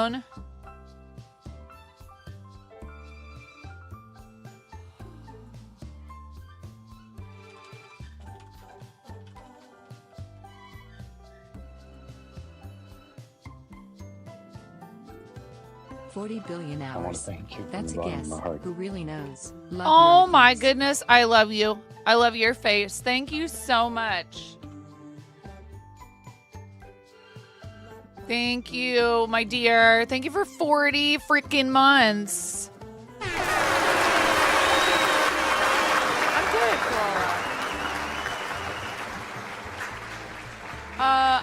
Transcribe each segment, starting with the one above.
phone. $40 billion hours. I want to thank you from That's the a bottom guess. of my heart. Who really knows? Love Oh your my face. goodness. I love you. I love your face. Thank you so much. Thank you, my dear. Thank you for 40 freaking months. I'm good, Flora.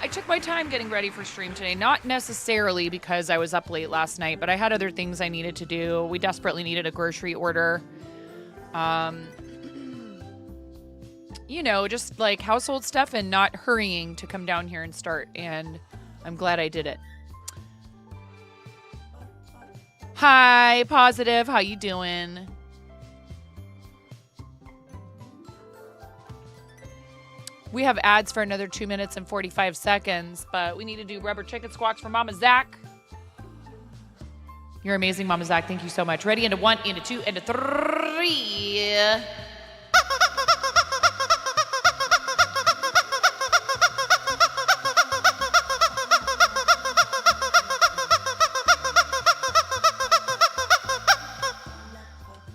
I took my time getting ready for stream today. Not necessarily because I was up late last night, but I had other things I needed to do. We desperately needed a grocery order. You know, just like household stuff and not hurrying to come down here and start. And I'm glad I did it. Hi, Positive. How you doing? We have ads for another 2 minutes and 45 seconds, but we need to do rubber chicken squawks for Mama Zach. You're amazing, Mama Zach. Thank you so much. Ready? Into 1, into 2, into 3.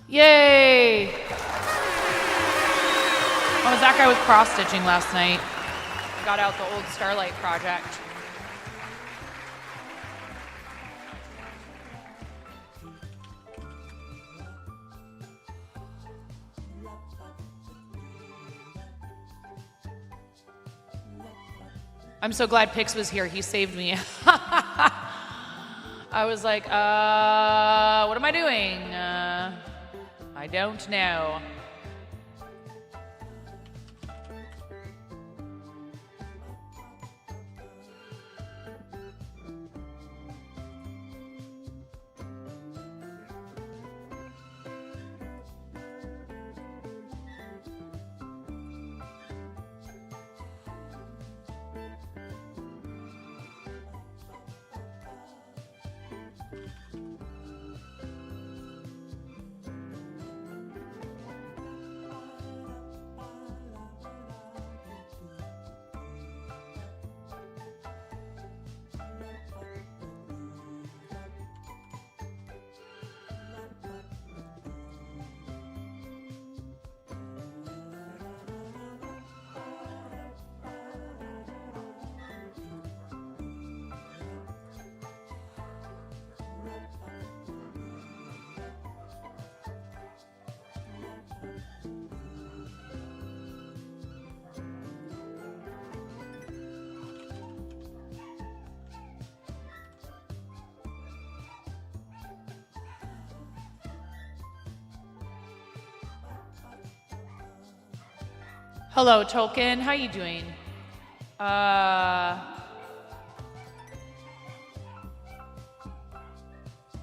Yay! Oh, Zach, I was cross-stitching last night. I got out the old Starlight project. I'm so glad Pix was here. He saved me. I was like, what am I doing? I don't know. Hello, Tolkien. How you doing?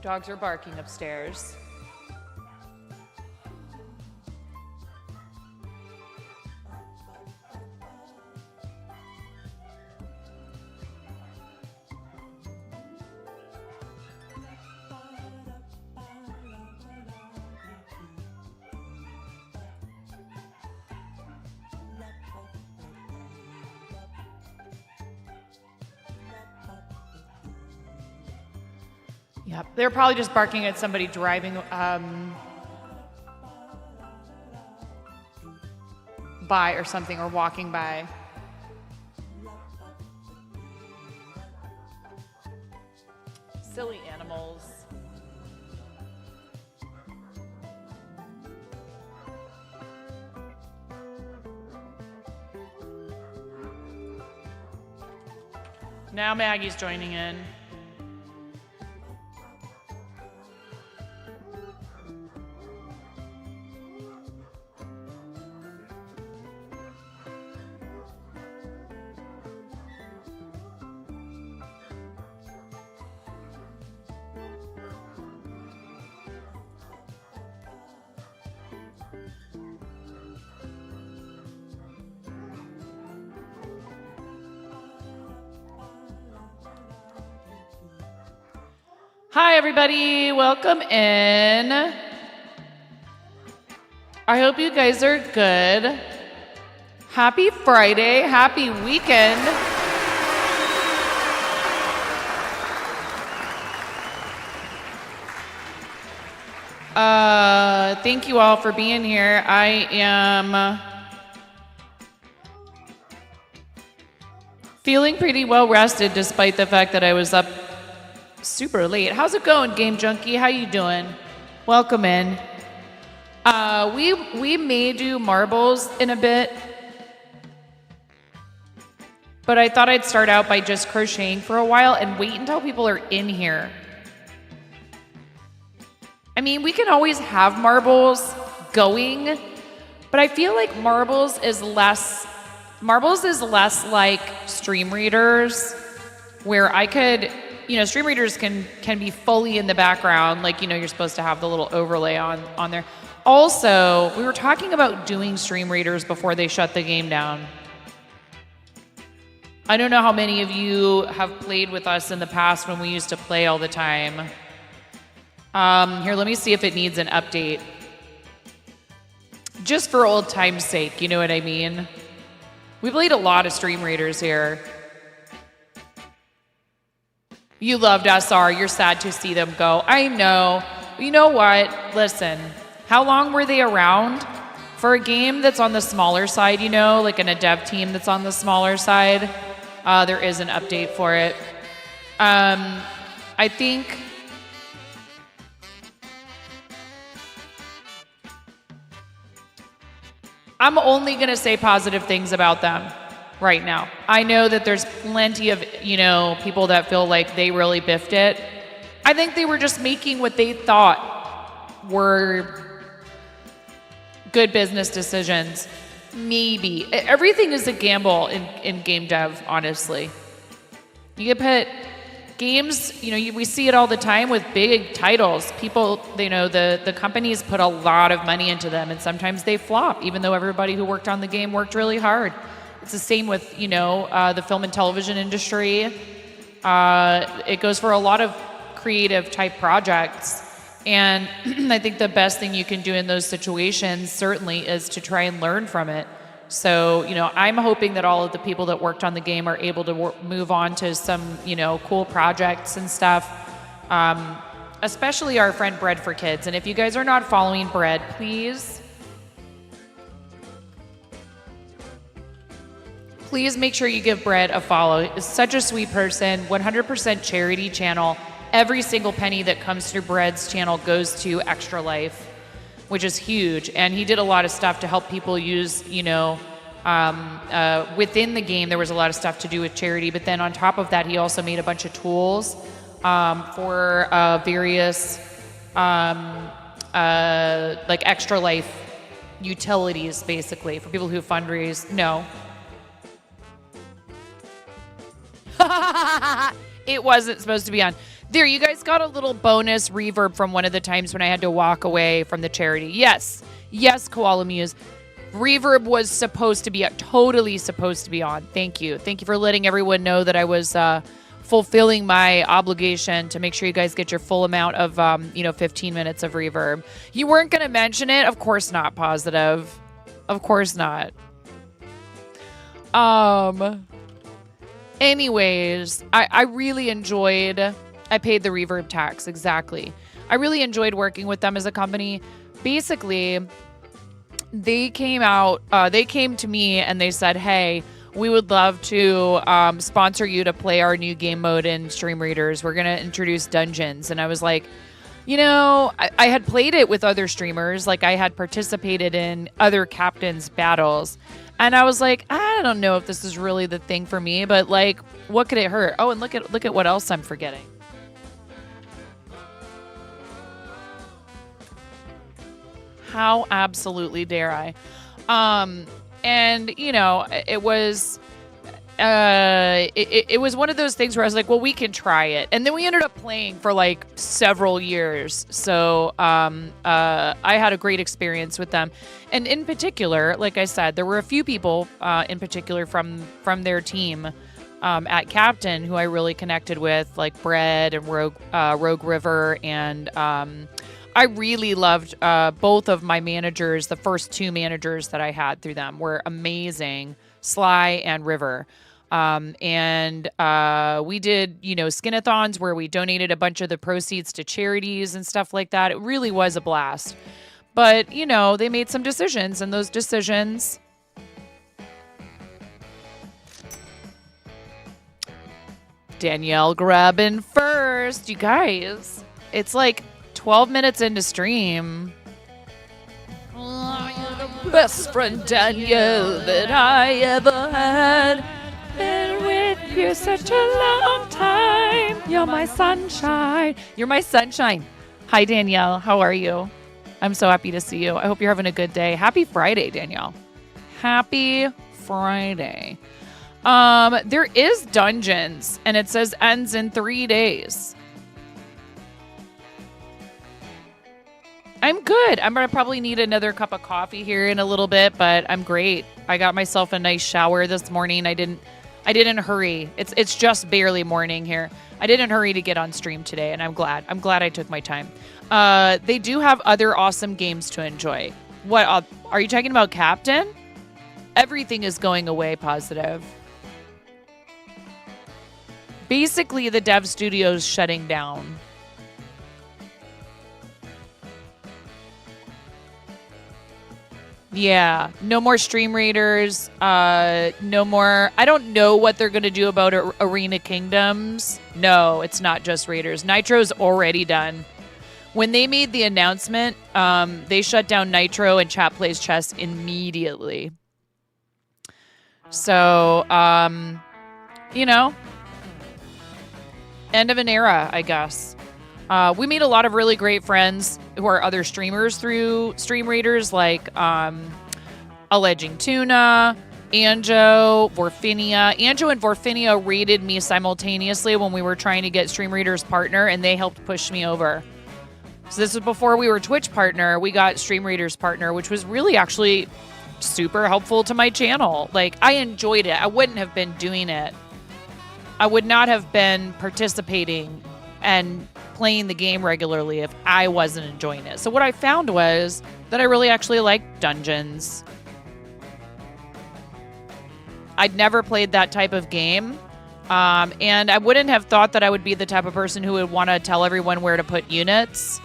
Dogs are barking upstairs. Yep, they're probably just barking at somebody driving by or something, or walking by. Silly animals. Now Maggie's joining in. Hi, everybody. Welcome in. I hope you guys are good. Happy Friday. Happy weekend. Thank you all for being here. I am feeling pretty well rested despite the fact that I was up super late. How's it going, Game Junkie? How you doing? Welcome in. We may do marbles in a bit, but I thought I'd start out by just crocheting for a while and wait until people are in here. I mean, we can always have marbles going, but I feel like marbles is less like stream readers, where I could, stream readers can be fully in the background, like, you're supposed to have the little overlay on there. Also, we were talking about doing stream readers before they shut the game down. I don't know how many of you have played with us in the past when we used to play all the time. Here, let me see if it needs an update. Just for old time's sake, you know what I mean? We played a lot of stream readers here. You loved SR. You're sad to see them go. I know. You know what? Listen, how long were they around? For a game that's on the smaller side, like in a dev team that's on the smaller side, there is an update for it. I think... I'm only going to say positive things about them right now. I know that there's plenty of, people that feel like they really biffed it. I think they were just making what they thought were good business decisions. Maybe. Everything is a gamble in game dev, honestly. You can put games, we see it all the time with big titles. People, the companies put a lot of money into them, and sometimes they flop, even though everybody who worked on the game worked really hard. It's the same with, the film and television industry. It goes for a lot of creative type projects. And I think the best thing you can do in those situations certainly is to try and learn from it. So, I'm hoping that all of the people that worked on the game are able to move on to some, cool projects and stuff. Especially our friend Bread for Kids. And if you guys are not following Bread, please make sure you give Bread a follow. He's such a sweet person, 100% charity channel. Every single penny that comes through Bread's channel goes to Extra Life, which is huge. And he did a lot of stuff to help people use, within the game, there was a lot of stuff to do with charity. But then on top of that, he also made a bunch of tools for various like Extra Life utilities, basically, for people who fundraise. No. It wasn't supposed to be on. There, you guys got a little bonus reverb from one of the times when I had to walk away from the charity. Yes, Koala Muse. Reverb was totally supposed to be on. Thank you for letting everyone know that I was fulfilling my obligation to make sure you guys get your full amount of 15 minutes of reverb. You weren't going to mention it? Of course not, Positive. Of course not. Anyways, I really enjoyed... I paid the reverb tax, exactly. I really enjoyed working with them as a company. Basically, they came to me and they said, hey, we would love to sponsor you to play our new game mode in Stream Readers. We're going to introduce dungeons. And I was like, I had played it with other streamers. Like, I had participated in other captains' battles. And I was like, I don't know if this is really the thing for me, but like, what could it hurt? Oh, and look at what else I'm forgetting. How absolutely dare I? And it was it was one of those things where I was like, well, we can try it. And then we ended up playing for like several years. So I had a great experience with them. And in particular, like I said, there were a few people in particular from their team at Captain who I really connected with, like Bread and Rogue River. And I really loved both of my managers. The first 2 managers that I had through them were amazing, Sly and River. And we did, skinathons where we donated a bunch of the proceeds to charities and stuff like that. It really was a blast. But, they made some decisions, and those decisions Danielle grabbing first. You guys, it's like 12 minutes into stream. Oh, you're the best friend, Danielle, that I ever had. Been with you such a long time. You're my sunshine. You're my sunshine. Hi, Danielle. How are you? I'm so happy to see you. I hope you're having a good day. Happy Friday, Danielle. Happy Friday. There is dungeons, and it says ends in 3 days. I'm good. I'm going to probably need another cup of coffee here in a little bit, but I'm great. I got myself a nice shower this morning. I didn't hurry. It's just barely morning here. I didn't hurry to get on stream today, and I'm glad. I'm glad I took my time. They do have other awesome games to enjoy. What are you talking about, Captain? Everything is going away positive. Basically, the dev studio's shutting down. Yeah, no more Stream Raiders. No more. I don't know what they're going to do about Arena Kingdoms. No, it's not just Raiders. Nitro's already done. When they made the announcement, they shut down Nitro and Chat Plays Chess immediately. So, end of an era, I guess. We made a lot of really great friends who are other streamers through Stream Raiders, like Alleging Tuna, Anjo, Vorfinia. Anjo and Vorfinia raided me simultaneously when we were trying to get Stream Raiders partner, and they helped push me over. So this was before we were Twitch partner. We got Stream Raiders partner, which was really actually super helpful to my channel. Like, I enjoyed it. I wouldn't have been doing it. I would not have been participating and playing the game regularly if I wasn't enjoying it. So what I found was that I really actually liked dungeons. I'd never played that type of game. And I wouldn't have thought that I would be the type of person who would want to tell everyone where to put units.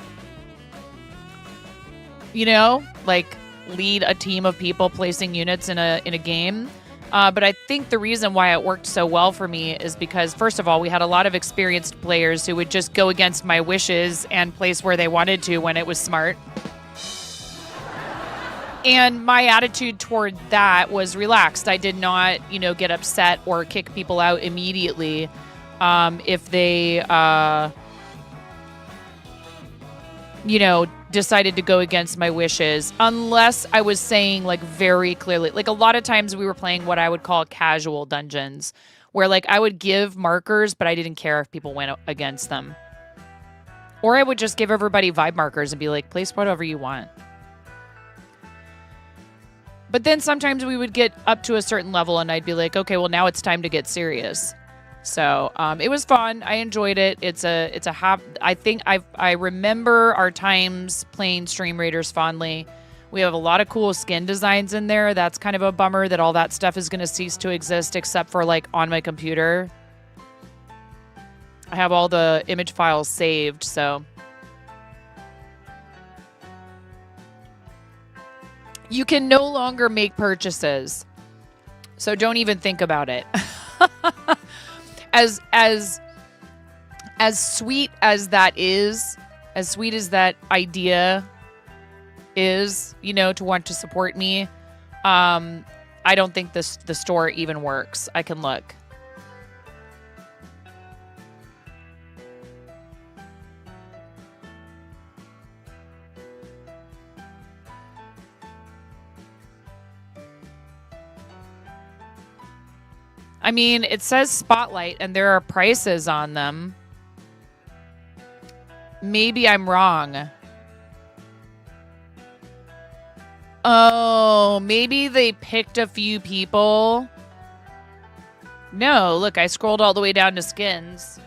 Like lead a team of people placing units in a game. But I think the reason why it worked so well for me is because, first of all, we had a lot of experienced players who would just go against my wishes and place where they wanted to when it was smart. And my attitude toward that was relaxed. I did not, get upset or kick people out immediately if they, decided to go against my wishes, unless I was saying like very clearly, like a lot of times we were playing what I would call casual dungeons, where like I would give markers, but I didn't care if people went against them. Or I would just give everybody vibe markers and be like, place whatever you want. But then sometimes we would get up to a certain level and I'd be like, okay, well now it's time to get serious. So it was fun. I enjoyed it. I think I remember our times playing Stream Raiders fondly. We have a lot of cool skin designs in there. That's kind of a bummer that all that stuff is going to cease to exist except for like on my computer. I have all the image files saved, so. You can no longer make purchases. So don't even think about it. As sweet as that is, as sweet as that idea is, to want to support me, I don't think the store even works. I can look. I mean, it says Spotlight and there are prices on them. Maybe I'm wrong. Oh, maybe they picked a few people No, look, I scrolled all the way down to skins.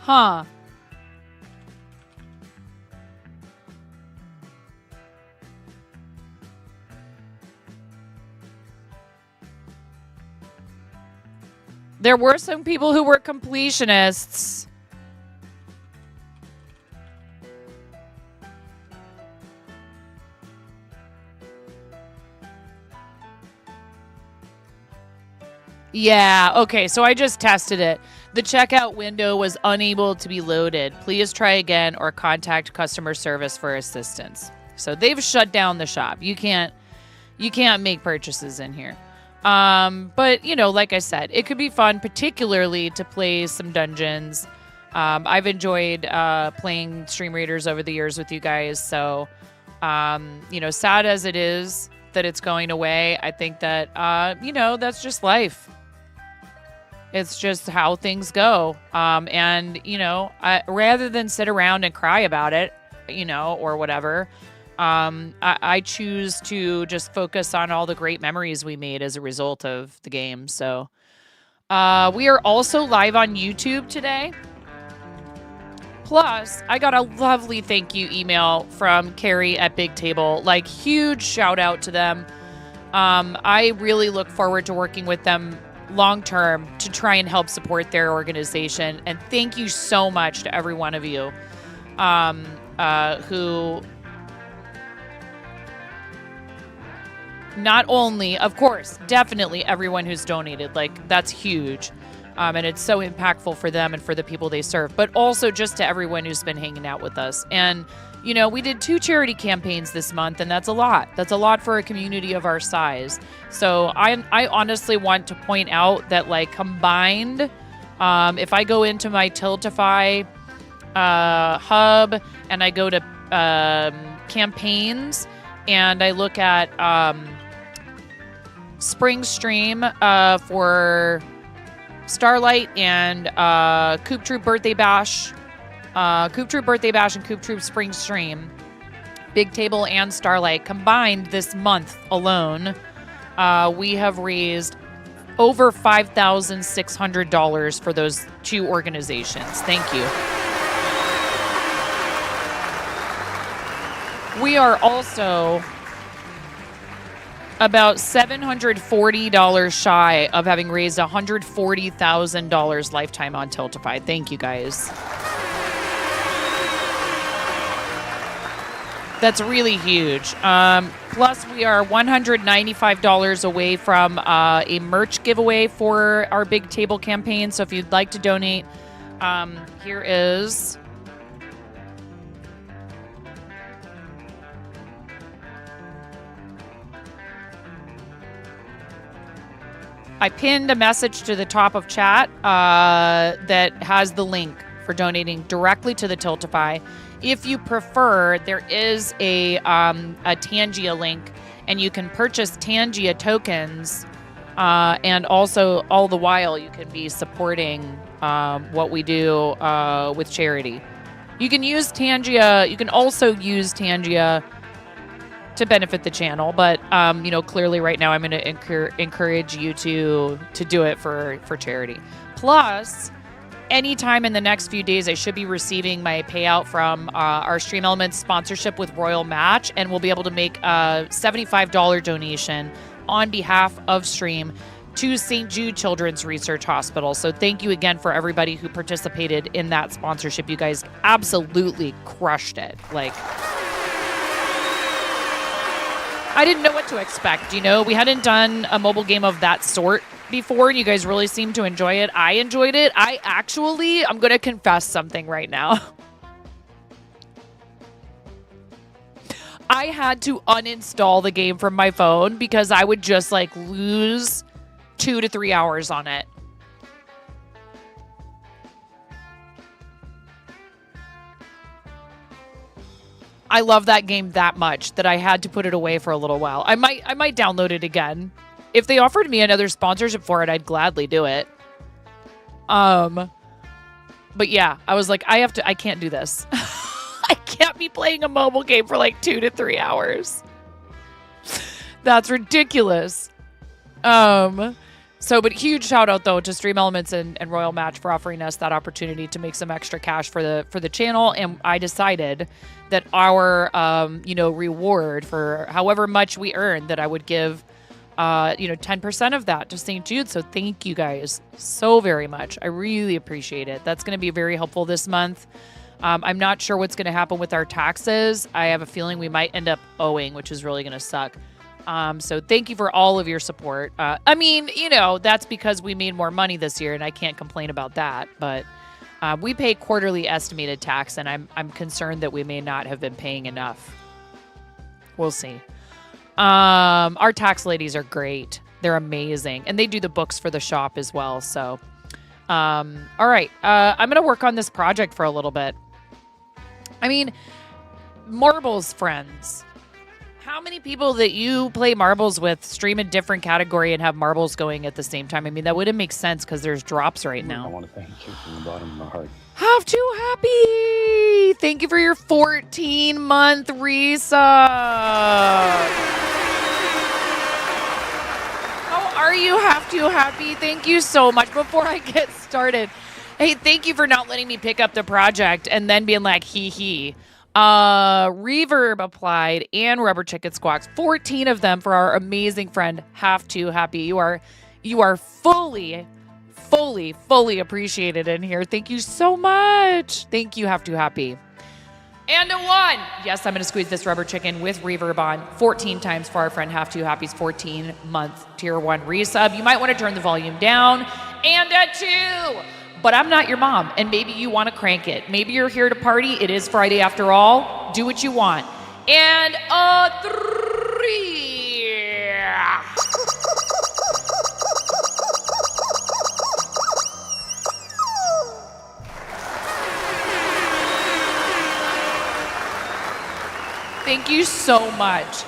Huh. There were some people who were completionists. Yeah, okay, so I just tested it. The checkout window was unable to be loaded. Please try again or contact customer service for assistance. So they've shut down the shop. You can't make purchases in here. But you know, like I said, it could be fun, particularly to play some dungeons. I've enjoyed playing Stream Raiders over the years with you guys. So, you know, sad as it is that it's going away, I think that you know, that's just life. It's just how things go. And, you know, rather than sit around and cry about it, you know, or whatever, I choose to just focus on all the great memories we made as a result of the game. So we are also live on YouTube today. Plus, I got a lovely thank you email from Carrie at Big Table. Like, huge shout out to them. I really look forward to working with them long term to try and help support their organization. And thank you so much to every one of you who not only, of course, definitely everyone who's donated, like that's huge. And it's so impactful for them and for the people they serve, but also just to everyone who's been hanging out with us. And, you know, we did 2 charity campaigns this month, and that's a lot. That's a lot for a community of our size. So I honestly want to point out that, like, combined, if I go into my Tiltify hub and I go to campaigns and I look at Spring Stream for Starlight and Coop Troop Birthday Bash, and Coop Troop Spring Stream, Big Table and Starlight combined this month alone, we have raised over $5,600 for those 2 organizations. Thank you. We are also about $740 shy of having raised $140,000 lifetime on Tiltify. Thank you, guys. That's really huge. Plus, we are $195 away from a merch giveaway for our Big Table campaign. So if you'd like to donate, here is... I pinned a message to the top of chat that has the link for donating directly to the Tiltify. If you prefer, there is a Tangia link, and you can purchase Tangia tokens, and also all the while you can be supporting what we do with charity. You can use Tangia. You can also use Tangia to benefit the channel, but you know, clearly right now I'm going to encourage you to do it for charity. Plus, anytime in the next few days, I should be receiving my payout from our Stream Elements sponsorship with Royal Match, and we'll be able to make a $75 donation on behalf of Stream to St. Jude Children's Research Hospital. So thank you again for everybody who participated in that sponsorship. You guys absolutely crushed it. Like, I didn't know what to expect, you know? We hadn't done a mobile game of that sort before, and you guys really seemed to enjoy it. I enjoyed it. I'm going to confess something right now. I had to uninstall the game from my phone because I would just, like, lose 2 to 3 hours on it. I love that game that much that I had to put it away for a little while. I might download it again. If they offered me another sponsorship for it, I'd gladly do it. But yeah, I was like, I can't do this. I can't be playing a mobile game for like 2 to 3 hours. That's ridiculous. But huge shout out though to Stream Elements and Royal Match for offering us that opportunity to make some extra cash for the channel. And I decided that our, reward for however much we earned, that I would give, 10% of that to St. Jude. So thank you guys so very much. I really appreciate it. That's going to be very helpful this month. I'm not sure what's going to happen with our taxes. I have a feeling we might end up owing, which is really going to suck. So thank you for all of your support. That's because we made more money this year, and I can't complain about that. But we pay quarterly estimated tax, and I'm concerned that we may not have been paying enough. We'll see. Our tax ladies are great. They're amazing, and they do the books for the shop as well. So, all right, I'm gonna work on this project for a little bit. Marbles friends. How many people that you play marbles with stream a different category and have marbles going at the same time? That wouldn't make sense because there's drops right now. I want to thank you from the bottom of my heart. Have Too Happy! Thank you for your 14-month resub. How are you, Have Too Happy? Thank you so much. Before I get started, hey, thank you for not letting me pick up the project and then being like, hee. Reverb applied and rubber chicken squawks, 14 of them for our amazing friend Have Too Happy. You are fully appreciated in here. Thank you so much. Thank you, Have Too Happy. And a 1. Yes, I'm going to squeeze this rubber chicken with reverb on 14 times for our friend Have Too Happy's 14-month tier 1 resub. You might want to turn the volume down. And a 2. But I'm not your mom, and maybe you want to crank it. Maybe you're here to party. It is Friday after all. Do what you want. And a 3. Thank you so much.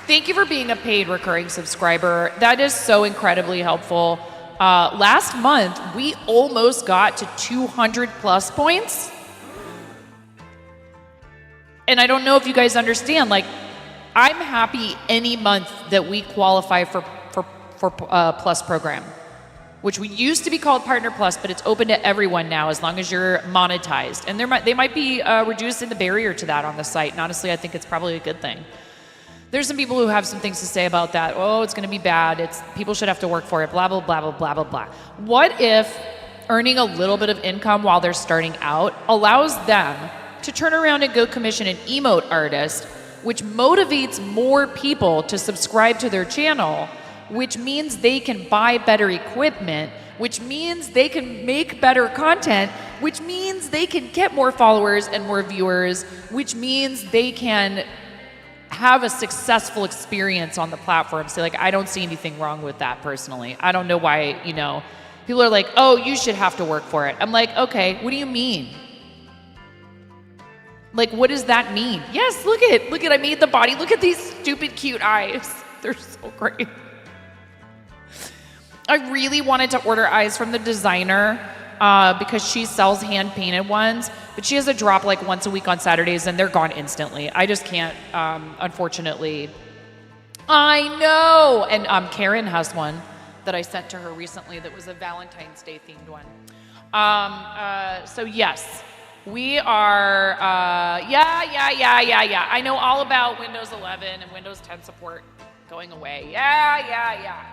Thank you for being a paid recurring subscriber. That is so incredibly helpful. Last month, we almost got to 200 plus points. And I don't know if you guys understand, I'm happy any month that we qualify for Plus program, which we used to be called Partner Plus, but it's open to everyone now as long as you're monetized. And they might be reducing the barrier to that on the site. And honestly, I think it's probably a good thing. There's some people who have some things to say about that. Oh, it's going to be bad. People should have to work for it. Blah, blah, blah, blah, blah, blah, blah. What if earning a little bit of income while they're starting out allows them to turn around and go commission an emote artist, which motivates more people to subscribe to their channel, which means they can buy better equipment, which means they can make better content, which means they can get more followers and more viewers, which means they can have a successful experience on the platform. So I don't see anything wrong with that personally. I don't know why, people are like, oh, you should have to work for it. I'm like, okay, what do you mean? What does that mean? Yes, look at, I made the body. Look at these stupid cute eyes. They're so great. I really wanted to order eyes from the designer because she sells hand-painted ones, but she has a drop once a week on Saturdays, and they're gone instantly. I just can't, unfortunately. I know! And Karen has one that I sent to her recently that was a Valentine's Day themed one. So yes, we are, yeah. I know all about Windows 11 and Windows 10 support going away. Yeah.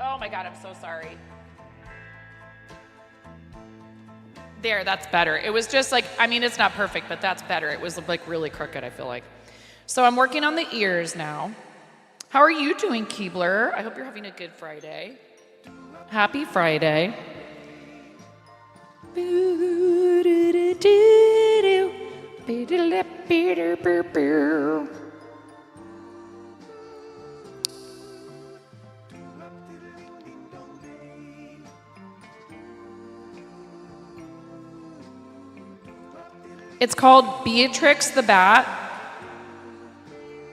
Oh my God, I'm so sorry. There, that's better. It was just it's not perfect, but that's better. It was really crooked, I feel like. So I'm working on the ears now. How are you doing, Keebler? I hope you're having a good Friday. Happy Friday. It's called Beatrix the Bat,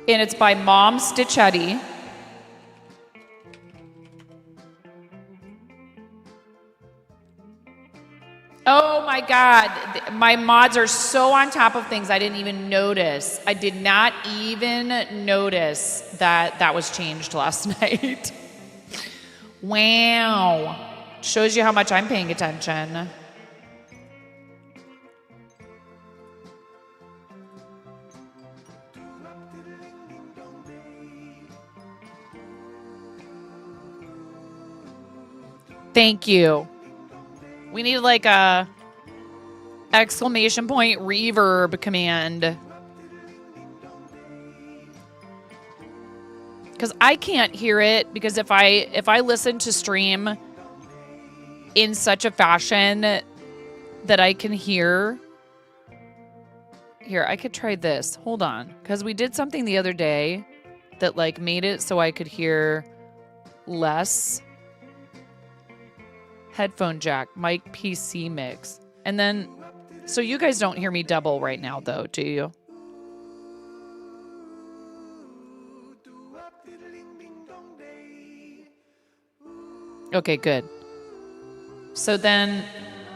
and it's by Mom Stitchetti. Oh my God, my mods are so on top of things I didn't even notice. I did not even notice that that was changed last night. Wow. Shows you how much I'm paying attention. Thank you. We need like a exclamation point reverb command. Because I can't hear it, because if I listen to stream in such a fashion that I can hear. Here, I could try this. Hold on. Because we did something the other day that like made it so I could hear less. Headphone jack, mic PC mix. And then, so you guys don't hear me double right now though, do you? Okay, good. So then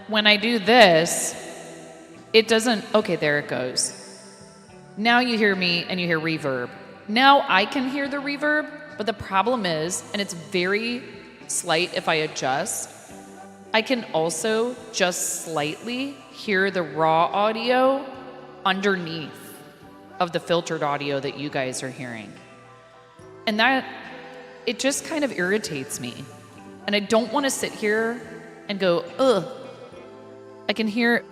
when I do this, it doesn't, okay, there it goes. Now you hear me and you hear reverb. Now I can hear the reverb, but the problem is, and it's very slight if I adjust, I can also just slightly hear the raw audio underneath of the filtered audio that you guys are hearing. And that, it just kind of irritates me. And I don't want to sit here and go, ugh. I can hear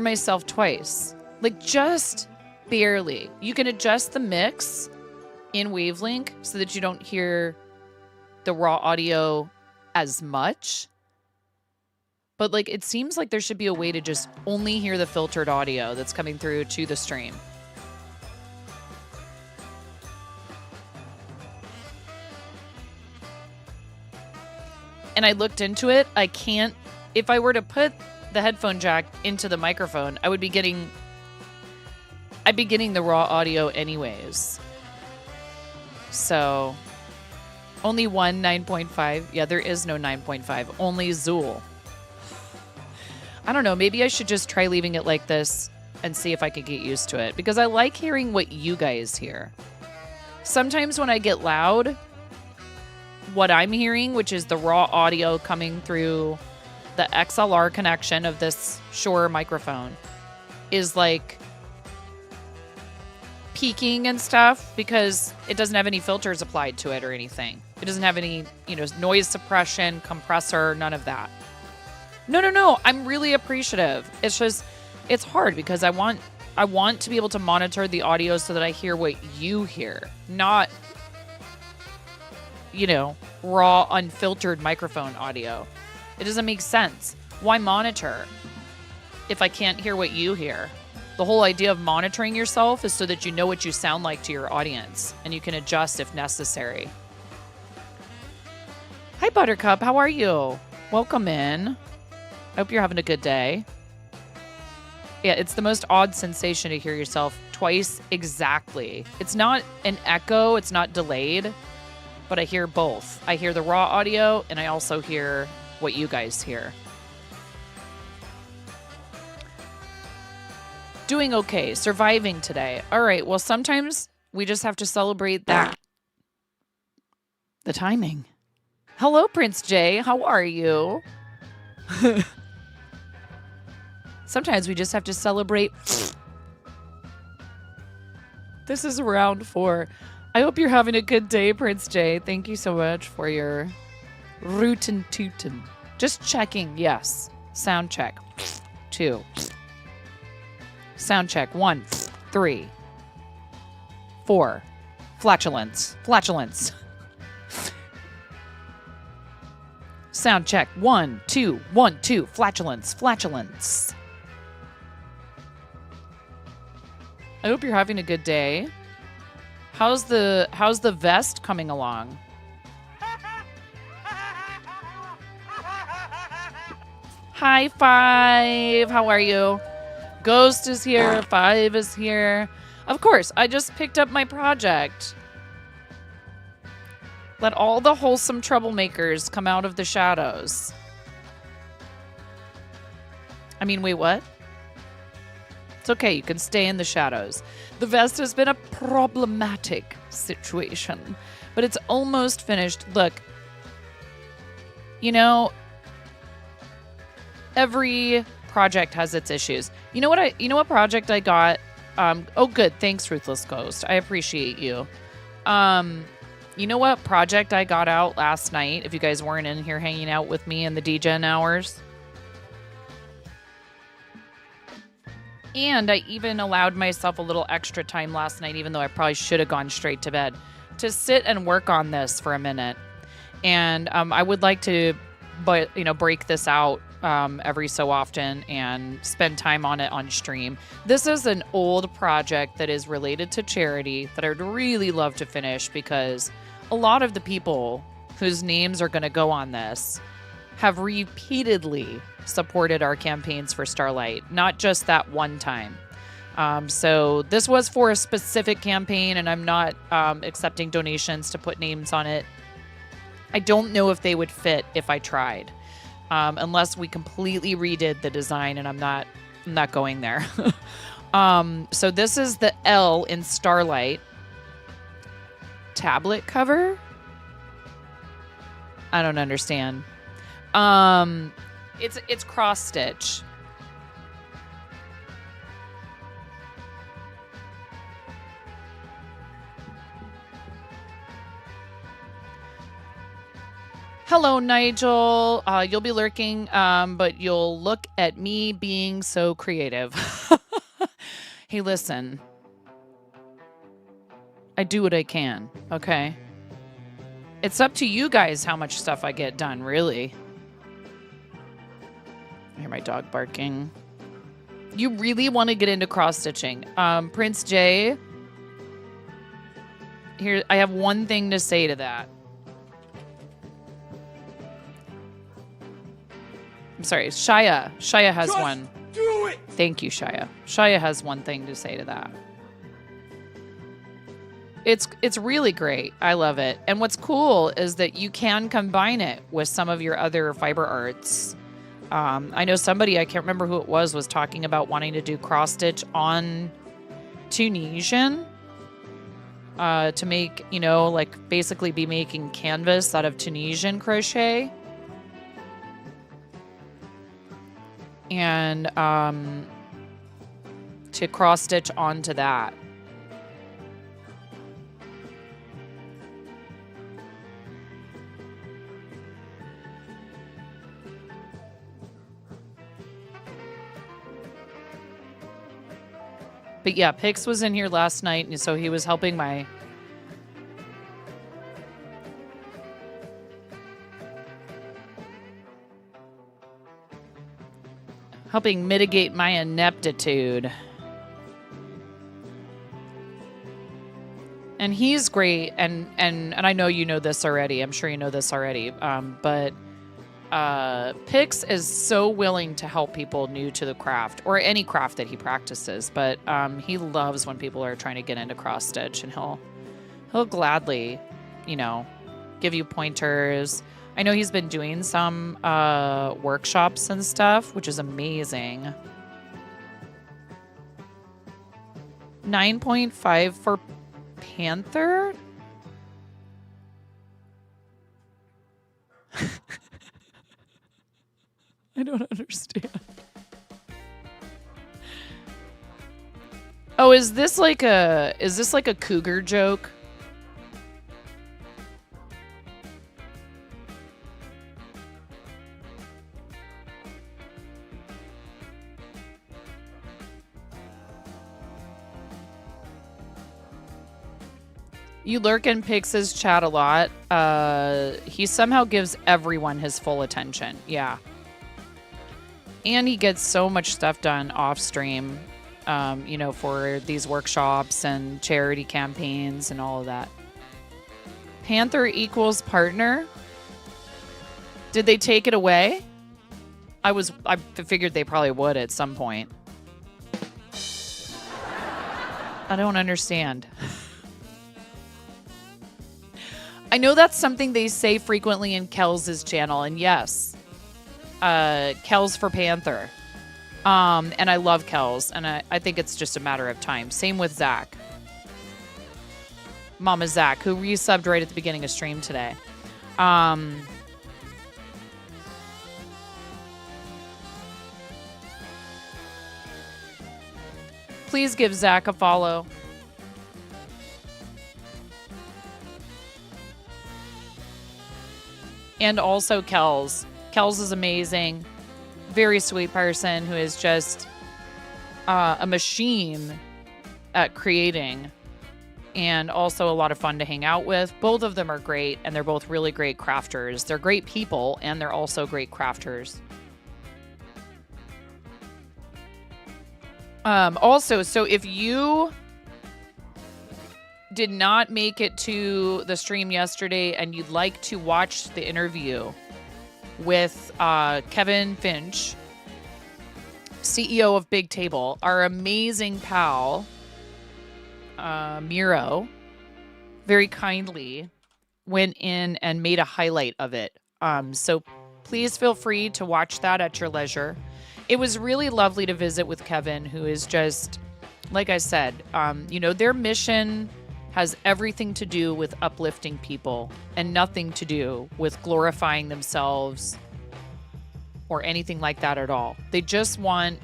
myself twice. Like just barely. You can adjust the mix in Wavelink so that you don't hear the raw audio as much, but like it seems like there should be a way to just only hear the filtered audio that's coming through to the stream. And I looked into it. I can't, if I were to put the headphone jack into the microphone, I'd be getting the raw audio anyways. So only one 9.5. Yeah, there is no 9.5. Only Zool. I don't know. Maybe I should just try leaving it like this and see if I could get used to it. Because I like hearing what you guys hear. Sometimes when I get loud, what I'm hearing, which is the raw audio coming through the XLR connection of this Shure microphone, is like peaking and stuff because it doesn't have any filters applied to it or anything. It doesn't have any, noise suppression, compressor, none of that. No. I'm really appreciative. It's just, it's hard because I want to be able to monitor the audio so that I hear what you hear, not, raw, unfiltered microphone audio. It doesn't make sense. Why monitor if I can't hear what you hear? The whole idea of monitoring yourself is so that you know what you sound like to your audience and you can adjust if necessary. Hi, Buttercup. How are you? Welcome in. I hope you're having a good day. Yeah, it's the most odd sensation to hear yourself twice exactly. It's not an echo. It's not delayed, but I hear both. I hear the raw audio and I also hear what you guys hear. Doing okay. Surviving today. All right. Well, sometimes we just have to celebrate that. The timing. Hello, Prince Jay. How are you? Sometimes we just have to celebrate. This is round 4. I hope you're having a good day, Prince Jay. Thank you so much for your rootin' tootin'. Just checking. Yes. Sound check. 2. Sound check. 1, 3, 4. Flatulence. Sound check. 1, 2, 1, 2. Flatulence. I hope you're having a good day. How's the vest coming along? High five. How are you? Ghost is here. Five is here. Of course, I just picked up my project. Let all the wholesome troublemakers come out of the shadows. I mean, wait, what? It's okay. You can stay in the shadows. The vest has been a problematic situation, but it's almost finished. Look, you know, every project has its issues. You know what project I got? Oh, good. Thanks, Ruthless Ghost. I appreciate you. You know what project I got out last night? If you guys weren't in here hanging out with me in the DGen hours. And I even allowed myself a little extra time last night, even though I probably should have gone straight to bed, to sit and work on this for a minute. And I would like to, break this out every so often and spend time on it on stream. This is an old project that is related to charity that I'd really love to finish, because a lot of the people whose names are going to go on this have repeatedly supported our campaigns for Starlight, not just that one time. So this was for a specific campaign, and I'm not accepting donations to put names on it. I don't know if they would fit if I tried, unless we completely redid the design, and I'm not going there. So this is the L in Starlight tablet cover. I don't understand. It's cross stitch. Hello, Nigel. You'll be lurking, but you'll look at me being so creative. Hey, listen. I do what I can, okay? It's up to you guys how much stuff I get done, really. I hear my dog barking. You really want to get into cross-stitching. Prince J, here, I have one thing to say to that. I'm sorry, Shia. Shia has Just one. Do it! Thank you, Shia. Shia has one thing to say to that. It's really great. I love it. And what's cool is that you can combine it with some of your other fiber arts. I know somebody, I can't remember who it was talking about wanting to do cross stitch on Tunisian to make, like basically be making canvas out of Tunisian crochet. And to cross stitch onto that. But yeah, Pix was in here last night, and so he was helping mitigate my ineptitude. And he's great, and I know you know this already. I'm sure you know this already. But Pix is so willing to help people new to the craft, or any craft that he practices. But he loves when people are trying to get into cross stitch, and he'll gladly, give you pointers. I know he's been doing some workshops and stuff, which is amazing. 9.5 for Panther? I don't understand. Oh, is this like a cougar joke? You lurk in Pix's chat a lot. He somehow gives everyone his full attention. Yeah. And he gets so much stuff done off stream, for these workshops and charity campaigns and all of that. Panther equals partner. Did they take it away? I figured they probably would at some point. I don't understand. I know that's something they say frequently in Kels' channel, and yes, Kels for Panther. And I love Kels, and I think it's just a matter of time. Same with Zach. Mama Zach, who resubbed right at the beginning of stream today. Please give Zach a follow. And also Kels. Kels is amazing. Very sweet person who is just a machine at creating, and also a lot of fun to hang out with. Both of them are great, and they're both really great crafters. They're great people, and they're also great crafters. Also, so if you did not make it to the stream yesterday and you'd like to watch the interview with Kevin Finch, CEO of Big Table, our amazing pal, Miro, very kindly went in and made a highlight of it. So please feel free to watch that at your leisure. It was really lovely to visit with Kevin, who is just, like I said, their mission has everything to do with uplifting people and nothing to do with glorifying themselves or anything like that at all. They just want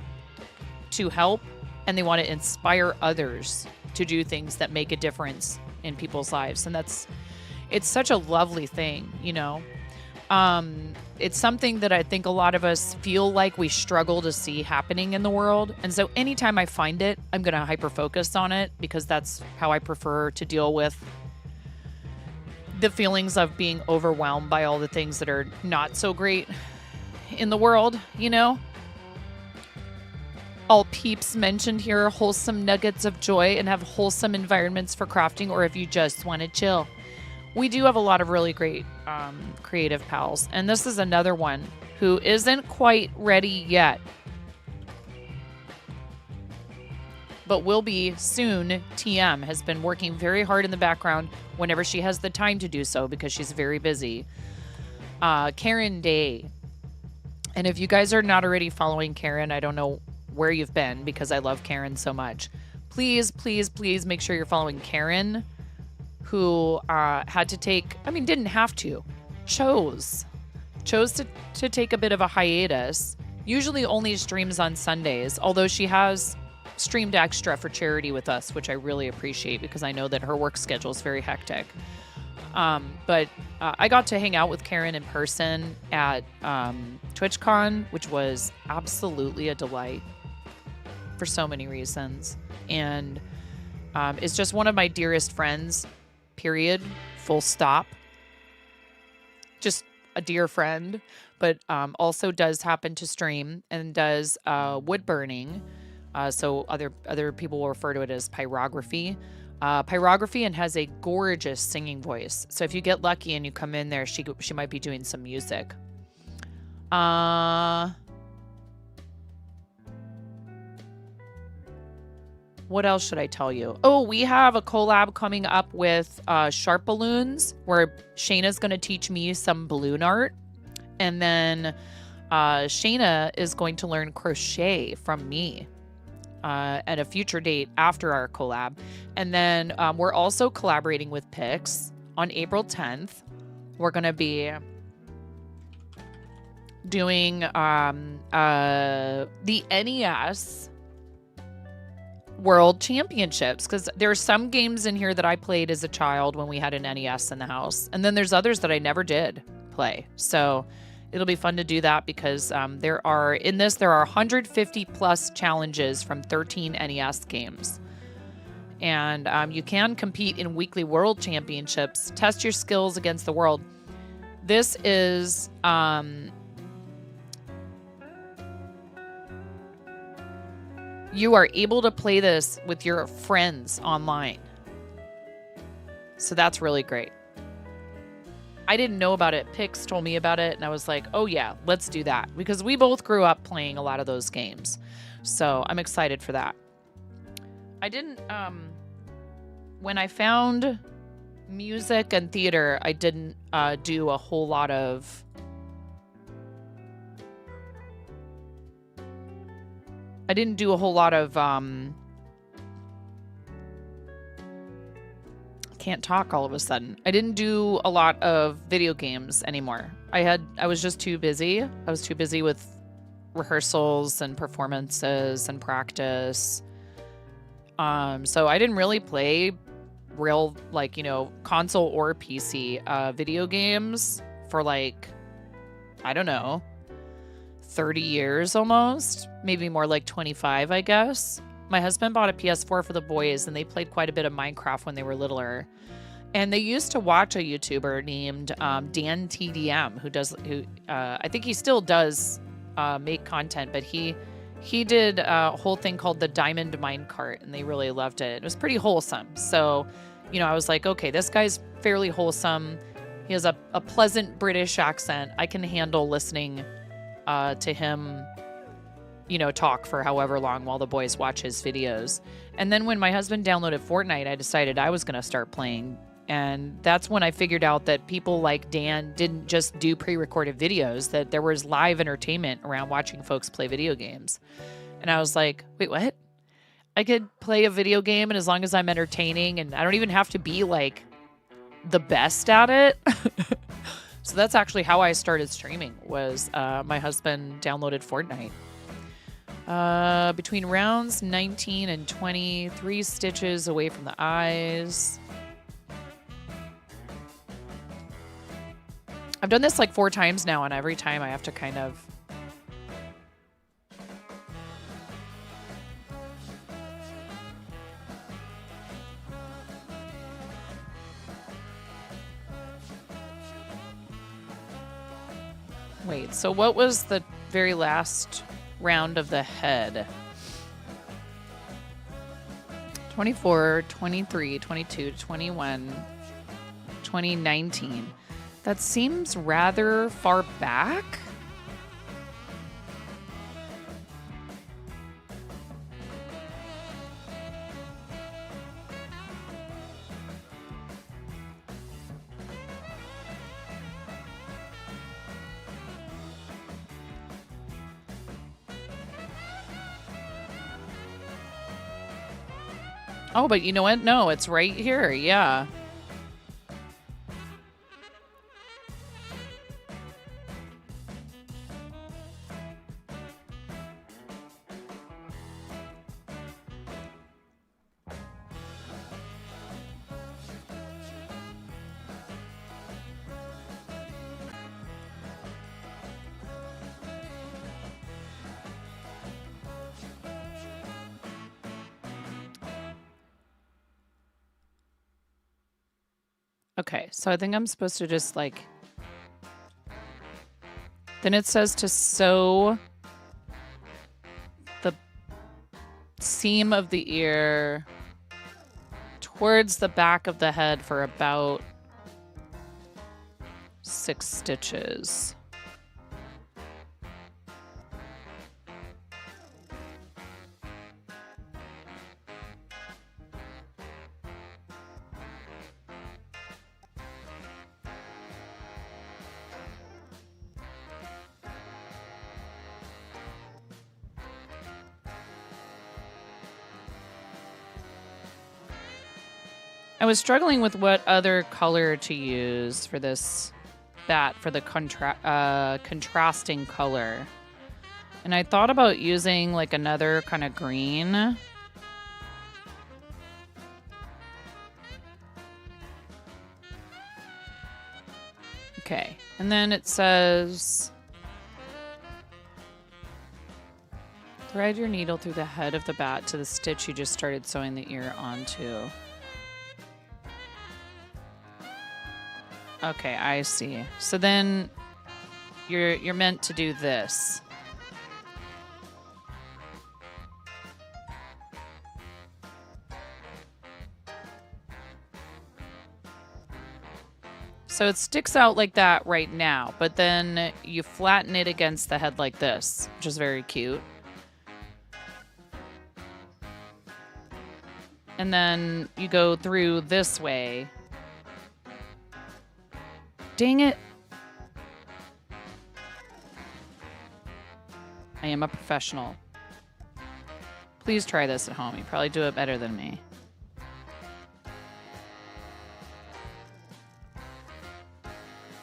to help, and they want to inspire others to do things that make a difference in people's lives. And it's such a lovely thing, It's something that I think a lot of us feel like we struggle to see happening in the world. And so anytime I find it, I'm going to hyper focus on it, because that's how I prefer to deal with the feelings of being overwhelmed by all the things that are not so great in the world, All peeps mentioned here, wholesome nuggets of joy and have wholesome environments for crafting, or if you just want to chill. We do have a lot of really great creative pals, and this is another one who isn't quite ready yet, but will be soon. TM has been working very hard in the background whenever she has the time to do so, because she's very busy. Karen Day. And if you guys are not already following Karen, I don't know where you've been, because I love Karen so much. Please, please, please make sure you're following Karen, who had to take, didn't have to, chose to take a bit of a hiatus. Usually only streams on Sundays, although she has streamed extra for charity with us, which I really appreciate, because I know that her work schedule is very hectic. But I got to hang out with Karen in person at TwitchCon, which was absolutely a delight for so many reasons. And is just one of my dearest friends, period, full stop. Just a dear friend, but also does happen to stream and does wood burning. So other people will refer to it as pyrography. And has a gorgeous singing voice. So if you get lucky and you come in there, she might be doing some music. What else should I tell you? Oh, we have a collab coming up with Sharp Balloons, where Shayna's going to teach me some balloon art. And then Shayna is going to learn crochet from me at a future date after our collab. And then we're also collaborating with Pix on April 10th. We're going to be doing the NES World Championships, because there's some games in here that I played as a child when we had an NES in the house, and then there's others that I never did play. So it'll be fun to do that, because there are 150 plus challenges from 13 NES games, and you can compete in weekly World Championships, test your skills against the world. This is you are able to play this with your friends online. So that's really great. I didn't know about it. Pix told me about it, and I was like, oh yeah, let's do that. Because we both grew up playing a lot of those games. So I'm excited for that. I didn't, when I found music and theater, I didn't do a whole lot of, can't talk all of a sudden. I didn't do a lot of video games anymore. I was just too busy. I was too busy with rehearsals and performances and practice. So I didn't really play real, like, console or PC video games for like, I don't know, 30 years almost, maybe more like 25, I guess. My husband bought a PS4 for the boys, and they played quite a bit of Minecraft when they were littler. And they used to watch a YouTuber named Dan TDM, who I think he still does make content, but he did a whole thing called the Diamond Minecart, and they really loved it. It was pretty wholesome. So, I was like, okay, this guy's fairly wholesome. He has a pleasant British accent. I can handle listening to him, talk for however long while the boys watch his videos. And then when my husband downloaded Fortnite, I decided I was going to start playing. And that's when I figured out that people like Dan didn't just do pre-recorded videos, that there was live entertainment around watching folks play video games. And I was like, wait, what? I could play a video game, and as long as I'm entertaining, and I don't even have to be like the best at it. So that's actually how I started streaming, was my husband downloaded Fortnite. Between rounds 19 and 20, 3 stitches away from the eyes. I've done this like 4 times now, and every time I have to kind of... Wait, so what was the very last round of the head? 24, 23, 22, 21, 2019. That seems rather far back. Oh, but you know what? No, it's right here. Yeah. Okay, so I think I'm supposed to just like... Then it says to sew the seam of the ear towards the back of the head for about 6 stitches. I was struggling with what other color to use for this bat, for the contrasting color. And I thought about using like another kind of green. Okay, and then it says, thread your needle through the head of the bat to the stitch you just started sewing the ear onto. Okay, I see. So then you're meant to do this. So it sticks out like that right now, but then you flatten it against the head like this, which is very cute. And then you go through this way. Dang it. I am a professional. Please try this at home. You probably do it better than me.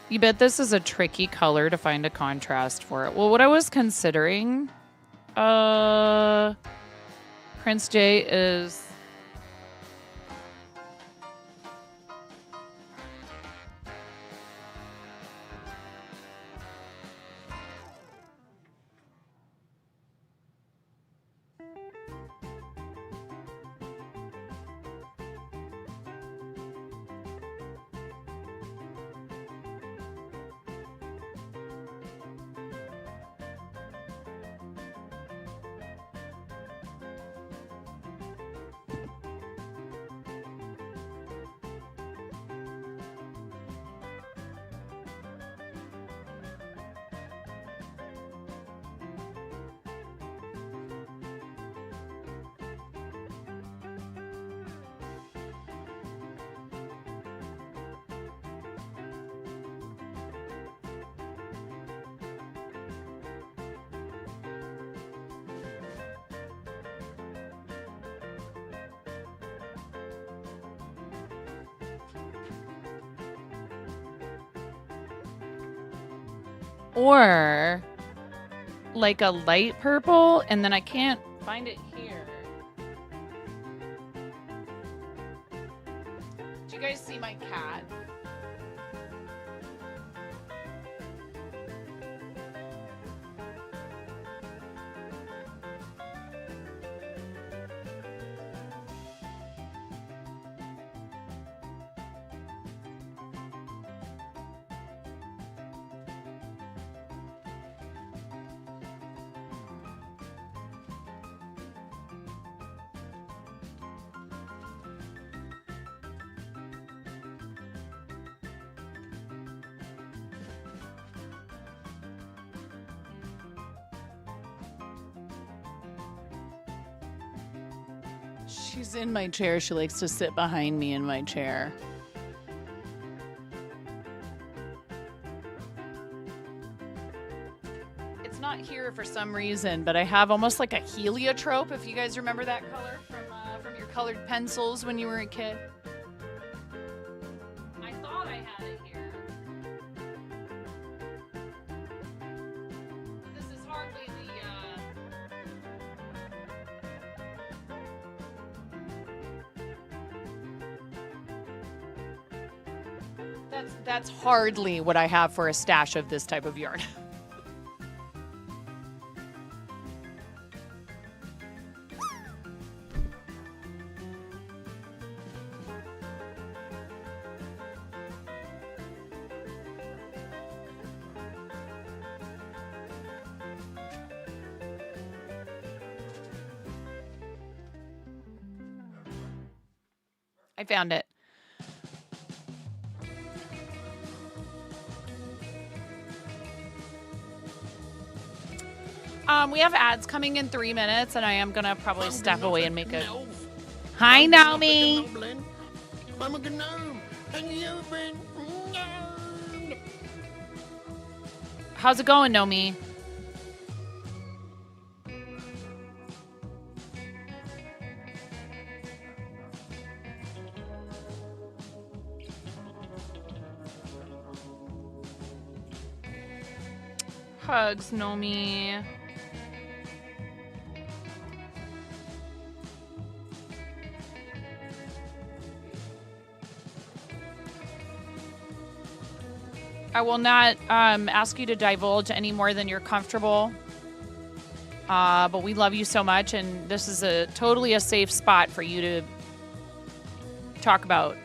You bet this is a tricky color to find a contrast for it. Well, what I was considering, Prince J is... Or like a light purple, and then I can't find it here. Do you guys see my cat? She's in my chair. She likes to sit behind me in my chair. It's not here for some reason, but I have almost like a heliotrope, if you guys remember that color from your colored pencils when you were a kid. I thought I had it here. This is hardly that's hardly what I have for a stash of this type of yarn. I found it. We have ads coming in 3 minutes, and I am gonna probably step away and make it. Hi, Naomi. I'm a gnome, and you've been gnomed. How's it going, Naomi? Hugs, Naomi. I will not ask you to divulge any more than you're comfortable. But we love you so much, and this is totally a safe spot for you to talk about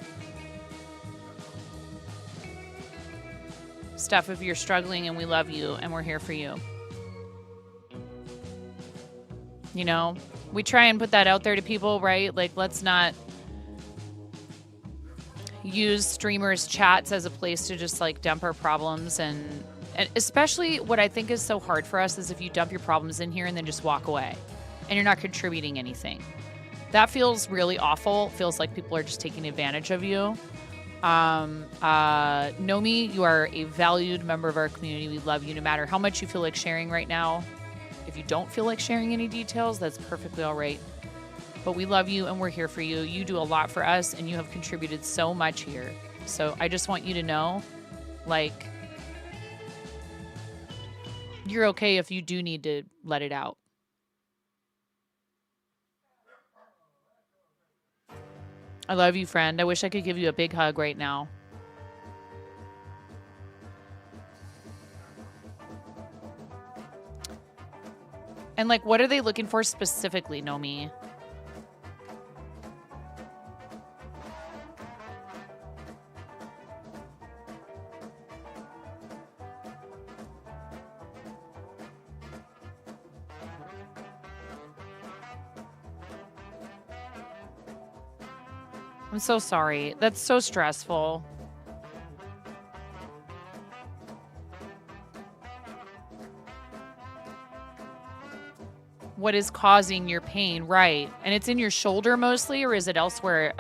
stuff if you're struggling, and we love you, and we're here for you. You know, we try and put that out there to people, right? Like, let's not use streamers chats as a place to just like dump our problems, and especially what I think is so hard for us is if you dump your problems in here and then just walk away and you're not contributing anything. That feels really awful. It feels like people are just taking advantage of you. Nomi, you are a valued member of our community. We love you no matter how much you feel like sharing right now. If you don't feel like sharing any details, that's perfectly all right. But we love you and we're here for you. You do a lot for us and you have contributed so much here. So I just want you to know, like, you're okay if you do need to let it out. I love you, friend. I wish I could give you a big hug right now. And like, what are they looking for specifically, Nomi? I'm so sorry. That's so stressful. What is causing your pain, right? And it's in your shoulder mostly, or is it elsewhere?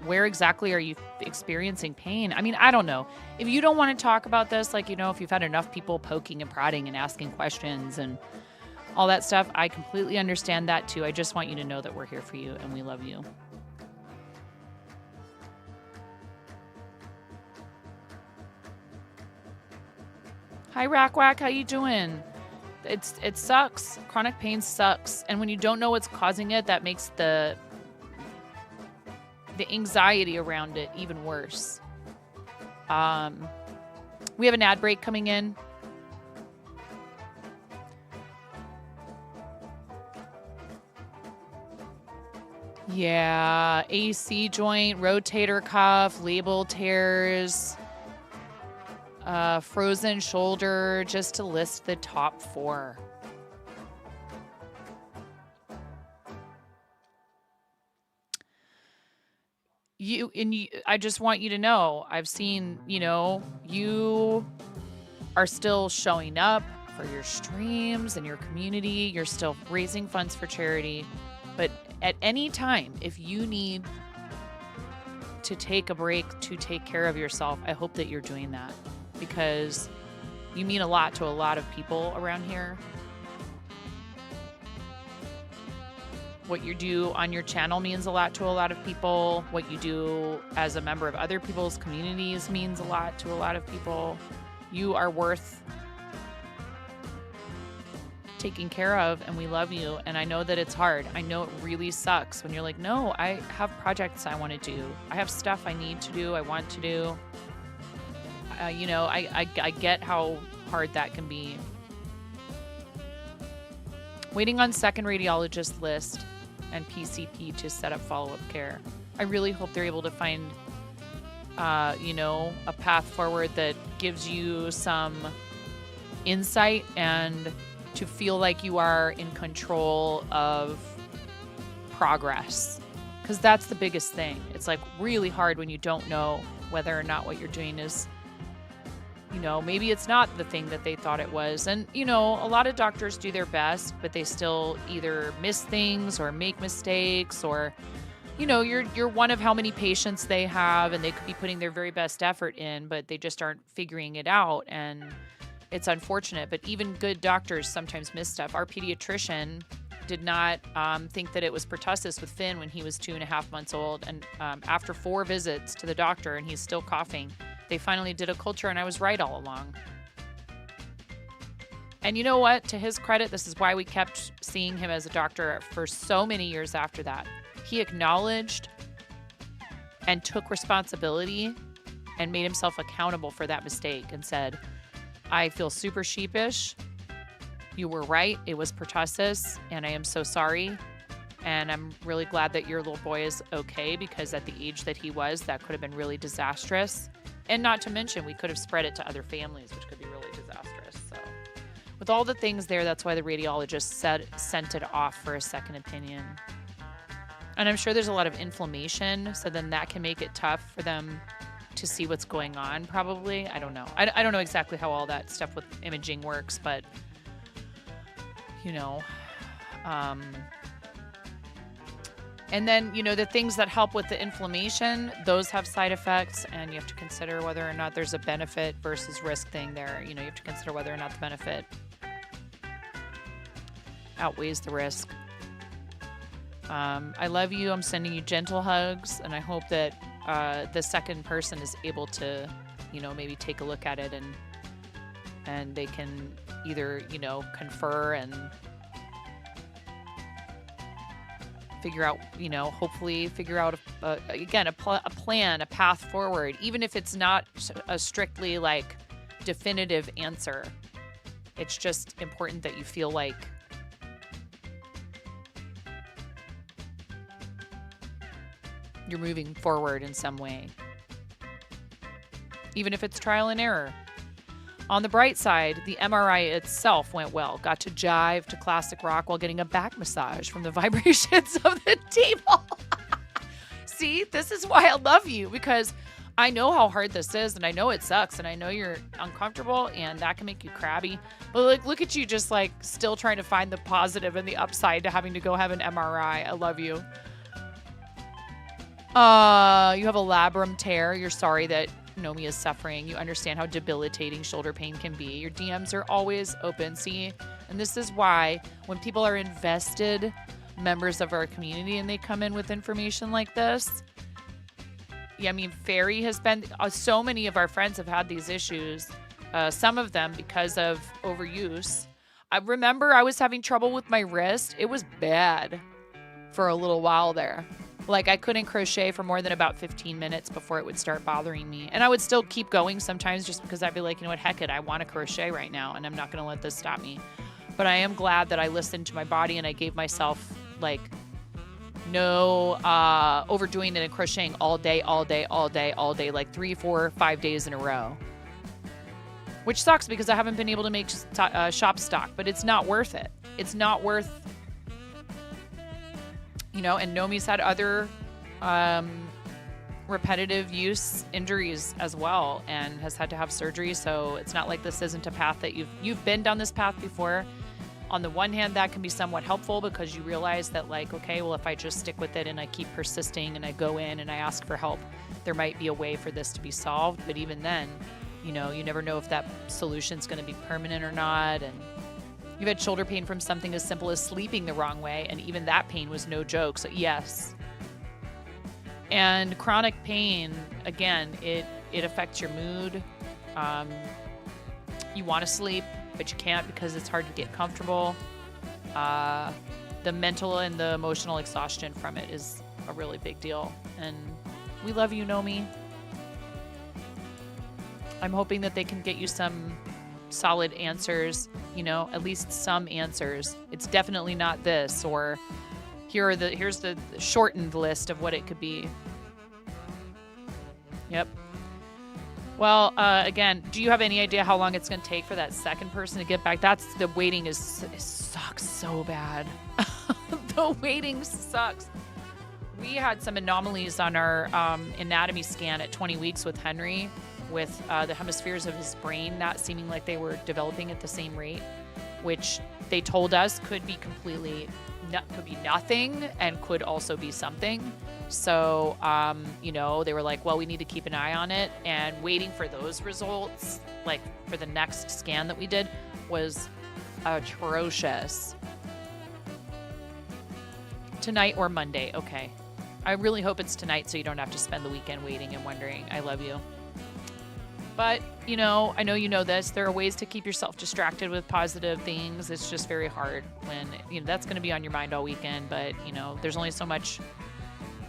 Where exactly are you experiencing pain? I mean, I don't know. If you don't want to talk about this, like, you know, if you've had enough people poking and prodding and asking questions and all that stuff, I completely understand that too. I just want you to know that we're here for you and we love you. Hi, Rackwack. How you doing? It sucks. Chronic pain sucks. And when you don't know what's causing it, that makes the anxiety around it even worse. We have an ad break coming in. Yeah, AC joint, rotator cuff, labral tears, frozen shoulder, just to list the top 4. I just want you to know, I've seen, you know, you are still showing up for your streams and your community. You're still raising funds for charity. But at any time, if you need to take a break to take care of yourself, I hope that you're doing that, because you mean a lot to a lot of people around here. What you do on your channel means a lot to a lot of people. What you do as a member of other people's communities means a lot to a lot of people. You are worth taking care of, and we love you. And I know that it's hard. I know it really sucks when you're like, no, I have projects I want to do. I have stuff I need to do, I want to do. You know, I get how hard that can be. Waiting on second radiologist list and PCP to set up follow-up care. I really hope they're able to find, you know, a path forward that gives you some insight and to feel like you are in control of progress. Because that's the biggest thing. It's like really hard when you don't know whether or not what you're doing is, you know, maybe it's not the thing that they thought it was. And, you know, a lot of doctors do their best, but they still either miss things or make mistakes, or, you know, you're one of how many patients they have, and they could be putting their very best effort in, but they just aren't figuring it out. And it's unfortunate, but even good doctors sometimes miss stuff. Our pediatrician did not think that it was pertussis with Finn when he was 2.5 months old. And after 4 visits to the doctor and he's still coughing, they finally did a culture, and I was right all along. And you know what? To his credit, this is why we kept seeing him as a doctor for so many years after that. He acknowledged and took responsibility and made himself accountable for that mistake and said, I feel super sheepish. You were right. It was pertussis, and I am so sorry. And I'm really glad that your little boy is okay, because at the age that he was, that could have been really disastrous. And not to mention, we could have spread it to other families, which could be really disastrous. So with all the things there, that's why the radiologist sent it off for a second opinion. And I'm sure there's a lot of inflammation, so then that can make it tough for them to see what's going on, probably. I don't know. I don't know exactly how all that stuff with imaging works, but, you know. And then, you know, the things that help with the inflammation, those have side effects, and you have to consider whether or not there's a benefit versus risk thing there. You know, you have to consider whether or not the benefit outweighs the risk. I love you. I'm sending you gentle hugs, and I hope that the second person is able to, you know, maybe take a look at it and they can either, you know, confer and figure out, you know, hopefully figure out, again, a plan, a path forward, even if it's not a strictly like definitive answer. It's just important that you feel like you're moving forward in some way, even if it's trial and error. On the bright side, the MRI itself went well. Got to jive to classic rock while getting a back massage from the vibrations of the table. See, this is why I love you, because I know how hard this is, and I know it sucks, and I know you're uncomfortable, and that can make you crabby. But like, look at you just like still trying to find the positive and the upside to having to go have an MRI. I love you. You have a labrum tear. You're sorry that Nomi is suffering. You understand how debilitating shoulder pain can be. Your DMs are always open. See, and this is why when people are invested members of our community and they come in with information like this, yeah, I mean, Fairy has been, so many of our friends have had these issues. Some of them because of overuse. I remember I was having trouble with my wrist. It was bad for a little while there. Like, I couldn't crochet for more than about 15 minutes before it would start bothering me. And I would still keep going sometimes just because I'd be like, you know what, heck it, I want to crochet right now, and I'm not going to let this stop me. But I am glad that I listened to my body and I gave myself, like, no overdoing it and crocheting all day, like 3, 4, 5 days in a row. Which sucks because I haven't been able to make shop stock, but it's not worth it. It's not worth, you know, and Nomi's had other repetitive use injuries as well and has had to have surgery. So it's not like this isn't a path that you've been down this path before. On the one hand, that can be somewhat helpful because you realize that, like, okay, well, if I just stick with it and I keep persisting and I go in and I ask for help, there might be a way for this to be solved. But even then, you know, you never know if that solution's going to be permanent or not. And you've had shoulder pain from something as simple as sleeping the wrong way, and even that pain was no joke. So yes. And chronic pain, again, it affects your mood. You want to sleep, but you can't because it's hard to get comfortable. The mental and the emotional exhaustion from it is a really big deal. And we love you, Nomi. I'm hoping that they can get you some solid answers, you know, at least some answers. It's definitely not this, or here's the shortened list of what it could be. Yep. Well, again, do you have any idea how long it's going to take for that second person to get back? That's the waiting it sucks so bad. The waiting sucks. We had some anomalies on our anatomy scan at 20 weeks with Henry, with the hemispheres of his brain not seeming like they were developing at the same rate, which they told us could be could be nothing and could also be something. So, you know, they were like, well, we need to keep an eye on it. And waiting for those results, like for the next scan that we did, was atrocious. Tonight or Monday. Okay. I really hope it's tonight so you don't have to spend the weekend waiting and wondering. I love you. But, you know, I know you know this. There are ways to keep yourself distracted with positive things. It's just very hard when, you know, that's going to be on your mind all weekend. But, you know, there's only so much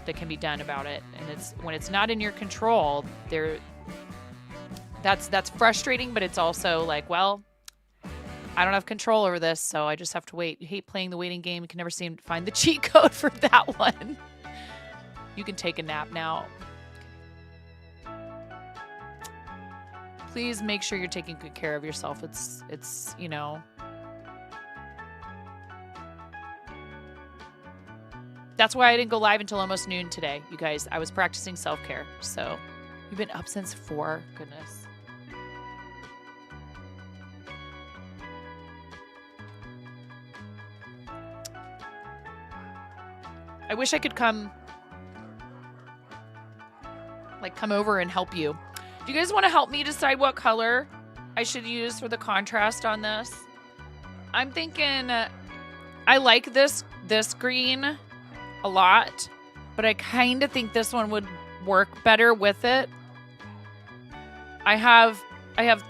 that can be done about it. And it's when it's not in your control, that's frustrating. But it's also like, well, I don't have control over this, so I just have to wait. You hate playing the waiting game. You can never seem to find the cheat code for that one. You can take a nap now. Please make sure you're taking good care of yourself. It's, you know, that's why I didn't go live until almost noon today, you guys. I was practicing self-care. So You've been up since 4? Goodness. I wish I could come over and help you. Do you guys want to help me decide what color I should use for the contrast on this? I'm thinking I like this green a lot, but I kind of think this one would work better with it. I have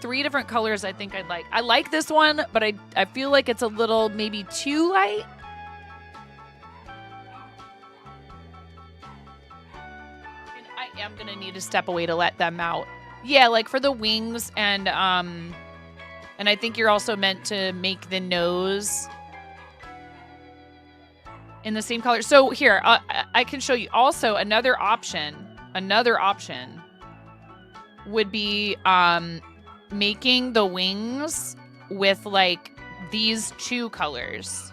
3 different colors I think I'd like. I like this one, but I feel like it's a little maybe too light. I'm gonna need to step away to let them out. Yeah, like for the wings, and I think you're also meant to make the nose in the same color. So here, I can show you also another option. Another option would be making the wings with like these 2 colors.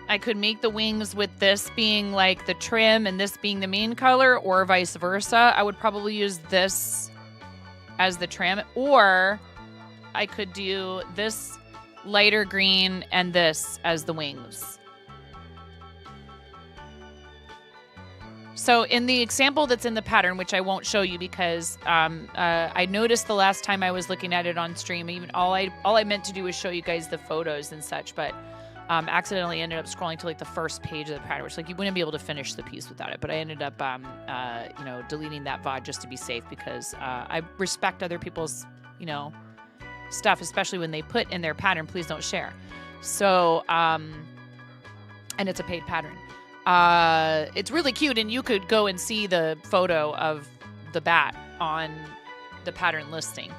I could make the wings with this being like the trim and this being the main color, or vice versa. I would probably use this as the trim, or I could do this lighter green and this as the wings. So in the example that's in the pattern, which I won't show you because I noticed the last time I was looking at it on stream, even all I meant to do was show you guys the photos and such, but accidentally ended up scrolling to like the first page of the pattern, which like you wouldn't be able to finish the piece without it. But I ended up, deleting that VOD just to be safe because I respect other people's, stuff, especially when they put in their pattern, please don't share. So, and it's a paid pattern. It's really cute, and you could go and see the photo of the bat on the pattern listing.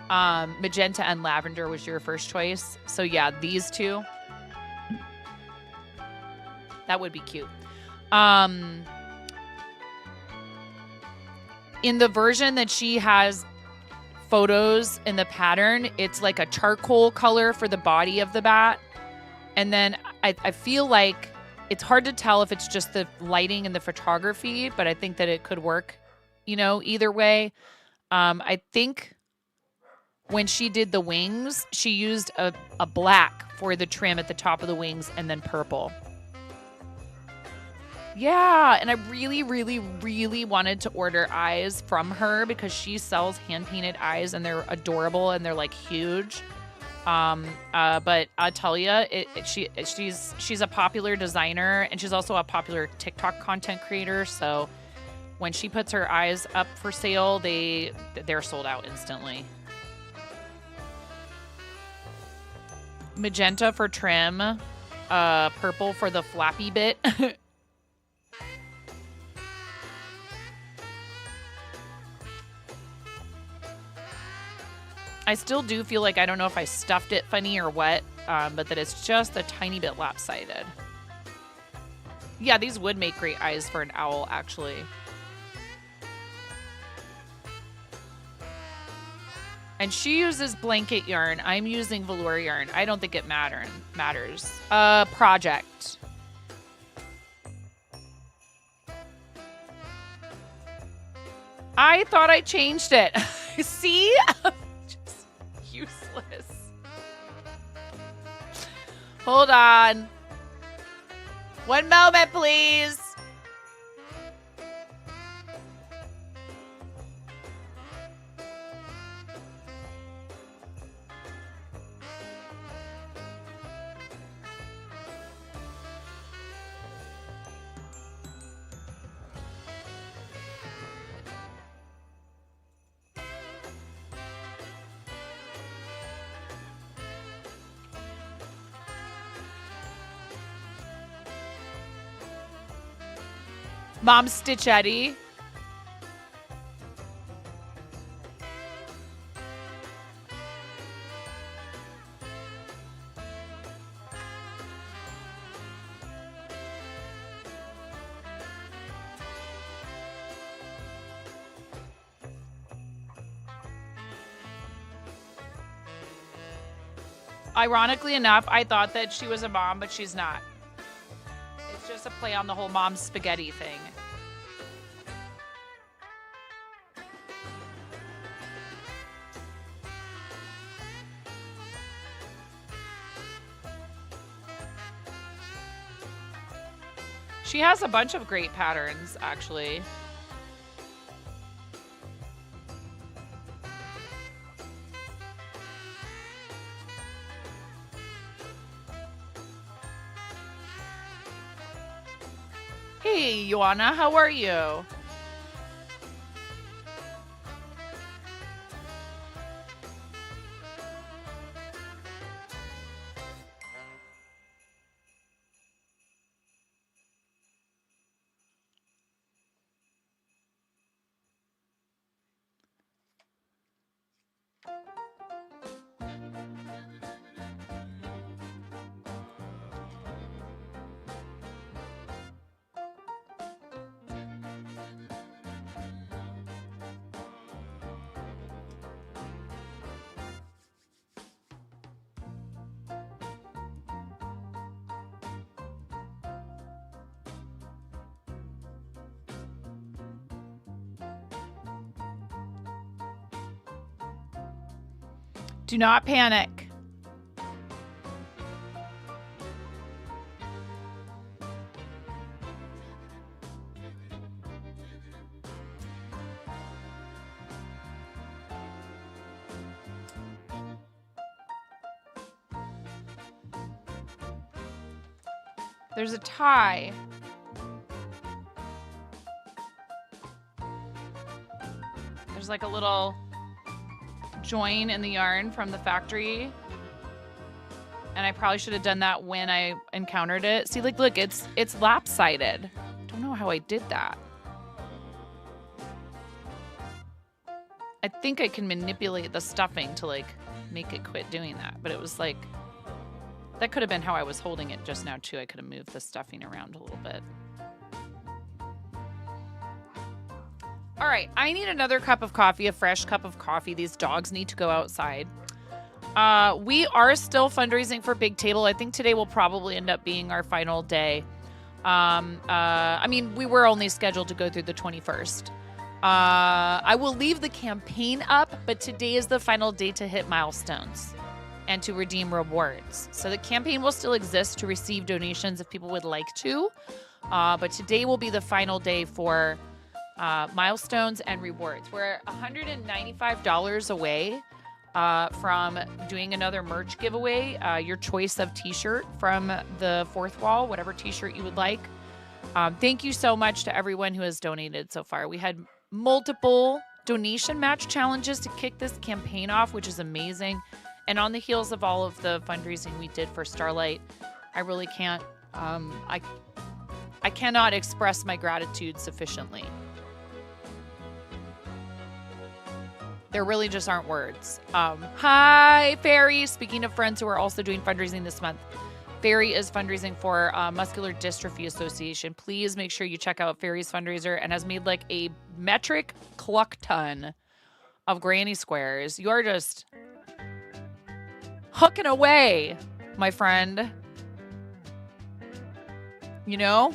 Magenta and lavender was your first choice. So yeah, these 2. That would be cute. In the version that she has photos in the pattern, it's like a charcoal color for the body of the bat. And then I feel like it's hard to tell if it's just the lighting and the photography, but I think that it could work, either way. I think when she did the wings, she used a black for the trim at the top of the wings and then purple. Yeah, and I really, really, really wanted to order eyes from her because she sells hand-painted eyes and they're adorable and they're like huge. But I'll tell you, she's a popular designer and she's also a popular TikTok content creator. So when she puts her eyes up for sale, they're sold out instantly. Magenta for trim, purple for the flappy bit. I still do feel like I don't know if I stuffed it funny or what, but that it's just a tiny bit lopsided. Yeah, these would make great eyes for an owl, actually. And she uses blanket yarn. I'm using velour yarn. I don't think it matters. Project. I thought I changed it. See? Just useless. Hold on. One moment, please. Mom Stitchetti. Ironically enough, I thought that she was a mom, but she's not. It's just a play on the whole mom spaghetti thing. She has a bunch of great patterns, actually. Hey, Joanna, how are you? Do not panic. There's a tie. There's like a little join in the yarn from the factory. And I probably should have done that when I encountered it. See, like, look, it's lopsided. Don't know how I did that. I think I can manipulate the stuffing to like make it quit doing that. But it was like, that could have been how I was holding it just now too. I could have moved the stuffing around a little bit. All right, I need another cup of coffee, a fresh cup of coffee. These dogs need to go outside. We are still fundraising for Big Table. I think today will probably end up being our final day. I mean, we were only scheduled to go through the 21st. I will leave the campaign up, but today is the final day to hit milestones and to redeem rewards. So the campaign will still exist to receive donations if people would like to. But today will be the final day for milestones and rewards. We're $195 away from doing another merch giveaway. Your choice of t-shirt from the fourth wall, whatever t-shirt you would like. Thank you so much to everyone who has donated so far. We had multiple donation match challenges to kick this campaign off, which is amazing. And on the heels of all of the fundraising we did for Starlight, I really can't, I cannot express my gratitude sufficiently. There really just aren't words. Hi, Fairy. Speaking of friends who are also doing fundraising this month, Fairy is fundraising for Muscular Dystrophy Association. Please make sure you check out Fairy's fundraiser and has made like a metric cluck ton of granny squares. You are just hooking away, my friend. You know?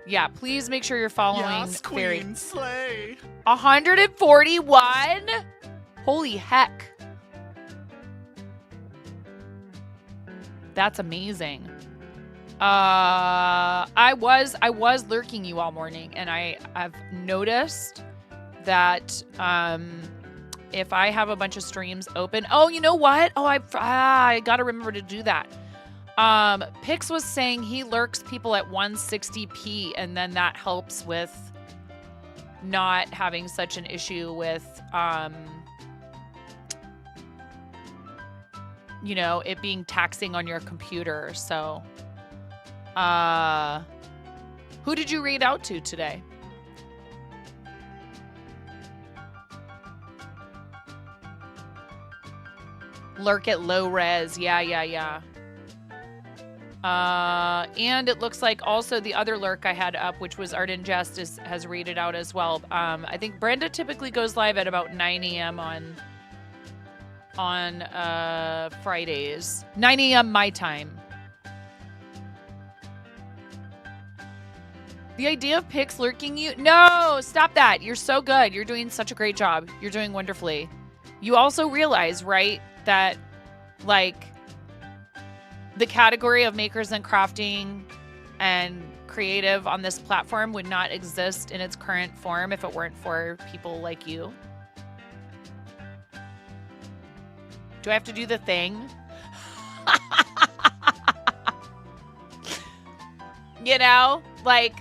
Yeah, please make sure you're following Fairy. Queen Slay. 141? Holy heck. That's amazing. I was lurking you all morning, and I've noticed that if I have a bunch of streams open, oh, you know what? Oh, I gotta remember to do that. Pix was saying he lurks people at 160p, and then that helps with not having such an issue with, you know, it being taxing on your computer. So, who did you read out to today? Lurk at low res. Yeah. And it looks like also the other lurk I had up, which was Art and Jest, has read it out as well. I think Brenda typically goes live at about 9 a.m. on Fridays. 9 a.m. my time. The idea of Pix lurking you? No, stop that. You're so good. You're doing such a great job. You're doing wonderfully. You also realize, right, that like the category of makers and crafting and creative on this platform would not exist in its current form if it weren't for people like you. Do I have to do the thing? You know, like,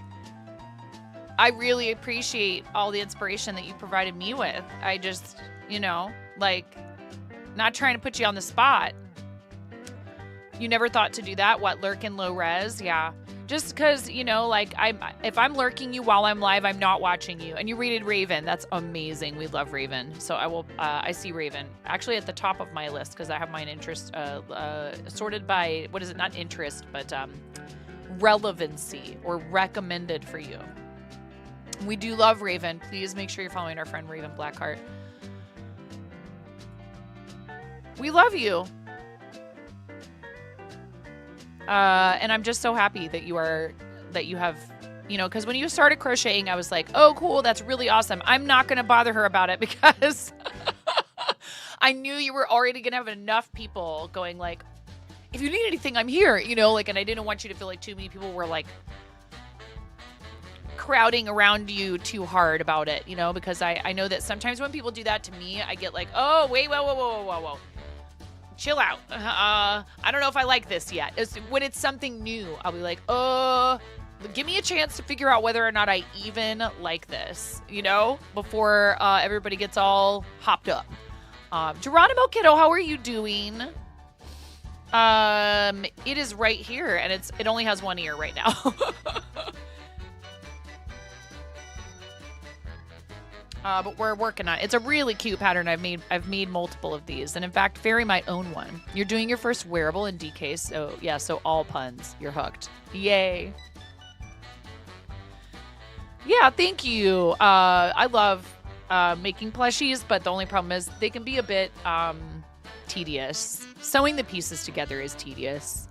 I really appreciate all the inspiration that you provided me with. I just, you know, like, not trying to put you on the spot. You never thought to do that? What, lurk in low res? Yeah. Just because, you know, like, if I'm lurking you while I'm live, I'm not watching you. And you rated Raven. That's amazing. We love Raven. So I see Raven. Actually at the top of my list because I have mine interest sorted by, what is it? Not interest, but relevancy or recommended for you. We do love Raven. Please make sure you're following our friend Raven Blackheart. We love you. And I'm just so happy that you have, you know, because when you started crocheting, I was like, oh, cool, that's really awesome. I'm not going to bother her about it because I knew you were already going to have enough people going like, if you need anything, I'm here, you know, like, and I didn't want you to feel like too many people were like crowding around you too hard about it, you know, because I know that sometimes when people do that to me, I get like, oh, wait, whoa. Chill out. I don't know if I like this yet. When it's something new, I'll be like, give me a chance to figure out whether or not I even like this, you know, before everybody gets all hopped up. Geronimo Kiddo, how are you doing? It is right here, and it only has one ear right now. But we're working on it. It's a really cute pattern. I've made multiple of these, and in fact, Fairy might own one. You're doing your first wearable in DK, so yeah, so all puns. You're hooked. Yay. Yeah, thank you. I love making plushies, but the only problem is they can be a bit tedious. Sewing the pieces together is tedious.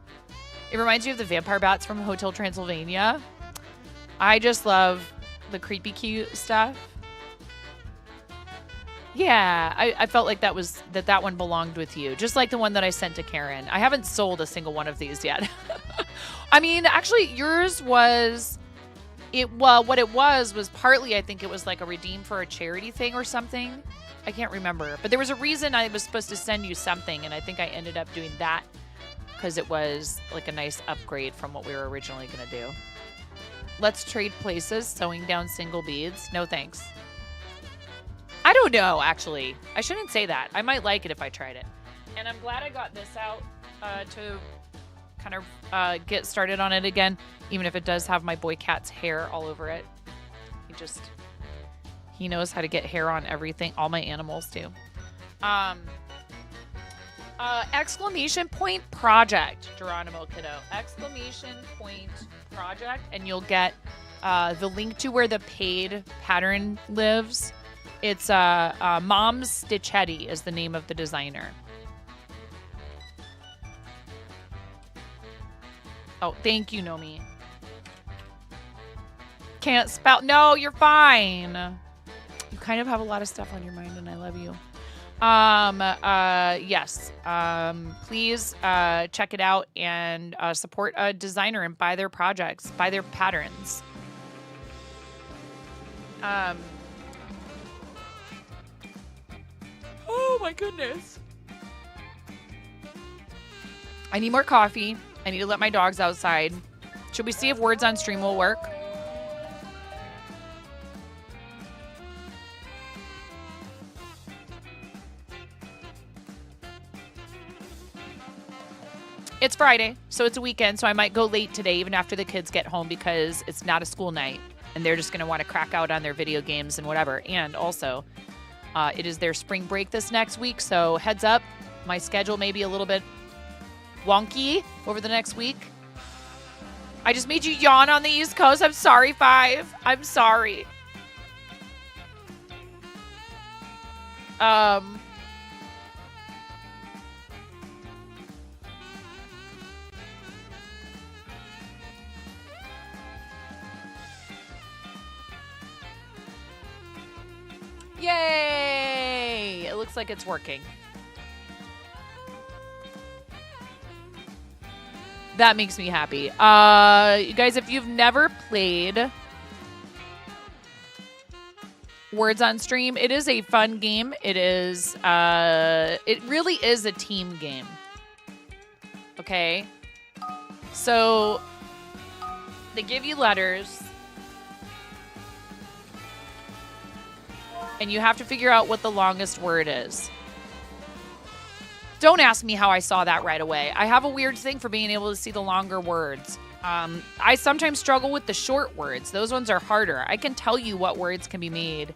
It reminds you of the vampire bats from Hotel Transylvania. I just love the creepy cute stuff. Yeah, I felt like that one belonged with you, just like the one that I sent to Karen. I haven't sold a single one of these yet. I mean, actually, yours was what it was partly, I think it was like a redeem for a charity thing or something. I can't remember, but there was a reason I was supposed to send you something, and I think I ended up doing that because it was like a nice upgrade from what we were originally gonna do. Let's trade places, sewing down single beads. No thanks. I don't know, actually. I shouldn't say that. I might like it if I tried it. And I'm glad I got this out to kind of get started on it again, even if it does have my boy cat's hair all over it. He knows how to get hair on everything. All my animals do. Exclamation point project, Geronimo Kiddo. Exclamation point project, and you'll get the link to where the paid pattern lives. It's Mom's Stitchetti is the name of the designer. Oh, thank you, Nomi. Can't spell. No, you're fine. You kind of have a lot of stuff on your mind, and I love you. Yes. Please check it out and support a designer and buy their projects, buy their patterns. Oh my goodness. I need more coffee. I need to let my dogs outside. Should we see if words on stream will work? It's Friday, so it's a weekend, so I might go late today, even after the kids get home, because it's not a school night, and they're just going to want to crack out on their video games and whatever. And also, it is their spring break this next week, so heads up, my schedule may be a little bit wonky over the next week. I just made you yawn on the East Coast. I'm sorry, Five. I'm sorry. Yay! It looks like it's working. That makes me happy. You guys, if you've never played Words on Stream, it is a fun game. It is, it really is a team game. Okay? So, they give you letters, and you have to figure out what the longest word is. Don't ask me how I saw that right away. I have a weird thing for being able to see the longer words. I sometimes struggle with the short words. Those ones are harder. I can tell you what words can be made.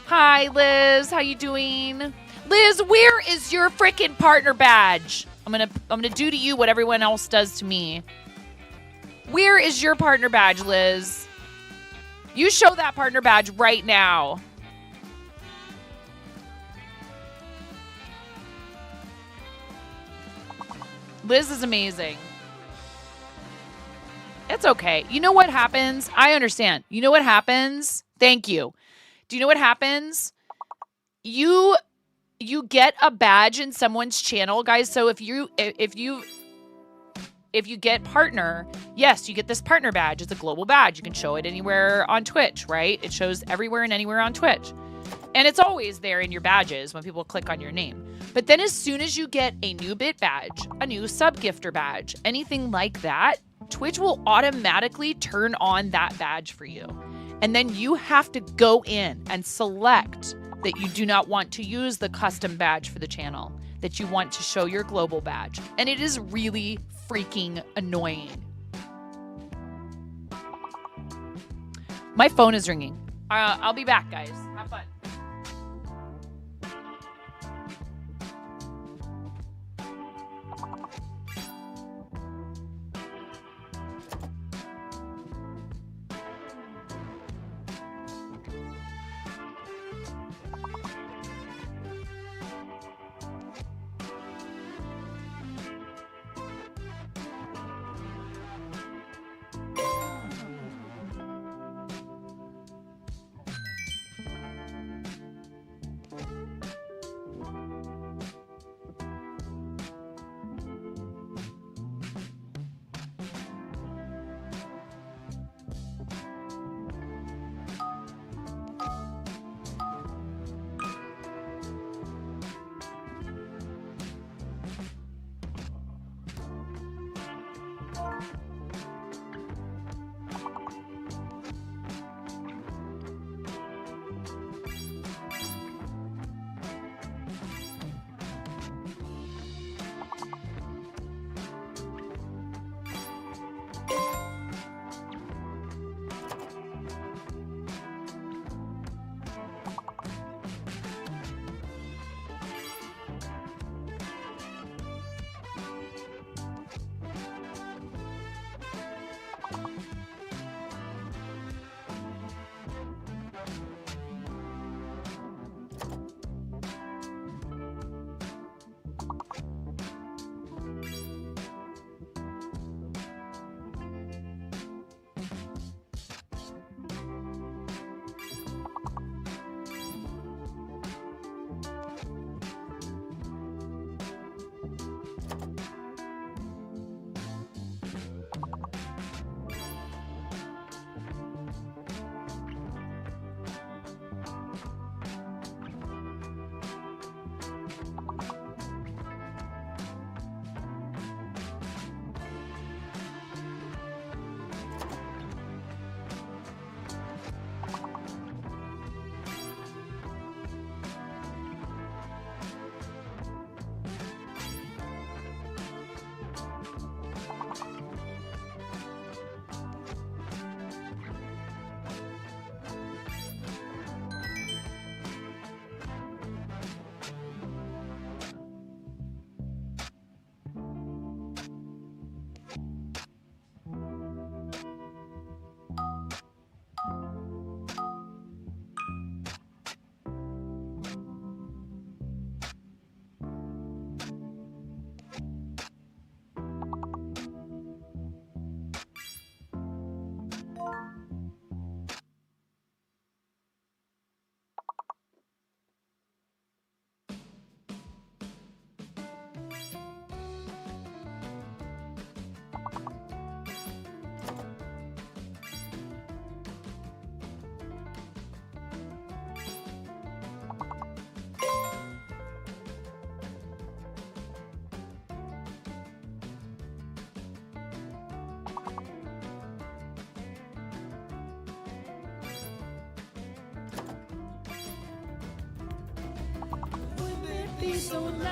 Hi, Liz. How you doing? Liz, where is your freaking partner badge? I'm gonna do to you what everyone else does to me. Where is your partner badge, Liz? You show that partner badge right now. Liz is amazing. It's okay. You know what happens? I understand. You know what happens? Thank you. Do you know what happens? You get a badge in someone's channel, guys. So if you get partner, yes, you get this partner badge. It's a global badge. You can show it anywhere on Twitch, right? It shows everywhere and anywhere on Twitch. And it's always there in your badges when people click on your name. But then as soon as you get a new bit badge, a new sub-gifter badge, anything like that, Twitch will automatically turn on that badge for you. And then you have to go in and select that you do not want to use the custom badge for the channel, that you want to show your global badge. And it is really freaking annoying. My phone is ringing. I'll be back, guys. Have fun. be so nice.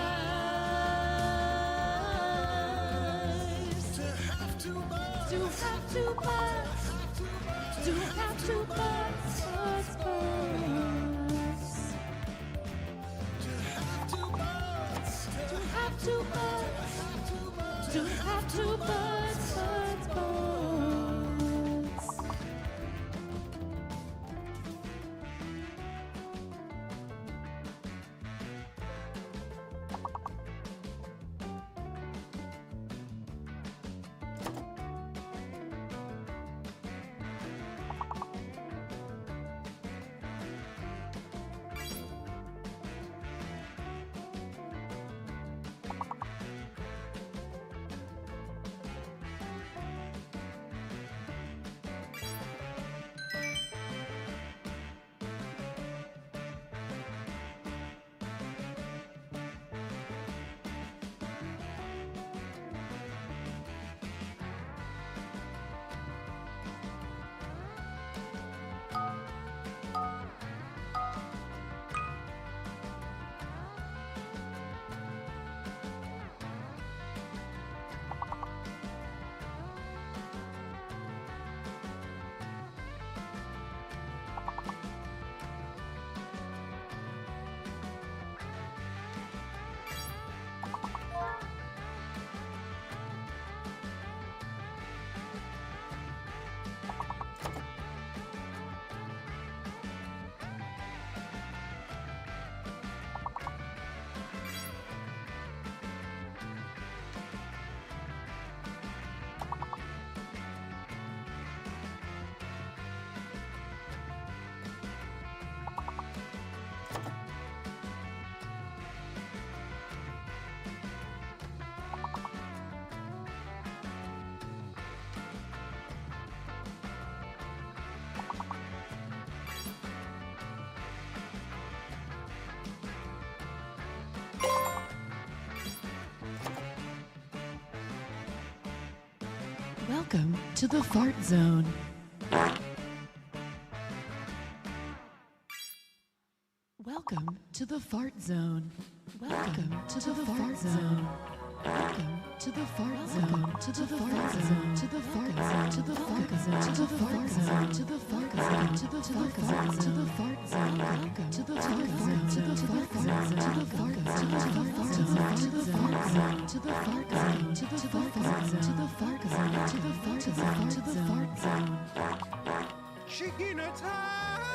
To have two butts. To have two butts. To have two butts. Butts, butts. To have two butts. To have two butts. To have two butts. Butts, butts. Welcome to the fart zone. Welcome to the fart zone. Welcome to the fart zone. Welcome to the fart zone. To the fart zone. To the fart zone. To the fart zone. To the fart zone. To the fart zone. To the fart zone. To the fart zone. Welcome to the fart zone. To the fart zone. To the fart zone. To the fart zone. To the fart zone. To the fart zone. To the fart zone. To the fart zone. To the fart zone. To the fart zone. Chicken attack.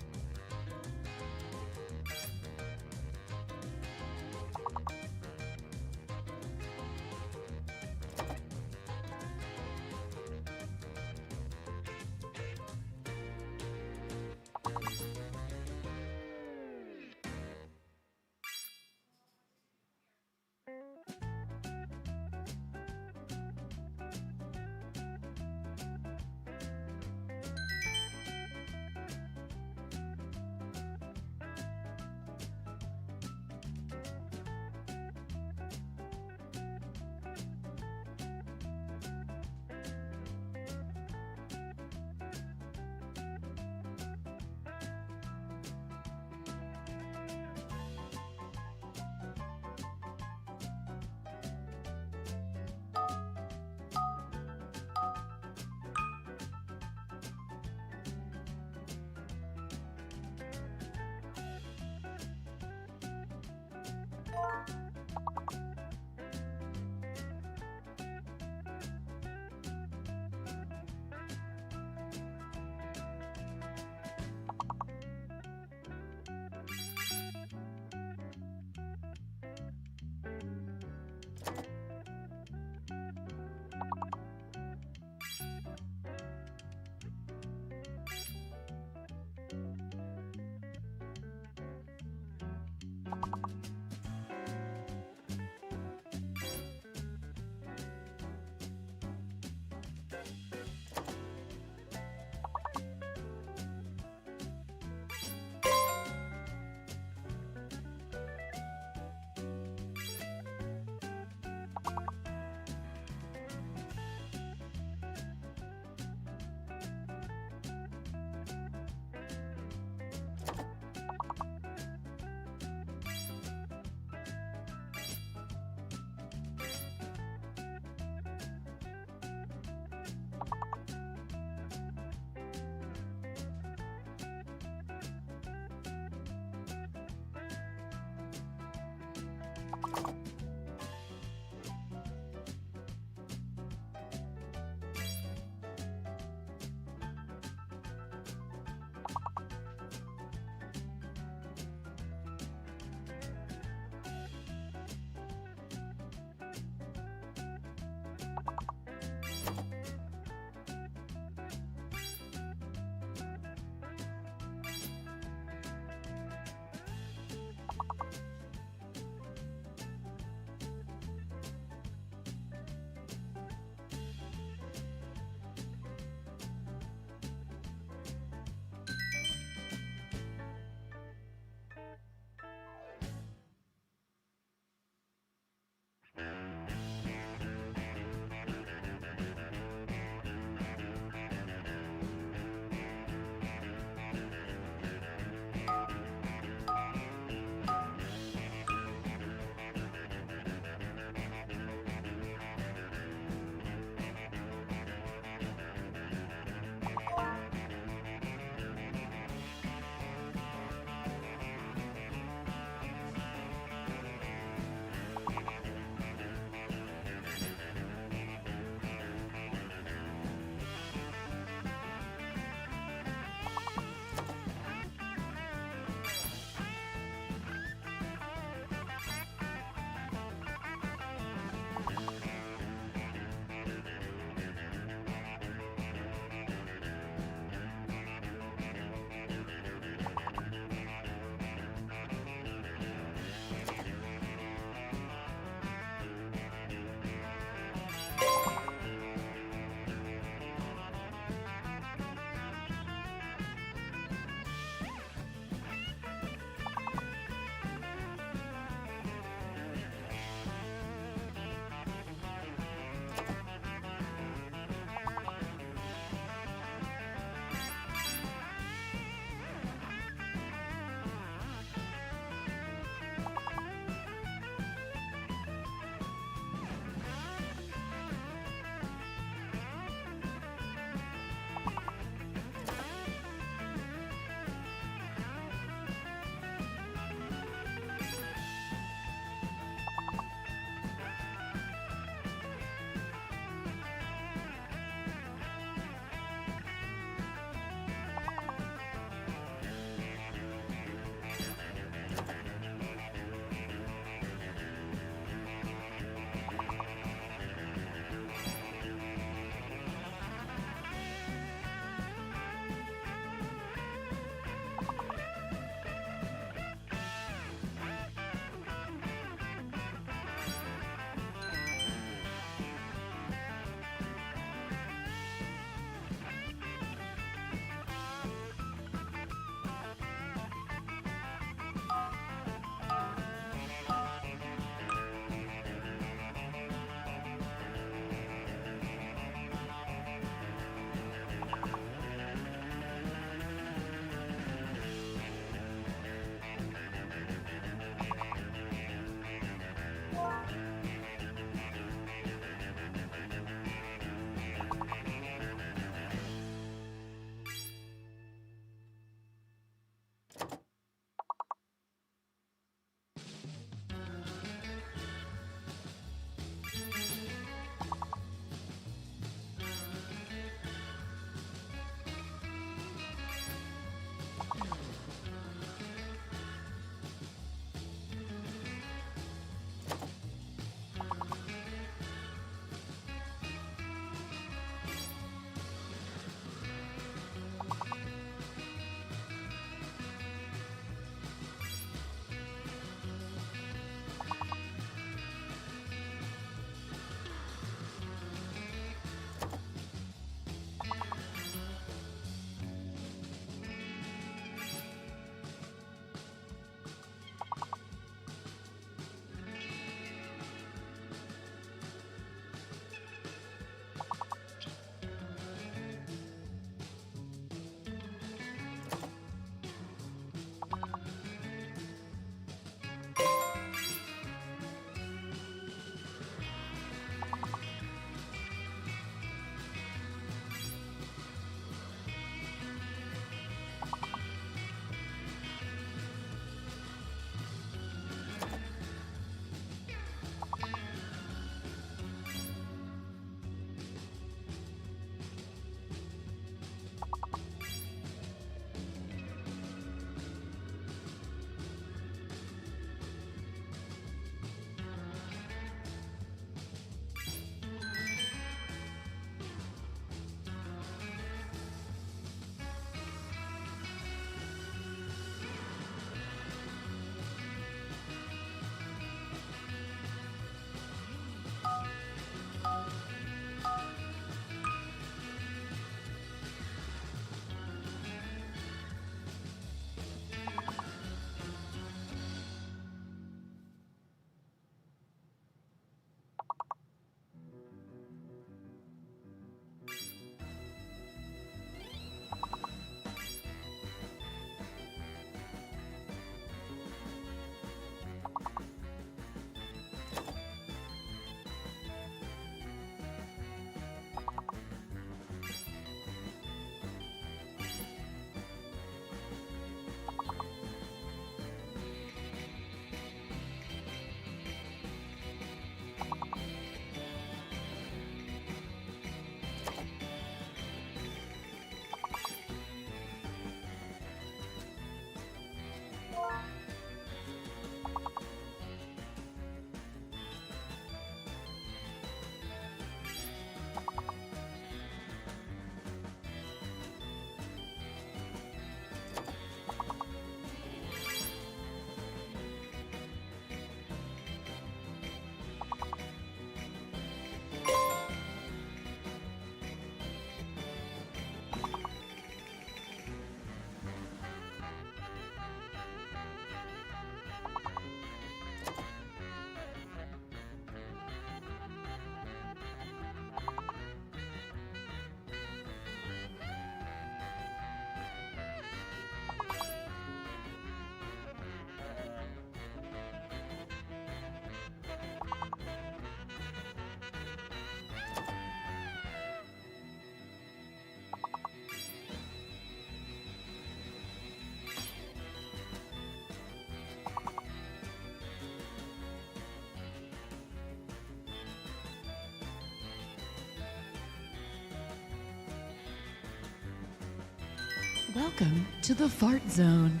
Welcome to the fart zone.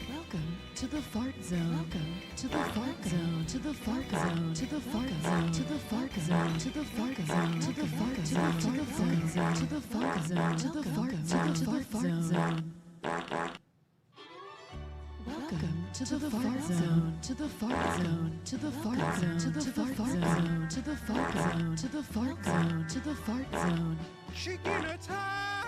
Welcome to the fart zone. Welcome to the fart zone. To the fart zone. To the fart zone. To the fart zone. To the fart zone. To the fart zone. To the fart zone. To the fart zone. To the fart zone. To the fart zone. Welcome to the fart zone. To the fart zone. To the fart zone. To the fart zone. To the fart zone. To the fart zone. To the fart zone. Chicken attack!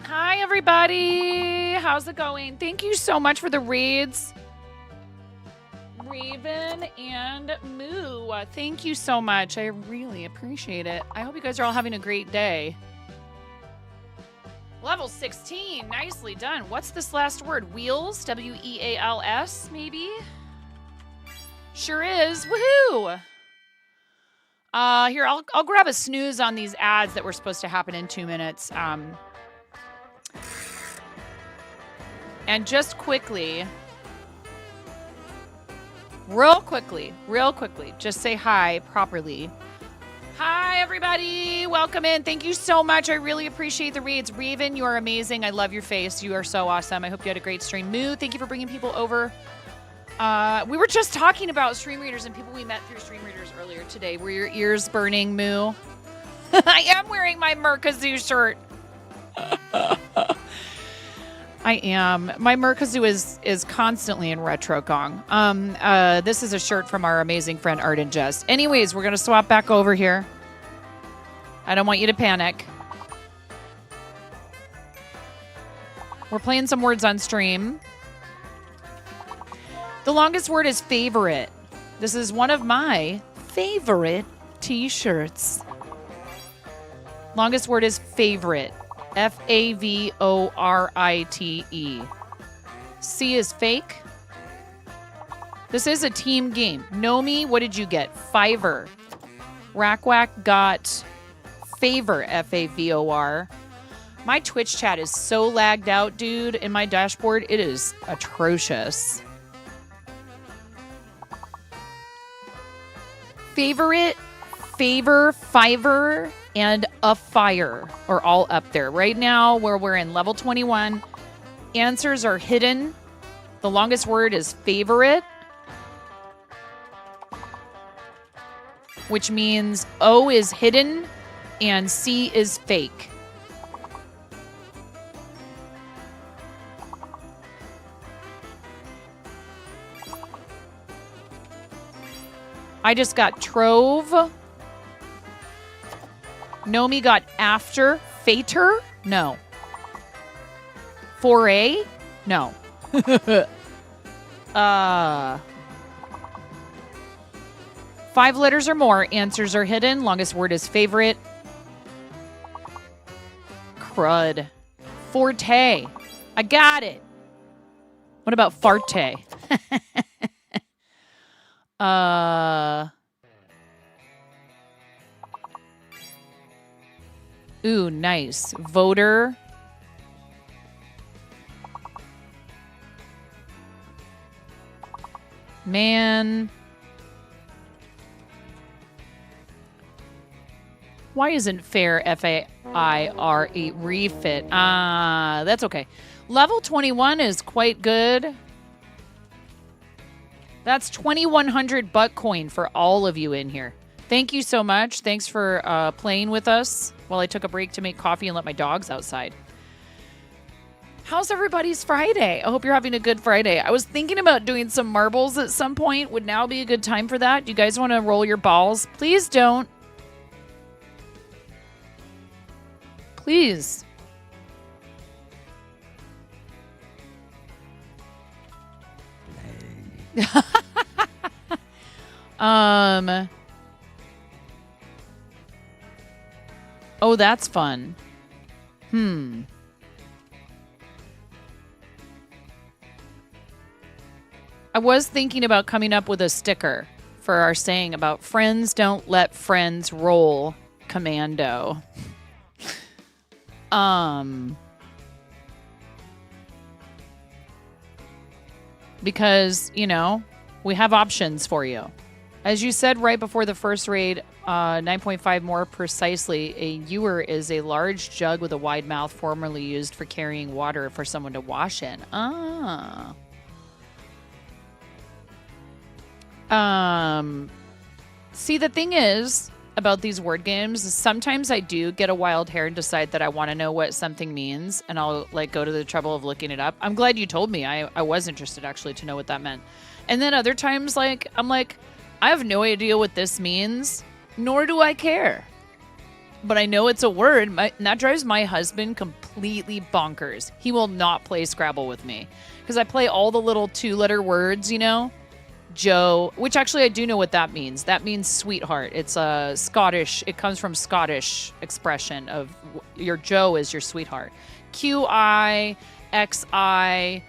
Hi, everybody. How's it going? Thank you so much for the reads. Raven and Moo. Thank you so much. I really appreciate it. I hope you guys are all having a great day. Level 16. Nicely done. What's this last word? Wheels? W-E-A-L-S, maybe? Sure is. Woohoo! Here, I'll grab a snooze on these ads that were supposed to happen in 2 minutes. And just quickly, real quickly, just say hi properly. Hi, everybody. Welcome in. Thank you so much. I really appreciate the reads. Raven, you are amazing. I love your face. You are so awesome. I hope you had a great stream. Moo, thank you for bringing people over. We were just talking about stream readers and people we met through stream readers earlier today. Were your ears burning, Moo? I am wearing my Merkazoo shirt. I am. My Merkazoo is constantly in retro gong. This is a shirt from our amazing friend Art and Jess. Anyways, we're gonna swap back over here. I don't want you to panic. We're playing some words on stream. The longest word is favorite. This is one of my favorite t-shirts. Longest word is favorite. Favorite. C is fake. This is a team game. Nomi, what did you get? Fiverr. Rackwack got favor. Favor. My Twitch chat is so lagged out, dude. In my dashboard, it is atrocious. Favorite, favor, Fiverr, and a fire are all up there. Right now, where we're in level 21, answers are hidden. The longest word is favorite, which means O is hidden and C is fake. I just got trove. Nomi got after. Fater? No. Foray? No. 5 letters or more. Answers are hidden. Longest word is favorite. Crud. Forte. I got it. What about farte? Ooh, nice. Voter. Man. Why isn't fair F-A-I-R-E refit? That's okay. Level 21 is quite good. That's 2,100 butt coin for all of you in here. Thank you so much. Thanks for playing with us while I took a break to make coffee and let my dogs outside. How's everybody's Friday? I hope you're having a good Friday. I was thinking about doing some marbles at some point. Would now be a good time for that? Do you guys want to roll your balls? Please don't. Please. Oh, that's fun. I was thinking about coming up with a sticker for our saying about friends don't let friends roll commando. Because, you know, we have options for you. As you said right before the first raid, 9.5 more precisely, a ewer is a large jug with a wide mouth formerly used for carrying water for someone to wash in. See, the thing is about these word games is sometimes I do get a wild hair and decide that I want to know what something means, and I'll like go to the trouble of looking it up. I'm glad you told me. I was interested actually to know what that meant. And then other times, like, I'm like, I have no idea what this means, nor do I care. But I know it's a word, and that drives my husband completely bonkers. He will not play Scrabble with me because I play all the little 2-letter words, you know? Joe, which actually I do know what that means. That means sweetheart. It's a Scottish, it comes from Scottish expression of your Joe is your sweetheart. QI, XI,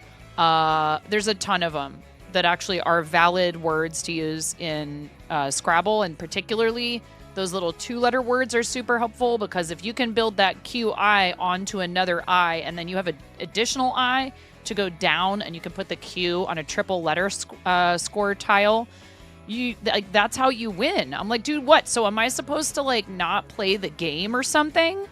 there's a ton of them that actually are valid words to use in Scrabble, and particularly those little 2-letter words are super helpful because if you can build that QI onto another I and then you have an additional I to go down and you can put the Q on a triple letter score tile, that's how you win. I'm like, dude, what? So am I supposed to like not play the game or something?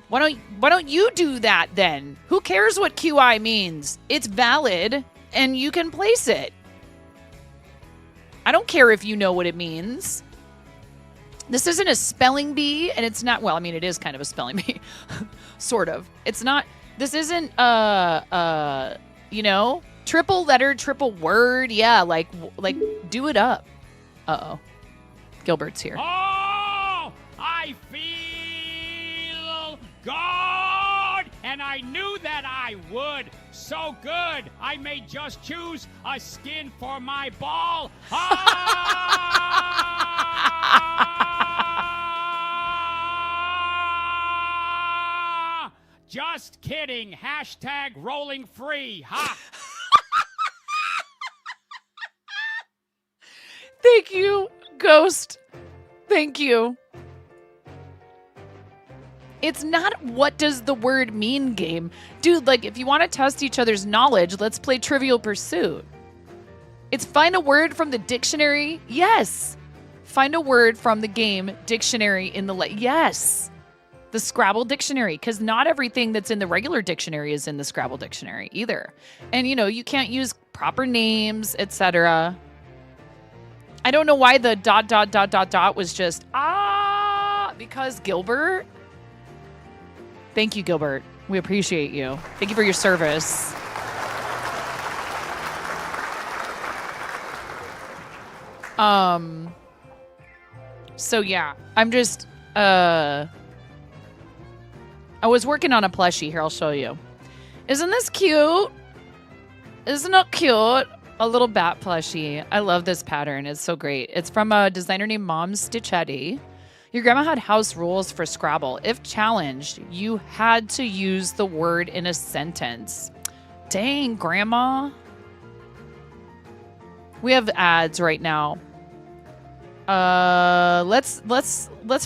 Why don't you do that then? Who cares what QI means? It's valid and you can place it. I don't care if you know what it means. This isn't a spelling bee, and it's not, well, I mean, it is kind of a spelling bee. Sort of. It's not, this isn't, you know, triple letter, triple word. Yeah, like, do it up. Uh-oh. Gilbert's here. Oh, I feel good, and I knew that I would. So good, I may just choose a skin for my ball. Just kidding. Hashtag rolling free. Ha. Thank you, Ghost. Thank you. It's not what does the word mean game. Dude, like, if you want to test each other's knowledge, let's play Trivial Pursuit. It's find a word from the dictionary. Yes. Find a word from the game dictionary in the... yes. The Scrabble dictionary. Because not everything that's in the regular dictionary is in the Scrabble dictionary either. And, you know, you can't use proper names, etc. I don't know why the ... was just, because Gilbert. Thank you, Gilbert. We appreciate you. Thank you for your service. So yeah, I'm just, I was working on a plushie here. I'll show you. Isn't this cute? Isn't it cute? A little bat plushie. I love this pattern. It's so great. It's from a designer named Mom Stitchetti. Your grandma had house rules for Scrabble. If challenged, you had to use the word in a sentence. Dang, Grandma. We have ads right now. Let's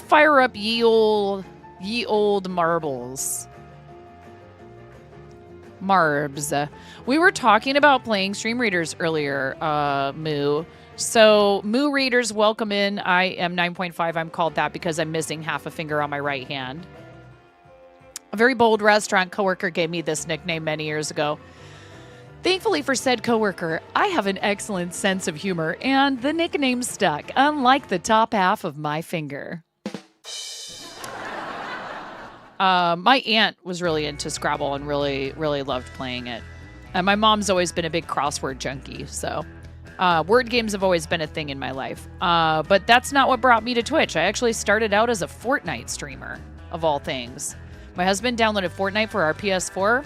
fire up ye old marbles. Marbs. We were talking about playing stream readers earlier, Moo. So, Moo readers, welcome in. I am 9.5. I'm called that because I'm missing half a finger on my right hand. A very bold restaurant coworker gave me this nickname many years ago. Thankfully for said coworker, I have an excellent sense of humor, and the nickname stuck, unlike the top half of my finger. My aunt was really into Scrabble and really, really loved playing it. And my mom's always been a big crossword junkie, so word games have always been a thing in my life. But that's not what brought me to Twitch. I actually started out as a Fortnite streamer, of all things. My husband downloaded Fortnite for our PS4,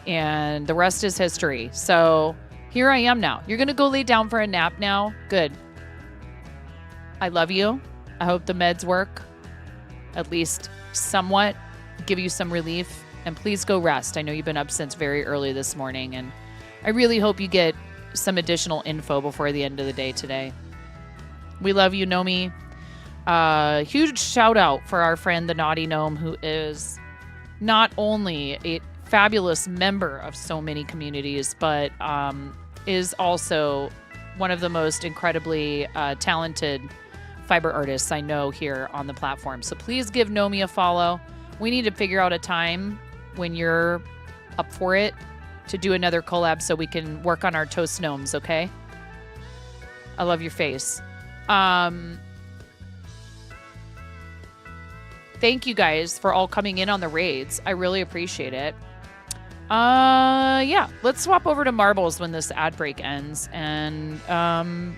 and the rest is history. So here I am now. You're going to go lay down for a nap now? Good. I love you. I hope the meds work, at least somewhat, give you some relief. And please go rest. I know you've been up since very early this morning, and I really hope you get some additional info before the end of the day today. We love you, Nomi. Huge shout out for our friend, the Naughty Gnome, who is not only a fabulous member of so many communities, but is also one of the most incredibly talented fiber artists I know here on the platform. So please give Nomi a follow. We need to figure out a time when you're up for it to do another collab so we can work on our toast gnomes, okay? I love your face. Thank you guys for all coming in on the raids. I really appreciate it. Yeah, let's swap over to marbles when this ad break ends. And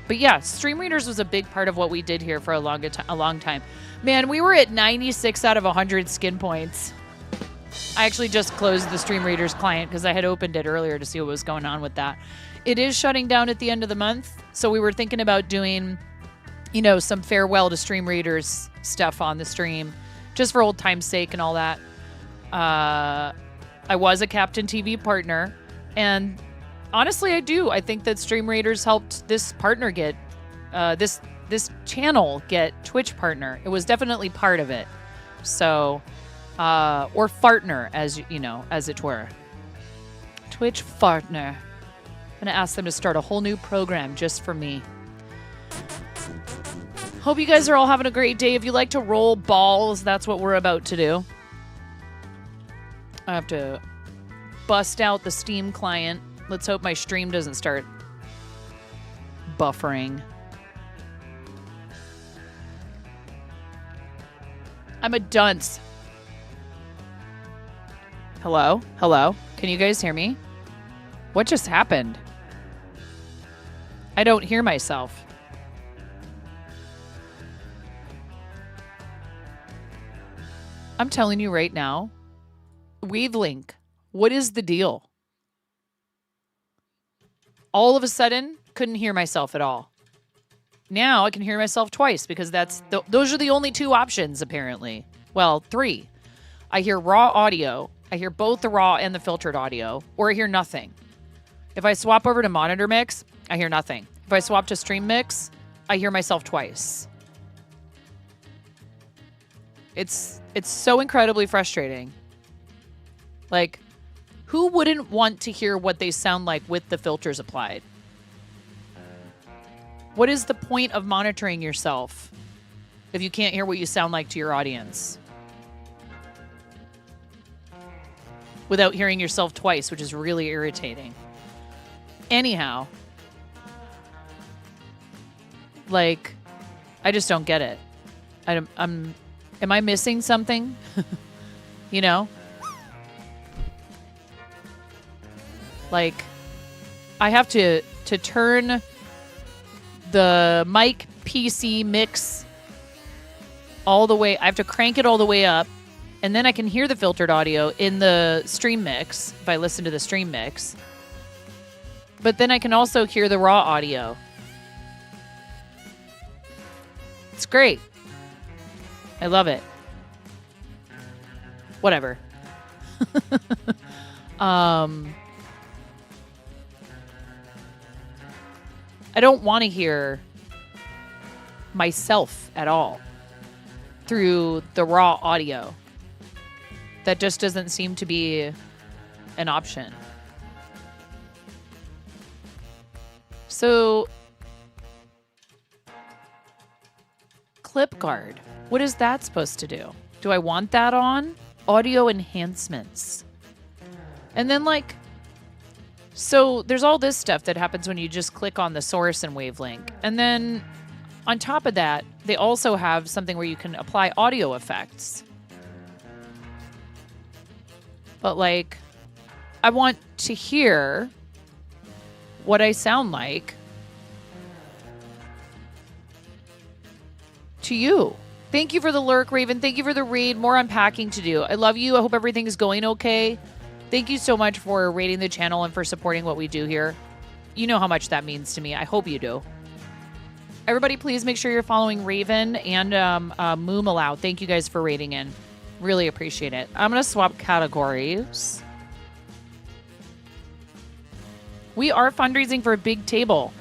but yeah, stream readers was a big part of what we did here for a long time. Man, we were at 96 out of 100 skin points. I actually just closed the stream readers client because I had opened it earlier to see what was going on with that. It is shutting down at the end of the month, so we were thinking about doing, you know, some farewell to stream readers stuff on the stream, just for old time's sake and all that. I was a Captain TV partner, and honestly, I do. I think that stream raiders helped this partner get, this channel get Twitch partner. It was definitely part of it. So, or fartner, as you know, as it were. Twitch fartner. I'm gonna ask them to start a whole new program just for me. Hope you guys are all having a great day. If you like to roll balls, that's what we're about to do. I have to bust out the Steam client. Let's hope my stream doesn't start buffering. I'm a dunce. Hello? Hello? Can you guys hear me? What just happened? I don't hear myself. I'm telling you right now, Wavelink, what is the deal? All of a sudden, couldn't hear myself at all. Now I can hear myself twice because those are the only two options, apparently. Well, three. I hear raw audio. I hear both the raw and the filtered audio, or I hear nothing. If I swap over to monitor mix, I hear nothing. If I swap to stream mix, I hear myself twice. It's so incredibly frustrating. Like, who wouldn't want to hear what they sound like with the filters applied? What is the point of monitoring yourself if you can't hear what you sound like to your audience? Without hearing yourself twice, which is really irritating. Anyhow, Like, I just don't get it. Am I missing something? You know? Like, I have to turn the mic PC mix all the way. I have to crank it all the way up, and then I can hear the filtered audio in the stream mix if I listen to the stream mix. But then I can also hear the raw audio. It's great. I love it. Whatever. I don't want to hear myself at all through the raw audio. That just doesn't seem to be an option. So, clip guard. What is that supposed to do? Do I want that on? Audio enhancements. And then, like, so there's all this stuff that happens when you just click on the source and wavelength. And then on top of that, they also have something where you can apply audio effects. But, like, I want to hear what I sound like to you. Thank you for the lurk, Raven. Thank you for the read. More unpacking to do. I love you. I hope everything is going okay. Thank you so much for rating the channel and for supporting what we do here. You know how much that means to me. I hope you do. Everybody, please make sure you're following Raven and Moomalow. Thank you guys for rating in. Really appreciate it. I'm going to swap categories. We are fundraising for Big Table.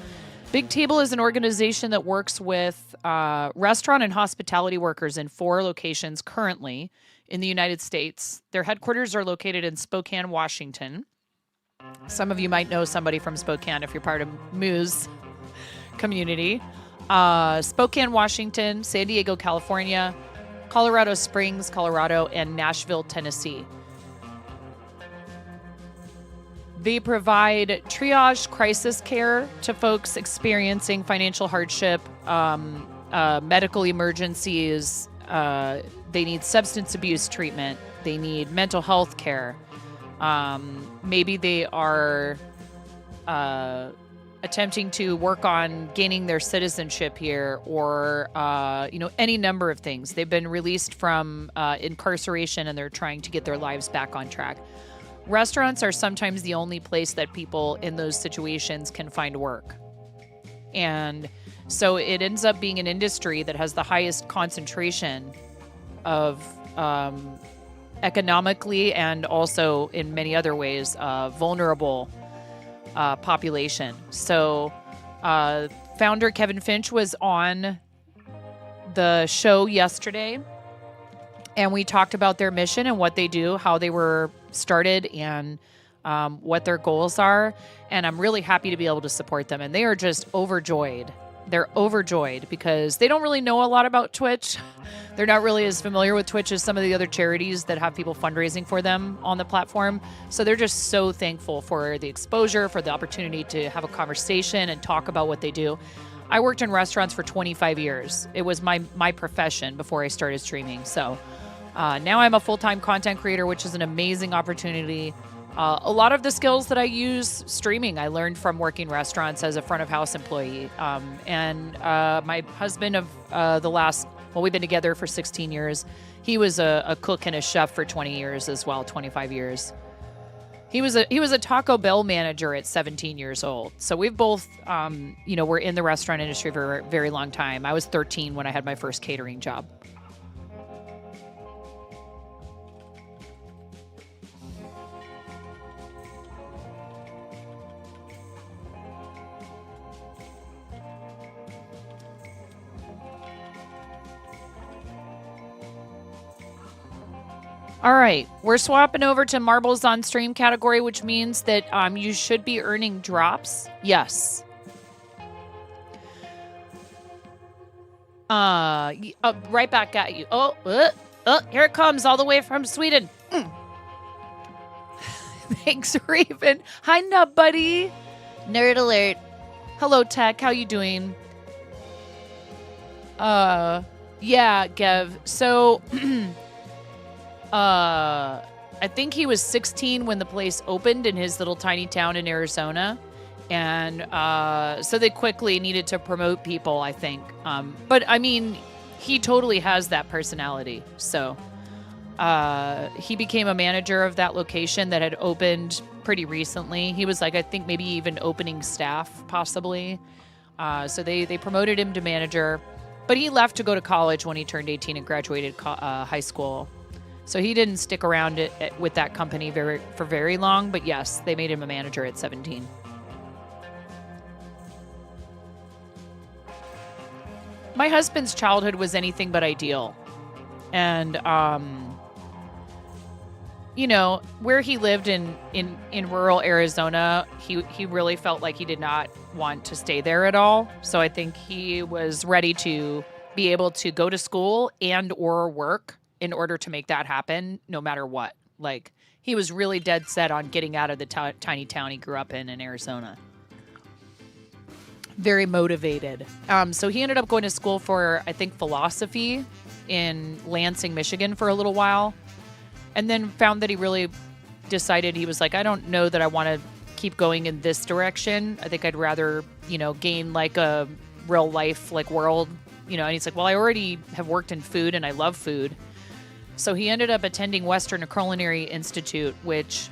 Big Table is an organization that works with restaurant and hospitality workers in 4 locations currently in the United States. Their headquarters are located in Spokane, Washington. Some of you might know somebody from Spokane if you're part of Moo's community. Spokane, Washington, San Diego, California, Colorado Springs, Colorado, and Nashville, Tennessee. They provide triage crisis care to folks experiencing financial hardship, medical emergencies. They need substance abuse treatment. They need mental health care. Maybe they are attempting to work on gaining their citizenship here, or any number of things. They've been released from incarceration and they're trying to get their lives back on track. Restaurants are sometimes the only place that people in those situations can find work. And so it ends up being an industry that has the highest concentration of economically and also in many other ways vulnerable population. So founder Kevin Finch was on the show yesterday, and we talked about their mission and what they do, how they were started, and what their goals are. And I'm really happy to be able to support them. And they are just overjoyed. They're overjoyed because they don't really know a lot about Twitch. They're not really as familiar with Twitch as some of the other charities that have people fundraising for them on the platform. So they're just so thankful for the exposure, for the opportunity to have a conversation and talk about what they do. I worked in restaurants for 25 years. It was my profession before I started streaming. So now I'm a full-time content creator, which is an amazing opportunity. A lot of the skills that I use streaming, I learned from working restaurants as a front of house employee. And my husband of we've been together for 16 years. He was a cook and a chef for 20 years as well, 25 years. He was a Taco Bell manager at 17 years old. So we've both, we're in the restaurant industry for a very long time. I was 13 when I had my first catering job. All right, we're swapping over to Marbles on Stream category, which means that you should be earning drops. Yes. Right back at you. Oh, here it comes all the way from Sweden. Thanks, Raven. Hi, Nub Buddy. Nerd alert. Hello, Tech. How you doing? Yeah, Gev. So, I think he was 16 when the place opened in his little tiny town in Arizona. And so they quickly needed to promote people, I think. But I mean, he totally has that personality. So he became a manager of that location that had opened pretty recently. He was like, I think maybe even opening staff, possibly. So they promoted him to manager. But he left to go to college when he turned 18 and graduated high school. So he didn't stick around with that company for very long. But yes, they made him a manager at 17. My husband's childhood was anything but ideal. And, you know, where he lived in rural Arizona, he really felt like he did not want to stay there at all. So I think he was ready to be able to go to school and or work in order to make that happen, no matter what. Like, he was really dead set on getting out of the tiny town he grew up in Arizona. Very motivated. So he ended up going to school for, I think, philosophy in Lansing, Michigan for a little while. And then found that he really decided, he was like, I don't know that I want to keep going in this direction. I think I'd rather, you know, gain like a real life, like world, you know. And he's like, well, I already have worked in food and I love food. So he ended up attending Western Culinary Institute, which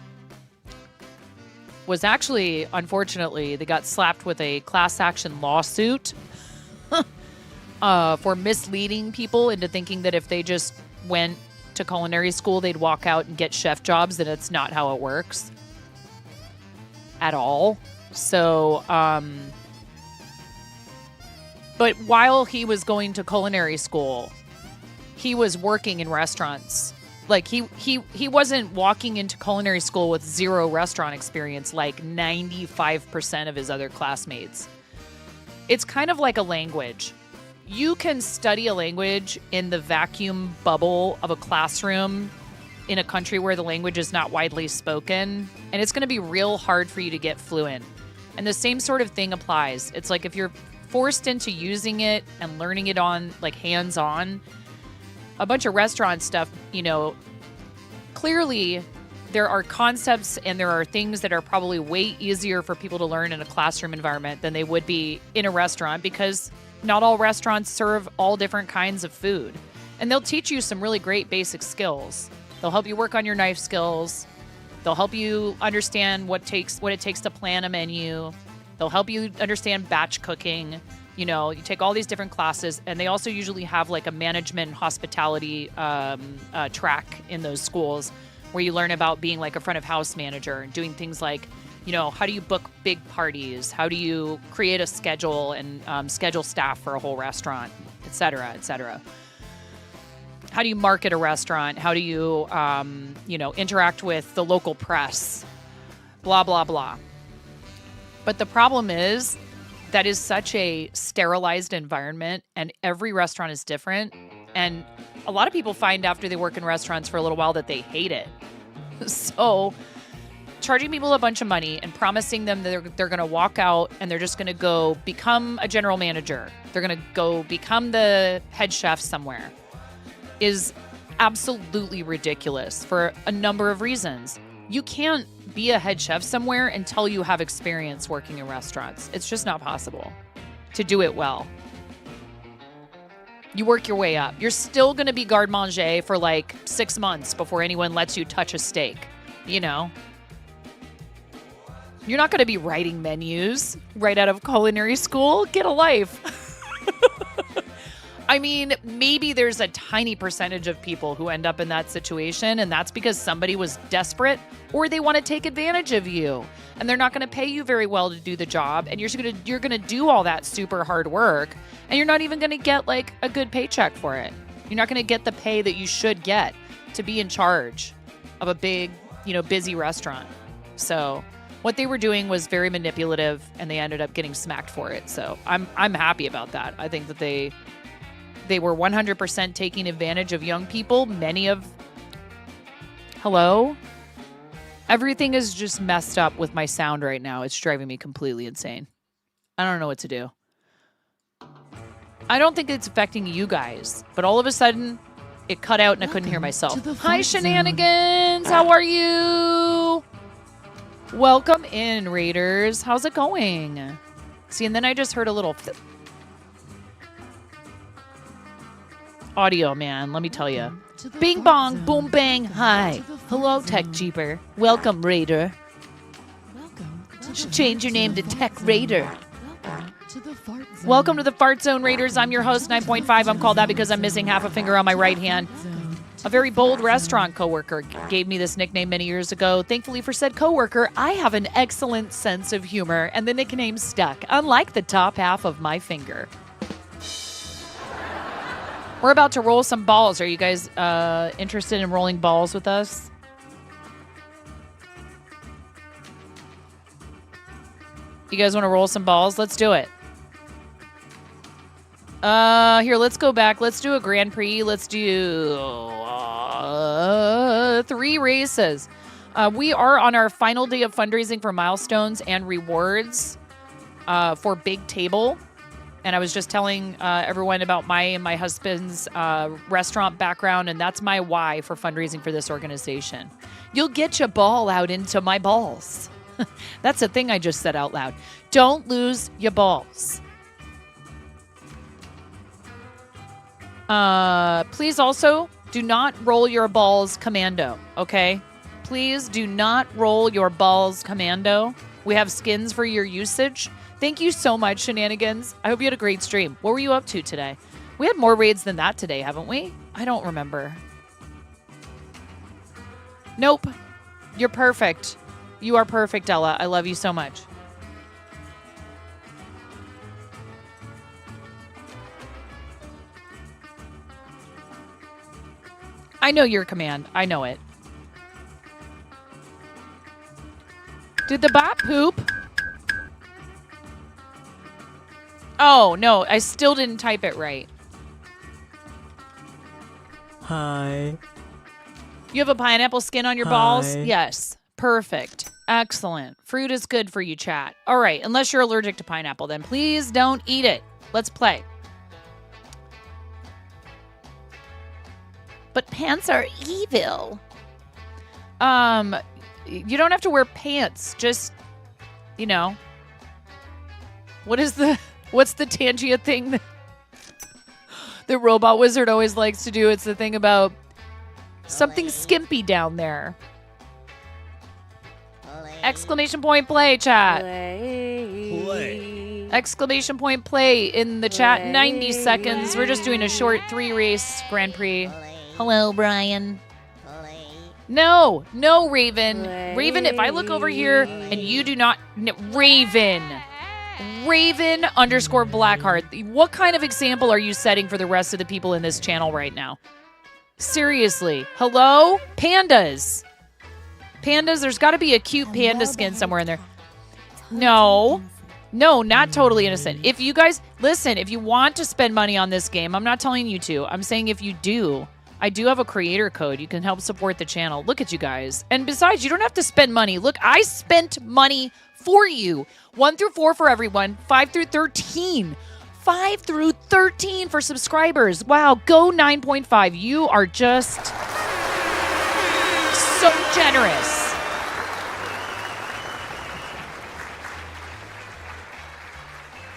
was actually, unfortunately, they got slapped with a class action lawsuit for misleading people into thinking that if they just went to culinary school, they'd walk out and get chef jobs, and it's not how it works at all. So, but while he was going to culinary school, he was working in restaurants. Like, he wasn't walking into culinary school with zero restaurant experience like 95% of his other classmates. It's kind of like a language. You can study a language in the vacuum bubble of a classroom in a country where the language is not widely spoken, and it's going to be real hard for you to get fluent. And the same sort of thing applies. It's like if you're forced into using it and learning it on, like, hands-on, a bunch of restaurant stuff, you know, clearly there are concepts and there are things that are probably way easier for people to learn in a classroom environment than they would be in a restaurant, because not all restaurants serve all different kinds of food. And they'll teach you some really great basic skills. They'll help you work on your knife skills. They'll help you understand what it takes to plan a menu. They'll help you understand batch cooking. You know, you take all these different classes, and they also usually have like a management hospitality track in those schools where you learn about being like a front of house manager and doing things like, you know, how do you book big parties? How do you create a schedule and schedule staff for a whole restaurant, et cetera, et cetera. How do you market a restaurant? How do you, you know, interact with the local press? Blah, blah, blah. But the problem is, that is such a sterilized environment, and every restaurant is different. And a lot of people find after they work in restaurants for a little while that they hate it. So charging people a bunch of money and promising them that they're going to walk out and they're just going to go become a general manager, they're going to go become the head chef somewhere, is absolutely ridiculous for a number of reasons. You can't be a head chef somewhere until you have experience working in restaurants. It's just not possible to do it well. You work your way up. You're still going to be garde manger for like 6 months before anyone lets you touch a steak, you know? You're not going to be writing menus right out of culinary school. Get a life. I mean, maybe there's a tiny percentage of people who end up in that situation, and that's because somebody was desperate or they want to take advantage of you, and they're not going to pay you very well to do the job, and you're going to do all that super hard work, and you're not even going to get like a good paycheck for it. You're not going to get the pay that you should get to be in charge of a big, you know, busy restaurant. So what they were doing was very manipulative, and they ended up getting smacked for it. So I'm happy about that. I think that they were 100% taking advantage of young people. Hello? Everything is just messed up with my sound right now. It's driving me completely insane. I don't know what to do. I don't think it's affecting you guys, but all of a sudden, it cut out and I couldn't hear myself. Hi, Shenanigans. How are you? Welcome in, Raiders. How's it going? See, and then I just heard a little audio, man. Let me tell you. Bing bong, boom bang. Hi. Hello, Tech Jeeper. Welcome, Raider. Should change your name to Tech Raider. Welcome to the Fart Zone, Raiders. I'm your host, 9.5. I'm called that because I'm missing half a finger on my right hand. A very bold restaurant coworker gave me this nickname many years ago. Thankfully for said coworker, I have an excellent sense of humor, and the nickname stuck, unlike the top half of my finger. We're about to roll some balls. Are you guys interested in rolling balls with us? You guys want to roll some balls? Let's do it. Here, let's go back. Let's do a Grand Prix. Let's do 3 races. We are on our final day of fundraising for milestones and rewards for Big Table. And I was just telling everyone about my and my husband's restaurant background, and that's my why for fundraising for this organization. You'll get your ball out into my balls. That's a thing I just said out loud. Don't lose your balls. Please also do not roll your balls commando, okay? Please do not roll your balls commando. We have skins for your usage. Thank you so much, Shenanigans. I hope you had a great stream. What were you up to today? We had more raids than that today, haven't we? I don't remember. Nope. You're perfect. You are perfect, Ella. I love you so much. I know your command. I know it. Did the bot poop? Oh, no. I still didn't type it right. Hi. You have a pineapple skin on your balls? Yes. Perfect. Excellent. Fruit is good for you, chat. All right. Unless you're allergic to pineapple, then please don't eat it. Let's play. But pants are evil. You don't have to wear pants. Just, you know. What's the Tangia thing that the robot wizard always likes to do? It's the thing about something skimpy down there. Exclamation point play, chat. Play. Exclamation point play in the chat. 90 seconds. We're just doing a short 3-race Grand Prix. Hello, Brian. No, Raven. Raven, if I look over here and you do not... Raven _ Blackheart. What kind of example are you setting for the rest of the people in this channel right now? Seriously. Hello? Pandas. Pandas, there's got to be a cute panda skin somewhere in there. No, not totally innocent. If you guys, listen, if you want to spend money on this game, I'm not telling you to. I'm saying if you do, I do have a creator code. You can help support the channel. Look at you guys. And besides, you don't have to spend money. Look, I spent money for you. 1 through 4 for everyone. 5 through 13. 5 through 13 for subscribers. Wow, go 9.5. You are just so generous.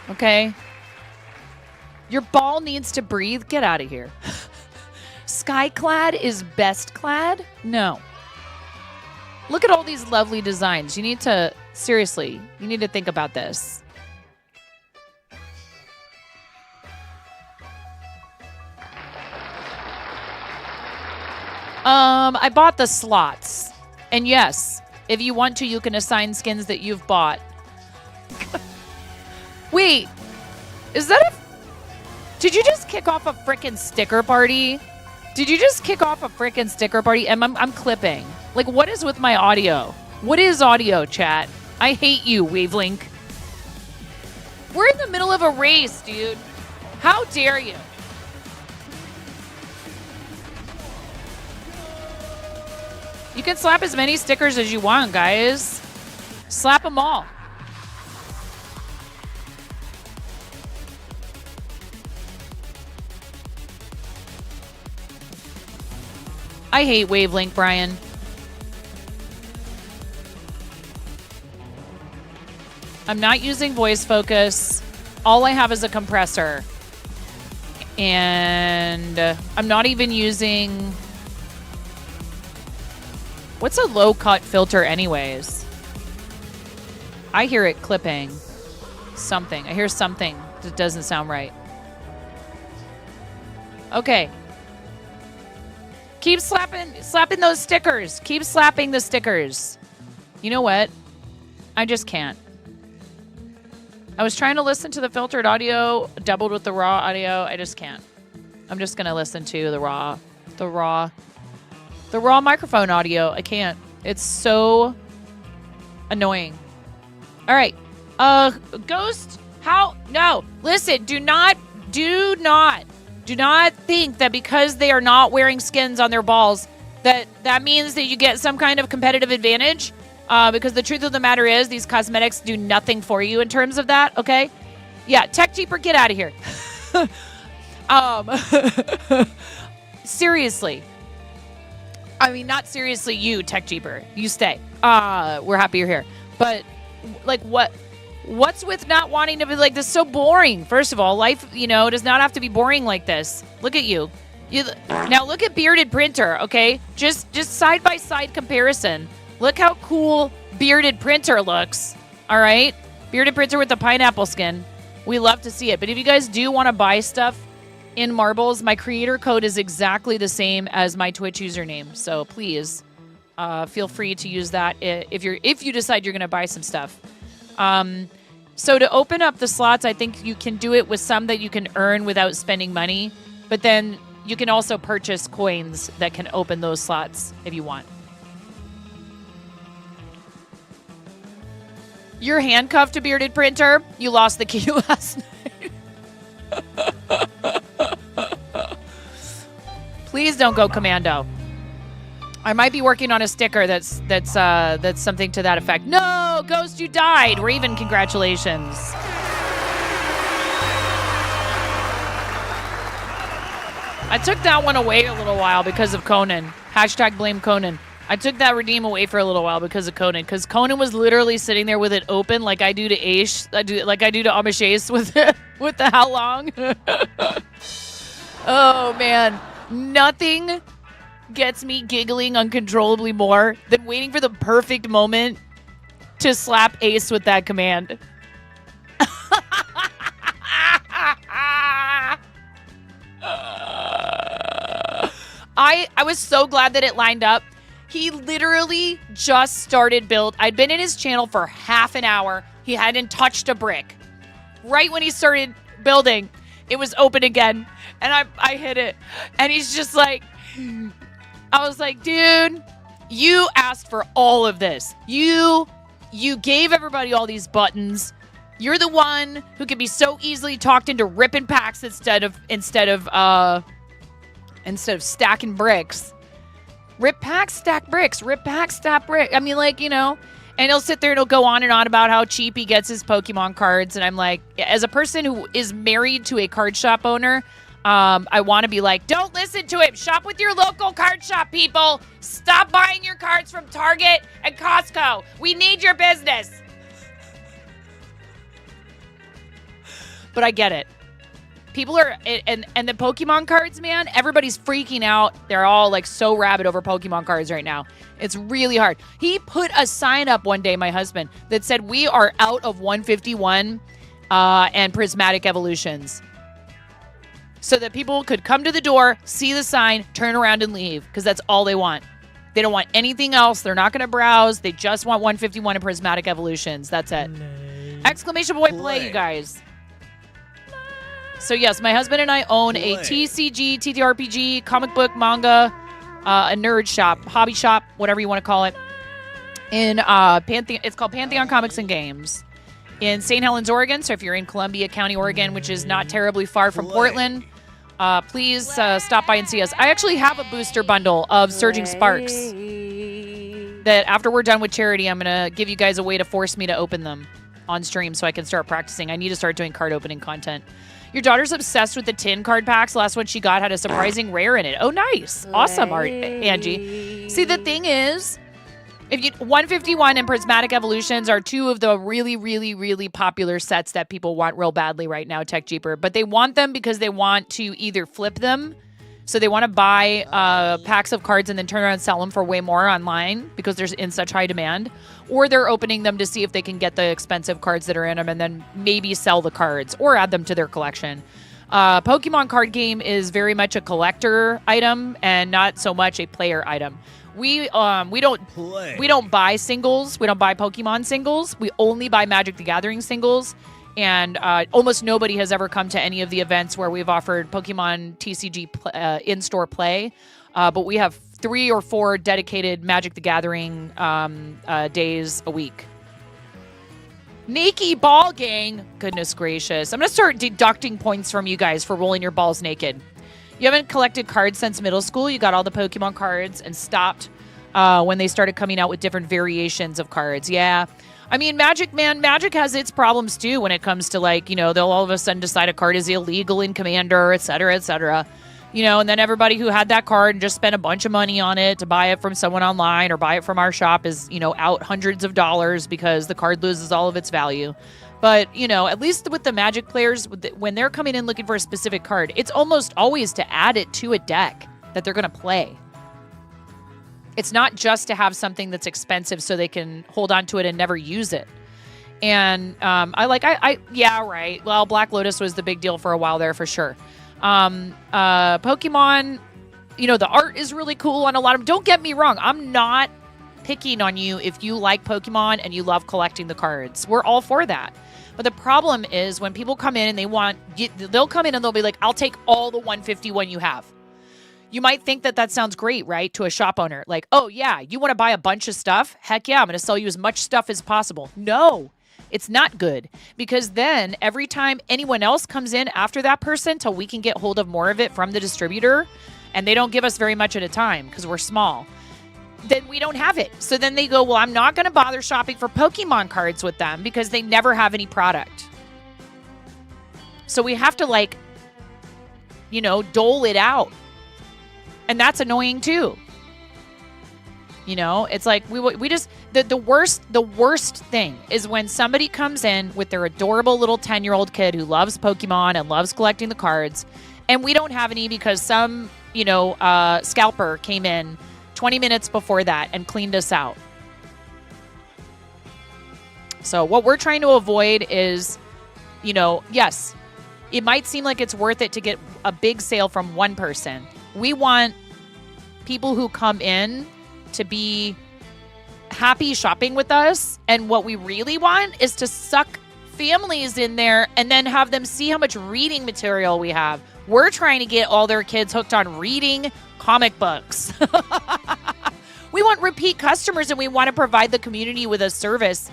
Okay. Your ball needs to breathe. Get out of here. Skyclad is best clad? No. Look at all these lovely designs. You need to, seriously, you need to think about this. I bought the slots. And yes, if you want to, you can assign skins that you've bought. Wait, is that a... Did you just kick off a frickin' sticker party? Did you just kick off a frickin' sticker party? And I'm clipping. Like, what is with my audio? What is audio, chat? I hate you, Wavelink. We're in the middle of a race, dude. How dare you? You can slap as many stickers as you want, guys. Slap them all. I hate Wavelength, Brian. I'm not using voice focus. All I have is a compressor. And I'm not even using... What's a low cut filter anyways? I hear it clipping. Something. I hear something that doesn't sound right. Okay. Keep slapping those stickers. Keep slapping the stickers. You know what? I just can't. I was trying to listen to the filtered audio doubled with the raw audio. I just can't. I'm just going to listen to the raw microphone audio. I can't. It's so annoying. All right. Ghost, how? No. Listen, do not think that because they are not wearing skins on their balls that means that you get some kind of competitive advantage. Because the truth of the matter is these cosmetics do nothing for you in terms of that, okay? Yeah, Tech Jeeper, get out of here. Seriously. I mean, not seriously you, Tech Jeeper. You stay. We're happy you're here. But, like, what's with not wanting to be like this? So boring. First of all, life, does not have to be boring like this. Look at you. Now look at Bearded Printer, okay? Just side-by-side comparison. Look how cool Bearded Printer looks, all right? Bearded Printer with the pineapple skin. We love to see it. But if you guys do want to buy stuff in marbles, my creator code is exactly the same as my Twitch username. So please feel free to use that if you decide you're going to buy some stuff. So to open up the slots, I think you can do it with some that you can earn without spending money. But then you can also purchase coins that can open those slots if you want. You're handcuffed to Bearded Printer. You lost the key last night. Please don't go commando. I might be working on a sticker that's something to that effect. No, Ghost, you died. Raven, congratulations. I took that one away a little while because of Conan. Hashtag blame Conan. I took that redeem away for a little while because of Conan. Because Conan was literally sitting there with it open like I do to Aish. Like I do to Amish Ace with the how long. Oh, man. Nothing gets me giggling uncontrollably more than waiting for the perfect moment to slap Ace with that command. I was so glad that it lined up. He literally just started build. I'd been in his channel for half an hour. He hadn't touched a brick. Right when he started building, it was open again. And I hit it. And he's just like, I was like, dude, you asked for all of this. You gave everybody all these buttons. You're the one who can be so easily talked into ripping packs instead of stacking bricks. Rip packs, stack bricks. Rip packs, stack bricks. I mean, like, and he'll sit there and he'll go on and on about how cheap he gets his Pokemon cards. And I'm like, as a person who is married to a card shop owner, I want to be like, don't listen to him. Shop with your local card shop, people. Stop buying your cards from Target and Costco. We need your business. But I get it. People are, and the Pokemon cards, man, everybody's freaking out. They're all like so rabid over Pokemon cards right now. It's really hard. He put a sign up one day, my husband, that said, we are out of 151 and prismatic evolutions. So that people could come to the door, see the sign, turn around and leave, because that's all they want. They don't want anything else. They're not going to browse. They just want 151 and prismatic evolutions. That's it. Exclamation point play, you guys. So yes, my husband and I own a TCG, TTRPG, comic book, manga, a nerd shop, hobby shop, whatever you want to call it, in Pantheon. It's called Pantheon Comics and Games in St. Helens, Oregon. So if you're in Columbia County, Oregon, which is not terribly far from Portland, please stop by and see us. I actually have a booster bundle of Surging Sparks that after we're done with charity, I'm going to give you guys a way to force me to open them on stream so I can start practicing. I need to start doing card opening content. Your daughter's obsessed with the tin card packs. The last one she got had a surprising rare in it. Oh, nice. Awesome, Angie. See, the thing is, 151 and Prismatic Evolutions are two of the really, really, really popular sets that people want real badly right now, Tech Jeeper. But they want them because they want to either flip them. So they want to buy packs of cards and then turn around and sell them for way more online because they're in such high demand. Or they're opening them to see if they can get the expensive cards that are in them and then maybe sell the cards or add them to their collection. Pokemon card game is very much a collector item and not so much a player item. We don't buy singles. We don't buy Pokemon singles. We only buy Magic the Gathering singles. And almost nobody has ever come to any of the events where we've offered Pokemon TCG in-store play. But we have 3 or 4 dedicated Magic the Gathering days a week. Naked ball gang. Goodness gracious. I'm going to start deducting points from you guys for rolling your balls naked. You haven't collected cards since middle school. You got all the Pokemon cards and stopped when they started coming out with different variations of cards. Yeah. I mean, Magic has its problems too when it comes to they'll all of a sudden decide a card is illegal in Commander, et cetera, et cetera. And then everybody who had that card and just spent a bunch of money on it to buy it from someone online or buy it from our shop is, out hundreds of dollars because the card loses all of its value. But, at least with the Magic players, when they're coming in looking for a specific card, it's almost always to add it to a deck that they're going to play. It's not just to have something that's expensive so they can hold on to it and never use it. And yeah, right. Well, Black Lotus was the big deal for a while there for sure. Pokemon, the art is really cool on a lot of them. Don't get me wrong. I'm not picking on you if you like Pokemon and you love collecting the cards. We're all for that. But the problem is when people come in and they'll come in and they'll be like, I'll take all the 151 you have. You might think that sounds great, right? To a shop owner. Like, oh yeah, you want to buy a bunch of stuff? Heck yeah, I'm going to sell you as much stuff as possible. No, it's not good. Because then every time anyone else comes in after that person till we can get hold of more of it from the distributor, and they don't give us very much at a time because we're small, then we don't have it. So then they go, well, I'm not going to bother shopping for Pokemon cards with them because they never have any product. So we have to dole it out. And that's annoying too. It's like we just the worst thing is when somebody comes in with their adorable little 10-year-old kid who loves Pokemon and loves collecting the cards, and we don't have any because some scalper came in 20 minutes before that and cleaned us out. So what we're trying to avoid is, yes, it might seem like it's worth it to get a big sale from one person. We want people who come in to be happy shopping with us. And what we really want is to suck families in there and then have them see how much reading material we have. We're trying to get all their kids hooked on reading comic books. We want repeat customers and we want to provide the community with a service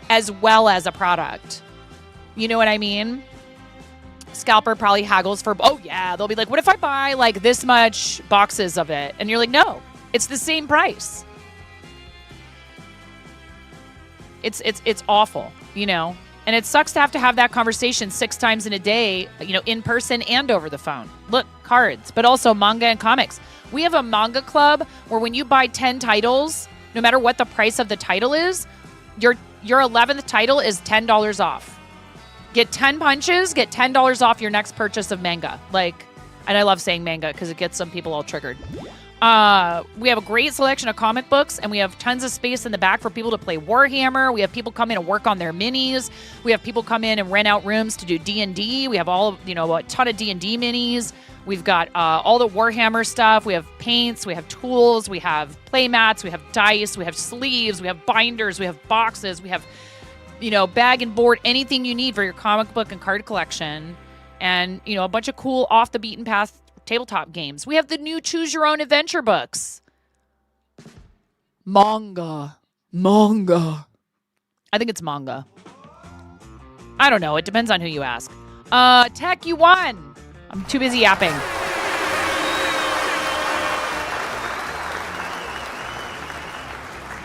as well as a product. You know what I mean? Scalper probably haggles for, oh yeah, they'll be like, what if I buy this much boxes of it? And you're like, no, it's the same price. It's awful, and it sucks to have that conversation 6 times in a day, in person and over the phone. Look, cards, but also manga and comics. We have a manga club where when you buy 10 titles, no matter what the price of the title is, your 11th title is $10 off. Get 10 punches, get $10 off your next purchase of manga. And I love saying manga because it gets some people all triggered. We have a great selection of comic books, and we have tons of space in the back for people to play Warhammer. We have people come in and work on their minis. We have people come in and rent out rooms to do D&D. We have a ton of D&D minis. We've got all the Warhammer stuff. We have paints. We have tools. We have play mats. We have dice. We have sleeves. We have binders. We have boxes. We have bag and board, anything you need for your comic book and card collection. And, a bunch of cool off the beaten path tabletop games. We have the new Choose Your Own Adventure books. Manga. I think it's manga. I don't know. It depends on who you ask. Tech, you won. I'm too busy yapping.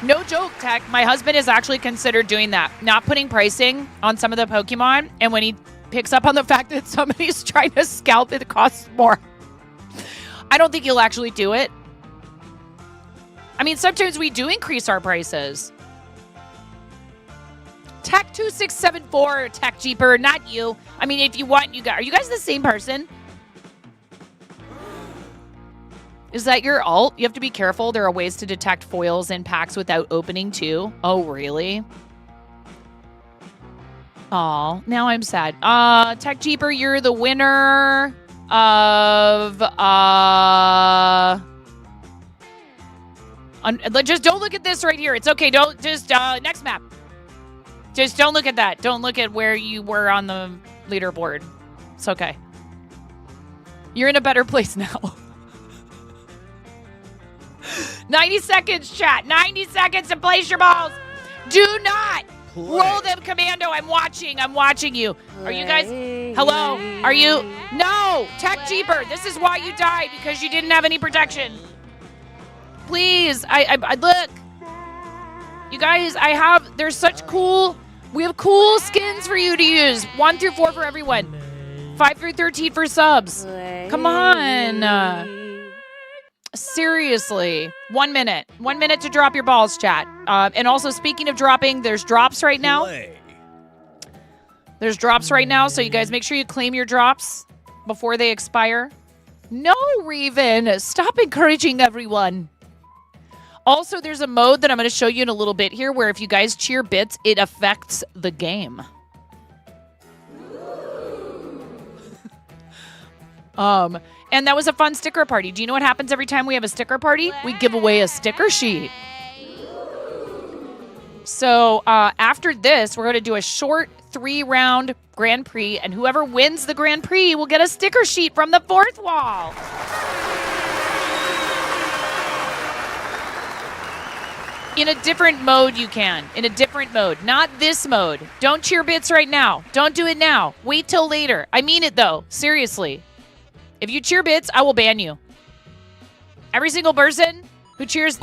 No joke, Tech. My husband has actually considered doing that. Not putting pricing on some of the Pokemon. And when he picks up on the fact that somebody's trying to scalp it costs more. I don't think you'll actually do it. I mean, sometimes we do increase our prices. Tech2674, Tech Jeeper, not you. I mean, if you want, are you guys the same person? Is that your alt? You have to be careful. There are ways to detect foils in packs without opening too. Oh, really? Oh, now I'm sad. Tech Jeeper, you're the winner of just don't look at this right here. It's okay. Don't just next map. Just don't look at that. Don't look at where you were on the leaderboard. It's okay. You're in a better place now. 90 seconds, chat. 90 seconds to place your balls. Do not roll them commando. I'm watching you. Are you guys? Hello? Are you? No. Tech Jeeper. This is why you died, because you didn't have any protection. Please. I look. You guys, there's such cool, we have cool skins for you to use. 1 through 4 for everyone. 5 through 13 for subs. Come on. Seriously. 1 minute. 1 minute to drop your balls, chat. And also, speaking of dropping, there's drops right now. There's drops right now, so you guys make sure you claim your drops before they expire. No, Raven. Stop encouraging everyone. Also, there's a mode that I'm going to show you in a little bit here where if you guys cheer bits, it affects the game. And that was a fun sticker party. Do you know what happens every time we have a sticker party? We give away a sticker sheet. So after this, we're going to do a short 3-round Grand Prix, and whoever wins the Grand Prix will get a sticker sheet from the 4th wall. In a different mode, you can. In a different mode. Not this mode. Don't cheer bits right now. Don't do it now. Wait till later. I mean it, though. Seriously. If you cheer bits, I will ban you. Every single person who cheers...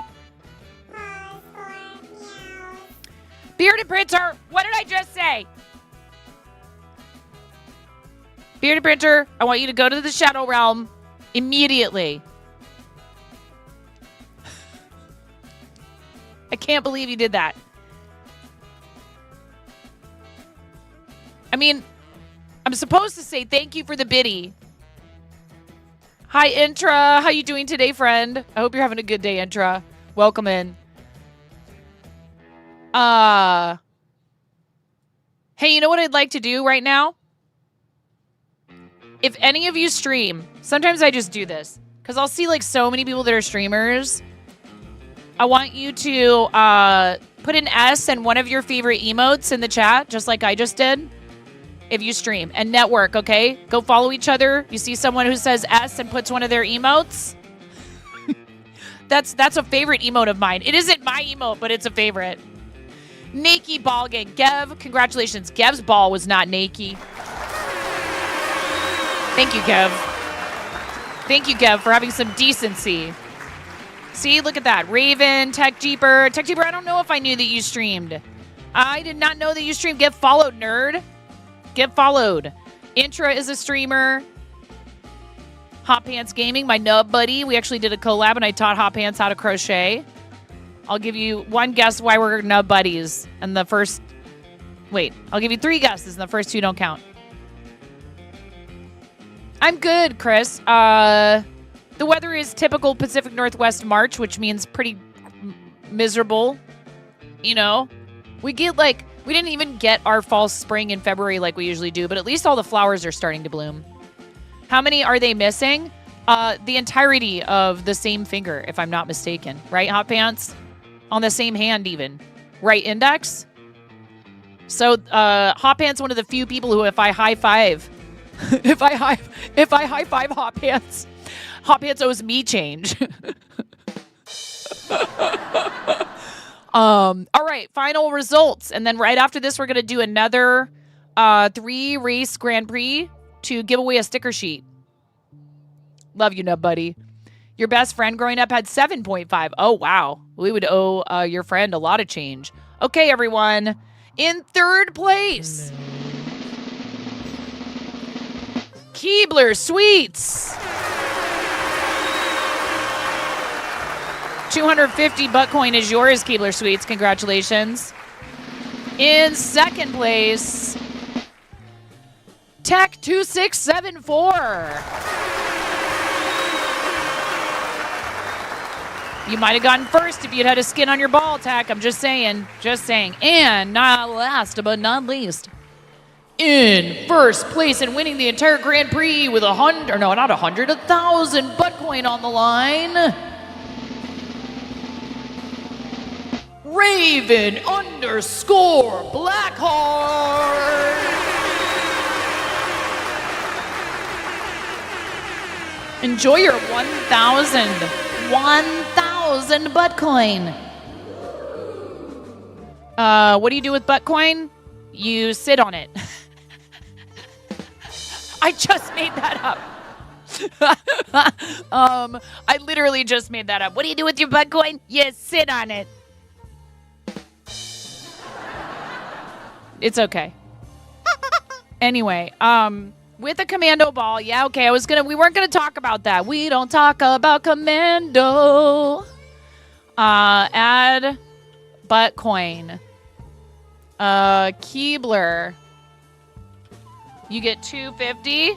Bearded Printer, what did I just say? Bearded Printer, I want you to go to the Shadow Realm immediately. I can't believe you did that. I mean, I'm supposed to say thank you for the biddy. Hi, Intra. How you doing today, friend? I hope you're having a good day, Intra. Welcome in. Hey, you know what I'd like to do right now? If any of you stream, sometimes I just do this because I'll see like so many people that are streamers. I want you to put an S and one of your favorite emotes in the chat, just like I just did, if you stream. And network, okay? Go follow each other. You see someone who says S and puts one of their emotes? That's a favorite emote of mine. It isn't my emote, but it's a favorite. Nakey ball gang. Gev, congratulations. Gev's ball was not nakey. Thank you, Gev. Thank you, Gev, for having some decency. See, look at that. Raven, Tech Jeeper. Tech Jeeper, I don't know if I knew that you streamed. I did not know that you streamed. Get followed, nerd. Get followed. Intra is a streamer. Hot Pants Gaming, my nub buddy. We actually did a collab, and I taught Hot Pants how to crochet. I'll give you one guess why we're nub buddies. And the first... Wait, I'll give you 3 guesses, and the first 2 don't count. I'm good, Chris. The weather is typical Pacific Northwest March, which means pretty miserable. You know, we didn't even get our fall spring in February like we usually do, but at least all the flowers are starting to bloom. How many are they missing? The entirety of the same finger, if I'm not mistaken. Right, Hot Pants? On the same hand, even. Right index? So, Hot Pants, one of the few people who, if I high five, if I high five Hot Pants, Hot Pants owes me change. All right, final results. And then right after this, we're going to do another 3-race Grand Prix to give away a sticker sheet. Love you, nub buddy. Your best friend growing up had 7.5. Oh, wow. We would owe your friend a lot of change. Okay, everyone. In 3rd place. Keebler Sweets. 250 butt coin is yours, Keebler Sweets. Congratulations. In second place, Tech 2674. You might have gotten first if you'd had a skin on your ball, Tech. I'm just saying. Just saying. And not last but not least, in first place and winning the entire Grand Prix with 1,000 butt coin on the line, Raven _ Blackheart. Enjoy your 1,000 butt coin. What do you do with butt coin? You sit on it. I just made that up. I literally just made that up. What do you do with your butt coin? You sit on it. It's okay. Anyway, with a commando ball, yeah, okay, we weren't gonna talk about that. We don't talk about commando. Add butt coin. Keebler. You get 250.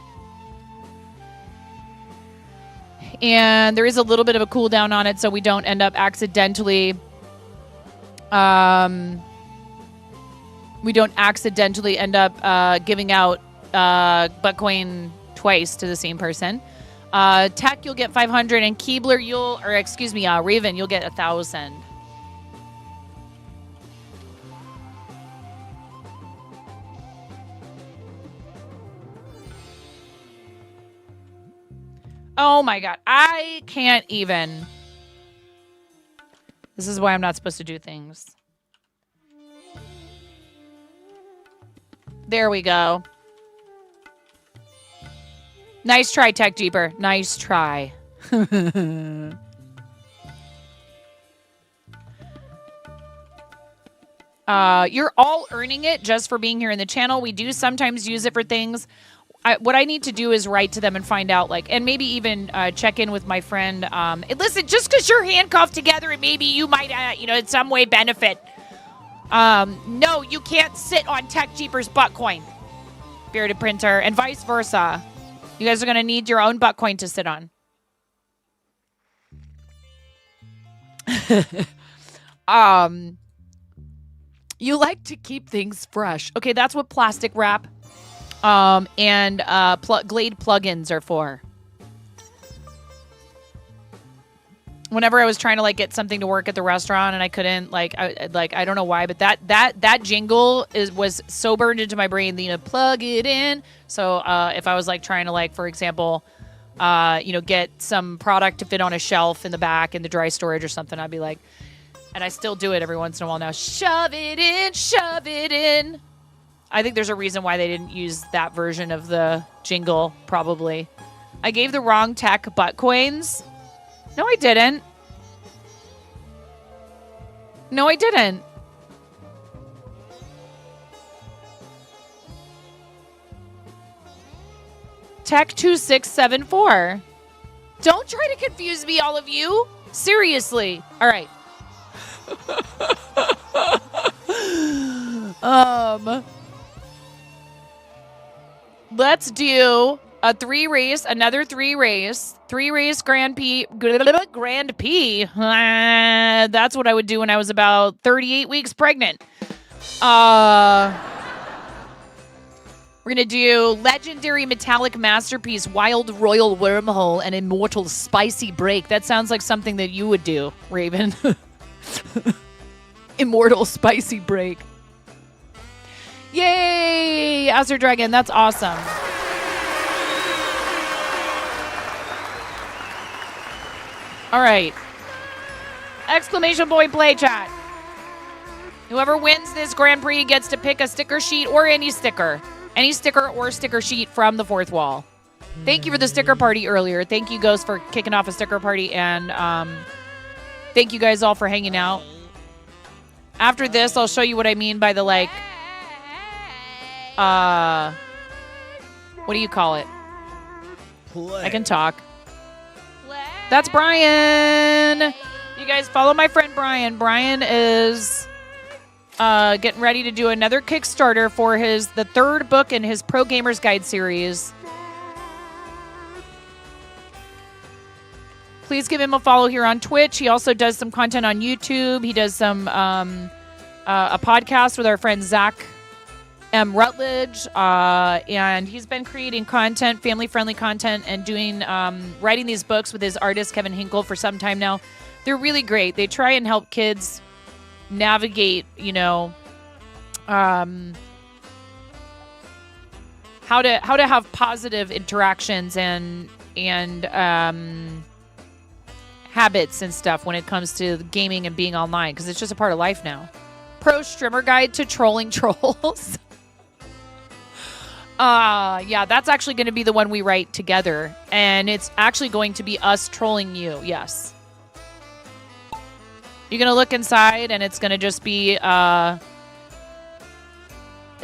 And there is a little bit of a cooldown on it, so we don't end up accidentally giving out butt coin twice to the same person. Tech, you'll get 500, and Keebler, Raven, you'll get 1,000. Oh my God, I can't even. This is why I'm not supposed to do things. There we go. Nice try, Tech Jeeper. Nice try. You're all earning it just for being here in the channel. We do sometimes use it for things. What I need to do is write to them and find out, and maybe even check in with my friend. Listen, just because you're handcuffed together and maybe you might, in some way benefit. No, you can't sit on Tech Jeeper's butt coin, Bearded Printer, and vice versa. You guys are going to need your own butt coin to sit on. You like to keep things fresh. Okay, that's what plastic wrap and Glade plugins are for. Whenever I was trying to get something to work at the restaurant and I couldn't, I don't know why, but that jingle was so burned into my brain that plug it in. So if I was trying to for example, get some product to fit on a shelf in the back in the dry storage or something, I'd be like, and I still do it every once in a while now, shove it in, shove it in. I think there's a reason why they didn't use that version of the jingle, probably. I gave the wrong Tech butt coins. No, I didn't. No, I didn't. Tech 2674. Don't try to confuse me, all of you. Seriously. All right. Let's do a another three race Grand Prix. That's what I would do when I was about 38 weeks pregnant. We're going to do Legendary Metallic Masterpiece, Wild Royal Wormhole, and Immortal Spicy Break. That sounds like something that you would do, Raven. Immortal Spicy Break. Yay! Azure Dragon, that's awesome. All right. Exclamation point play chat. Whoever wins this Grand Prix gets to pick a sticker sheet or any sticker. Any sticker or sticker sheet from the fourth wall. Thank you for the sticker party earlier. Thank you, Ghost, for kicking off a sticker party. And thank you guys all for hanging out. After this, I'll show you what I mean by the, what do you call it? Play. I can talk. That's Brian. You guys follow my friend Brian. Brian is getting ready to do another Kickstarter for the third book in his Pro Gamers Guide series. Please give him a follow here on Twitch. He also does some content on YouTube. He does some a podcast with our friend Zach M. Rutledge, and he's been creating content, family-friendly content, and doing writing these books with his artist Kevin Hinkle for some time now. They're really great. They try and help kids navigate, how to have positive interactions and habits and stuff when it comes to gaming and being online, because it's just a part of life now. Pro Streamer Guide to Trolling Trolls. Yeah, that's actually going to be the one we write together, and it's actually going to be us trolling you. Yes. You're going to look inside, and it's going to just be it's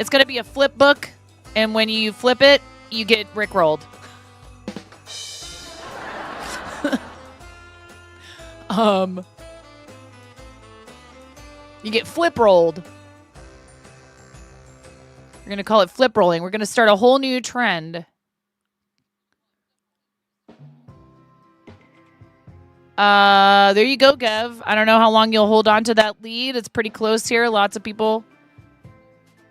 going to be a flip book, and when you flip it, you get rickrolled. You get flip rolled. We're going to call it flip rolling. We're going to start a whole new trend. There you go, Gev. I don't know how long you'll hold on to that lead. It's pretty close here. Lots of people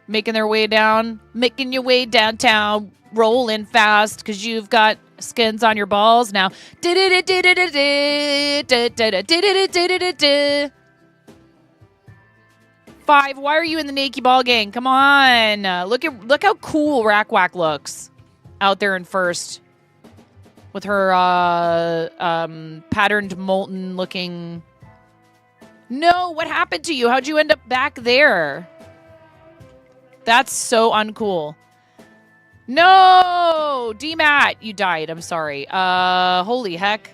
making their way down. Making your way downtown. Rolling fast because you've got skins on your balls now. 5, why are you in the Naked Ball Gang? Come on. Look how cool Rack Whack looks out there in first. With her patterned molten looking. No, what happened to you? How'd you end up back there? That's so uncool. No! D-Mat, you died. I'm sorry. Holy heck.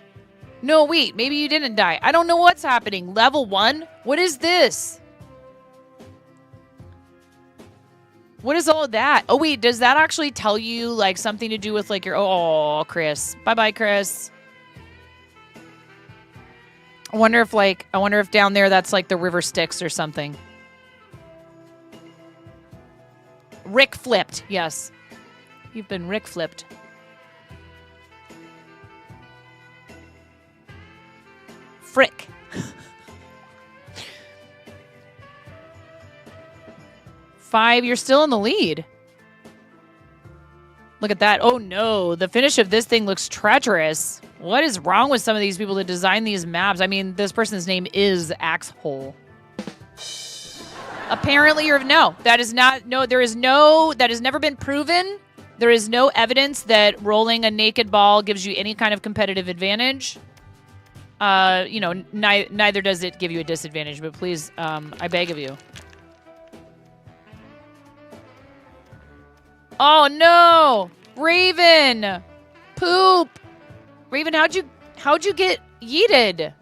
No, wait. Maybe you didn't die. I don't know what's happening. Level 1? What is this? What is all of that? Oh, wait. Does that actually tell you, like, something to do with, like, your... Oh, Chris. Bye-bye, Chris. I wonder if down there that's, like, the river Styx or something. Rick flipped. Yes. You've been Rick flipped. Frick. Five, you're still in the lead. Look at that. Oh no, the finish of this thing looks treacherous. What is wrong with some of these people that design these maps? I mean, this person's name is Axehole. Apparently, that has never been proven. There is no evidence that rolling a naked ball gives you any kind of competitive advantage. Neither does it give you a disadvantage, but please, I beg of you. Oh no! Raven! Poop! Raven, how'd you get yeeted?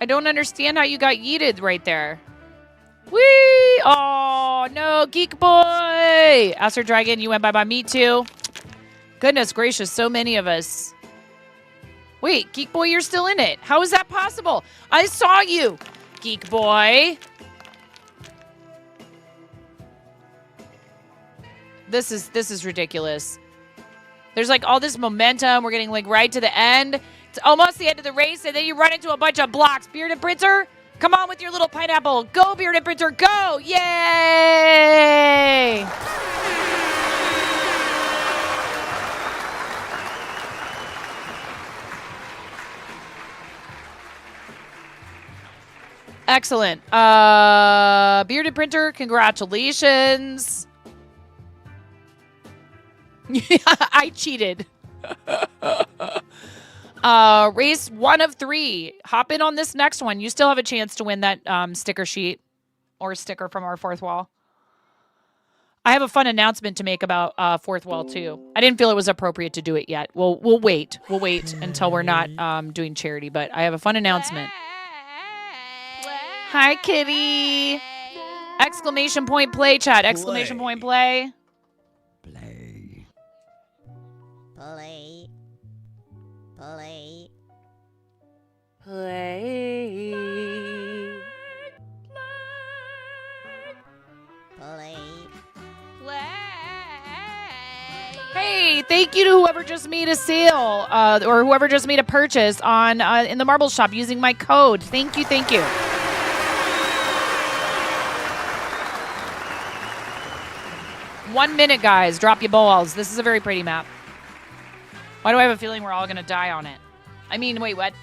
I don't understand how you got yeeted right there. Whee! Oh no, Geek Boy! Aster Dragon, you went bye-bye. Me too. Goodness gracious, so many of us. Wait, Geek Boy, you're still in it. How is that possible? I saw you, Geek Boy. This is ridiculous. There's like all this momentum. We're getting like right to the end. It's almost the end of the race, and then you run into a bunch of blocks. Bearded Printer, come on with your little pineapple. Go, Bearded Printer, go! Yay! Excellent. Bearded Printer, congratulations. I cheated. Race 1 of 3. Hop in on this next one. You still have a chance to win that sticker sheet or sticker from our fourth wall. I have a fun announcement to make about fourth wall too. I didn't feel it was appropriate to do it yet. We'll wait. We'll wait until we're not doing charity. But I have a fun announcement. Hi, kitty! Exclamation point play, chat. Exclamation point play. Play. Play. Play. Play. Hey, thank you to whoever just made a sale or whoever just made a purchase on in the marble shop using my code. Thank you, thank you. One minute, guys. Drop your balls. This is a very pretty map. Why do I have a feeling we're all going to die on it? I mean, wait, what?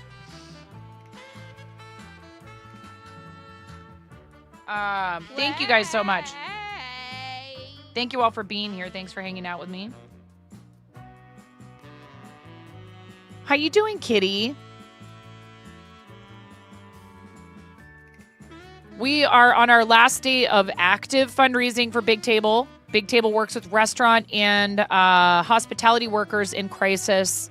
Thank you guys so much. Thank you all for being here. Thanks for hanging out with me. How you doing, kitty? We are on our last day of active fundraising for Big Table. Big Table works with restaurant and hospitality workers in crisis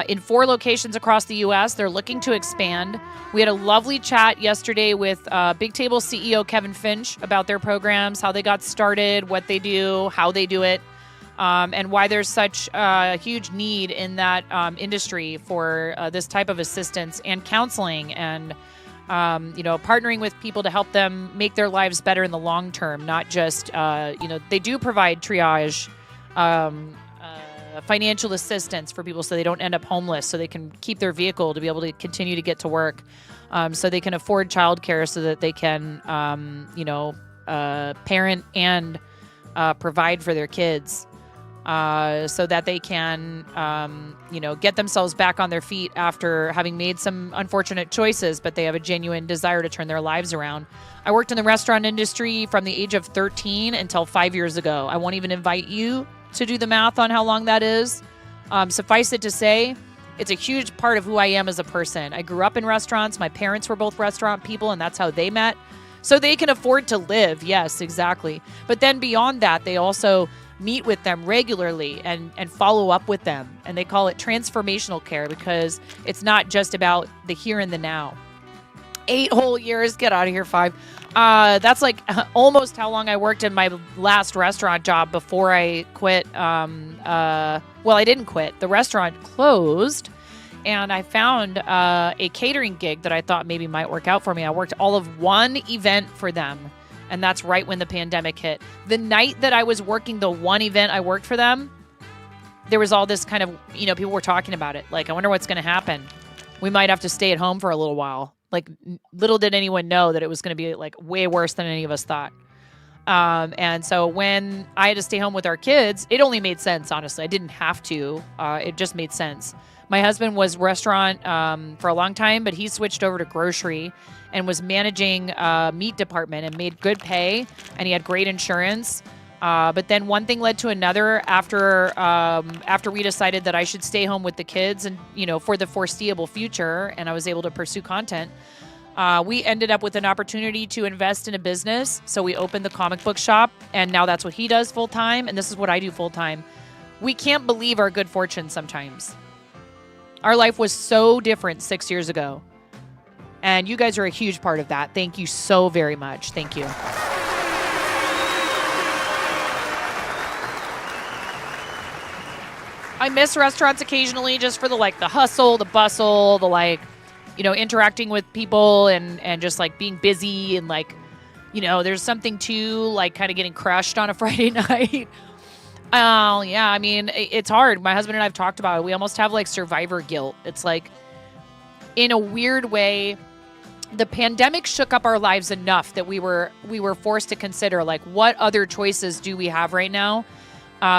in 4 locations across the U.S. They're looking to expand. We had a lovely chat yesterday with Big Table CEO Kevin Finch about their programs, how they got started, what they do, how they do it, and why there's such a huge need in that industry for this type of assistance and counseling and partnering with people to help them make their lives better in the long term, not just, they do provide triage, financial assistance for people so they don't end up homeless, so they can keep their vehicle to be able to continue to get to work, so they can afford childcare so that they can, parent and provide for their kids. So that they can, get themselves back on their feet after having made some unfortunate choices, but they have a genuine desire to turn their lives around. I worked in the restaurant industry from the age of 13 until 5 years ago. I won't even invite you to do the math on how long that is. Suffice it to say, it's a huge part of who I am as a person. I grew up in restaurants. My parents were both restaurant people, and that's how they met. So they can afford to live. Yes, exactly. But then beyond that, they also meet with them regularly and follow up with them. And they call it transformational care because it's not just about the here and the now. 8 whole years, get out of here, 5. That's like almost how long I worked in my last restaurant job before I quit. I didn't quit. The restaurant closed and I found a catering gig that I thought maybe might work out for me. I worked all of 1 event for them. And that's right when the pandemic hit. The night that I was working the 1 event I worked for them, there was all this kind of, people were talking about it. Like, I wonder what's going to happen. We might have to stay at home for a little while. Like, little did anyone know that it was going to be, like, way worse than any of us thought. And so when I had to stay home with our kids, it only made sense, honestly. I didn't have to. It just made sense. My husband was restaurant for a long time, but he switched over to grocery and was managing meat department and made good pay, and he had great insurance. But then one thing led to another after we decided that I should stay home with the kids and, for the foreseeable future, and I was able to pursue content. We ended up with an opportunity to invest in a business. So we opened the comic book shop, and now that's what he does full time, and this is what I do full time. We can't believe our good fortune sometimes. Our life was so different 6 years ago. And you guys are a huge part of that. Thank you so very much. Thank you. I miss restaurants occasionally just for the hustle, the bustle, the interacting with people and just being busy and there's something to kind of getting crushed on a Friday night. Oh, yeah. I mean, it's hard. My husband and I have talked about it. We almost have survivor guilt. It's in a weird way, the pandemic shook up our lives enough that we were forced to consider what other choices do we have right now?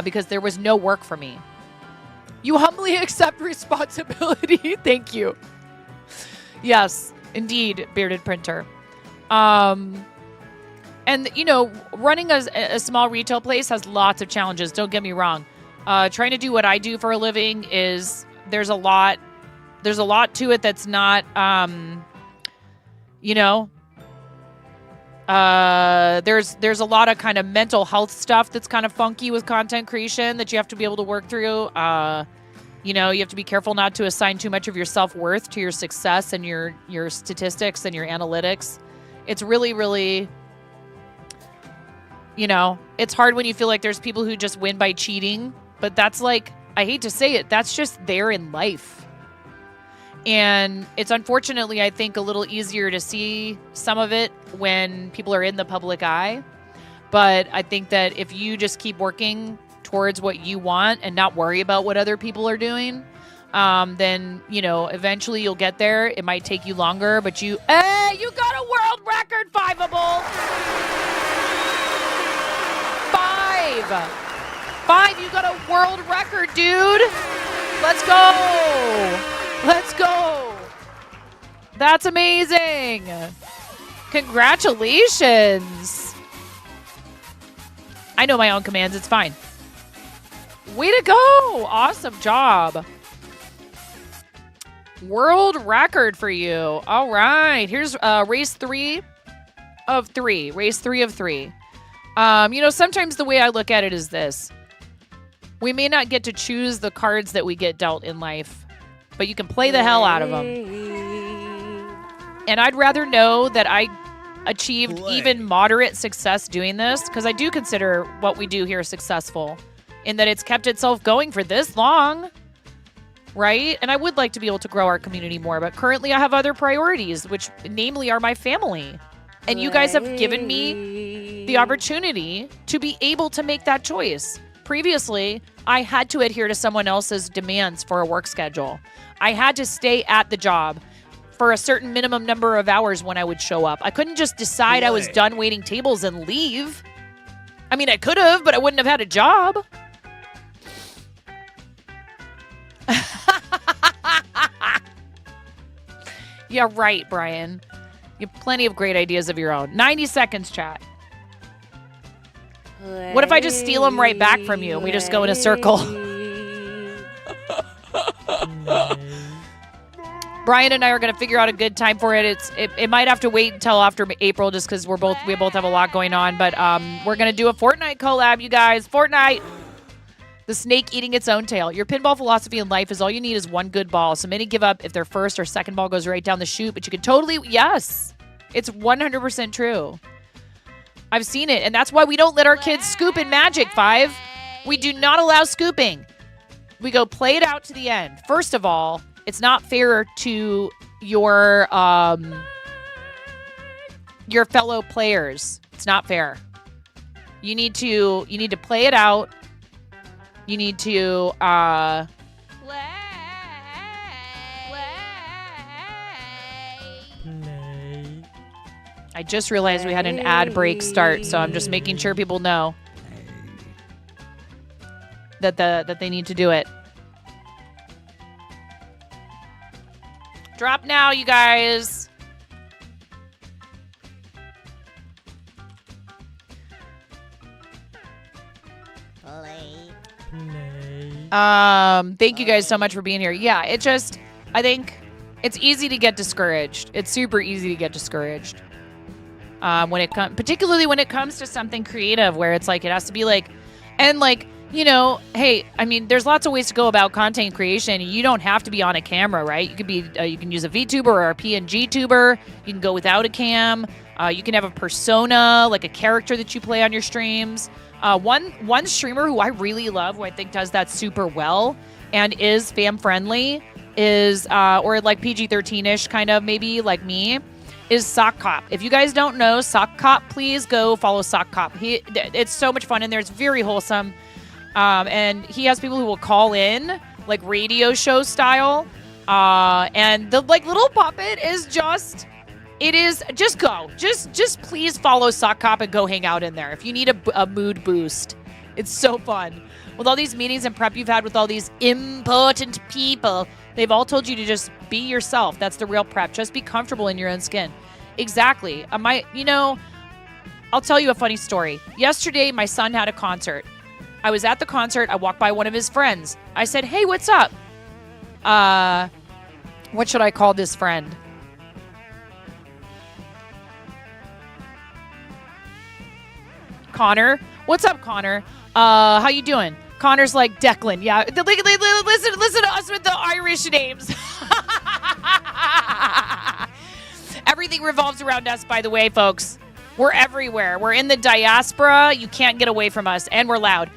Because there was no work for me. You humbly accept responsibility. Thank you. Yes, indeed, bearded printer. And running a small retail place has lots of challenges. Don't get me wrong. Trying to do what I do for a living there's a lot to it that's not, there's a lot of kind of mental health stuff that's kind of funky with content creation that you have to be able to work through. You have to be careful not to assign too much of your self-worth to your success and your statistics and your analytics. It's really, really, it's hard when you feel like there's people who just win by cheating, but that's I hate to say it, that's just there in life. And it's unfortunately, I think, a little easier to see some of it when people are in the public eye. But I think that if you just keep working towards what you want and not worry about what other people are doing, then, you know, eventually you'll get there. It might take you longer, but you got a world record, Fiveable. 5, you got a world record, dude. Let's go. Let's go. That's amazing. Congratulations. I know my own commands. It's fine. Way to go. Awesome job. World record for you. All right. Here's race 3 of 3. Race 3 of 3. You know, sometimes the way I look at it is this. We may not get to choose the cards that we get dealt in life, but you can play the hell out of them. And I'd rather know that I achieved even moderate success doing this, because I do consider what we do here successful in that it's kept itself going for this long, right? And I would like to be able to grow our community more, but currently I have other priorities, which namely are my family. And you guys have given me the opportunity to be able to make that choice. Previously, I had to adhere to someone else's demands for a work schedule. I had to stay at the job for a certain minimum number of hours when I would show up. I couldn't just decide I was done waiting tables and leave. I mean, I could have, but I wouldn't have had a job. Yeah, right, Brian. You have plenty of great ideas of your own. 90 seconds, chat. What if I just steal them right back from you? We just go in a circle. Brian and I are going to figure out a good time for it. It might have to wait until after April just because we both have a lot going on. But we're going to do a Fortnite collab, you guys. Fortnite. The snake eating its own tail. Your pinball philosophy in life is all you need is one good ball. So many give up if their first or second ball goes right down the chute. But you can totally, yes. It's 100% true. I've seen it. And that's why we don't let our kids scoop in Magic, 5. We do not allow scooping. We go play it out to the end. First of all, it's not fair to your fellow players. It's not fair. You need to play it out. You need to I just realized we had an ad break start, so I'm just making sure people know that they need to do it. Drop now, you guys. Thank you guys so much for being here. Yeah, I think it's easy to get discouraged. It's super easy to get discouraged. Particularly when it comes to something creative where it's like, it has to be like, and like, you know, hey, I mean, there's lots of ways to go about content creation. You don't have to be on a camera, right? You could be, you can use a VTuber or a PNG tuber. You can go without a cam. You can have a persona, like a character that you play on your streams. One streamer who I really love, who I think does that super well and is fam friendly, is or like PG-13ish kind of, maybe like me, is Sock Cop. If you guys don't know Sock Cop, please go follow Sock Cop. It's so much fun in there. It's very wholesome. And he has people who will call in, like radio show style. And the like little puppet is just go. Just please follow Sock Cop and go hang out in there. If you need a mood boost, it's so fun. With all these meetings and prep you've had with all these important people, they've all told you to just be yourself. That's the real prep. Just be comfortable in your own skin. Exactly. I'll tell you a funny story. Yesterday, my son had a concert. I was at the concert. I walked by one of his friends. I said, hey, what's up? What should I call this friend? Connor. What's up, Connor? How you doing? Connor's like, Declan. Yeah. Listen to us with the Irish names. Everything revolves around us, by the way, folks. We're everywhere. We're in the diaspora. You can't get away from us. And we're loud.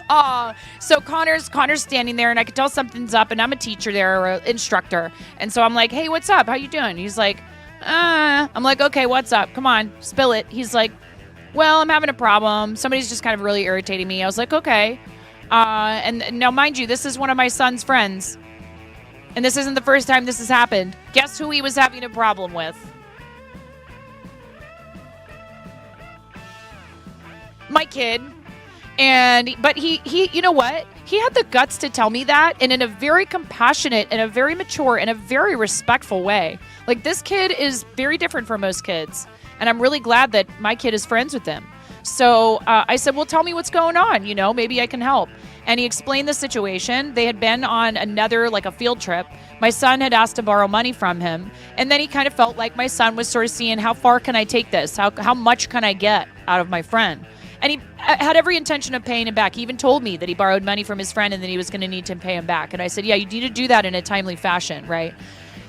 So Connor's standing there, and I could tell something's up, and I'm a teacher there, or an instructor. And so I'm like, hey, what's up? How you doing? He's like, I'm like, okay, what's up? Come on, spill it. He's like, well, I'm having a problem. Somebody's just kind of really irritating me. I was like, okay. And now, mind you, this is one of my son's friends. And this isn't the first time this has happened. Guess who he was having a problem with? My kid. But he, you know what? He had the guts to tell me that, and in a very compassionate and a very mature and a very respectful way. Like, this kid is very different from most kids, and I'm really glad that my kid is friends with him. So I said, well, tell me what's going on. You know, maybe I can help. And he explained the situation. They had been on another, like a field trip. My son had asked to borrow money from him. And then he kind of felt like my son was sort of seeing, how far can I take this? How much can I get out of my friend? And he had every intention of paying him back. He even told me that he borrowed money from his friend and that he was going to need to pay him back. And I said, yeah, you need to do that in a timely fashion, right?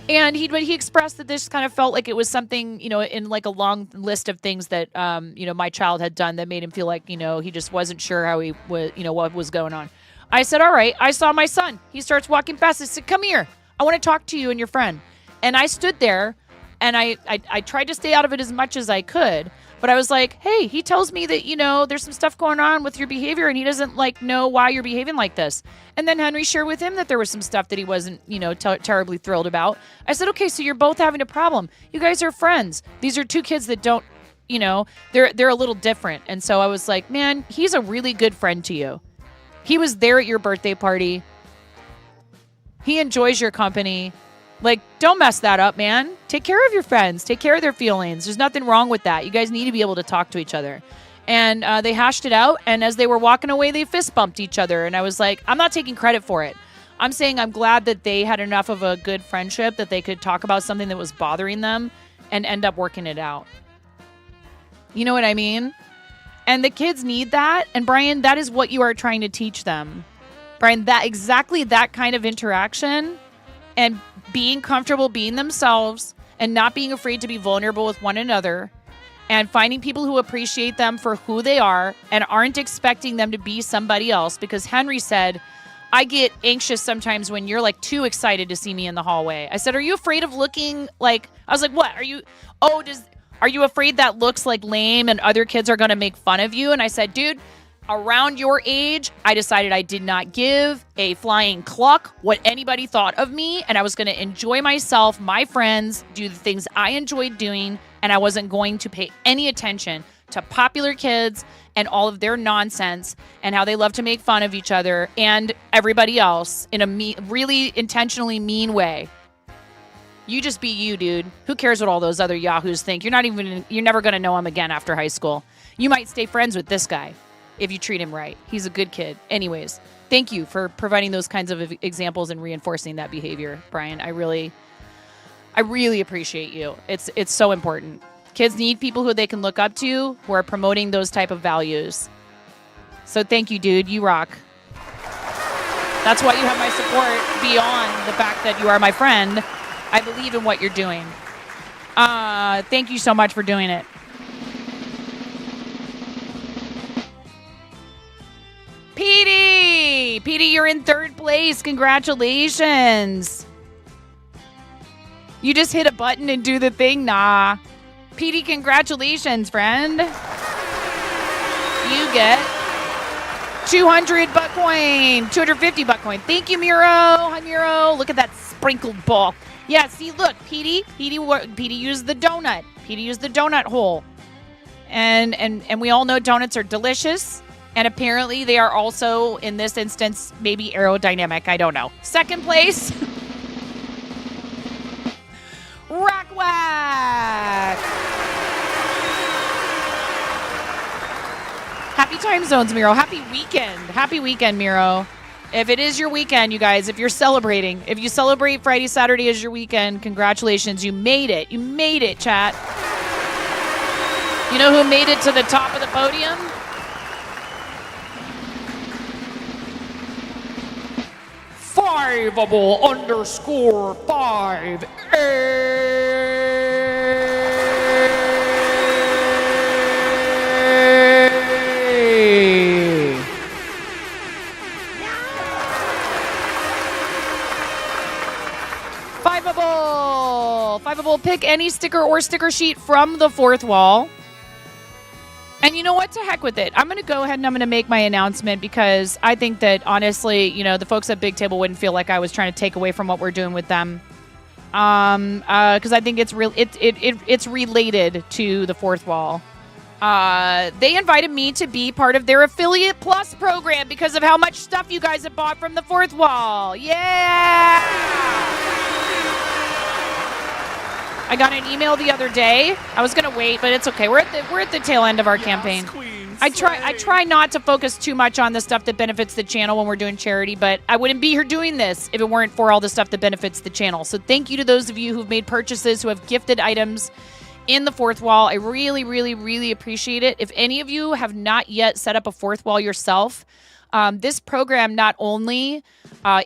And he expressed that this kind of felt like it was something, you know, in like a long list of things that, you know, my child had done that made him feel like, you know, he just wasn't sure how he was, you know, what was going on. I said, all right, I saw my son. He starts walking past. I said, come here. I want to talk to you and your friend. And I stood there and I tried to stay out of it as much as I could. But I was like, hey, he tells me that, you know, there's some stuff going on with your behavior and he doesn't like know why you're behaving like this. And then Henry shared with him that there was some stuff that he wasn't, you know, terribly thrilled about. I said, okay, so you're both having a problem. You guys are friends. These are two kids that don't, you know, they're a little different. And so I was like, man, he's a really good friend to you. He was there at your birthday party. He enjoys your company. Like, don't mess that up, man. Take care of your friends. Take care of their feelings. There's nothing wrong with that. You guys need to be able to talk to each other. And they hashed it out. And as they were walking away, they fist bumped each other. And I was like, I'm not taking credit for it. I'm saying I'm glad that they had enough of a good friendship that they could talk about something that was bothering them and end up working it out. You know what I mean? And the kids need that. And Brian, that is what you are trying to teach them. Brian, that kind of interaction and being comfortable being themselves and not being afraid to be vulnerable with one another and finding people who appreciate them for who they are and aren't expecting them to be somebody else. Because Henry said, I get anxious sometimes when you're like too excited to see me in the hallway. I said, are you afraid of looking like, I was like, what? Are you afraid that looks like lame and other kids are going to make fun of you? And I said, dude, around your age, I decided I did not give a flying cluck what anybody thought of me, and I was going to enjoy myself, my friends, do the things I enjoyed doing, and I wasn't going to pay any attention to popular kids and all of their nonsense and how they love to make fun of each other and everybody else in a really intentionally mean way. You just be you, dude. Who cares what all those other yahoos think? You're never going to know him again after high school. You might stay friends with this guy if you treat him right. He's a good kid. Anyways, thank you for providing those kinds of examples and reinforcing that behavior, Brian. I really appreciate you. It's so important. Kids need people who they can look up to who are promoting those type of values. So thank you, dude. You rock. That's why you have my support beyond the fact that you are my friend. I believe in what you're doing. Thank you so much for doing it. Petey, you're in third place. Congratulations. You just hit a button and do the thing? Nah. Petey, congratulations, friend. You get 200 buck coin, 250 buck coin. Thank you, Miro. Hi, Miro. Look at that sprinkled ball. Yeah, see, look, Petey used the donut. Petey used the donut hole. And we all know donuts are delicious. And apparently they are also, in this instance, maybe aerodynamic. I don't know. Second place. Rack Whack. Happy time zones, Miro. Happy weekend. Happy weekend, Miro. If it is your weekend, you guys, if you're celebrating, if you celebrate Friday, Saturday as your weekend, congratulations. You made it. You made it, chat. You know who made it to the top of the podium? _5. Fiveable. Pick any sticker or sticker sheet from the fourth wall. And you know what? To heck with it. I'm going to go ahead and I'm going to make my announcement because I think that, honestly, the folks at Big Table wouldn't feel like I was trying to take away from what we're doing with them. Because I think it's related to the fourth wall. They invited me to be part of their Affiliate Plus program because of how much stuff you guys have bought from the fourth wall. Yeah! I got an email the other day. I was gonna wait, but it's okay. We're at the tail end of our campaign. I try not to focus too much on the stuff that benefits the channel when we're doing charity, but I wouldn't be here doing this if it weren't for all the stuff that benefits the channel. So thank you to those of you who've made purchases, who have gifted items in the fourth wall. I really, really, really appreciate it. If any of you have not yet set up a fourth wall yourself, this program not only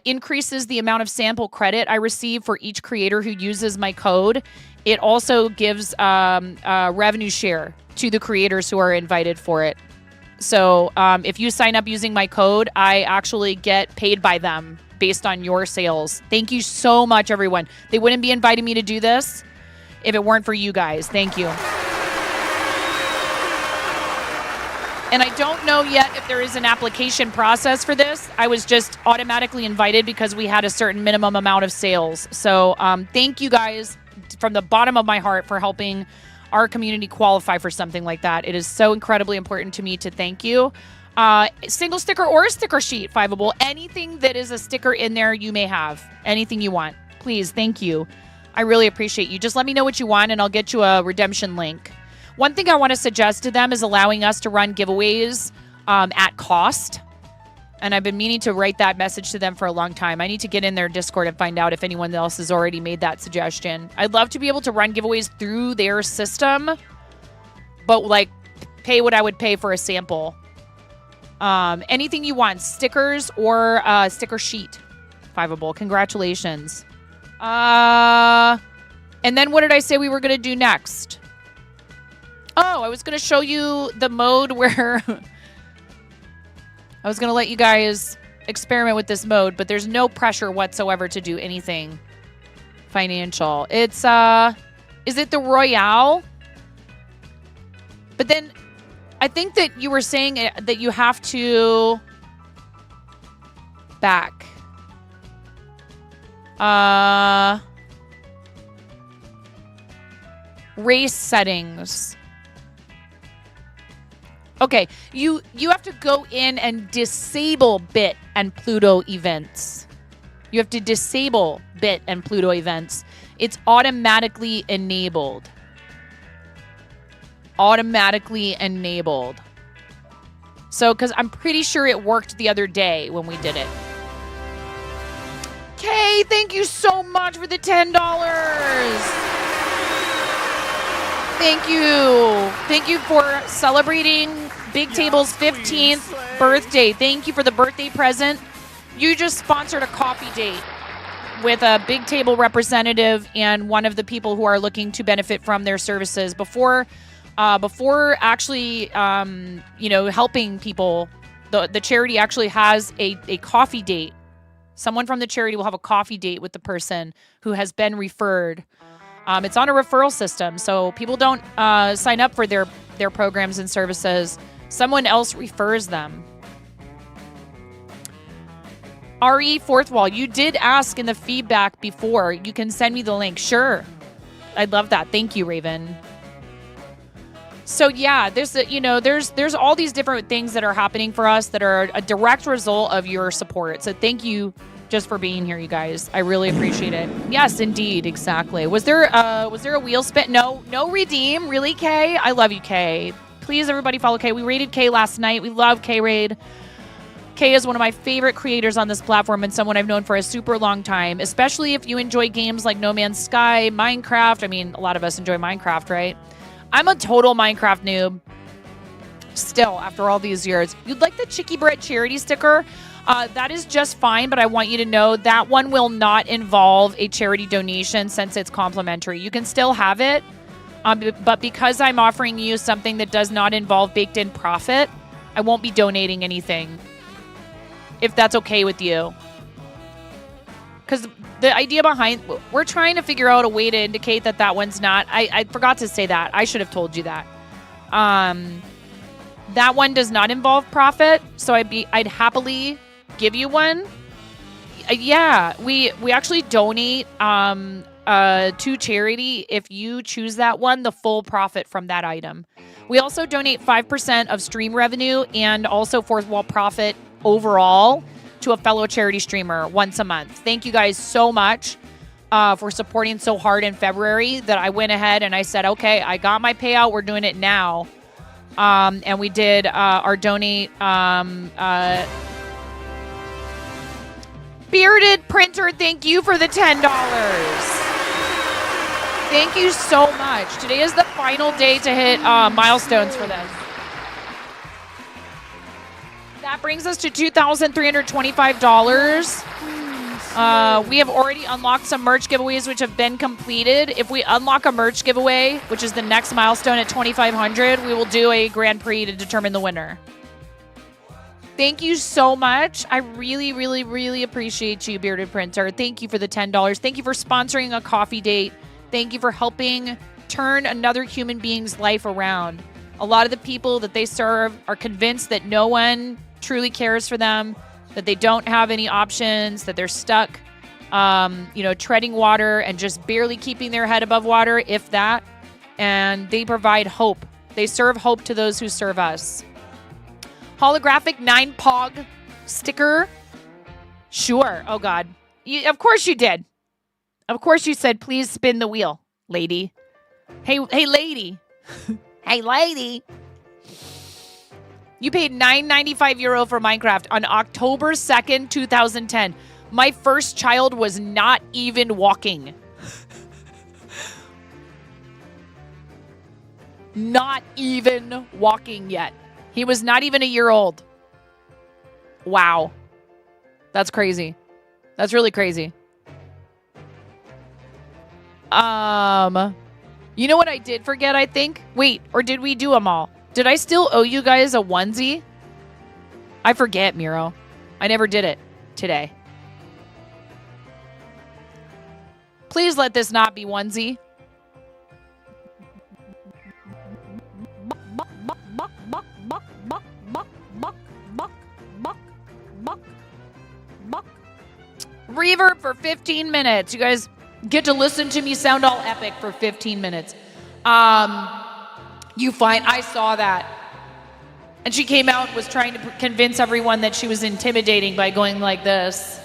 increases the amount of sample credit I receive for each creator who uses my code, it also gives revenue share to the creators who are invited for it. So if you sign up using my code, I actually get paid by them based on your sales. Thank you so much, everyone. They wouldn't be inviting me to do this if it weren't for you guys. Thank you. And I don't know yet if there is an application process for this. I was just automatically invited because we had a certain minimum amount of sales. So thank you guys from the bottom of my heart for helping our community qualify for something like that. It is so incredibly important to me to thank you. Single sticker or a sticker sheet, Fiveable. Anything that is a sticker in there you may have. Anything you want. Please, thank you. I really appreciate you. Just let me know what you want and I'll get you a redemption link. One thing I want to suggest to them is allowing us to run giveaways at cost. And I've been meaning to write that message to them for a long time. I need to get in their Discord and find out if anyone else has already made that suggestion. I'd love to be able to run giveaways through their system, but like pay what I would pay for a sample. Anything you want, stickers or a sticker sheet. Fiveable, congratulations. And then what did I say we were going to do next? Oh, I was going to show you the mode where I was going to let you guys experiment with this mode, but there's no pressure whatsoever to do anything financial. It's, is it the Royale? But then I think that you were saying that you have to back. Race settings. Okay, you have to go in and disable Bit and Pluto events. You have to disable Bit and Pluto events. It's automatically enabled. Automatically enabled. So, because I'm pretty sure it worked the other day when we did it. Kay, thank you so much for the $10. Thank you. Thank you for celebrating Big Table's 15th birthday. Thank you for the birthday present. You just sponsored a coffee date with a Big Table representative and one of the people who are looking to benefit from their services. Before actually, helping people, the charity actually has a coffee date. Someone from the charity will have a coffee date with the person who has been referred. It's on a referral system, so people don't sign up for their programs and services. Someone else refers them. RE Fourth Wall, you did ask in the feedback before. You can send me the link. Sure. I'd love that. Thank you, Raven. So yeah, there's all these different things that are happening for us that are a direct result of your support. So thank you just for being here, you guys. I really appreciate it. Yes, indeed, exactly. Was there a wheel spin? No redeem. Really, Kay? I love you, Kay. Please, everybody, follow Kay. We raided Kay last night. We love Kay Raid. Kay is one of my favorite creators on this platform and someone I've known for a super long time, especially if you enjoy games like No Man's Sky, Minecraft. I mean, a lot of us enjoy Minecraft, right? I'm a total Minecraft noob. Still, after all these years. You'd like the Chicky Bread charity sticker? That is just fine, but I want you to know that one will not involve a charity donation since it's complimentary. You can still have it, but because I'm offering you something that does not involve baked-in profit, I won't be donating anything, if that's okay with you. Because the idea behind, we're trying to figure out a way to indicate that that one's not, I forgot to say that. I should have told you that. That one does not involve profit, so I'd happily give you one. Yeah, we actually donate to charity if you choose that one, the full profit from that item. We also donate 5% of stream revenue and also fourth wall profit overall to a fellow charity streamer once a month. Thank you guys so much for supporting so hard in February that I went ahead and I said, okay, I got my payout. We're doing it now. And we did our donate. Bearded Printer, thank you for the $10. Thank you so much. Today is the final day to hit milestones for this. That brings us to $2,325. We have already unlocked some merch giveaways which have been completed. If we unlock a merch giveaway, which is the next milestone at 2,500, we will do a Grand Prix to determine the winner. Thank you so much. I really, really, really appreciate you, Bearded Printer. Thank you for the $10. Thank you for sponsoring a coffee date. Thank you for helping turn another human being's life around. A lot of the people that they serve are convinced that no one truly cares for them, that they don't have any options, that they're stuck, treading water and just barely keeping their head above water, if that. And they provide hope. They serve hope to those who serve us. Holographic 9POG sticker. Sure. Oh, God. Of course you did. Of course you said, please spin the wheel, lady. Hey, lady. Hey, lady. You paid €9.95 for Minecraft on October 2nd, 2010. My first child was not even walking. Not even walking yet. He was not even a year old. Wow. That's crazy. That's really crazy. You know what I did forget, I think? Wait, or did we do them all? Did I still owe you guys a onesie? I forget, Miro. I never did it today. Please let this not be onesie. Reverb for 15 minutes. You guys get to listen to me sound all epic for 15 minutes. I saw that. And she came out and was trying to convince everyone that she was intimidating by going like this.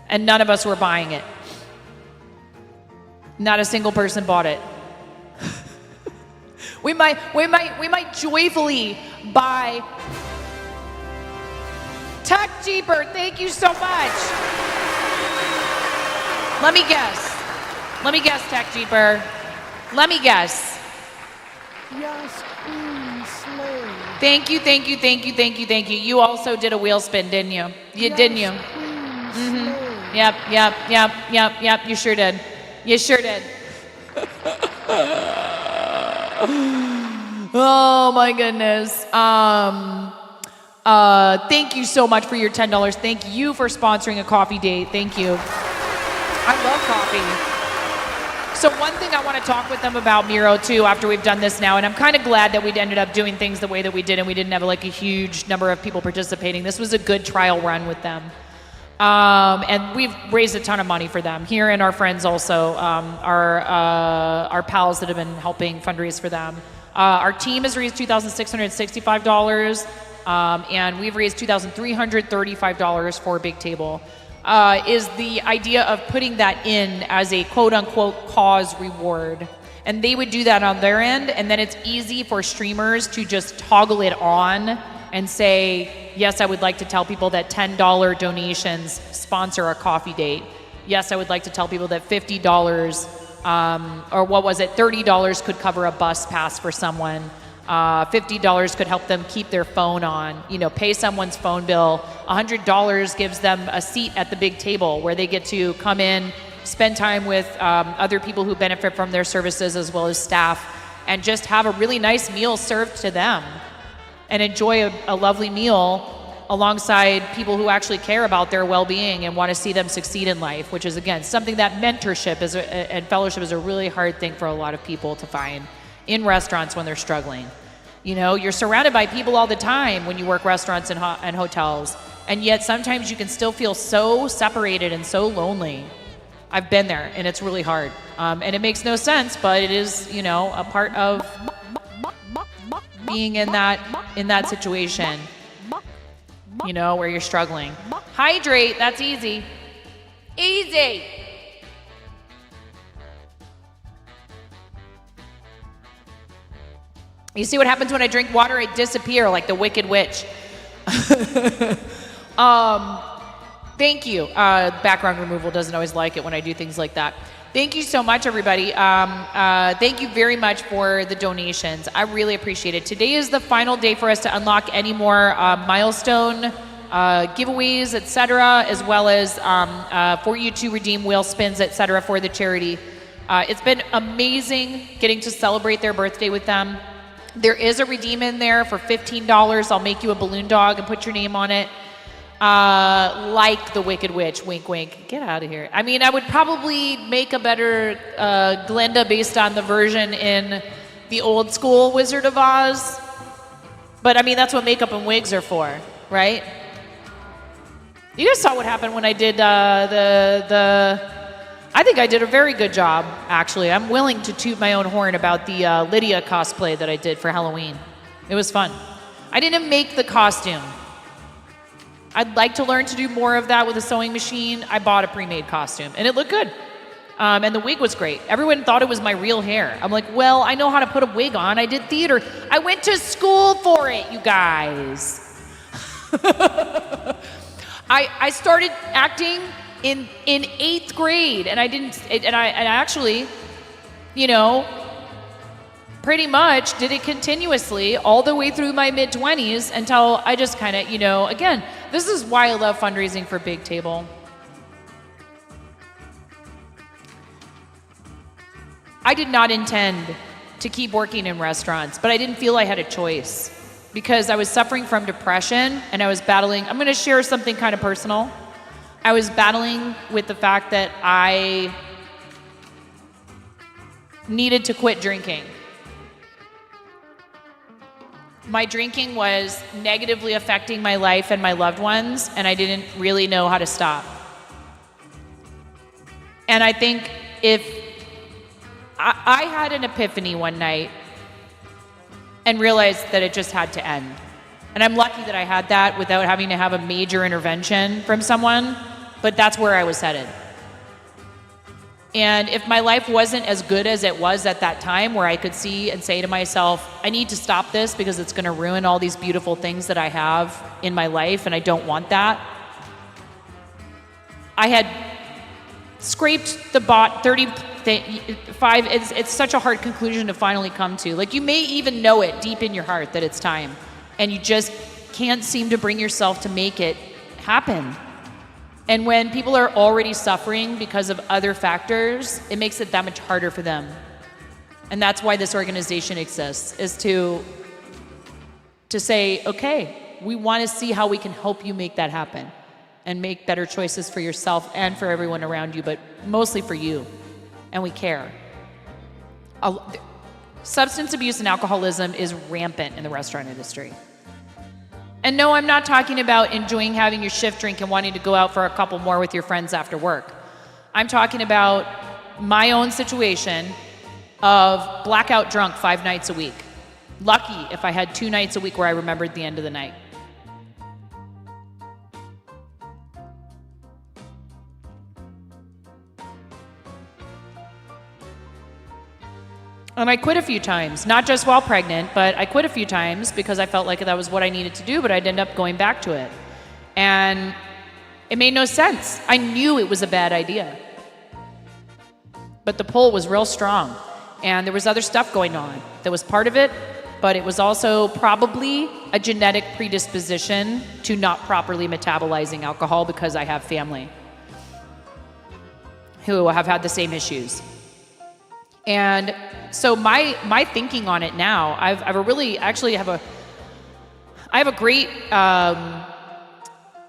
And none of us were buying it. Not a single person bought it. We might joyfully buy. Tech Jeeper, thank you so much. Let me guess, Tech Jeeper. Let me guess. Yes, Queen Slave. Thank you. You also did a wheel spin, didn't you? Didn't you? Mm-hmm. Yep. You sure did. Oh my goodness. Thank you so much for your $10. Thank you for sponsoring a coffee date. Thank you. I love coffee. So one thing I want to talk with them about, Miro, too, after we've done this now, and I'm kind of glad that we ended up doing things the way that we did and we didn't have like a huge number of people participating. This was a good trial run with them. And we've raised a ton of money for them here, and our friends also, our pals that have been helping fundraise for them. Our team has raised $2,665, and we've raised $2,335 for Big Table. Is the idea of putting that in as a quote-unquote cause reward. And they would do that on their end, and then it's easy for streamers to just toggle it on and say, yes, I would like to tell people that $10 donations sponsor a coffee date. Yes, I would like to tell people that $50, or what was it, $30 could cover a bus pass for someone. $50 could help them keep their phone on, pay someone's phone bill. $100 gives them a seat at the big table where they get to come in, spend time with other people who benefit from their services as well as staff, and just have a really nice meal served to them and enjoy a lovely meal alongside people who actually care about their well-being and want to see them succeed in life, which is, again, something that mentorship and fellowship is a really hard thing for a lot of people to find in restaurants when they're struggling. You know, you're surrounded by people all the time when you work restaurants and hotels, and yet sometimes you can still feel so separated and so lonely. I've been there, and it's really hard. And it makes no sense, but it is, you know, a part of being in that situation, you know, where you're struggling. Hydrate, that's easy. Easy. You see what happens when I drink water? I disappear like the Wicked Witch. Thank you. Background removal doesn't always like it when I do things like that. Thank you so much, everybody. Thank you very much for the donations. I really appreciate it. Today is the final day for us to unlock any more milestone giveaways, etc., as well as for you to redeem whale spins, etc., for the charity. It's been amazing getting to celebrate their birthday with them. There is a redeem in there for $15. I'll make you a balloon dog and put your name on it. Like the Wicked Witch, wink, wink. Get out of here. I mean, I would probably make a better Glinda based on the version in the old school Wizard of Oz. But I mean, that's what makeup and wigs are for, right? You guys saw what happened when I did I think I did a very good job, actually. I'm willing to toot my own horn about the Lydia cosplay that I did for Halloween. It was fun. I didn't make the costume. I'd like to learn to do more of that with a sewing machine. I bought a pre-made costume, and it looked good. And the wig was great. Everyone thought it was my real hair. I'm like, well, I know how to put a wig on. I did theater. I went to school for it, you guys. I started acting in 8th grade, and I actually, you know, pretty much did it continuously all the way through my mid-20s until I just kind of, you know, again, this is why I love fundraising for Big Table. I did not intend to keep working in restaurants, but I didn't feel I had a choice because I was suffering from depression and I was battling. I'm going to share something kind of personal. I was battling with the fact that I needed to quit drinking. My drinking was negatively affecting my life and my loved ones, and I didn't really know how to stop. And I think if I had an epiphany one night and realized that it just had to end. And I'm lucky that I had that without having to have a major intervention from someone, but that's where I was headed. And if my life wasn't as good as it was at that time, where I could see and say to myself, I need to stop this because it's going to ruin all these beautiful things that I have in my life, and I don't want that. I had scraped the 35. It's such a hard conclusion to finally come to. Like, you may even know it deep in your heart that it's time, and you just can't seem to bring yourself to make it happen. And when people are already suffering because of other factors, it makes it that much harder for them. And that's why this organization exists, is to say, okay, we want to see how we can help you make that happen and make better choices for yourself and for everyone around you, but mostly for you. And we care. Substance abuse and alcoholism is rampant in the restaurant industry. And no, I'm not talking about enjoying having your shift drink and wanting to go out for a couple more with your friends after work. I'm talking about my own situation of blackout drunk 5 nights a week. Lucky if I had 2 nights a week where I remembered the end of the night. And I quit a few times, not just while pregnant, but I quit a few times because I felt like that was what I needed to do, but I'd end up going back to it. And it made no sense. I knew it was a bad idea. But the pull was real strong. And there was other stuff going on that was part of it, but it was also probably a genetic predisposition to not properly metabolizing alcohol because I have family who have had the same issues. And so my thinking on it now, I have a great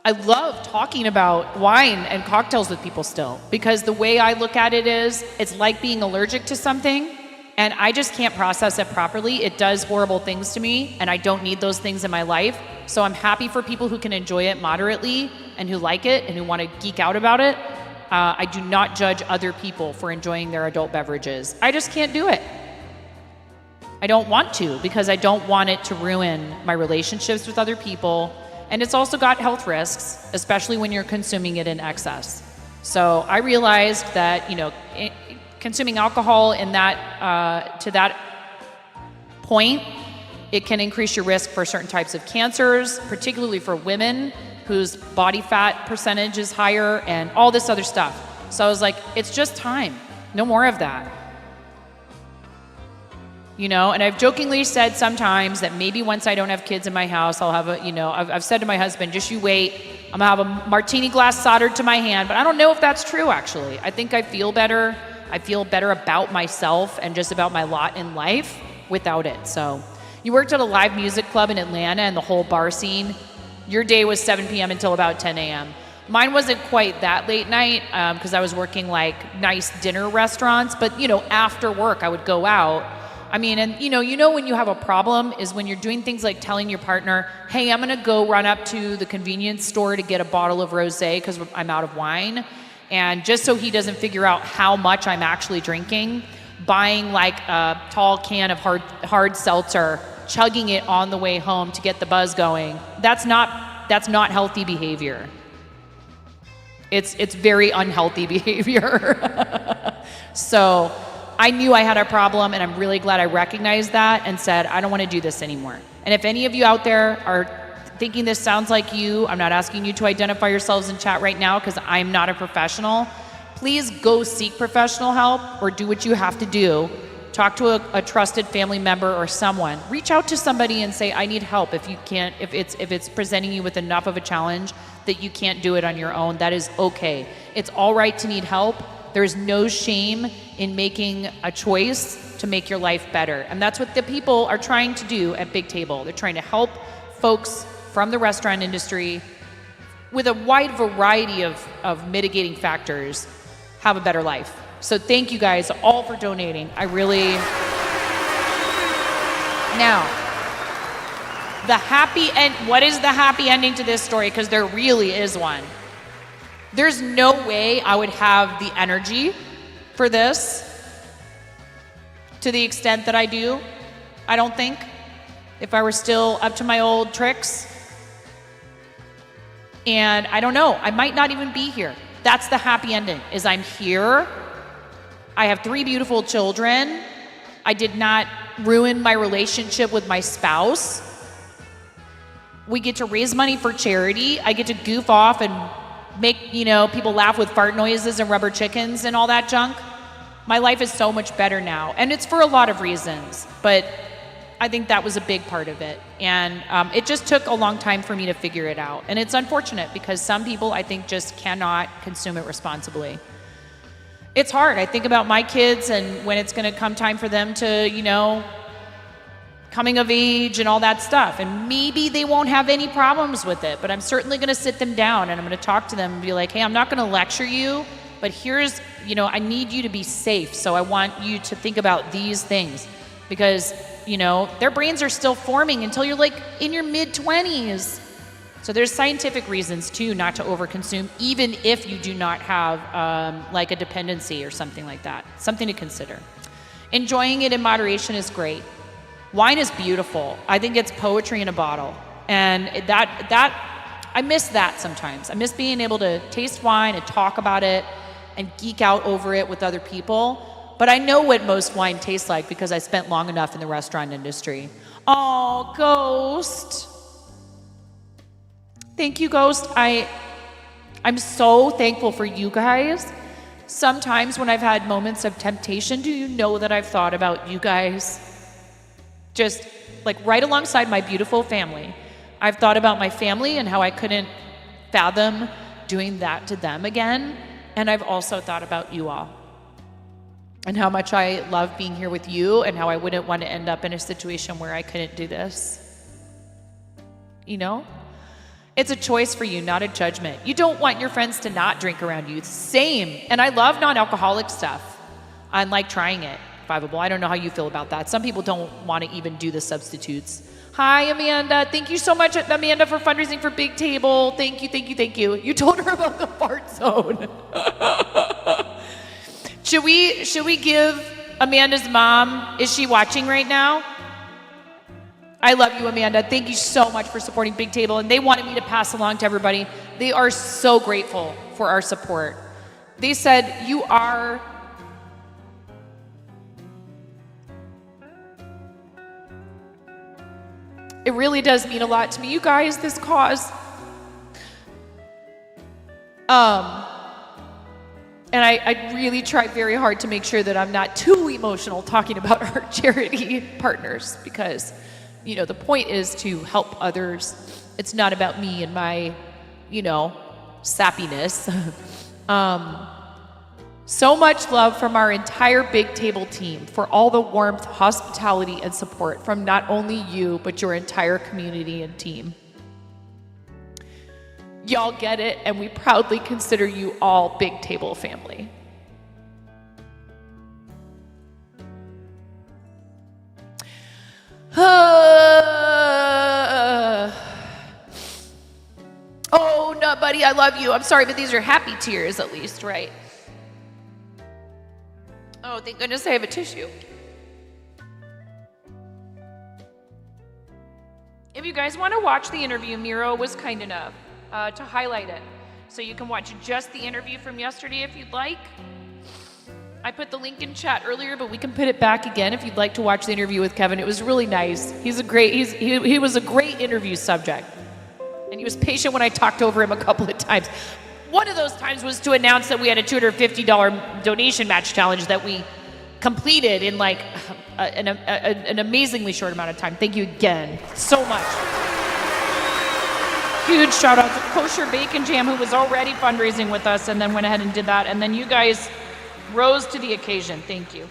I love talking about wine and cocktails with people still, because the way I look at it is, it's like being allergic to something, and I just can't process it properly. It does horrible things to me, and I don't need those things in my life. So I'm happy for people who can enjoy it moderately and who like it and who want to geek out about it. I do not judge other people for enjoying their adult beverages. I just can't do it. I don't want to, because I don't want it to ruin my relationships with other people. And it's also got health risks, especially when you're consuming it in excess. So I realized that, consuming alcohol in that to that point, it can increase your risk for certain types of cancers, particularly for women whose body fat percentage is higher and all this other stuff. So I was like, it's just time. No more of that. And I've jokingly said sometimes that maybe once I don't have kids in my house, I'll have I've said to my husband, just you wait, I'm gonna have a martini glass soldered to my hand, but I don't know if that's true actually. I think I feel better. I feel better about myself and just about my lot in life without it. So you worked at a live music club in Atlanta and the whole bar scene. Your day was 7 p.m. until about 10 a.m. Mine wasn't quite that late night because I was working like nice dinner restaurants, but after work I would go out. I mean, and when you have a problem is when you're doing things like telling your partner, hey, I'm gonna go run up to the convenience store to get a bottle of rosé because I'm out of wine. And just so he doesn't figure out how much I'm actually drinking, buying like a tall can of hard seltzer, chugging it on the way home to get the buzz going. That's not healthy behavior. It's very unhealthy behavior. So I knew I had a problem, and I'm really glad I recognized that and said, I don't want to do this anymore. And if any of you out there are thinking this sounds like you, I'm not asking you to identify yourselves in chat right now because I'm not a professional. Please go seek professional help or do what you have to do. Talk to a trusted family member or someone. Reach out to somebody and say, I need help. If it's presenting you with enough of a challenge that you can't do it on your own, that is okay. It's all right to need help. There's no shame in making a choice to make your life better. And that's what the people are trying to do at Big Table. They're trying to help folks from the restaurant industry with a wide variety of mitigating factors have a better life. So thank you guys all for donating. I really... Now, the happy end, what is the happy ending to this story? Because there really is one. There's no way I would have the energy for this to the extent that I do, I don't think, if I were still up to my old tricks. And I don't know, I might not even be here. That's the happy ending, is I'm here. I have 3 beautiful children. I did not ruin my relationship with my spouse. We get to raise money for charity. I get to goof off and make, people laugh with fart noises and rubber chickens and all that junk. My life is so much better now. And it's for a lot of reasons, but I think that was a big part of it. And it just took a long time for me to figure it out. And it's unfortunate because some people, I think, just cannot consume it responsibly. It's hard. I think about my kids and when it's going to come time for them to, coming of age and all that stuff. And maybe they won't have any problems with it, but I'm certainly going to sit them down and I'm going to talk to them and be like, hey, I'm not going to lecture you, but here's, I need you to be safe. So I want you to think about these things because, their brains are still forming until you're like in your mid-20s. So there's scientific reasons too not to overconsume, even if you do not have like a dependency or something like that. Something to consider. Enjoying it in moderation is great. Wine is beautiful. I think it's poetry in a bottle. And that I miss that sometimes. I miss being able to taste wine and talk about it and geek out over it with other people. But I know what most wine tastes like because I spent long enough in the restaurant industry. Oh, Ghost. Thank you, Ghost. I'm so thankful for you guys. Sometimes when I've had moments of temptation, do you know that I've thought about you guys? Just like right alongside my beautiful family. I've thought about my family and how I couldn't fathom doing that to them again. And I've also thought about you all and how much I love being here with you and how I wouldn't want to end up in a situation where I couldn't do this. It's a choice for you, not a judgment. You don't want your friends to not drink around you. Same. And I love non-alcoholic stuff. I like trying it. Fiveable. I don't know how you feel about that. Some people don't want to even do the substitutes. Hi, Amanda. Thank you so much, Amanda, for fundraising for Big Table. Thank you, thank you, thank you. You told her about the fart zone. Should we give Amanda's mom, is she watching right now? I love you, Amanda. Thank you so much for supporting Big Table. And they wanted me to pass along to everybody. They are so grateful for our support. They said, you are... It really does mean a lot to me. You guys, this cause. And I really try very hard to make sure that I'm not too emotional talking about our charity partners because, you know, the point is to help others. It's not about me and my, you know, sappiness. So much love from our entire Big Table team for all the warmth, hospitality, and support from not only you, but your entire community and team. Y'all get it, and we proudly consider you all Big Table family. Oh, no, buddy, I love you. I'm sorry, but these are happy tears at least, right? Oh, thank goodness I have a tissue. If you guys want to watch the interview, Miro was kind enough to highlight it. So you can watch just the interview from yesterday if you'd like. I put the link in chat earlier, but we can put it back again if you'd like to watch the interview with Kevin. It was really nice. He was a great interview subject. And he was patient when I talked over him a couple of times. One of those times was to announce that we had a $250 donation match challenge that we completed in like an amazingly short amount of time. Thank you again so much. Huge shout out to Kosher Bacon Jam, who was already fundraising with us and then went ahead and did that. And then you guys rose to the occasion. Thank you.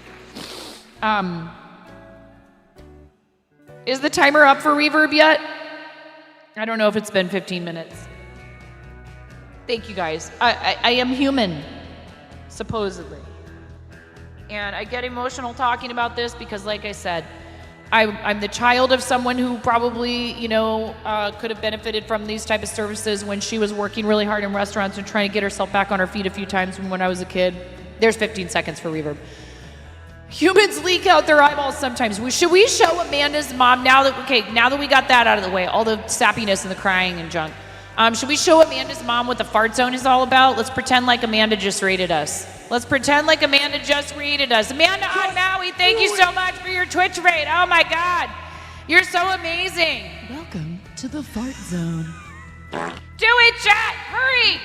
Is the timer up for reverb yet? I don't know if it's been 15 minutes. Thank you guys. I am human, supposedly. And I get emotional talking about this because, like I said, I'm the child of someone who probably, you know, could have benefited from these type of services when she was working really hard in restaurants and trying to get herself back on her feet a few times when I was a kid. There's 15 seconds for reverb. Humans leak out their eyeballs sometimes. Should we show Amanda's mom now that we got that out of the way, all the sappiness and the crying and junk? Should we show Amanda's mom what the fart zone is all about? Let's pretend like Amanda just rated us. Let's pretend like Amanda just rated us. Amanda on Maui, thank you so much for your Twitch rate. Oh my God. You're so amazing. Welcome to the fart zone. Do it, chat. Hurry.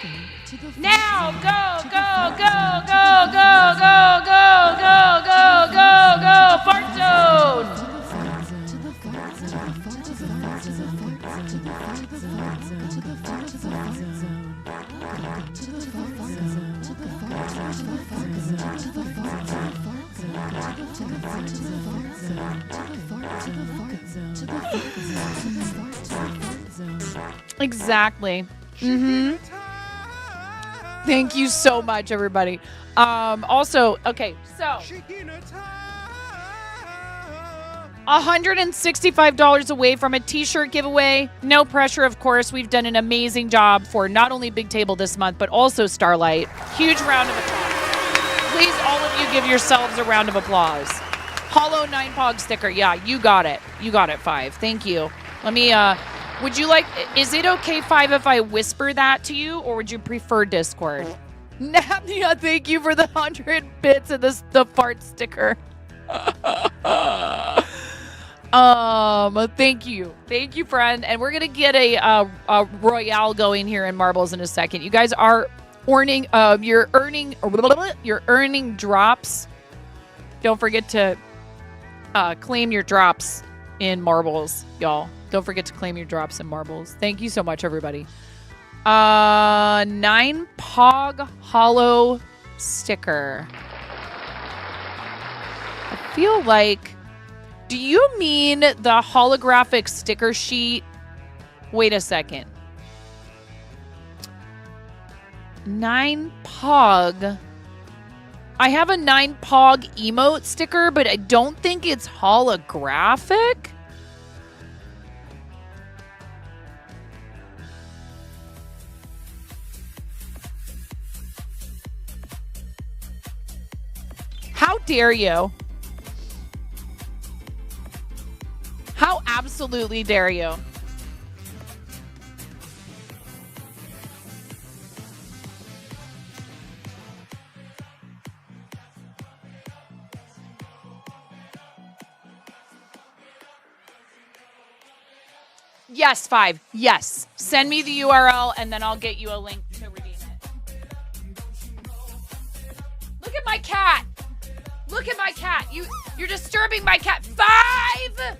Now. Go, go, go, go, go, go, go, go, go, go, go. Fart zone. Exactly. Thank you so much, everybody. Also, okay, so $165 away from a t-shirt giveaway. No pressure, of course. We've done an amazing job for not only Big Table this month, but also Starlight. Huge round of applause. Please, all of you, give yourselves a round of applause. Hollow 9pog sticker. Yeah, you got it. You got it, 5. Thank you. Let me, would you like, is it okay, 5, if I whisper that to you, or would you prefer Discord? Yeah, thank you for the 100 bits of the fart sticker. Thank you. Thank you, friend. And we're going to get a Royale going here in Marbles in a second. You guys are earning, you're earning drops. Don't forget to claim your drops in Marbles, y'all. Don't forget to claim your drops in Marbles. Thank you so much, everybody. 9pog hollow sticker. I feel like, do you mean the holographic sticker sheet? Wait a second. 9 Pog. I have a 9 Pog emote sticker, but I don't think it's holographic. How dare you? How absolutely dare you? Yes, 5. Yes. Send me the URL and then I'll get you a link to redeem it. Look at my cat. Look at my cat. You're disturbing my cat. 5!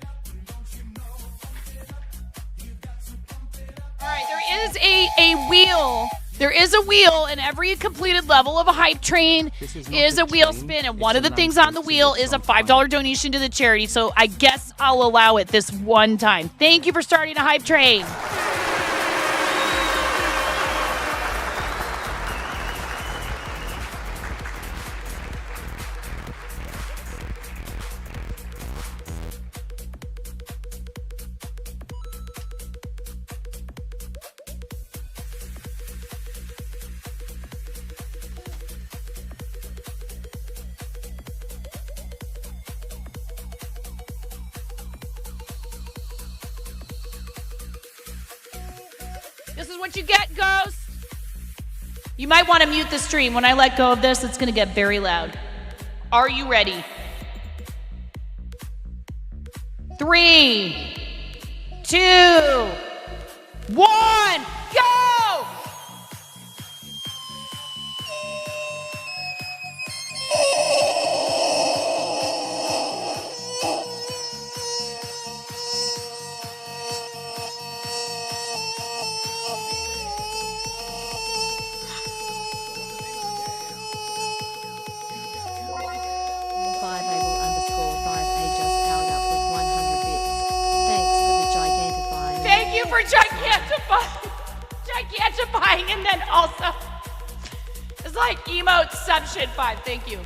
All right, there is a wheel. There is a wheel, and every completed level of a hype train is a wheel spin, and one of the things on the wheel is a $5 donation to the charity, so I guess I'll allow it this one time. Thank you for starting a hype train. This is what you get, Ghost. You might want to mute the stream. When I let go of this, it's going to get very loud. Are you ready? 3, 2, 1, go! For gigantifying, and then also it's like emoteception 5. Thank you.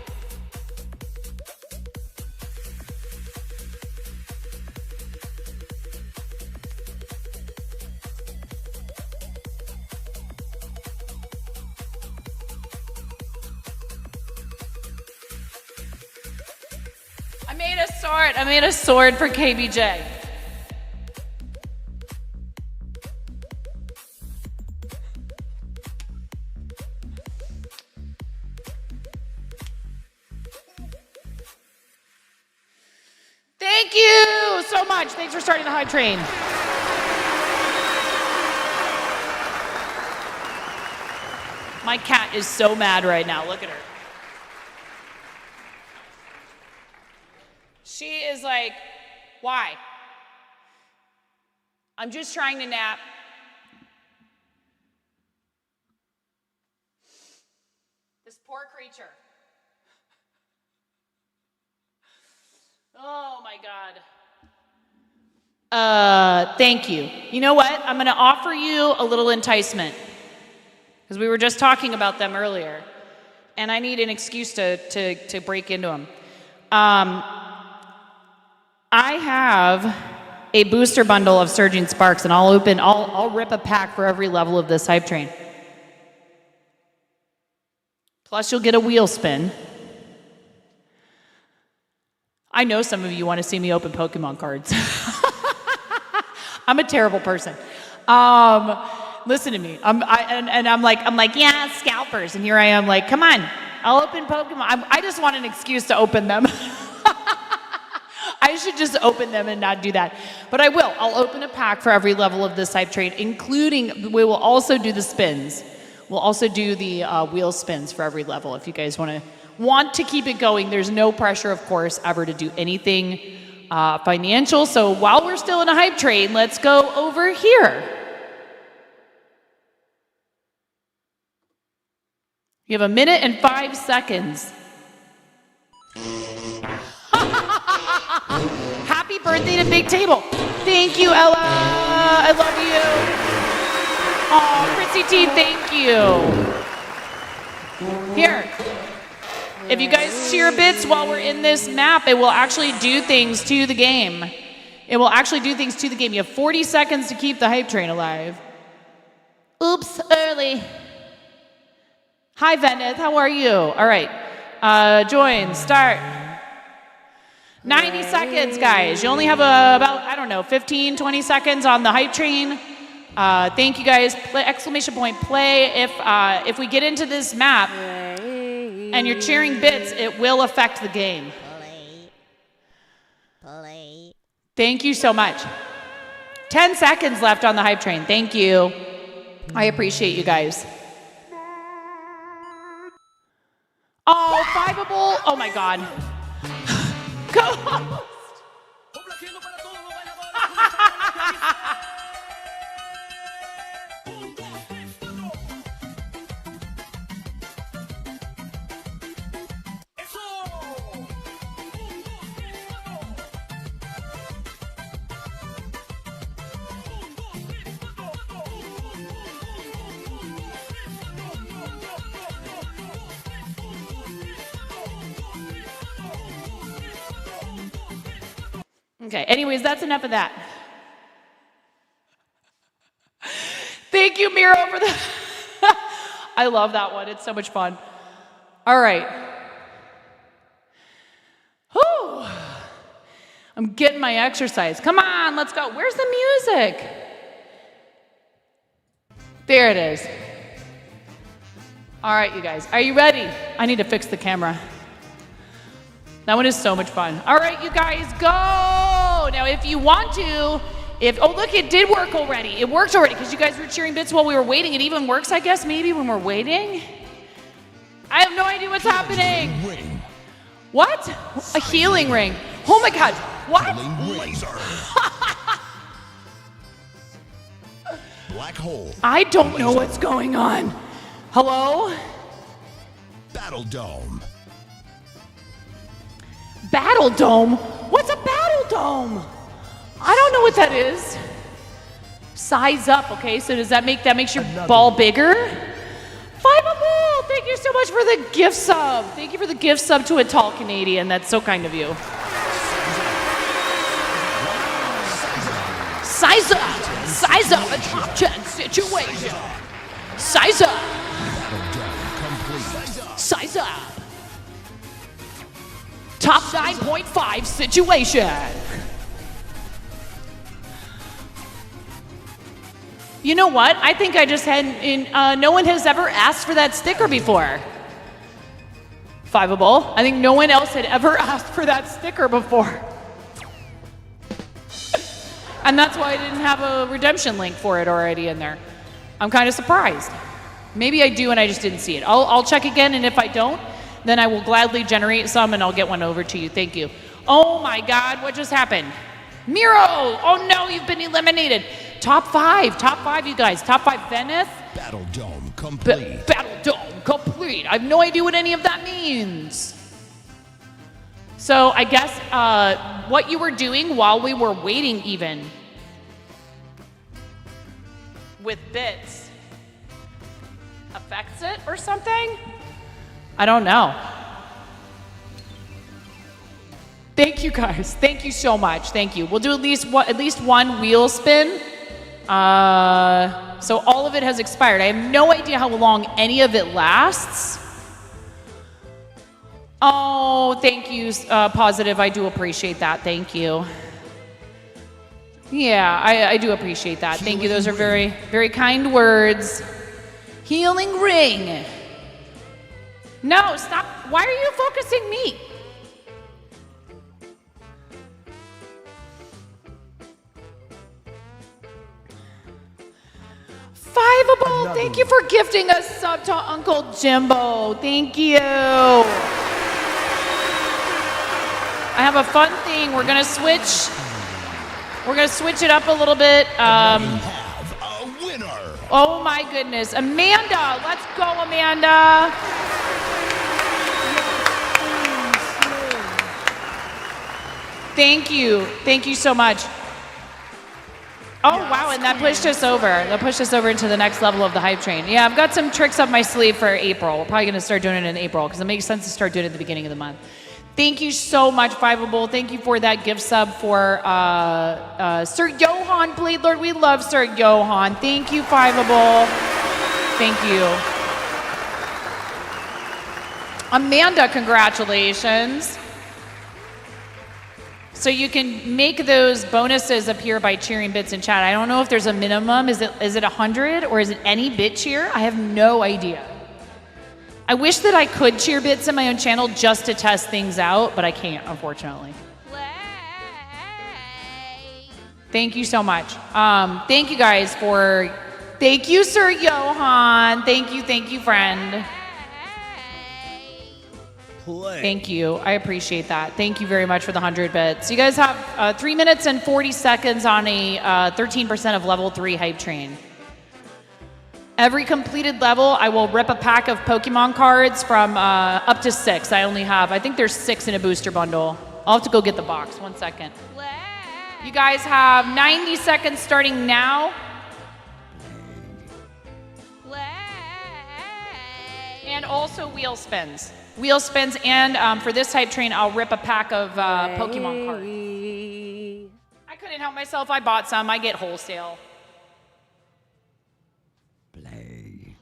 I made a sword for KBJ. Thank you so much. Thanks for starting the hype train. My cat is so mad right now. Look at her. She is like, why? I'm just trying to nap. This poor creature. Oh my God. Thank you. You know what? I'm going to offer you a little enticement because we were just talking about them earlier, and I need an excuse to break into them. I have a booster bundle of Surging Sparks, and I'll rip a pack for every level of this hype train. Plus, you'll get a wheel spin. I know some of you want to see me open Pokemon cards. I'm a terrible person. Listen to me. I'm like, yeah, scalpers. And here I am like, come on, I'll open Pokemon. I just want an excuse to open them. I should just open them and not do that. But I will. I'll open a pack for every level of this hype train, including, we will also do the spins. We'll also do the wheel spins for every level if you guys want to keep it going. There's no pressure, of course, ever to do anything financial. So while we're still in a hype train, let's go over here. You have 1 minute and 5 seconds. Happy birthday to Big Table. Thank you, Ella. I love you. Oh, Chrissy T, thank you. Here. If you guys cheer bits while we're in this map, it will actually do things to the game. It will actually do things to the game. You have 40 seconds to keep the hype train alive. Oops, early. Hi, Venice, how are you? All right, join, start. 90 seconds, guys. You only have about, 15, 20 seconds on the hype train. Thank you, guys. Exclamation point, play. If we get into this map and you're cheering bits, it will affect the game. Play. Thank you so much. 10 seconds left on the hype train. Thank you. I appreciate you guys. Oh, Fiveable. Oh my God. Ghost. Okay, anyways, that's enough of that. Thank you, Miro, for the... I love that one. It's so much fun. All right. Whew. I'm getting my exercise. Come on, let's go. Where's the music? There it is. All right, you guys. Are you ready? I need to fix the camera. That one is so much fun. All right, you guys, go! Now, if you want to, oh, look, it did work already. It worked already because you guys were cheering bits while we were waiting. It even works, I guess, maybe when we're waiting. I have no idea what's happening. Ring. What? A healing ring. Oh my God. What? Laser. Black hole. I don't know what's going on. Hello? Battle dome. Battle dome? What's a battle dome? I don't know what that is. Size up, okay? So does that makes your ball bigger? Fiveable! Thank you so much for the gift sub. Thank you for the gift sub to a tall Canadian. That's so kind of you. Size up! Size up a top 10 situation. Size up! Size up! Top 9.5 situation. You know what? I think I just had, no one has ever asked for that sticker before. Fiveable. I think no one else had ever asked for that sticker before. And that's why I didn't have a redemption link for it already in there. I'm kind of surprised. Maybe I do and I just didn't see it. I'll check again, and if I don't, then I will gladly generate some and I'll get one over to you. Thank you. Oh my God, what just happened? Miro! Oh no, you've been eliminated. Top 5, you guys. Top 5, Venice. Battle dome complete. Battle dome complete. I have no idea what any of that means. So I guess what you were doing while we were waiting even with bits affects it or something? I don't know. Thank you guys. Thank you so much. Thank you. We'll do at least one wheel spin. So all of it has expired. I have no idea how long any of it lasts. Oh, thank you, Positive. I do appreciate that. Thank you. Yeah, I do appreciate that. Thank you. Those are very, very kind words. Healing ring. No, stop. Why are you focusing me? Fiveable, thank you for gifting a sub to Uncle Jimbo. Thank you. I have a fun thing. We're gonna switch it up a little bit. We have a winner. Oh my goodness, Amanda! Let's go, Amanda. Thank you so much. Oh, wow, and that pushed us over. That pushed us over into the next level of the hype train. Yeah, I've got some tricks up my sleeve for April. We're probably going to start doing it in April because it makes sense to start doing it at the beginning of the month. Thank you so much, Fiveable. Thank you for that gift sub for Sir Johan Blade Lord. We love Sir Johan. Thank you, Fiveable. Thank you. Amanda, congratulations. So you can make those bonuses appear by cheering bits in chat. I don't know if there's a minimum. Is it 100 or is it any bit cheer? I have no idea. I wish that I could cheer bits in my own channel just to test things out, but I can't, unfortunately. Thank you so much. Thank you guys for... Thank you, Sir Johan. Thank you, friend. Play. Thank you. I appreciate that. Thank you very much for the 100 bits. You guys have 3 minutes and 40 seconds on a 13% of level 3 hype train. Every completed level, I will rip a pack of Pokemon cards from up to 6. I think there's 6 in a booster bundle. I'll have to go get the box. 1 second. You guys have 90 seconds starting now. And also wheel spins. Wheel spins, and for this hype train, I'll rip a pack of Pokemon cards. I couldn't help myself. I bought some. I get wholesale. Play.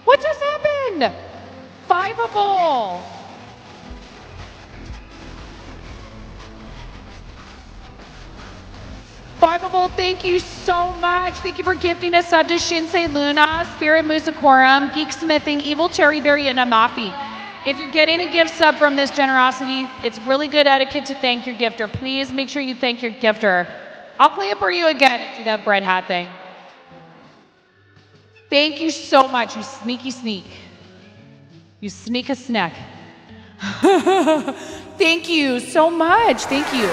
What just happened? Fiveable. Fiveable, thank you so much. Thank you for gifting us sub to Shinsei Luna, Spirit Musakorum, Geek Smithing, Evil Cherry Berry, and Amafi. If you're getting a gift sub from this generosity, it's really good etiquette to thank your gifter. Please make sure you thank your gifter. I'll play it for you again. See that bread hat thing. Thank you so much, you sneaky sneak. You sneak a snack. Thank you so much. Thank you.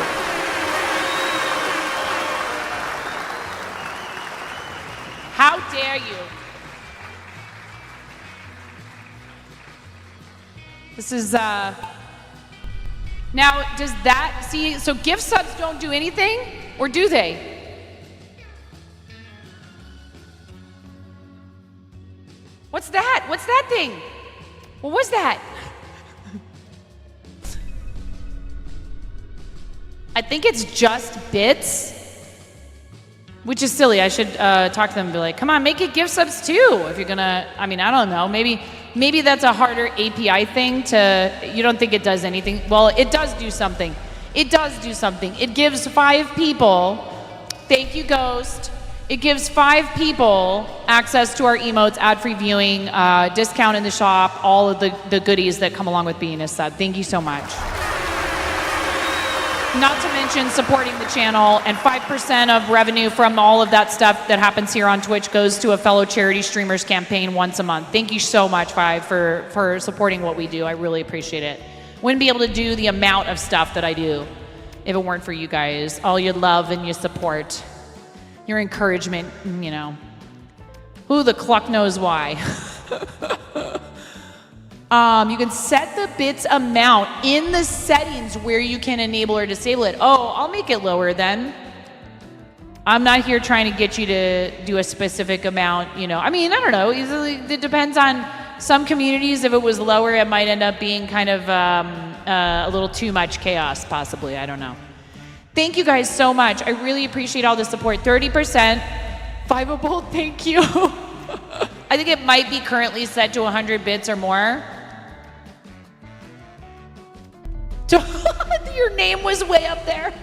How dare you? This is, now, does that, see, so gift subs don't do anything, or do they? What's that? What's that thing? What was that? I think it's just bits, which is silly. I should talk to them and be like, come on, make it gift subs too. If you're gonna, I mean, I don't know. Maybe that's a harder API thing to, you don't think it does anything. Well, it does do something. It does do something. It gives 5 people, thank you, Ghost. It gives 5 people access to our emotes, ad-free viewing, discount in the shop, all of the goodies that come along with being a sub. Thank you so much. Not to mention supporting the channel, and 5% of revenue from all of that stuff that happens here on Twitch goes to a fellow charity streamers campaign once a month. Thank you so much, Five, for supporting what we do. I really appreciate it. Wouldn't be able to do the amount of stuff that I do if it weren't for you guys. All your love and your support. Your encouragement, you know. Who the cluck knows why. You can set the bits amount in the settings where you can enable or disable it. Oh, I'll make it lower then. I'm not here trying to get you to do a specific amount, you know. I mean, I don't know. It depends on some communities. If it was lower, it might end up being kind of a little too much chaos, possibly. I don't know. Thank you guys so much. I really appreciate all the support. 30%. Fiveable, thank you. I think it might be currently set to 100 bits or more. Your name was way up there.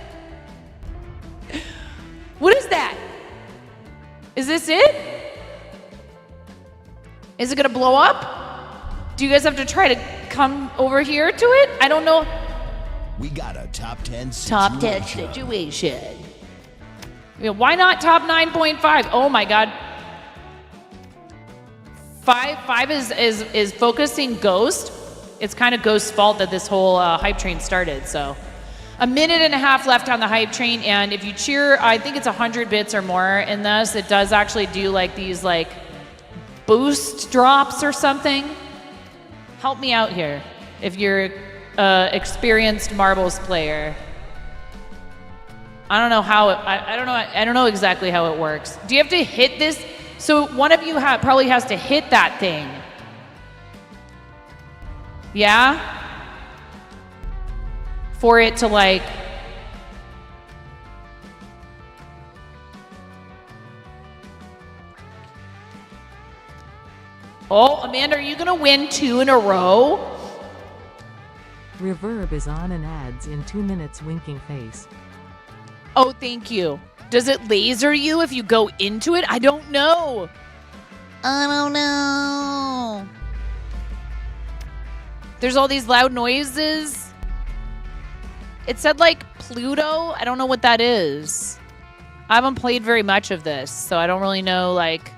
What is that? Is this it? Is it gonna blow up? Do you guys have to try to come over here to it? I don't know. We got a top 10 situation. Top 10 situation. Yeah, why not top 9.5? Oh my God. Five is focusing Ghost. it's kind of Ghost's fault that this whole hype train started. So, a minute and a half left on the hype train, and if you cheer, I think it's 100 bits or more in this. It does actually do like these like boost drops or something. Help me out here if you're an experienced marbles player. I don't know how it, I don't know exactly how it works. Do you have to hit this? So one of you probably has to hit that thing. Yeah? For it to like... Oh, Amanda, are you going to win 2 in a row? Reverb is on and adds in 2 minutes winking face. Oh, thank you. Does it laser you if you go into it? I don't know. I don't know. There's all these loud noises. It said like Pluto. I don't know what that is. I haven't played very much of this, so I don't really know like...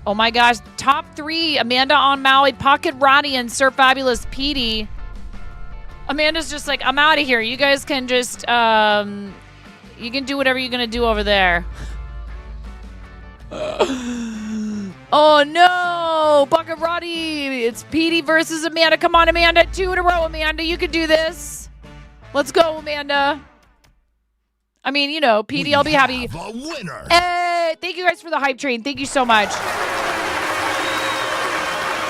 Oh my gosh, top 3, Amanda on Maui, Pocket Ronnie, and Sir Fabulous Petey. Amanda's just like, I'm out of here. You guys can just, you can do whatever you're going to do over there. Oh no, Pocket Ronnie. It's Petey versus Amanda. Come on, Amanda. 2 in a row, Amanda. You can do this. Let's go, Amanda. I mean, you know, Petey, I'll be happy. A winner. Hey, thank you guys for the hype train. Thank you so much.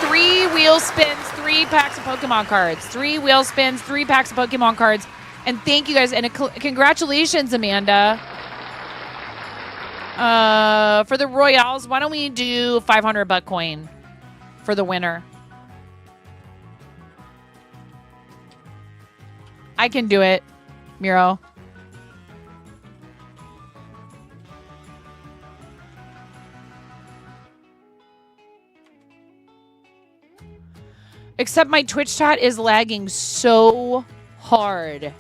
3 wheel spins, 3 packs of Pokemon cards. 3 wheel spins, 3 packs of Pokemon cards. And thank you guys. And congratulations, Amanda. For the Royals, why don't we do $500 coin for the winner? I can do it, Miro. Except my Twitch chat is lagging so hard.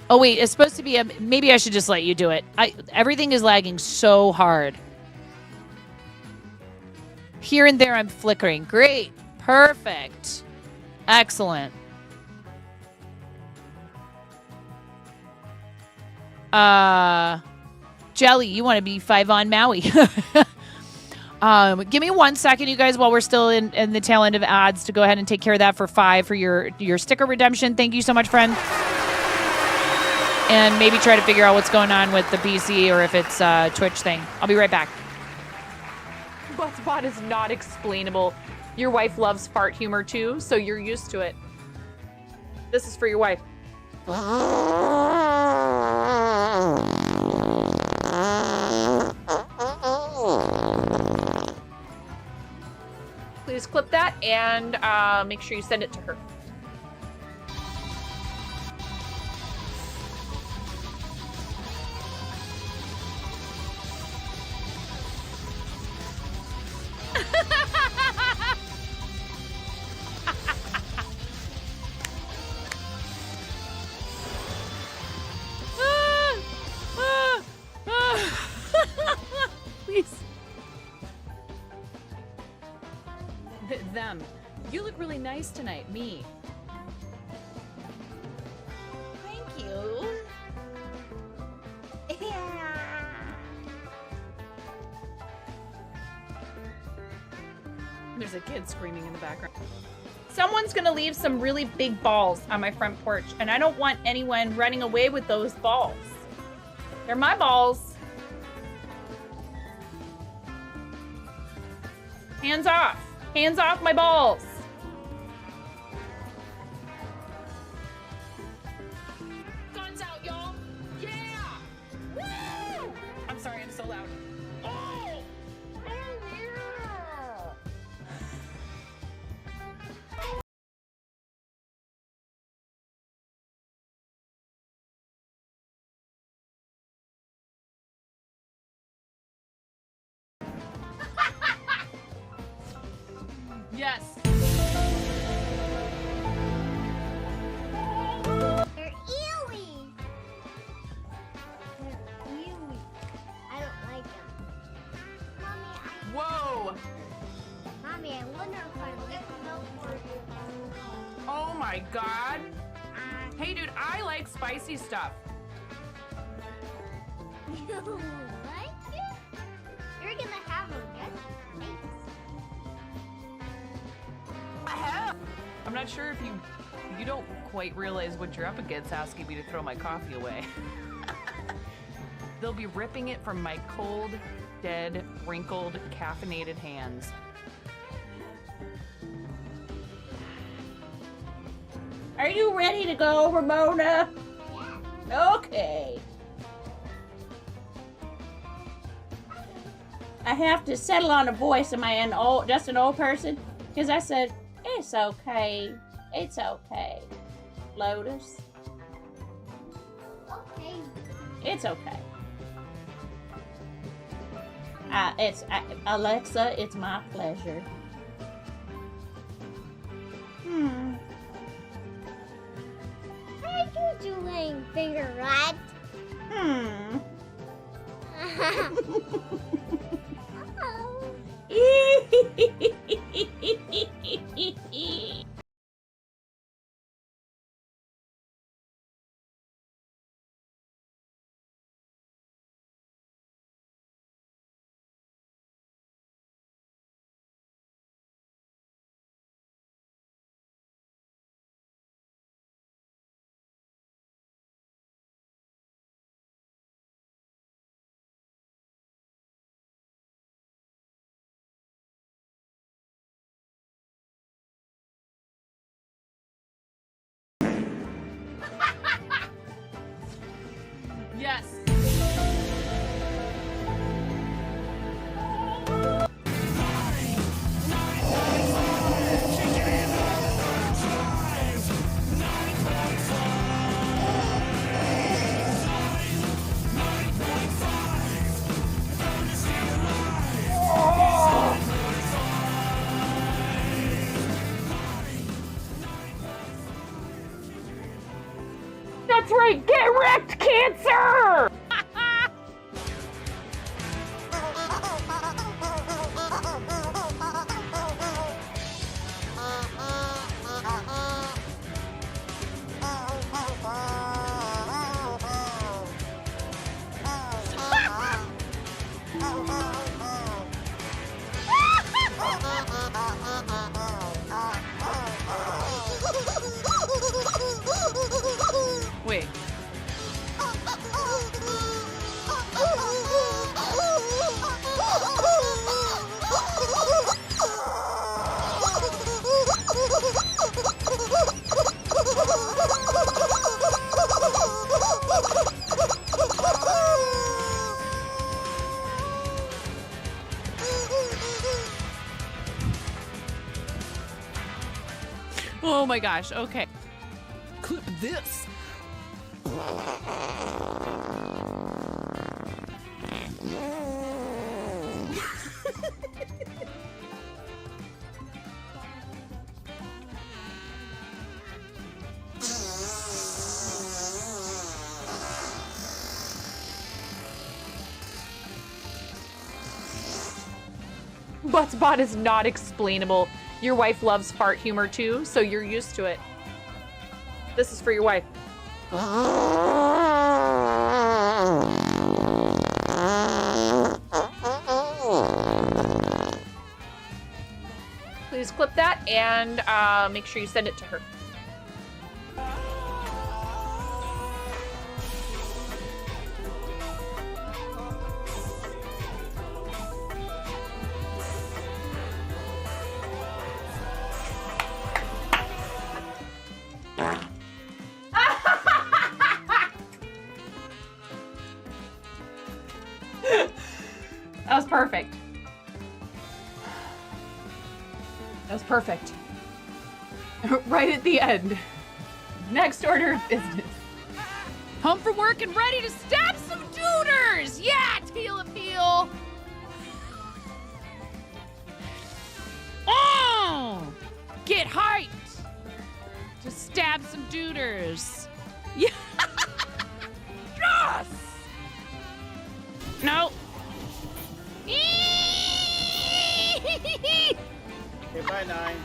Oh, wait. It's supposed to be... maybe I should just let you do it. Everything is lagging so hard. Here and there, I'm flickering. Great. Perfect. Excellent. Jelly, you want to be 5 on Maui. Give me 1 second, you guys, while we're still in the tail end of ads to go ahead and take care of that for 5 for your sticker redemption. Thank you so much, friend. And maybe try to figure out what's going on with the PC or if it's a Twitch thing. I'll be right back. Buzzbot is not explainable. Your wife loves fart humor too, so you're used to it. This is for your wife. Please clip that and make sure you send it to her. Please. Them. You look really nice tonight. Me. Thank you. Yeah. There's a kid screaming in the background. Someone's gonna leave some really big balls on my front porch, and I don't want anyone running away with those balls. They're my balls. Hands off. Hands off my balls. Guns out, y'all. Yeah. Woo! I'm sorry, I'm so loud. Oh! Yes. They're ewy. They're ewy. I don't like them. Mommy, Whoa. Mommy, I wonder if I lick those. my God. Hey, dude, I like spicy stuff. You like it? You're gonna have a good face. I'm not sure if you don't quite realize what you're up against asking me to throw my coffee away. They'll be ripping it from my cold, dead, wrinkled, caffeinated hands. Are you ready to go, Ramona? Okay. I have to settle on a voice. Am I just an old person? Because I said, it's okay. It's okay. Lotus. Okay. It's okay. Alexa, it's my pleasure. How are you doing, finger rat? Hmm. Yes. That's right, get wrecked, Cancer! Wait. Oh my gosh, okay. Clip this. Buttspot is not explainable. Your wife loves fart humor too, so you're used to it. This is for your wife. Please clip that and make sure you send it to her. That was perfect. That was perfect. Right at the end. Next order of business. Home from work and ready to stab some duders! Yeah, tail appeal! Oh! Get hyped! To stab some duders. Yeah! Yes! No. Okay, bye, 9.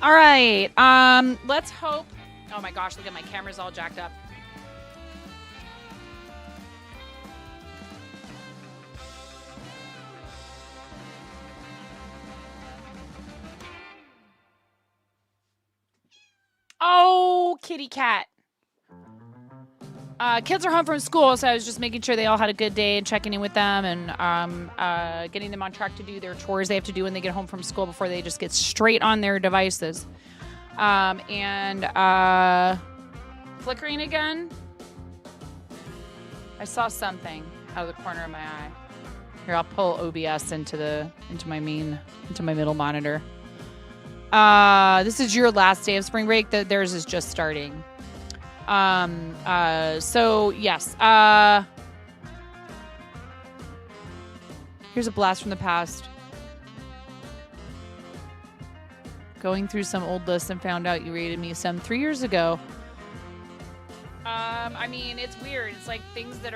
All right. Let's hope. Oh my gosh, look at my camera's all jacked up. Oh, kitty cat. Kids are home from school, so I was just making sure they all had a good day and checking in with them and getting them on track to do their chores they have to do when they get home from school before they just get straight on their devices. Flickering again. I saw something out of the corner of my eye. Here, I'll pull OBS into my middle monitor. This is your last day of spring break. Theirs is just starting. So yes. Here's a blast from the past. Going through some old lists and found out you rated me some 3 years ago. I mean, it's weird. It's like things that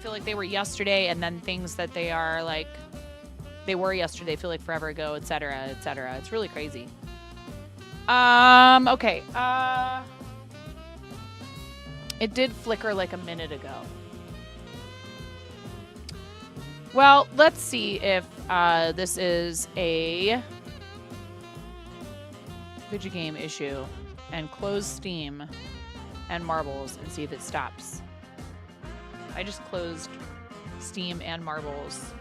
feel like they were yesterday, and then things that they are like they were yesterday feel like forever ago, etc., etc. It's really crazy. Okay. It did flicker like a minute ago. Well, let's see if this is a video game issue, and close Steam and Marbles and see if it stops. I just closed Steam and Marbles.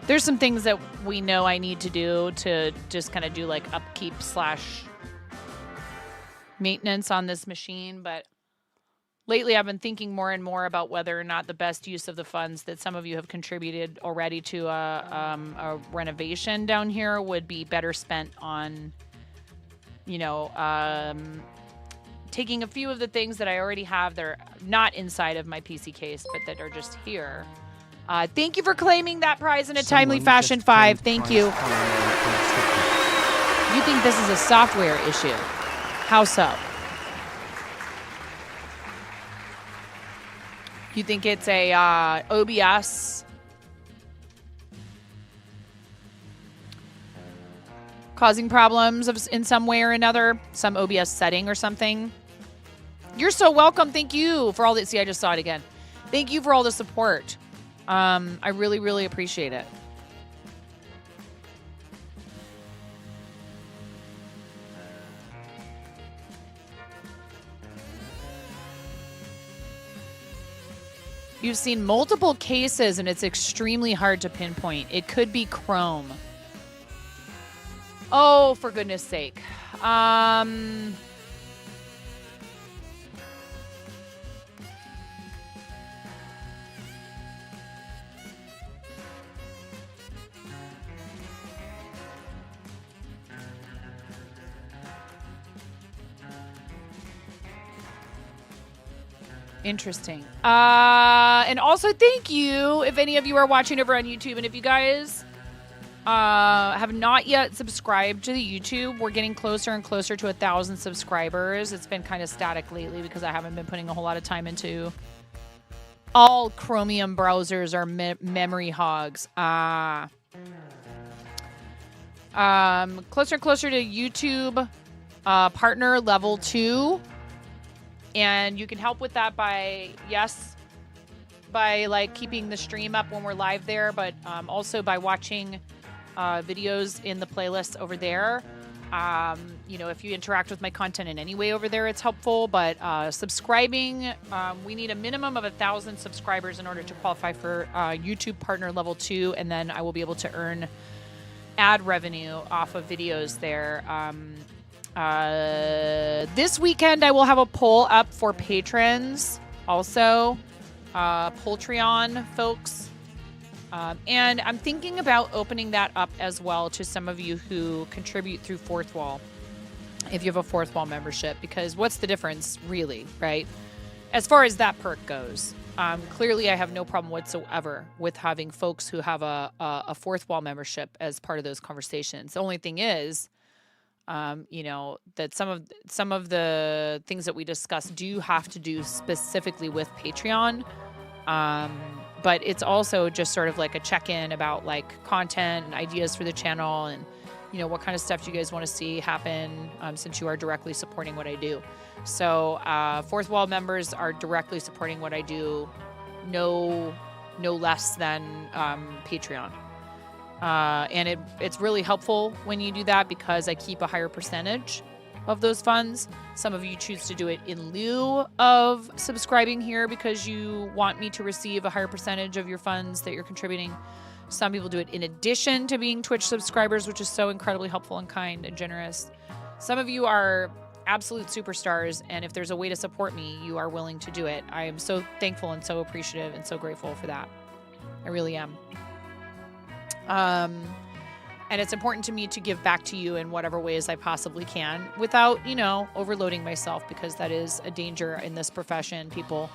There's some things that we know I need to do to just kind of do like upkeep / maintenance on this machine, but lately I've been thinking more and more about whether or not the best use of the funds that some of you have contributed already to a renovation down here would be better spent on, taking a few of the things that I already have that are not inside of my PC case, but that are just here. Thank you for claiming that prize in a timely fashion, 5. Thank you. You think this is a software issue? How so? You think it's a OBS causing problems in some way or another? Some OBS setting or something? You're so welcome. Thank you for all that. See, I just saw it again. Thank you for all the support. I really, really appreciate it. You've seen multiple cases, and it's extremely hard to pinpoint. It could be Chrome. Oh, for goodness sake. Interesting. And also thank you if any of you are watching over on YouTube, and if you guys have not yet subscribed to the YouTube, we're getting closer and closer to 1,000 subscribers. It's been kind of static lately because I haven't been putting a whole lot of time into all Chromium browsers are memory hogs. Closer and closer to YouTube partner level 2. And you can help with that by like keeping the stream up when we're live there, but also by watching videos in the playlist over there. If you interact with my content in any way over there, it's helpful. But subscribing, we need a minimum of 1,000 subscribers in order to qualify for YouTube partner level 2, and then I will be able to earn ad revenue off of videos there. This weekend I will have a poll up for patrons, also Patreon folks, and I'm thinking about opening that up as well to some of you who contribute through Fourth Wall, if you have a Fourth Wall membership, because what's the difference really, right? As far as that perk goes, clearly I have no problem whatsoever with having folks who have a Fourth Wall membership as part of those conversations. The only thing is, that some of the things that we discuss do have to do specifically with Patreon. But it's also just sort of like a check-in about like content and ideas for the channel and what kind of stuff you guys want to see happen since you are directly supporting what I do. So Fourth Wall members are directly supporting what I do, no less than Patreon. And it's really helpful when you do that because I keep a higher percentage of those funds. Some of you choose to do it in lieu of subscribing here because you want me to receive a higher percentage of your funds that you're contributing. Some people do it in addition to being Twitch subscribers, which is so incredibly helpful and kind and generous. Some of you are absolute superstars, and if there's a way to support me, you are willing to do it. I am so thankful and so appreciative and so grateful for that. I really am. And it's important to me to give back to you in whatever ways I possibly can without, overloading myself, because that is a danger in this profession. People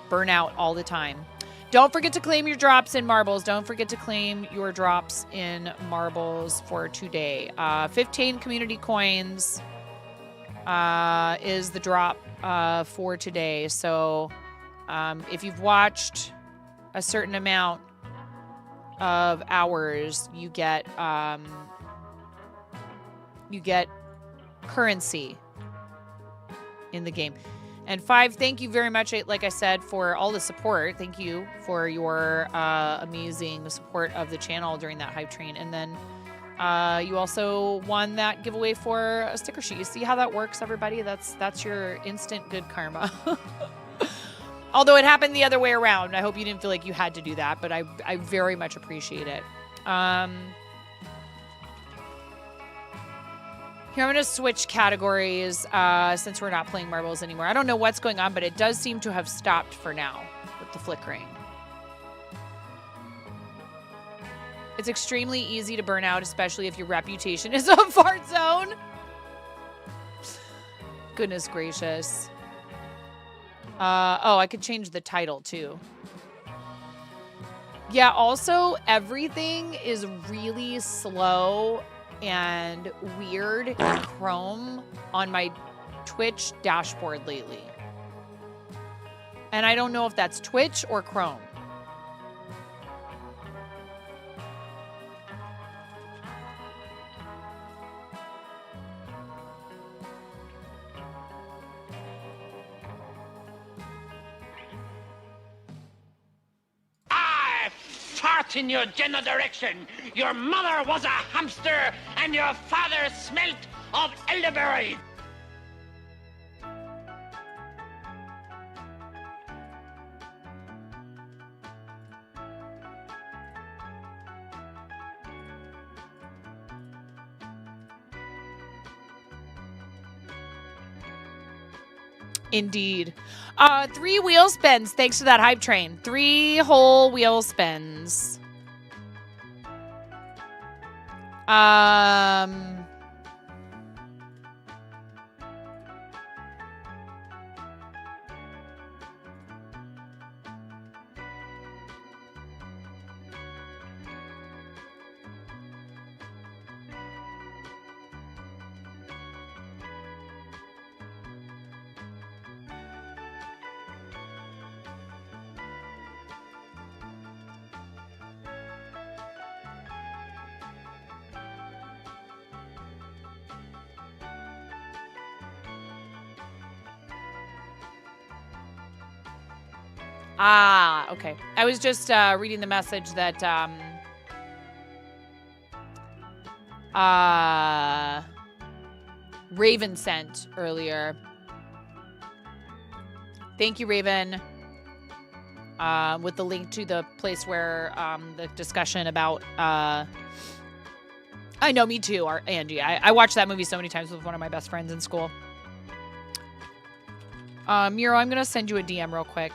burn out all the time. Don't forget to claim your drops in marbles. Don't forget to claim your drops in marbles for today. 15 community coins is the drop for today. So if you've watched a certain amount of hours, you get currency in the game. And 5, thank you very much, like I said, for all the support. Thank you for your amazing support of the channel during that hype train. And then you also won that giveaway for a sticker sheet. You see how that works, everybody? That's your instant good karma. Although it happened the other way around. I hope you didn't feel like you had to do that, but I very much appreciate it. Here, I'm going to switch categories since we're not playing marbles anymore. I don't know what's going on, but it does seem to have stopped for now with the flickering. It's extremely easy to burn out, especially if your reputation is a fart zone. Goodness gracious. I could change the title too. Yeah, also everything is really slow and weird in Chrome on my Twitch dashboard lately. And I don't know if that's Twitch or Chrome. Fart in your general direction. Your mother was a hamster, and your father smelt of elderberry. Indeed. 3 wheel spins, thanks to that hype train. 3 whole wheel spins. Okay. I was just reading the message that Raven sent earlier. Thank you, Raven. With the link to the place where the discussion about I know, me too, Angie. I watched that movie so many times with one of my best friends in school. Miro, I'm going to send you a DM real quick.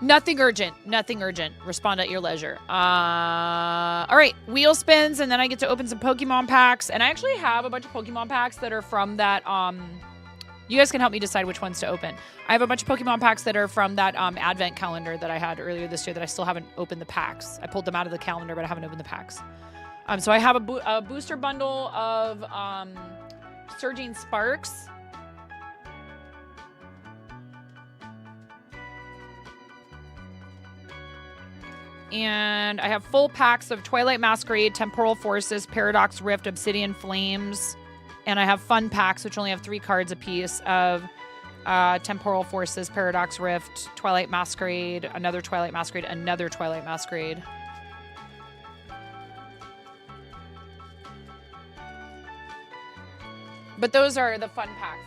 Nothing urgent. Nothing urgent. Respond at your leisure. All right. Wheel spins, and then I get to open some Pokemon packs. And I actually have a bunch of Pokemon packs that are from that... you guys can help me decide which ones to open. I have a bunch of Pokemon packs that are from that Advent calendar that I had earlier this year that I still haven't opened the packs. I pulled them out of the calendar, but I haven't opened the packs. So I have a booster bundle of Surging Sparks. And I have full packs of Twilight Masquerade, Temporal Forces, Paradox Rift, Obsidian Flames. And I have fun packs, which only have 3 cards apiece of Temporal Forces, Paradox Rift, Twilight Masquerade, another Twilight Masquerade, another Twilight Masquerade. But those are the fun packs.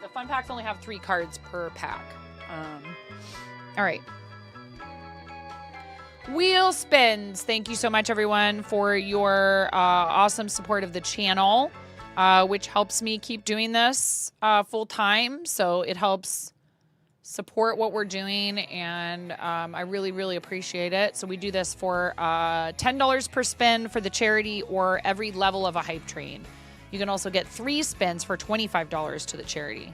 The fun packs only have 3 cards per pack. All right. Wheel spins. Thank you so much, everyone, for your awesome support of the channel, which helps me keep doing this full time. So it helps support what we're doing, and I really, really appreciate it. So we do this for $10 per spin for the charity or every level of a hype train. You can also get 3 spins for $25 to the charity.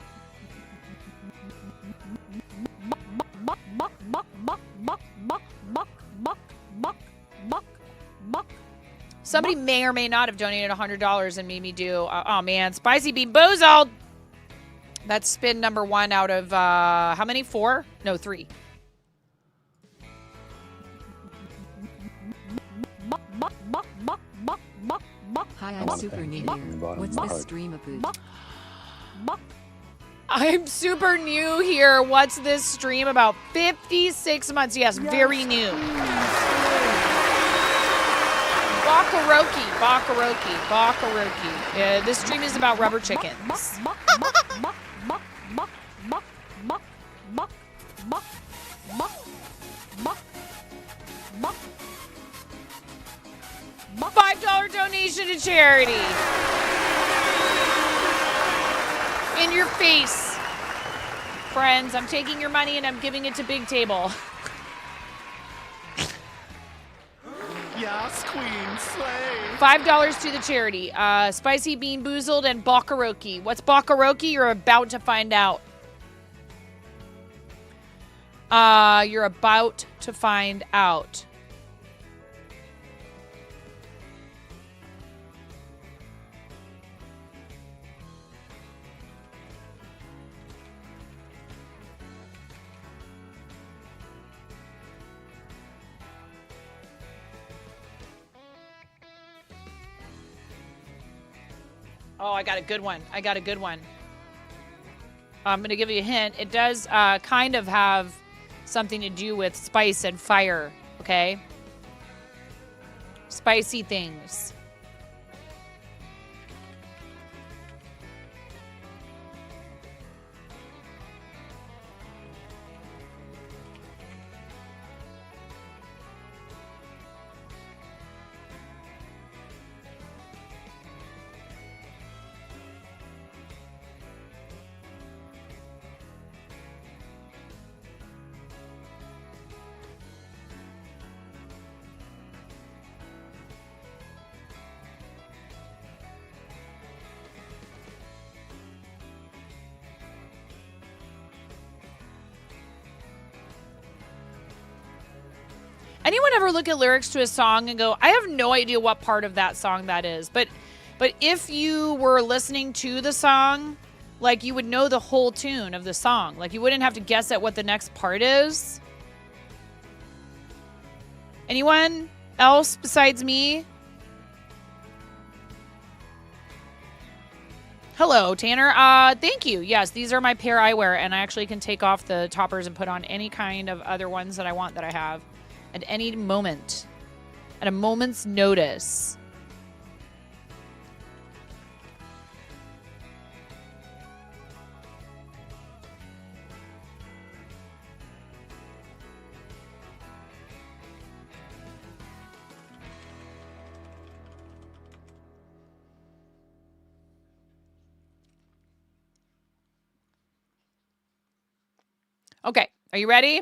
Somebody may or may not have donated $100 and made me do, oh man, Spicy Bean Boozled. That's spin number 1 out of, how many? 4? No, 3. Hi, I'm super new here. What's this stream about? I'm super new here. What's this stream about? 56 months. Yes, very new. Bakaroki. This stream is about rubber chickens. $5 donation to charity. In your face. Friends, I'm taking your money and I'm giving it to Big Table. Yes, Queen, slay. $5 to the charity. Spicy Bean Boozled and Bakaroki. What's Bakaroki? You're about to find out. You're about to find out. Oh, I got a good one. I'm going to give you a hint. It does kind of have something to do with spice and fire, okay? Spicy things. Anyone ever look at lyrics to a song and go, I have no idea what part of that song that is. But if you were listening to the song, like you would know the whole tune of the song. Like you wouldn't have to guess at what the next part is. Anyone else besides me? Hello, Tanner. Thank you. Yes, these are my pair I wear, and I actually can take off the toppers and put on any kind of other ones that I want that I have. At any moment, at a moment's notice. Okay, are you ready?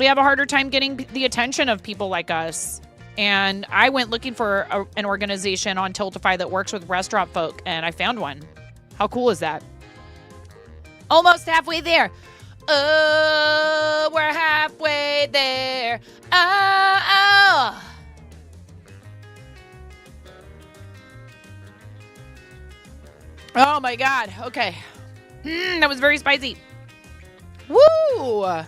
we have a harder time getting the attention of people like us. And I went looking for an organization on Tiltify that works with restaurant folk, and I found one. How cool is that? Almost halfway there. Oh, we're halfway there. Oh. Oh my God. Okay. That was very spicy. Woo!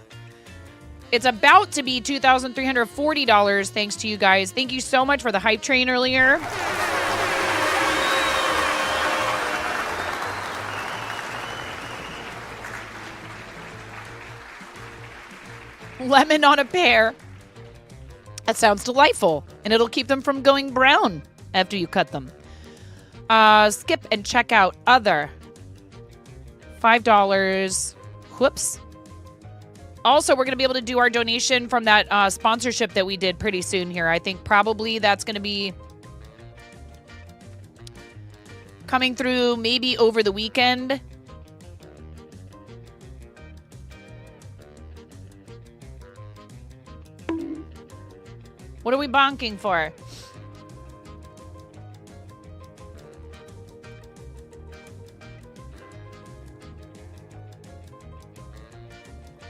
It's about to be $2,340 thanks to you guys. Thank you so much for the hype train earlier. Lemon on a pear. That sounds delightful. And it'll keep them from going brown after you cut them. Skip and check out other. $5. Whoops. Also, we're going to be able to do our donation from that sponsorship that we did pretty soon here. I think probably that's going to be coming through maybe over the weekend. What are we bonking for?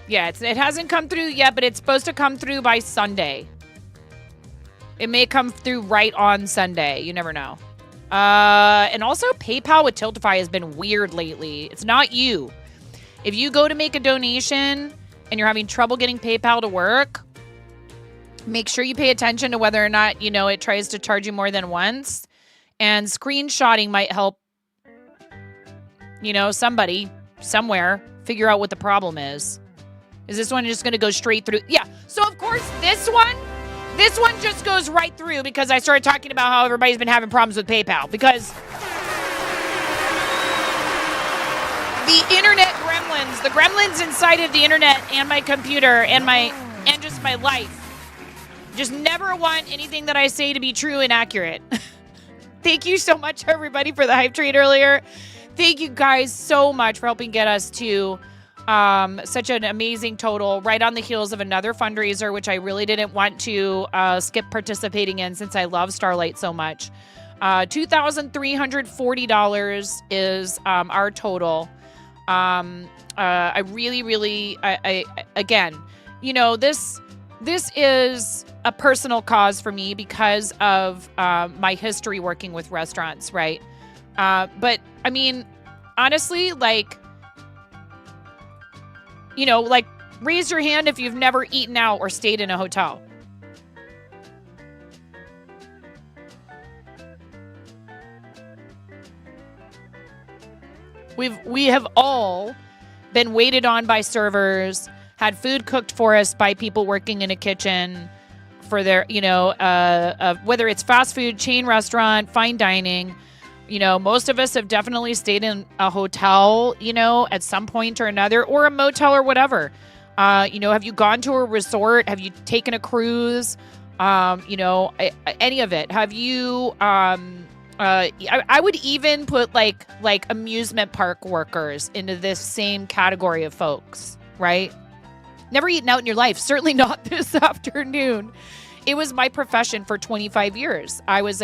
Yeah, it hasn't come through yet, but it's supposed to come through by Sunday. It may come through right on Sunday. You never know. And also, PayPal with Tiltify has been weird lately. It's not you. If you go to make a donation and you're having trouble getting PayPal to work, make sure you pay attention to whether or not, it tries to charge you more than once. And screenshotting might help, somebody, somewhere, figure out what the problem is. Is this one just going to go straight through? Yeah. So, of course, this one just goes right through because I started talking about how everybody's been having problems with PayPal because the internet gremlins, the gremlins inside of the internet and my computer and just my life just never want anything that I say to be true and accurate. Thank you so much, everybody, for the hype train earlier. Thank you guys so much for helping get us to such an amazing total right on the heels of another fundraiser, which I really didn't want to skip participating in since I love Starlight so much. $2,340 is our total. I really, again, this is a personal cause for me because of my history working with restaurants, right? But I mean, honestly, raise your hand if you've never eaten out or stayed in a hotel. We have all been waited on by servers, had food cooked for us by people working in a kitchen for their, whether it's fast food, chain restaurant, fine dining. Most of us have definitely stayed in a hotel, at some point or another, or a motel or whatever. Have you gone to a resort? Have you taken a cruise? Any of it. Have you, I would even put like amusement park workers into this same category of folks, right? Never eaten out in your life. Certainly not this afternoon. It was my profession for 25 years. I was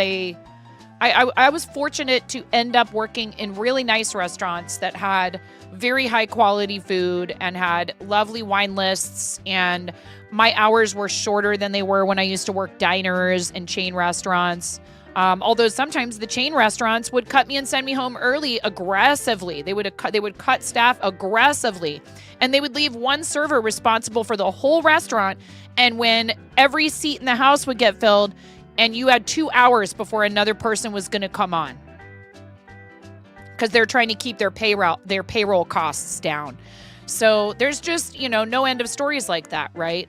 fortunate to end up working in really nice restaurants that had very high quality food and had lovely wine lists. And my hours were shorter than they were when I used to work diners and chain restaurants. Although sometimes the chain restaurants would cut me and send me home early aggressively. They would cut staff aggressively, and they would leave one server responsible for the whole restaurant. And when every seat in the house would get filled, and you had 2 hours before another person was going to come on, because they're trying to keep their payroll costs down. So there's just no end of stories like that, right?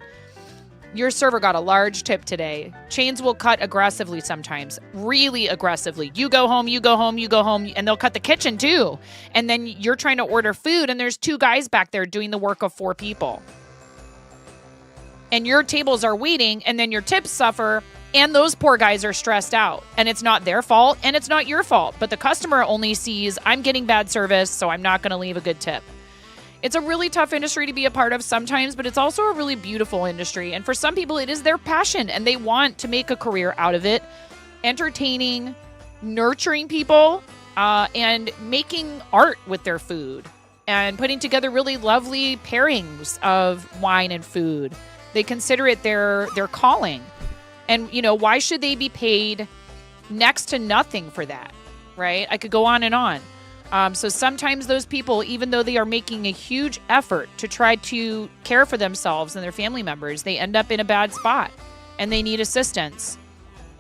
Your server got a large tip today. Chains will cut aggressively sometimes, really aggressively. You go home, and they'll cut the kitchen too. And then you're trying to order food, and there's 2 guys back there doing the work of 4 people. And your tables are waiting, and then your tips suffer, and those poor guys are stressed out. And it's not their fault, and it's not your fault. But the customer only sees, I'm getting bad service, so I'm not going to leave a good tip. It's a really tough industry to be a part of sometimes, but it's also a really beautiful industry. And for some people, it is their passion and they want to make a career out of it, entertaining, nurturing people, and making art with their food and putting together really lovely pairings of wine and food. They consider it their calling. And, you know, why should they be paid next to nothing for that, right? I could go on and on. So sometimes those people, even though they are making a huge effort to try to care for themselves and their family members, they end up in a bad spot and they need assistance.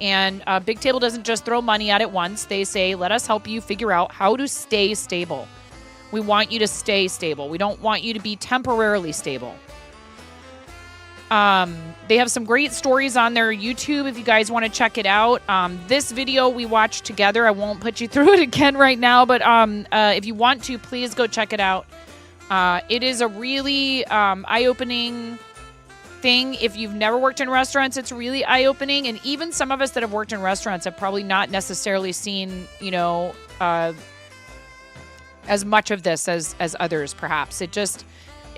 And Big Table doesn't just throw money at it once. They say, let us help you figure out how to stay stable. We want you to stay stable. We don't want you to be temporarily stable. They have some great stories on their YouTube if you guys want to check it out. This video we watched together. I won't put you through it again right now, but if you want to, please go check it out. It is a really eye-opening thing. If you've never worked in restaurants, it's really eye-opening. And even some of us that have worked in restaurants have probably not necessarily seen, you know, as much of this as others, perhaps. It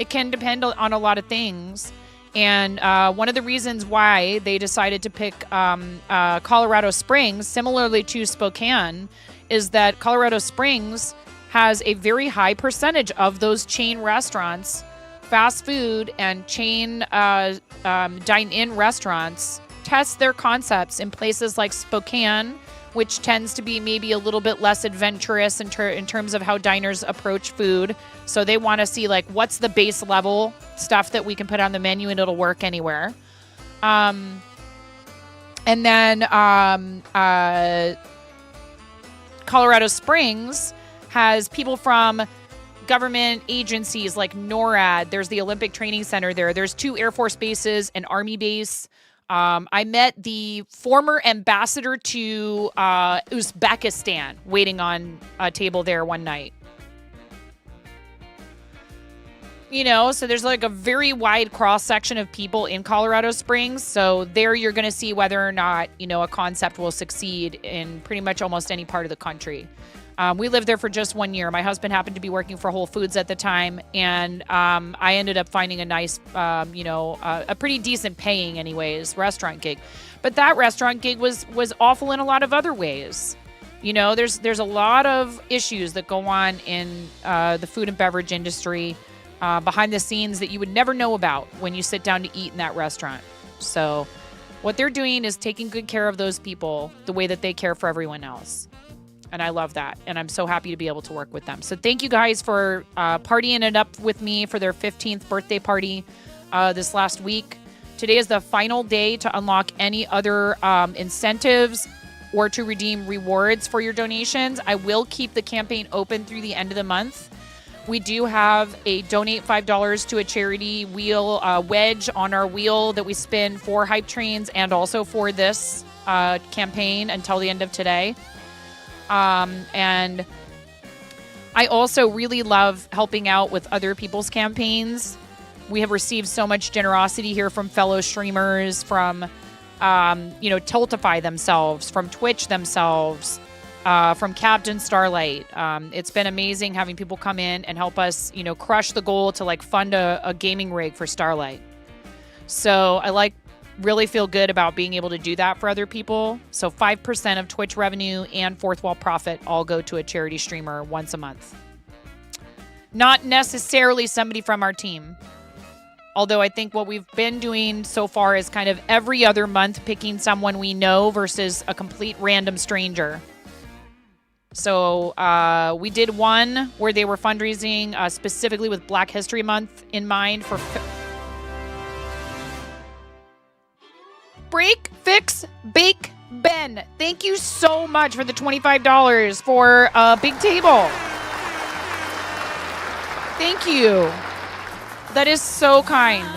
can depend on a lot of things. And one of the reasons why they decided to pick Colorado Springs, similarly to Spokane, is that Colorado Springs has a very high percentage of those chain restaurants, fast food and chain dine-in restaurants, test their concepts in places like Spokane, which tends to be maybe a little bit less adventurous in terms of how diners approach food. So they want to see, like, what's the base level stuff that we can put on the menu and it'll work anywhere. And then Colorado Springs has people from government agencies like NORAD. There's the Olympic Training Center there. There's 2 Air Force bases, an Army base. I met the former ambassador to Uzbekistan waiting on a table there one night. You know, so there's like a very wide cross section of people in Colorado Springs. So there you're going to see whether or not, you know, a concept will succeed in pretty much almost any part of the country. We lived there for just 1 year. My husband happened to be working for Whole Foods at the time. And I ended up finding a nice, a pretty decent paying anyways, restaurant gig. But that restaurant gig was awful in a lot of other ways. You know, there's a lot of issues that go on in the food and beverage industry behind the scenes that you would never know about when you sit down to eat in that restaurant. So what they're doing is taking good care of those people the way that they care for everyone else. And I love that. And I'm so happy to be able to work with them. So thank you guys for partying it up with me for their 15th birthday party this last week. Today is the final day to unlock any other incentives or to redeem rewards for your donations. I will keep the campaign open through the end of the month. We do have a donate $5 to a charity wheel wedge on our wheel that we spin for Hype Trains and also for this campaign until the end of today. And I also really love helping out with other people's campaigns. We have received so much generosity here from fellow streamers, from, Tiltify themselves, from Twitch themselves, from Captain Starlight. It's been amazing having people come in and help us, crush the goal to fund a gaming rig for Starlight. So I really feel good about being able to do that for other people. So 5% of Twitch revenue and fourth wall profit all go to a charity streamer once a month. Not necessarily somebody from our team. Although I think what we've been doing so far is kind of every other month picking someone we know versus a complete random stranger. So we did one where they were fundraising specifically with Black History Month in mind for... Break, Fix, Bake, Ben. Thank you so much for the $25 for a big table. Thank you. That is so kind.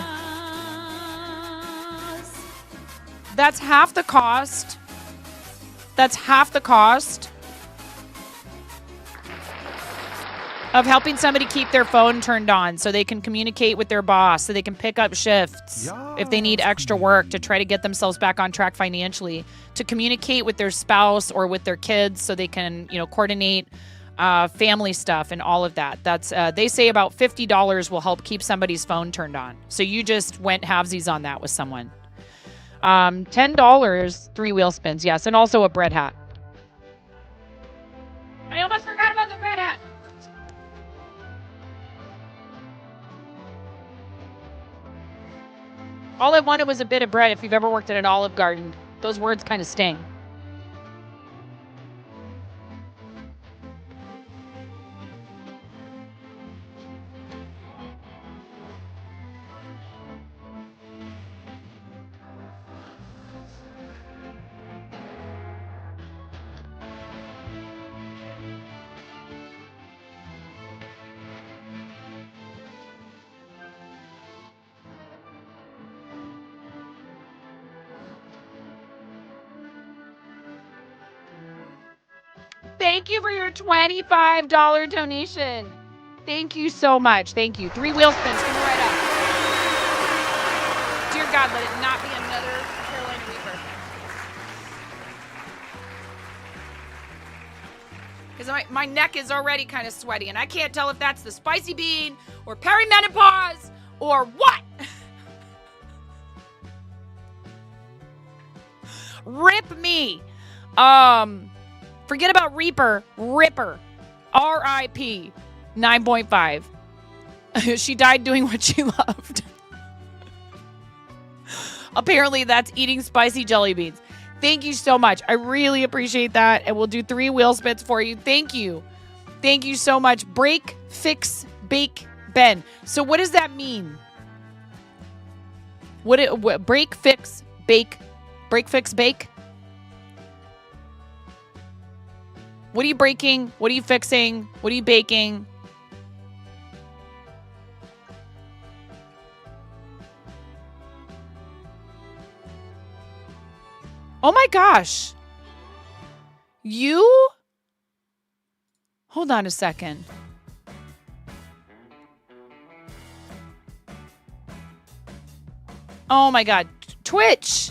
That's half the cost. That's half the cost of helping somebody keep their phone turned on so they can communicate with their boss, so they can pick up shifts if they need extra work to try to get themselves back on track financially, to communicate with their spouse or with their kids so they can, coordinate family stuff and all of that. That's they say about $50 will help keep somebody's phone turned on. So you just went halvesies on that with someone. $10, 3 wheel spins, yes, and also a bread hat. I almost forgot about the bread hat. All I wanted was a bit of bread. If you've ever worked at an Olive Garden, those words kind of sting. Thank you for your $25 donation. Thank you so much. Thank you. 3 wheel spins coming right up. Dear God, let it not be another Carolina Reaper. Because my neck is already kind of sweaty, and I can't tell if that's the spicy bean or perimenopause or what. Rip me. Forget about Reaper. Ripper. R.I.P. 9.5. She died doing what she loved. Apparently, that's eating spicy jelly beans. Thank you so much. I really appreciate that. And we'll do 3 wheel spits for you. Thank you. Thank you so much. Break, fix, bake, bend. So what does that mean? What break, fix, bake. Break, fix, bake? What are you breaking? What are you fixing? What are you baking? Oh my gosh. You? Hold on a second. Oh my God. Twitch.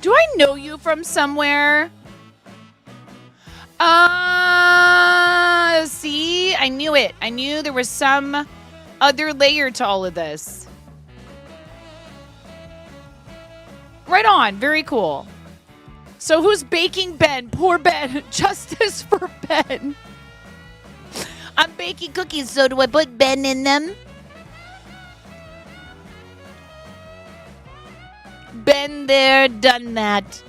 Do I know you from somewhere? See? I knew it. I knew there was some other layer to all of this. Right on. Very cool. So who's baking Ben? Poor Ben. Justice for Ben. I'm baking cookies, so do I put Ben in them? Been there, done that.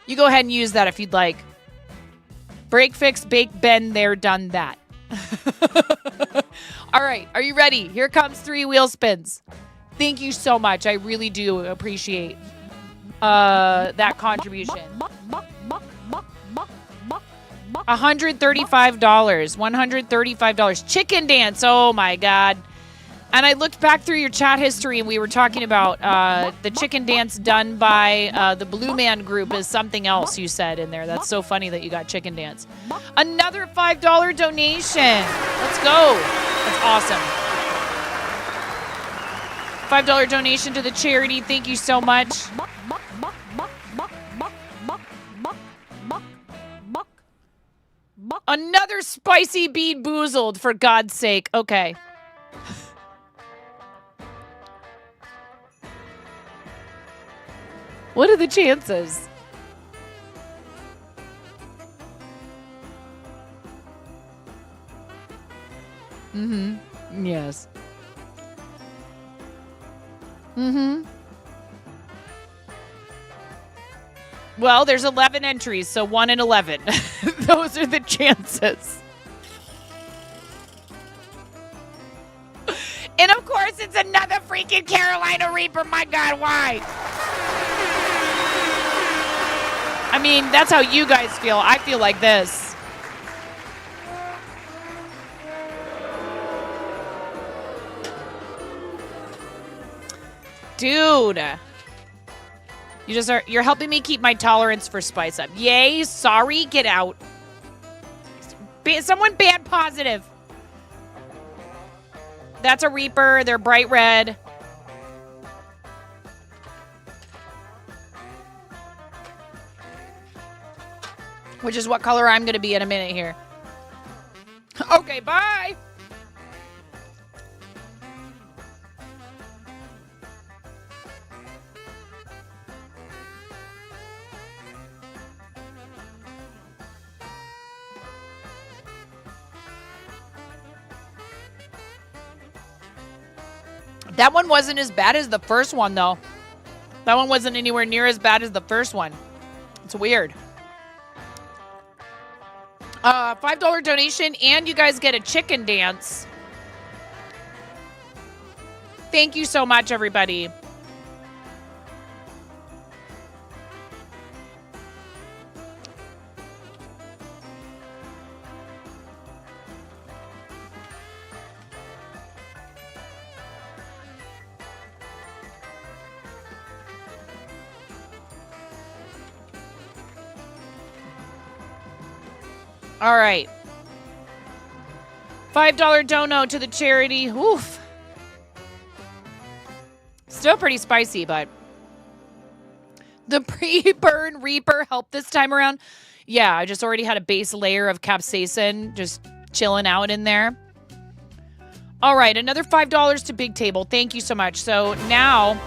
You go ahead and use that if you'd like. Break, fix, bake, bend there, done that. All right, are you ready? Here comes 3 wheel spins. Thank you so much. I really do appreciate that contribution. $135. $135. Chicken dance. Oh my God. And I looked back through your chat history, and we were talking about the chicken dance done by the Blue Man Group is something else you said in there. That's so funny that you got chicken dance. Another $5 donation. Let's go. That's awesome. $5 donation to the charity. Thank you so much. Another spicy bean boozled, for God's sake. Okay. What are the chances? Mm-hmm. Yes. Mm-hmm. Well, there's 11 entries, so 1 in 11. Those are the chances. And of course, this. It's another freaking Carolina Reaper. My God, why? I mean, that's how you guys feel. I feel like this. Dude. You're helping me keep my tolerance for spice up. Yay, sorry, get out. Someone ban positive. That's a Reaper. They're bright red. Which is what color I'm going to be in a minute here. Okay, bye. That one wasn't as bad as the first one, though. That one wasn't anywhere near as bad as the first one. It's weird. $5 donation, and you guys get a chicken dance. Thank you so much, everybody. All right. $5 dono to the charity. Oof. Still pretty spicy, but the pre-burn Reaper helped this time around. Yeah, I just already had a base layer of capsaicin just chilling out in there. All right, another $5 to Big Table. Thank you so much. So now,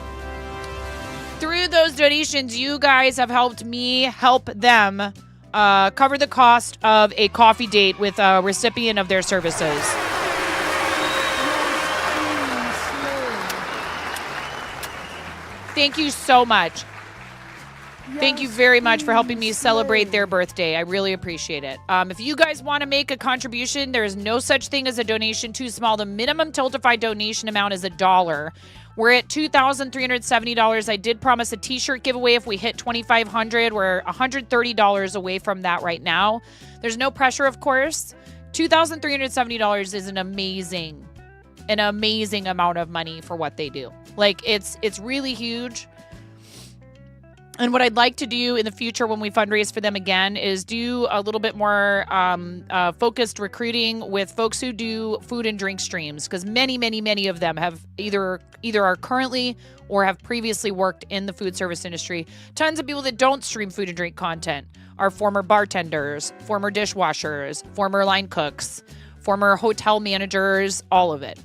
through those donations, you guys have helped me help them cover the cost of a coffee date with a recipient of their services. Thank you so much. Thank you very much for helping me celebrate their birthday. I really appreciate it. If you guys want to make a contribution, there is no such thing as a donation too small. The minimum Tiltify donation amount is $1. We're at $2,370. I did promise a t-shirt giveaway if we hit $2,500. We're $130 away from that right now. There's no pressure, of course. $2,370 is an amazing amount of money for what they do. Like, it's really huge. And what I'd like to do in the future when we fundraise for them again is do a little bit more focused recruiting with folks who do food and drink streams, because many of them have either are currently or have previously worked in the food service industry. Tons of people that don't stream food and drink content are former bartenders, former dishwashers, former line cooks, former hotel managers, all of it.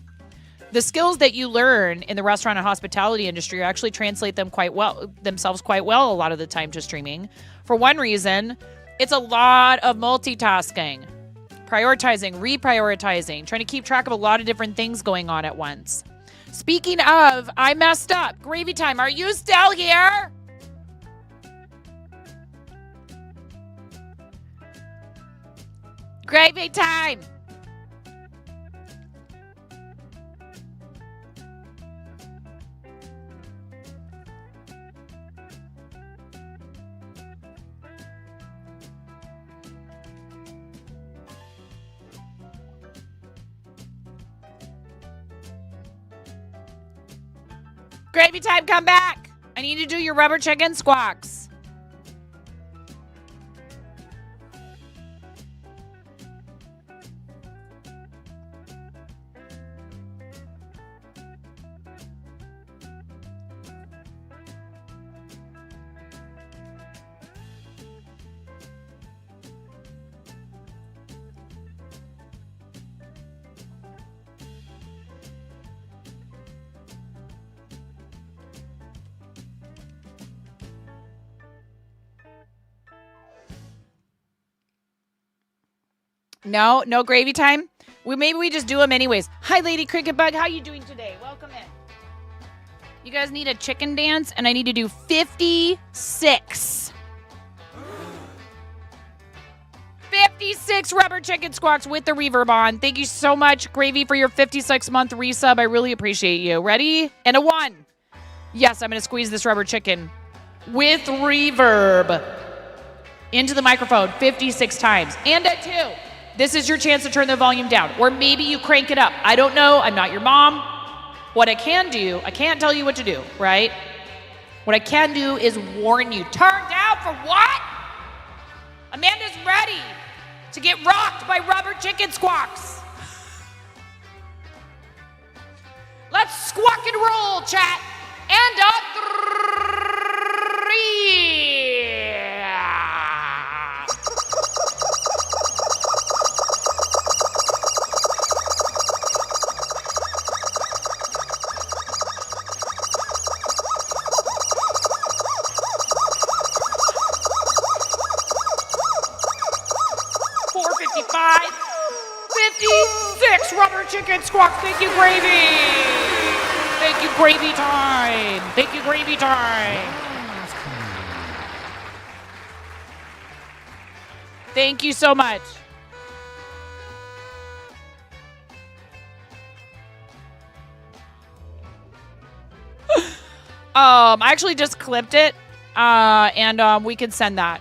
The skills that you learn in the restaurant and hospitality industry actually translate themselves quite well a lot of the time to streaming. For one reason, it's a lot of multitasking, prioritizing, reprioritizing, trying to keep track of a lot of different things going on at once. Speaking of, I messed up. Gravy Time, are you still here? Gravy Time. Gravy Time, come back. I need to do your rubber chicken squawks. No gravy time? Maybe we just do them anyways. Hi, Lady Cricket Bug. How you doing today? Welcome in. You guys need a chicken dance, and I need to do 56. 56! 56 rubber chicken squawks with the reverb on. Thank you so much, Gravy, for your 56-month resub. I really appreciate you. Ready? And a 1. Yes, I'm going to squeeze this rubber chicken with reverb into the microphone 56 times. And a 2. This is your chance to turn the volume down. Or maybe you crank it up. I don't know. I'm not your mom. What I can do, I can't tell you what to do, right? What I can do is warn you. Turn down for what? Amanda's ready to get rocked by rubber chicken squawks. Let's squawk and roll, chat. And a 3. $4.55. 56 rubber chicken squawks. Thank you, Gravy. Thank you, Gravy time. Thank you, Gravy time. Thank you so much. I actually just clipped it, and we can send that.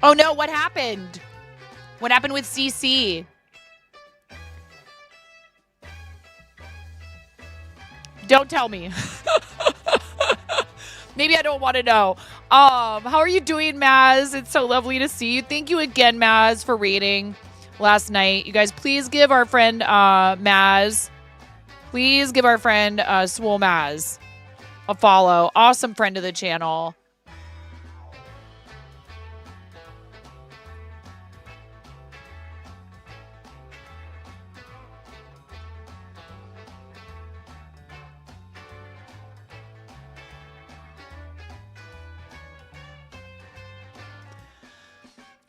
Oh no, what happened? What happened with CC? Don't tell me. Maybe I don't want to know. How are you doing, Maz? It's so lovely to see you. Thank you again, Maz, for raiding last night. You guys, please give our friend Maz, please give our friend Swole Maz a follow. Awesome friend of the channel.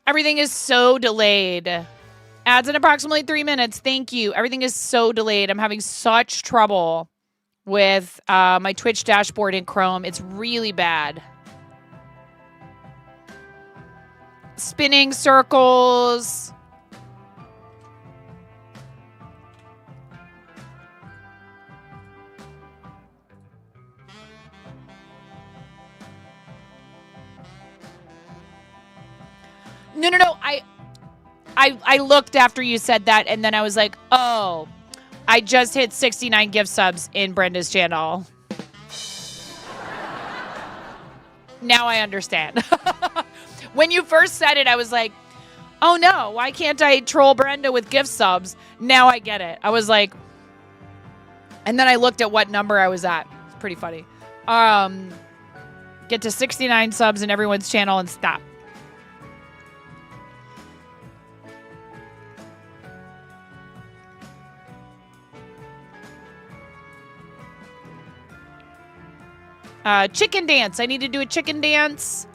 Everything is so delayed. Adds in approximately 3 minutes. Thank you. Everything is so delayed. I'm having such trouble with my Twitch dashboard in Chrome. It's really bad. Spinning circles. No. I looked after you said that, and then I was like, oh, I just hit 69 gift subs in Brenda's channel. Now I understand. When you first said it, I was like, oh no, why can't I troll Brenda with gift subs? Now I get it. I was like, and then I looked at what number I was at. It's pretty funny. Get to 69 subs in everyone's channel and stop. Chicken dance. I need to do a chicken dance.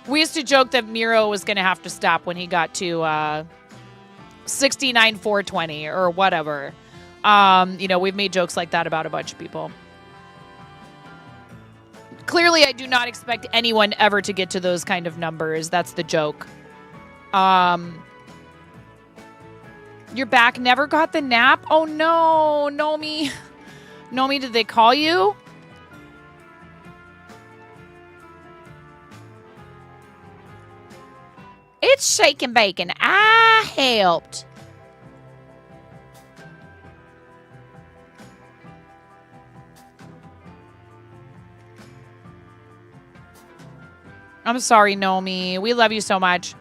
We used to joke that Miro was going to have to stop when he got to 69 420 or whatever. We've made jokes like that about a bunch of people. Clearly, I do not expect anyone ever to get to those kind of numbers. That's the joke. Your back never got the nap? Oh, no. Nomi. Nomi, did they call you? It's shake and bacon. I helped. I'm sorry, Nomi. We love you so much.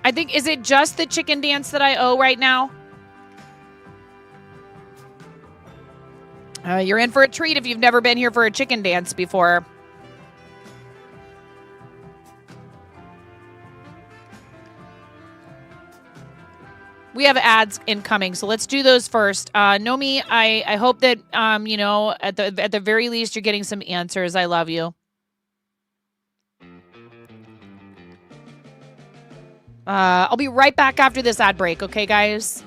I think, is it just the chicken dance that I owe right now? You're in for a treat if you've never been here for a chicken dance before. We have ads incoming, so let's do those first. Nomi, I hope that, at the very least, you're getting some answers. I love you. I'll be right back after this ad break, okay, guys?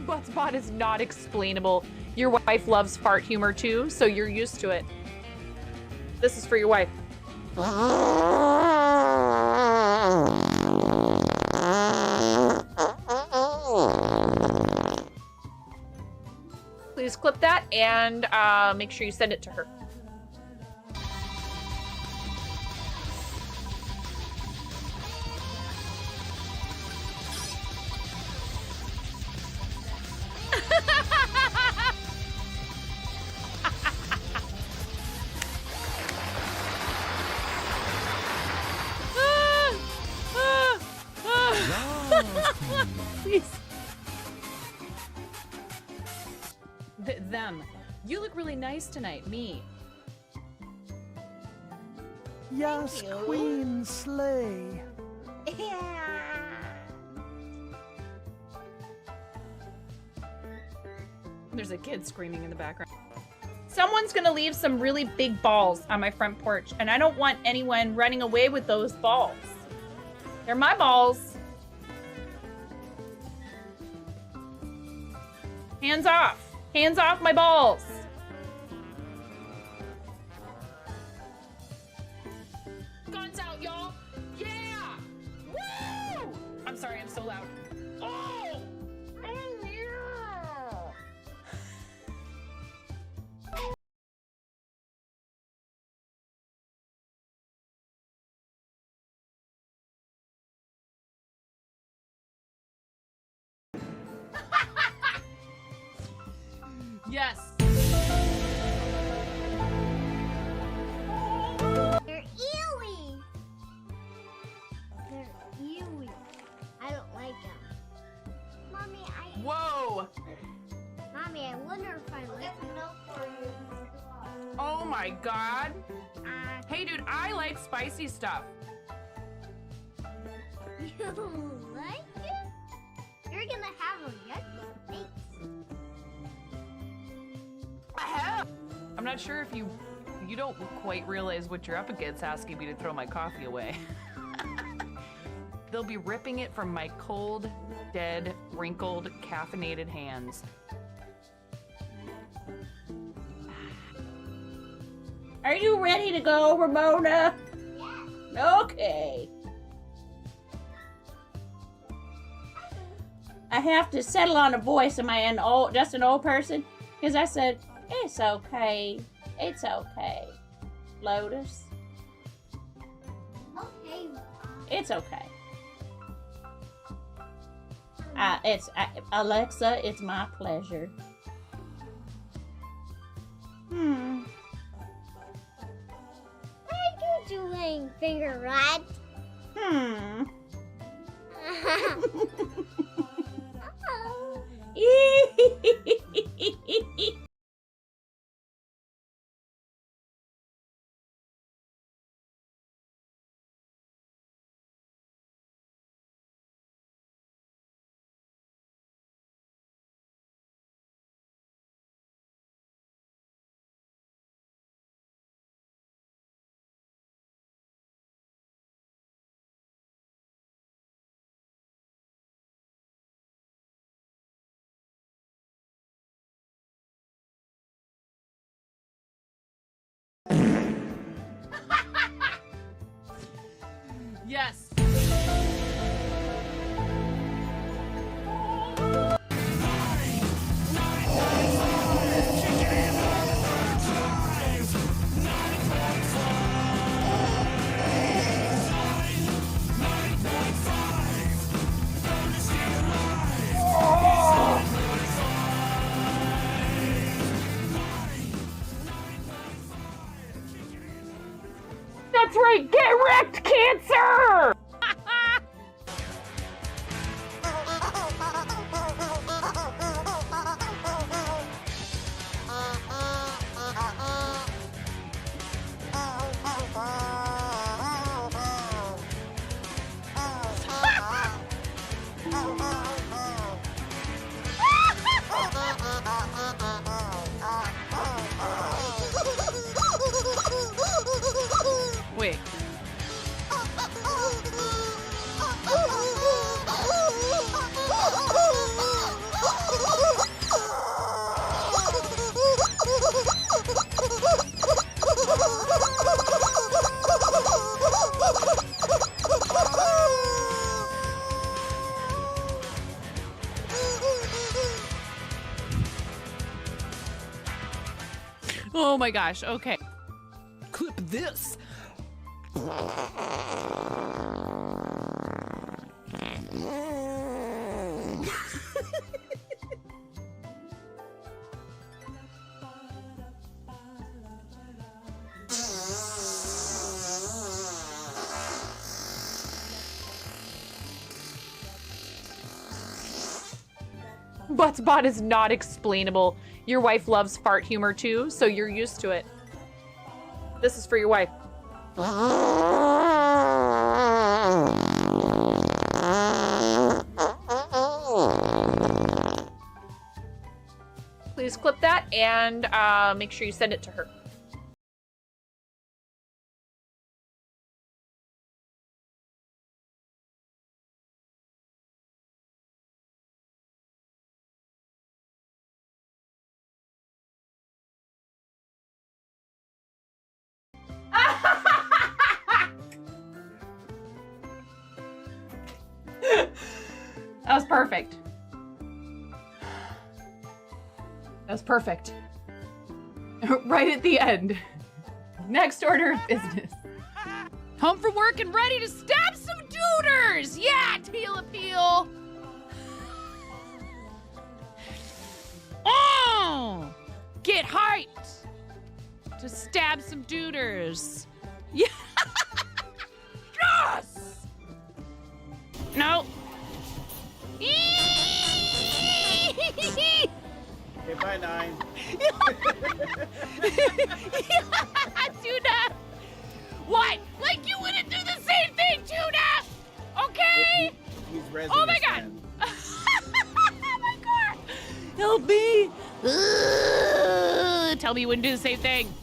Buttspot is not explainable. Your wife loves fart humor too, so you're used to it. This is for your wife. Please clip that and make sure you send it to her. Please. Them. You look really nice tonight. Me. Yes, Queen Slay. There's a kid screaming in the background. Someone's gonna leave some really big balls on my front porch, and I don't want anyone running away with those balls. They're my balls. Hands off. Hands off my balls. Guns out, y'all. Yeah. Woo! I'm sorry, I'm so loud. Oh! Yes. They're ewy. They're ewy. I don't like them. Mommy, Whoa. Mommy, I wonder if I like them. Oh my god. Hey dude, I like spicy stuff. You like it? You're gonna have them, yes? Thanks. I'm not sure if you don't quite realize what you're up against asking me to throw my coffee away. They'll be ripping it from my cold, dead, wrinkled, caffeinated hands. Are you ready to go, Ramona? Yeah. Okay. I have to settle on a voice. Am I just an old person? Because I said, it's okay. It's okay. Lotus. Okay. It's okay. Alexa, it's my pleasure. What are you doing, finger rat? Oh. Yes. That's right. Get wrecked, Cancer! Wait. Oh my gosh. Okay. Clip this. Buttspot is not explainable. Your wife loves fart humor too, so you're used to it. This is for your wife. Please clip that and make sure you send it to her. That was perfect. That was perfect. Right at the end. Next order of business. Home from work and ready to stab some duders! Yeah, teal appeal! Oh! Get hyped! To stab some duders. Yeah! Yes! No. Okay, bye, 9. Tuna! What? Like you wouldn't do the same thing, Tuna! Okay? He's Oh my god! Oh my god! Help me! Tell me you wouldn't do the same thing.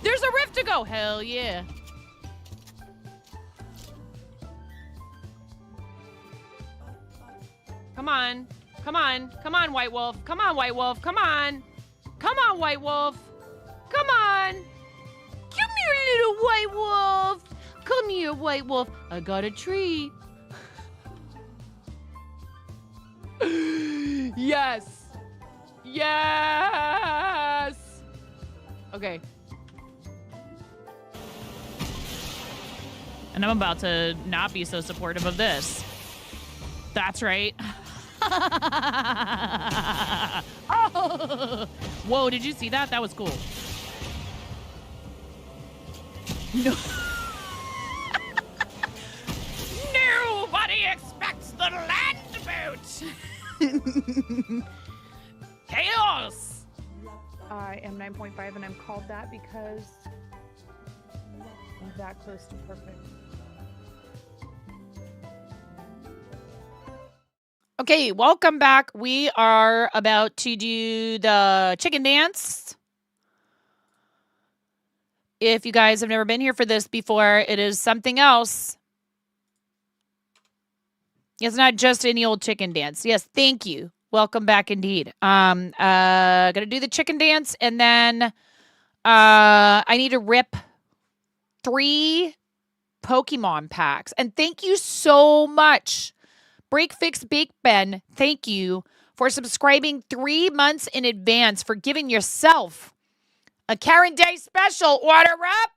There's a rift to go! Hell yeah. Come on. Come on. Come on, White Wolf. Come on, White Wolf. Come on. Come on, White Wolf. Come on. Come here, little White Wolf. Come here, White Wolf. I got a treat. Yes. Yes. Okay. And I'm about to not be so supportive of this. That's right. Oh. Whoa, did you see that? That was cool. No. Nobody expects the land boat. Chaos. I am 9.5 and I'm called that because I'm that close to perfect. Okay, welcome back. We are about to do the chicken dance. If you guys have never been here for this before, it is something else. It's not just any old chicken dance. Yes, thank you. Welcome back indeed. Gonna do the chicken dance and then I need to rip 3 Pokemon packs. And thank you so much. Break Fix Bake Ben, thank you for subscribing 3 months in advance for giving yourself a Karen Day special. Order up.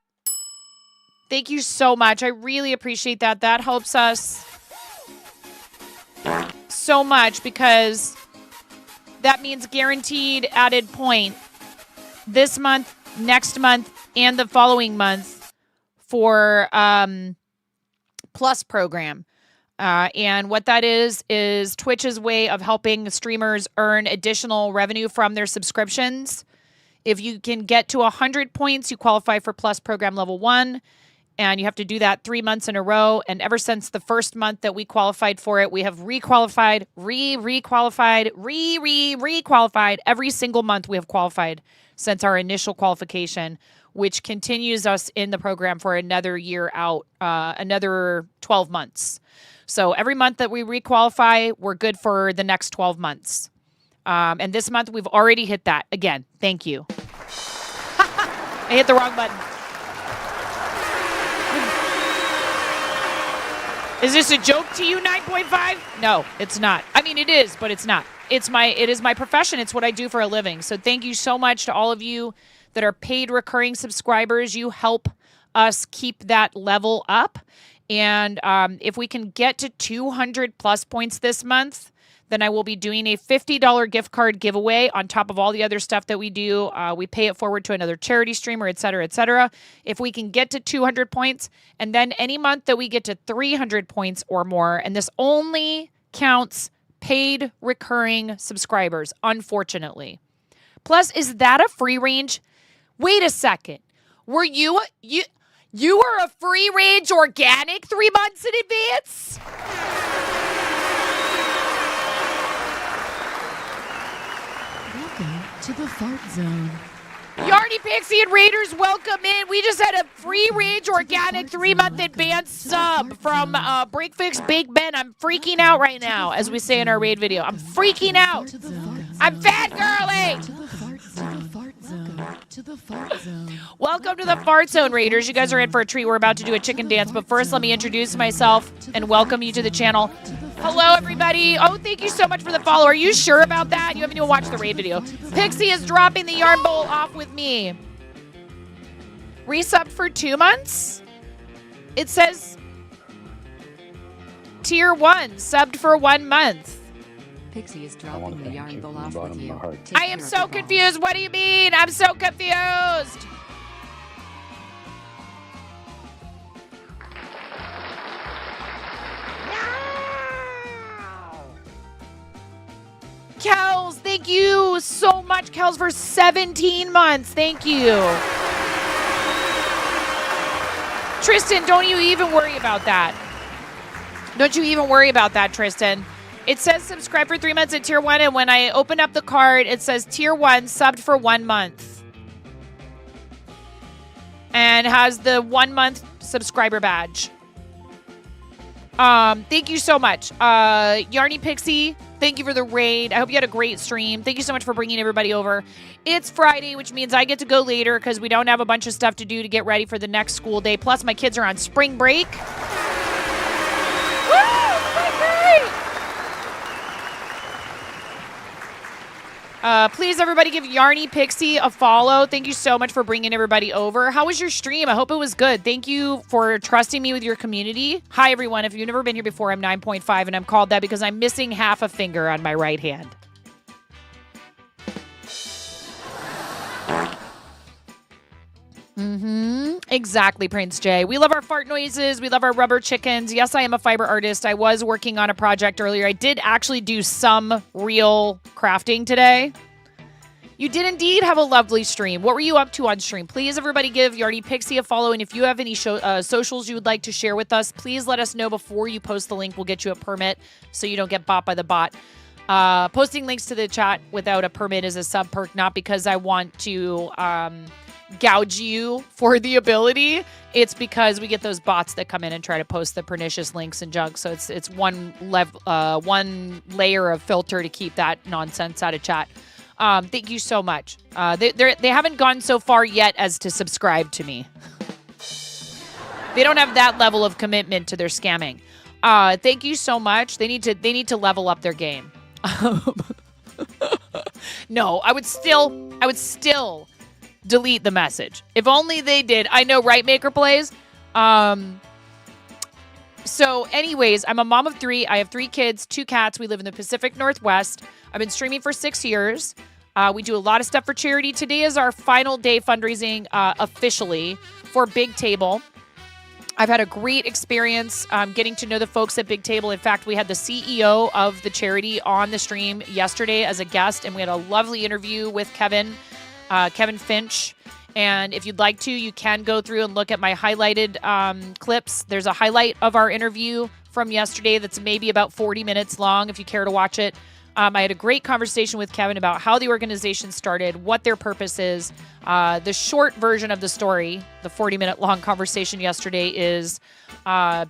Thank you so much. I really appreciate that. That helps us so much because that means guaranteed added point this month, next month, and the following month for Plus program. And what that is Twitch's way of helping streamers earn additional revenue from their subscriptions. If you can get to 100 points, you qualify for Plus program level 1. And you have to do that 3 months in a row. And ever since the first month that we qualified for it, we have requalified, requalified. Every single month we have qualified since our initial qualification, which continues us in the program for another year out, another 12 months. So every month that we requalify, we're good for the next 12 months. And this month we've already hit that. Again, thank you. I hit the wrong button. Is this a joke to you, 9.5? No, it's not. I mean, it is, but it's not. It is my profession. It's what I do for a living. So thank you so much to all of you that are paid recurring subscribers. You help us keep that level up. And if we can get to 200 plus points this month, then I will be doing a $50 gift card giveaway on top of all the other stuff that we do. We pay it forward to another charity streamer, et cetera, et cetera. If we can get to 200 points, and then any month that we get to 300 points or more, and this only counts paid recurring subscribers, unfortunately. Plus, is that a free range? Wait a second. Were you were a free range organic 3 months in advance? Welcome to the fart zone. Yarny Pixie and Raiders, welcome in. We just had a free range organic 3-month advance sub from Breakfix Big Ben. I'm freaking out right now, as we say in our raid video. I'm freaking out. I'm fat girly. Welcome to the Fart Zone, Raiders. You guys are in for a treat. We're about to do a chicken dance, but first let me introduce myself and welcome you to the channel. Hello, everybody. Oh, thank you so much for the follow. Are you sure about that? You haven't even watched the raid video. Pixie is dropping the yarn bowl off with me. Resubbed for 2 months? It says tier 1, subbed for 1 month. Pixie is dropping the yarn bowl off with you. I am so confused. What do you mean? I'm so confused. Kels, thank you so much, Kels, for 17 months. Thank you. Tristan, don't you even worry about that. Don't you even worry about that, Tristan. It says subscribe for 3 months at tier 1, and when I open up the card, it says tier 1 subbed for 1 month. And has the 1 month subscriber badge. Thank you so much. Yarny Pixie, thank you for the raid. I hope you had a great stream. Thank you so much for bringing everybody over. It's Friday, which means I get to go later because we don't have a bunch of stuff to do to get ready for the next school day. Plus, my kids are on spring break. Woo! Spring break! Please, everybody, give Yarny Pixie a follow. Thank you so much for bringing everybody over. How was your stream? I hope it was good. Thank you for trusting me with your community. Hi, everyone. If you've never been here before, I'm 9.5, and I'm called that because I'm missing half a finger on my right hand. Exactly, Prince Jay. We love our fart noises. We love our rubber chickens. Yes, I am a fiber artist. I was working on a project earlier. I did actually do some real crafting today. You did indeed have a lovely stream. What were you up to on stream? Please, everybody, give Yarny Pixie a follow. And if you have any socials you would like to share with us, please let us know before you post the link. We'll get you a permit so you don't get bought by the bot. Posting links to the chat without a permit is a sub perk, not because I want to gouge you for the ability. It's because we get those bots that come in and try to post the pernicious links and junk. So it's one layer of filter to keep that nonsense out of chat. Thank you so much. They haven't gone so far yet as to subscribe to me. They don't have that level of commitment to their scamming. Thank you so much. They need to level up their game. No, I would still delete the message. If only they did. I know, right, Maker Plays? So anyways, I'm a mom of 3. I have 3 kids, 2 cats. We live in the Pacific Northwest. I've been streaming for 6 years. We do a lot of stuff for charity. Today is our final day fundraising officially for Big Table. I've had a great experience getting to know the folks at Big Table. In fact, we had the CEO of the charity on the stream yesterday as a guest, and we had a lovely interview with Kevin Finch. And if you'd like to, you can go through and look at my highlighted clips. There's a highlight of our interview from yesterday that's maybe about 40 minutes long if you care to watch it. I had a great conversation with Kevin about how the organization started, what their purpose is. The short version of the story, the 40-minute long conversation yesterday, is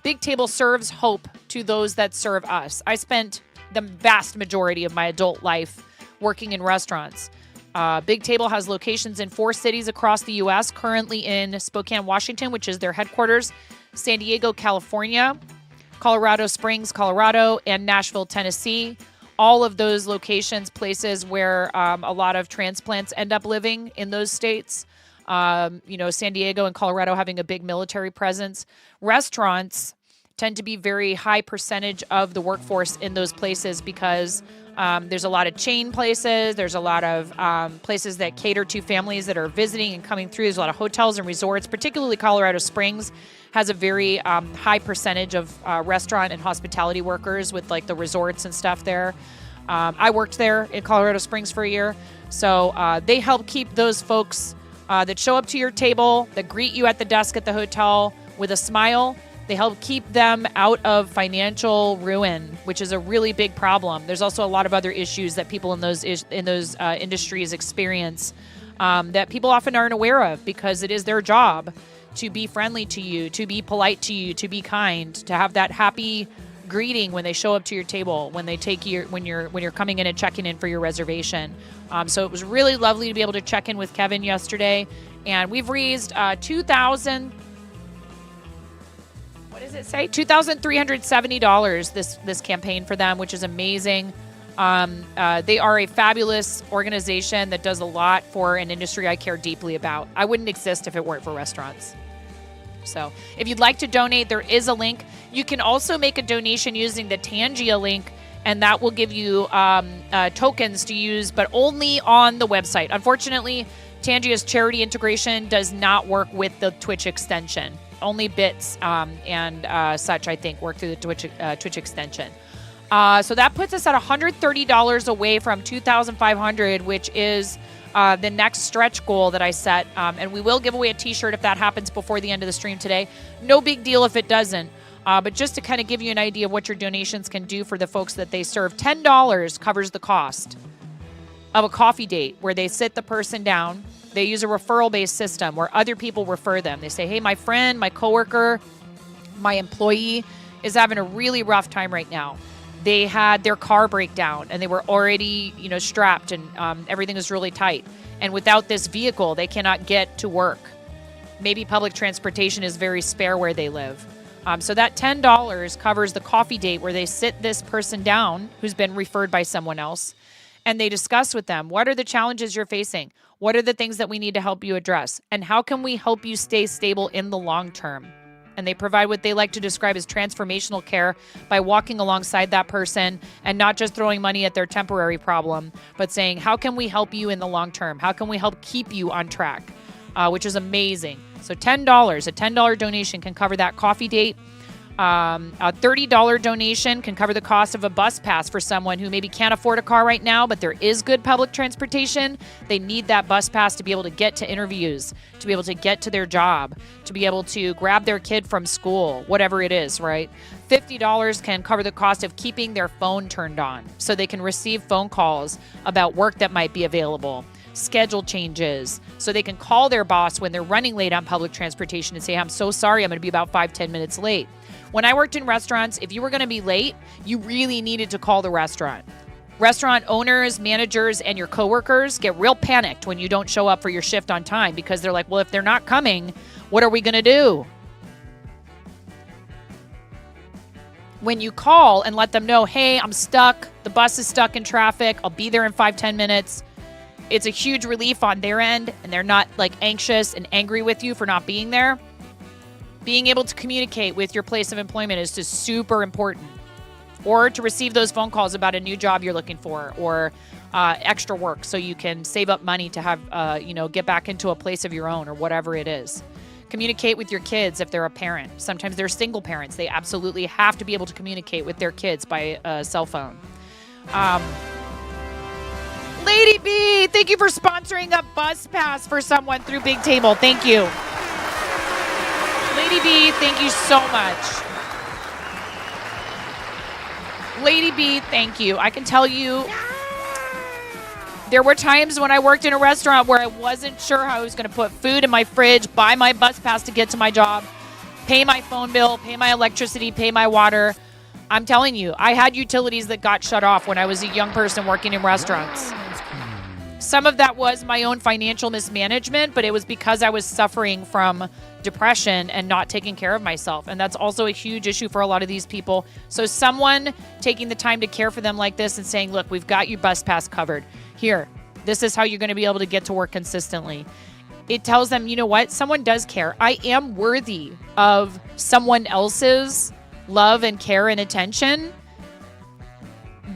Big Table serves hope to those that serve us. I spent the vast majority of my adult life working in restaurants. Big Table has locations in 4 cities across the U.S., currently in Spokane, Washington, which is their headquarters, San Diego, California, Colorado Springs, Colorado, and Nashville, Tennessee. All of those locations, places where a lot of transplants end up living in those states. San Diego and Colorado having a big military presence. Restaurants tend to be very high percentage of the workforce in those places because there's a lot of chain places. There's a lot of places that cater to families that are visiting and coming through. There's a lot of hotels and resorts, particularly Colorado Springs has a very high percentage of restaurant and hospitality workers with like the resorts and stuff there. I worked there in Colorado Springs for a year. So they help keep those folks that show up to your table, that greet you at the desk at the hotel with a smile. They help keep them out of financial ruin, which is a really big problem. There's also a lot of other issues that people in those industries experience that people often aren't aware of because it is their job to be friendly to you, to be polite to you, to be kind, to have that happy greeting when they show up to your table, when they take you, when you're coming in and checking in for your reservation. So it was really lovely to be able to check in with Kevin yesterday, and we've raised $2,370 this campaign for them, which is amazing. They are a fabulous organization that does a lot for an industry I care deeply about. I wouldn't exist if it weren't for restaurants. So if you'd like to donate, there is a link. You can also make a donation using the Tangia link, and that will give you tokens to use, but only on the website. Unfortunately, Tangia's charity integration does not work with the Twitch extension. Only bits and such, I think, work through the Twitch extension. So that puts us at $130 away from $2,500, which is the next stretch goal that I set. And we will give away a t-shirt if that happens before the end of the stream today. No big deal if it doesn't. But just to kind of give you an idea of what your donations can do for the folks that they serve, $10 covers the cost of a coffee date where they sit the person down. They use a referral-based system where other people refer them. They say, hey, my friend, my coworker, my employee is having a really rough time right now. They had their car break down and they were already, strapped and everything was really tight. And without this vehicle, they cannot get to work. Maybe public transportation is very spare where they live. So that $10 covers the coffee date where they sit this person down who's been referred by someone else, and they discuss with them, what are the challenges you're facing? What are the things that we need to help you address? And how can we help you stay stable in the long term? And they provide what they like to describe as transformational care by walking alongside that person and not just throwing money at their temporary problem, but saying, how can we help you in the long term? How can we help keep you on track? Which is amazing. So $10, a $10 donation can cover that coffee date. A $30 donation can cover the cost of a bus pass for someone who maybe can't afford a car right now, but there is good public transportation. They need that bus pass to be able to get to interviews, to be able to get to their job, to be able to grab their kid from school, whatever it is, right? $50 can cover the cost of keeping their phone turned on so they can receive phone calls about work that might be available, schedule changes, so they can call their boss when they're running late on public transportation and say, I'm so sorry, I'm going to be about 5-10 minutes late. When I worked in restaurants, if you were going to be late, you really needed to call the restaurant. Restaurant owners, managers, and your coworkers get real panicked when you don't show up for your shift on time because they're like, well, if they're not coming, what are we going to do? When you call and let them know, hey, I'm stuck, the bus is stuck in traffic, I'll be there in 5-10 minutes, it's a huge relief on their end, and they're not like anxious and angry with you for not being there. Being able to communicate with your place of employment is just super important. Or to receive those phone calls about a new job you're looking for or extra work so you can save up money to have, get back into a place of your own or whatever it is. Communicate with your kids if they're a parent. Sometimes they're single parents. They absolutely have to be able to communicate with their kids by cell phone. Lady B, thank you for sponsoring a bus pass for someone through Big Table. Thank you. Lady B, thank you so much. Lady B, thank you. I can tell you there were times when I worked in a restaurant where I wasn't sure how I was going to put food in my fridge, buy my bus pass to get to my job, pay my phone bill, pay my electricity, pay my water. I'm telling you, I had utilities that got shut off when I was a young person working in restaurants. Some of that was my own financial mismanagement, but it was because I was suffering from depression and not taking care of myself. And that's also a huge issue for a lot of these people. So someone taking the time to care for them like this and saying, look, we've got your bus pass covered. Here, this is how you're going to be able to get to work consistently. it tells them, you know what? Someone does care. I am worthy of someone else's love and care and attention.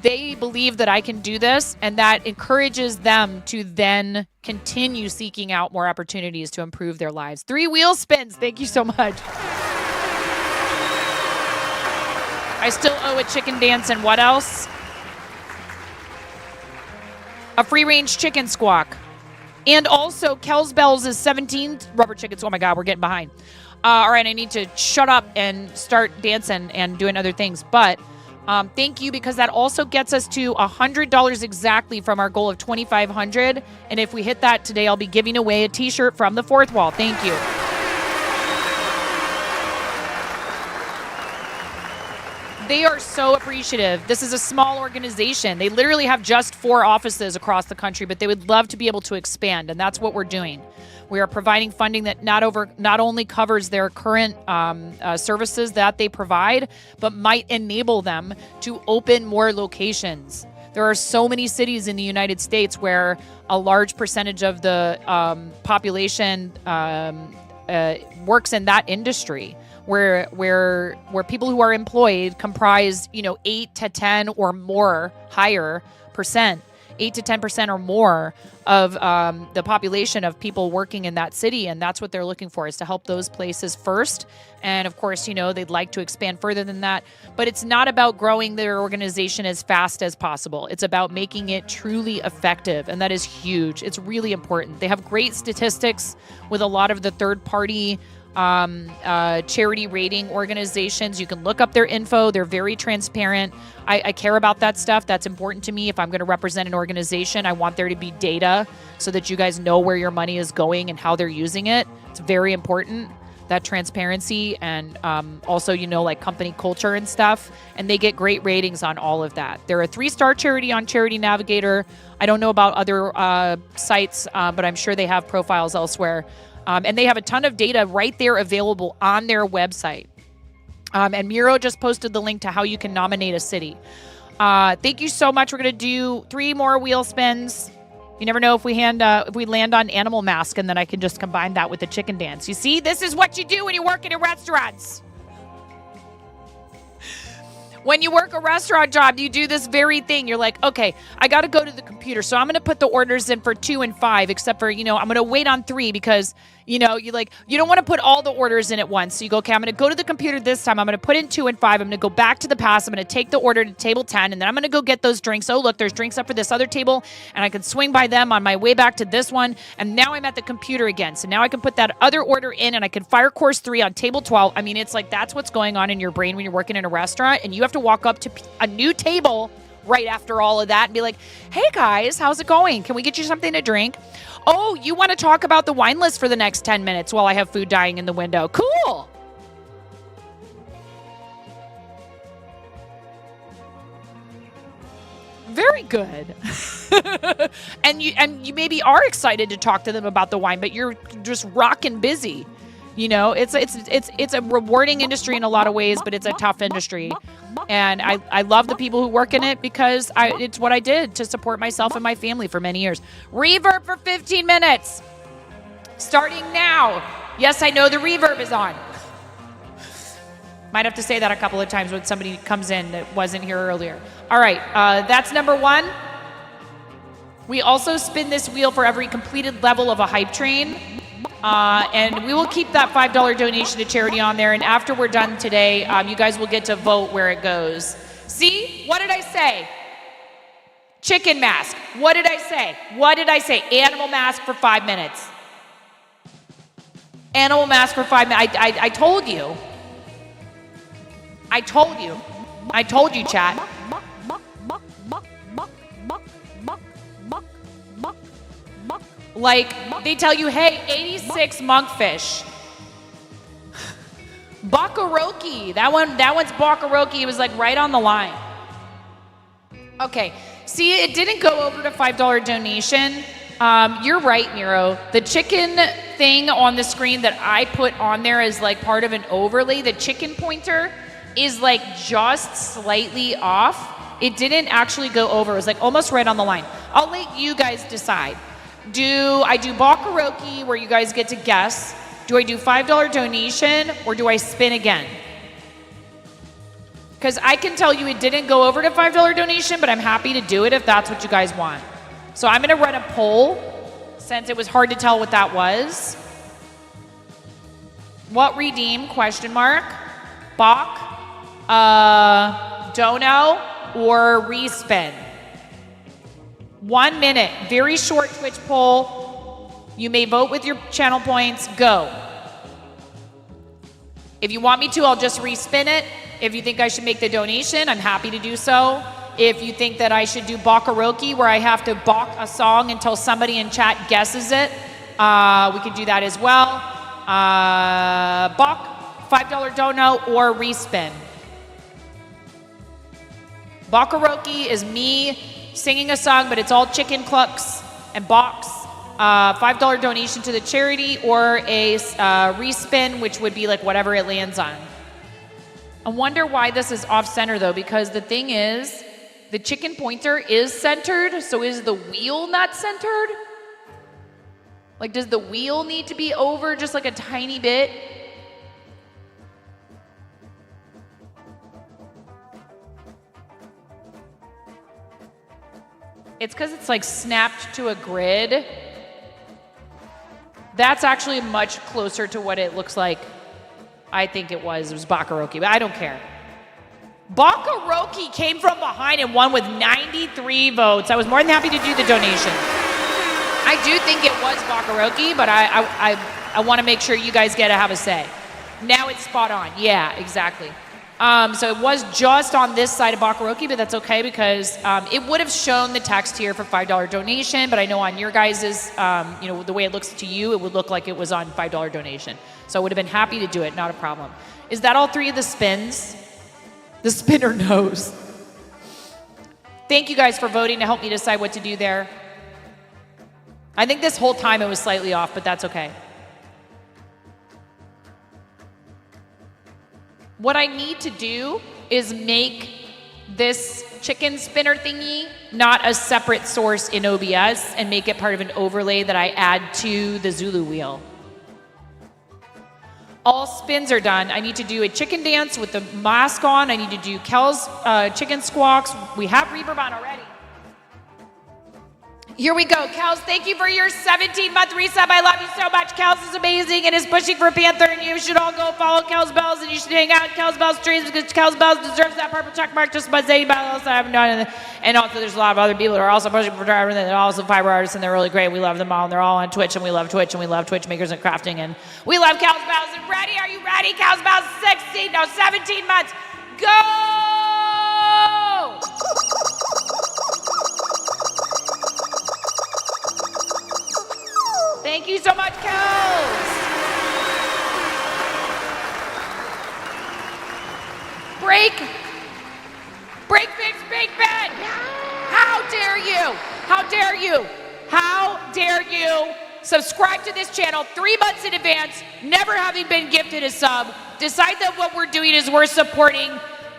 They believe that I can do this, and that encourages them to then continue seeking out more opportunities to improve their lives. 3 wheel spins. Thank you so much. I still owe a chicken dance, and what else? A free-range chicken squawk. And also, Kel's Bells is 17 rubber chickens. Oh my God, we're getting behind. All right, I need to shut up and start dancing and doing other things. But thank you, because that also gets us to $100 exactly from our goal of $2,500. And if we hit that today, I'll be giving away a t-shirt from the Fourth Wall. Thank you. They are so appreciative. This is a small organization. They literally have just 4 offices across the country, but they would love to be able to expand, and that's what we're doing. We are providing funding that not only covers their current services that they provide, but might enable them to open more locations. There are so many cities in the United States where a large percentage of the population works in that industry, where people who are employed comprise, 8 to 10 or more higher percent, 8 to 10% or more of the population of people working in that city. And that's what they're looking for, is to help those places first. And of course, they'd like to expand further than that. But it's not about growing their organization as fast as possible. It's about making it truly effective. And that is huge. It's really important. They have great statistics with a lot of the third-party charity rating organizations. You can look up their info. They're very transparent. I care about that stuff. That's important to me. If I'm going to represent an organization, I want there to be data so that you guys know where your money is going and how they're using it. It's very important, that transparency, and also, like company culture and stuff. And they get great ratings on all of that. They're a 3-star charity on Charity Navigator. I don't know about other sites, but I'm sure they have profiles elsewhere. And they have a ton of data right there available on their website. And Miro just posted the link to how you can nominate a city. Thank you so much. We're going to do 3 more wheel spins. You never know if we land on Animal Mask, and then I can just combine that with the chicken dance. You see, this is what you do when you work in restaurants. When you work a restaurant job, you do this very thing. You're like, okay, I got to go to the computer. So I'm going to put the orders in for 2 and 5, except for, I'm going to wait on 3 because, you don't want to put all the orders in at once. So you go, okay, I'm going to go to the computer this time. I'm going to put in 2 and 5. I'm going to go back to the past. I'm going to take the order to table 10, and then I'm going to go get those drinks. Oh, look, there's drinks up for this other table, and I can swing by them on my way back to this one. And now I'm at the computer again. So now I can put that other order in, and I can fire course 3 on table 12. I mean, it's like that's what's going on in your brain when you're working in a restaurant, and you have to walk up to a new table right after all of that and be like, hey guys, how's it going? Can we get you something to drink? Oh, you want to talk about the wine list for the next 10 minutes while I have food dying in the window? Cool. Very good. and you maybe are excited to talk to them about the wine, but you're just rocking busy. It's a rewarding industry in a lot of ways, but it's a tough industry. And I love the people who work in it because it's what I did to support myself and my family for many years. Reverb for 15 minutes. Starting now. Yes, I know the reverb is on. Might have to say that a couple of times when somebody comes in that wasn't here earlier. All right, that's number 1. We also spin this wheel for every completed level of a hype train. And we will keep that $5 donation to charity on there. And after we're done today, you guys will get to vote where it goes. See? What did I say? Chicken mask. What did I say? What did I say? Animal mask for 5 minutes. Animal mask for 5 minutes. I told you. I told you. I told you, chat. Like, they tell you, hey, 86 monkfish. Bakaroki. That one's Bakaroki. It was like right on the line. Okay. See, it didn't go over to $5 donation. You're right, Miro. The chicken thing on the screen that I put on there is like part of an overlay. The chicken pointer is like just slightly off. It didn't actually go over. It was like almost right on the line. I'll let you guys decide. Do I do Bakaroki where you guys get to guess? Do I do $5 donation or do I spin again? Because I can tell you it didn't go over to $5 donation, but I'm happy to do it if that's what you guys want. So I'm going to run a poll since it was hard to tell what that was. What redeem, question mark, Bach, dono, or respin? 1 minute, very short Twitch poll. You may vote with your channel points, go. If you want me to, I'll just respin it. If you think I should make the donation, I'm happy to do so. If you think that I should do Bakaroki, where I have to balk a song until somebody in chat guesses it, we can do that as well. Bach, $5 dono, or respin. Bakaroki is me singing a song, but it's all chicken clucks and box. $5 donation to the charity, or a respin, which would be like whatever it lands on. I wonder why this is off center though, because the thing is, the chicken pointer is centered, so is the wheel not centered? Like, does the wheel need to be over just like a tiny bit? It's because it's like snapped to a grid. That's actually much closer to what it looks like. I think it was Bakaroki, but I don't care. Bakaroki came from behind and won with 93 votes. I was more than happy to do the donation. I do think it was Bakaroki, but I want to make sure you guys get to have a say. Now it's spot on. Yeah, exactly. So it was just on this side of Bakaroki, but that's okay because it would have shown the text here for $5 donation, but I know on your guys's, the way it looks to you, it would look like it was on $5 donation. So I would have been happy to do it, not a problem. Is that all 3 of the spins? The spinner knows. Thank you guys for voting to help me decide what to do there. I think this whole time it was slightly off, but that's okay. What I need to do is make this chicken spinner thingy not a separate source in OBS and make it part of an overlay that I add to the Zulu wheel. All spins are done. I need to do a chicken dance with the mask on. I need to do Kel's chicken squawks. We have reverb on already. Here we go. Kels, thank you for your 17-month resub. I love you so much. Kels is amazing and is pushing for Panther, and you should all go follow Kels Bells, and you should hang out at Kels Bells streams because Kels Bells deserves that purple check mark just by saying about else I haven't done. And also, there's a lot of other people that are also pushing for driver, and they're also fiber artists, and they're really great. We love them all, and they're all on Twitch, and we love Twitch, and we love Twitch makers and crafting, and we love Kels Bells. And ready? Are you ready? Kels Bells 17 months. Go! Thank you so much, Kels. Break, fix, big Ben. How dare you? How dare you? How dare you subscribe to this channel 3 months in advance, never having been gifted a sub, decide that what we're doing is worth supporting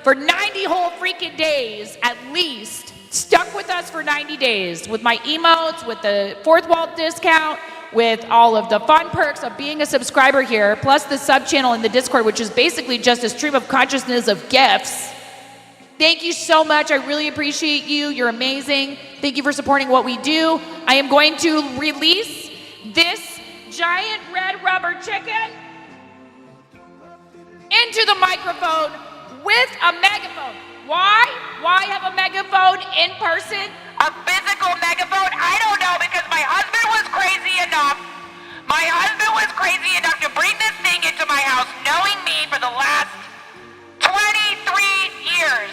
for 90 whole freaking days at least, stuck with us for 90 days with my emotes, with the 4th wall discount, with all of the fun perks of being a subscriber here, plus the sub channel in the Discord, which is basically just a stream of consciousness of gifts. Thank you so much. I really appreciate you. You're amazing. Thank you for supporting what we do. I am going to release this giant red rubber chicken into the microphone with a megaphone. Why? Why have a megaphone in person? A physical megaphone? I don't know, because my husband was crazy enough. My husband was crazy enough to bring this thing into my house, knowing me for the last 23 years.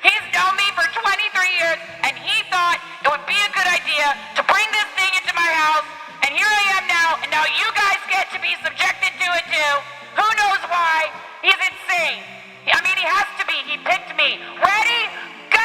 He's known me for 23 years, and he thought it would be a good idea to bring this thing into my house, and here I am now, and now you guys get to be subjected to it too. Who knows why? He's insane. I mean, he has to be. He picked me. Ready? Go!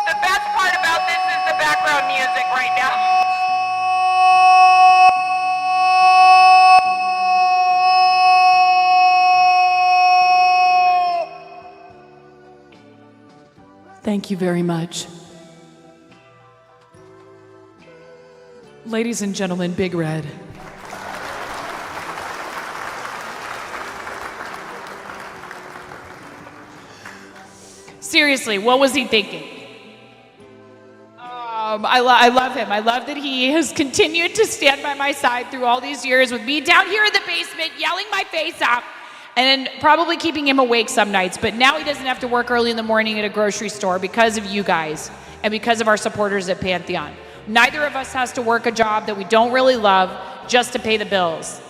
The best part about this is the Thank you very much. Ladies and gentlemen, Big Red. Seriously, what was he thinking? I love him. I love that he has continued to stand by my side through all these years with me down here in the basement, yelling my face off, and probably keeping him awake some nights. But now he doesn't have to work early in the morning at a grocery store because of you guys and because of our supporters at Pantheon. Neither of us has to work a job that we don't really love just to pay the bills.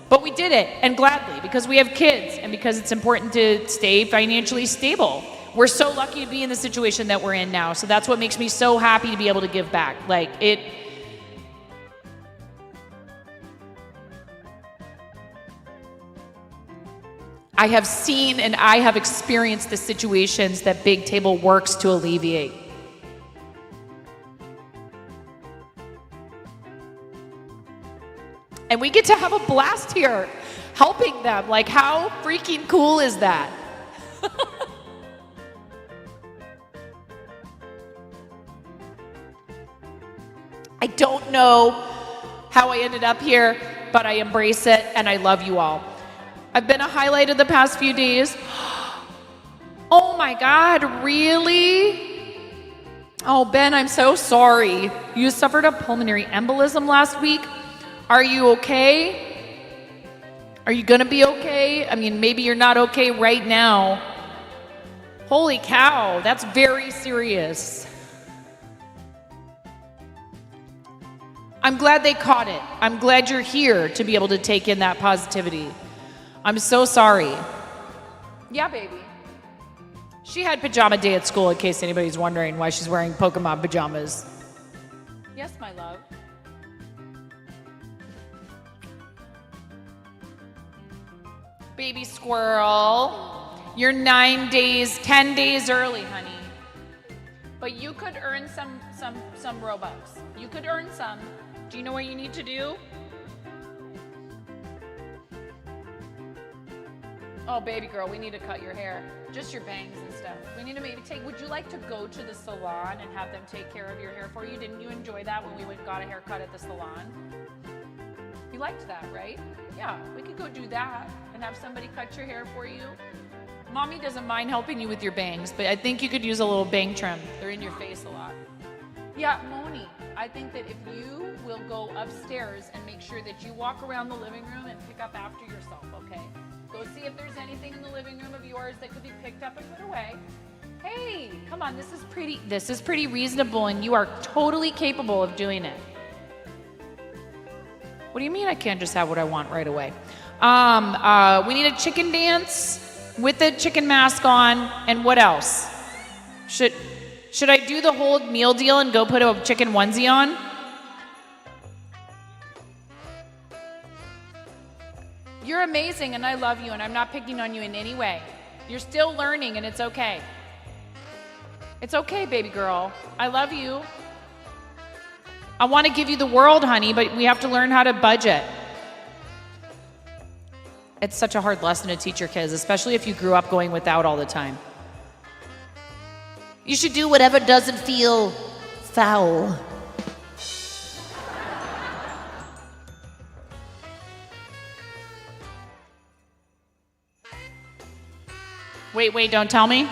But we did it, and gladly, because we have kids and because it's important to stay financially stable. We're so lucky to be in the situation that we're in now. So that's what makes me so happy to be able to give back. I have seen and I have experienced the situations that Big Table works to alleviate. And we get to have a blast here helping them. Like, how freaking cool is that? I don't know how I ended up here, but I embrace it and I love you all. I've been a highlight of the past few days. Oh my God, really? Oh, Ben, I'm so sorry. You suffered a pulmonary embolism last week. Are you okay? Are you gonna be okay? I mean, maybe you're not okay right now. Holy cow, that's very serious. I'm glad they caught it. I'm glad you're here to be able to take in that positivity. I'm so sorry. Yeah, baby. She had pajama day at school, in case anybody's wondering why she's wearing Pokemon pajamas. Yes, my love. Baby squirrel, you're 10 days early, honey. But you could earn some Robux. You could earn some. Do you know what you need to do? Oh, baby girl, we need to cut your hair. Just your bangs and stuff. We need to maybe would you like to go to the salon and have them take care of your hair for you? Didn't you enjoy that when we went got a haircut at the salon? You liked that, right? Yeah, we could go do that and have somebody cut your hair for you. Mommy doesn't mind helping you with your bangs, but I think you could use a little bang trim. They're in your face a lot. Yeah, Moni, I think that if you will go upstairs and make sure that you walk around the living room and pick up after yourself, okay? Go see if there's anything in the living room of yours that could be picked up and put away. Hey, come on, this is pretty reasonable, and you are totally capable of doing it. What do you mean I can't just have what I want right away? We need a chicken dance with the chicken mask on, and what else? Should I do the whole meal deal and go put a chicken onesie on? You're amazing, and I love you, and I'm not picking on you in any way. You're still learning, and it's okay. It's okay, baby girl. I love you. I want to give you the world, honey, but we have to learn how to budget. It's such a hard lesson to teach your kids, especially if you grew up going without all the time. You should do whatever doesn't feel foul. Wait, don't tell me.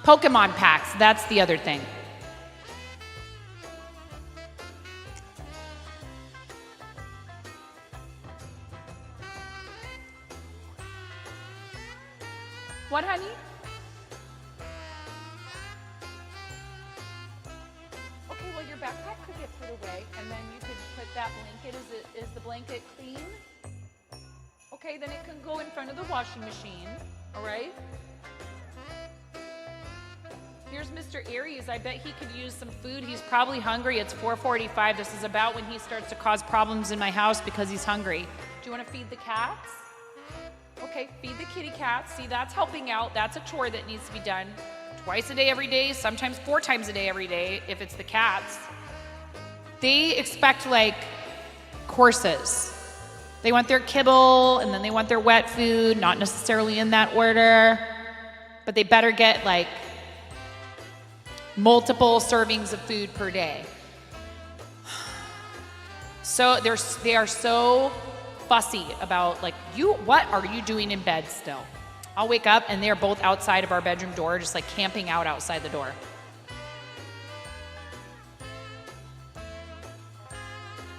Pokemon packs, that's the other thing. What, honey? Okay, well, your backpack could get put away, and then you could put that blanket. Is the blanket clean? Okay, then it can go in front of the washing machine, all right? Here's Mr. Aries. I bet he could use some food. He's probably hungry. It's 4:45. This is about when he starts to cause problems in my house because he's hungry. Do you want to feed the cats? Okay, feed the kitty cats. See, that's helping out. That's a chore that needs to be done twice a day, every day, sometimes 4 times a day, every day, if it's the cats. They expect, like, courses. They want their kibble, and then they want their wet food, not necessarily in that order. but they better get like multiple servings of food per day. So they are so fussy about like, what are you doing in bed still? I'll wake up and they're both outside of our bedroom door, just like camping out outside the door.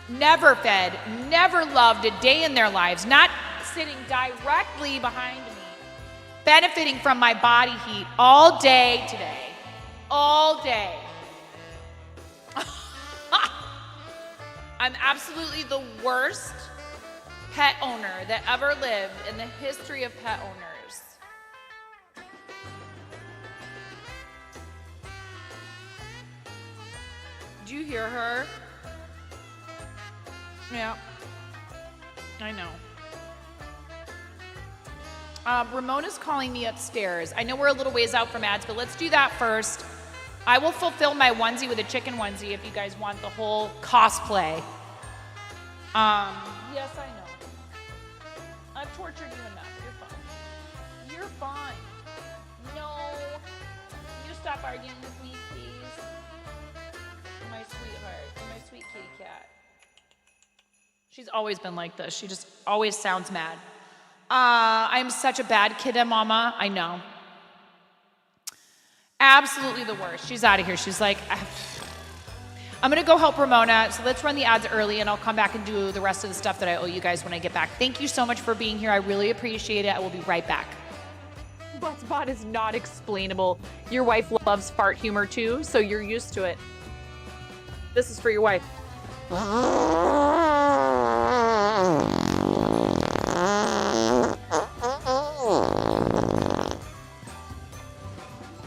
Never fed, never loved a day in their lives, not sitting directly behind me, benefiting from my body heat all day today. All day. I'm absolutely the worst pet owner that ever lived in the history of pet owners. Do you hear her? Yeah, I know. Ramona's calling me upstairs. I know we're a little ways out from ads, but let's do that first. I will fulfill my onesie with a chicken onesie if you guys want the whole cosplay. Yes, I know. I've tortured you enough. You're fine. You're fine. No. You stop arguing with me, please. You're my sweetheart. You're my sweet kitty cat. She's always been like this. She just always sounds mad. I'm such a bad kid, mama. I know. Absolutely the worst. She's out of here. She's like, I'm going to go help Ramona. So let's run the ads early and I'll come back and do the rest of the stuff that I owe you guys when I get back. Thank you so much for being here. I really appreciate it. I will be right back. Buttspot is not explainable. Your wife loves fart humor too, so you're used to it. This is for your wife.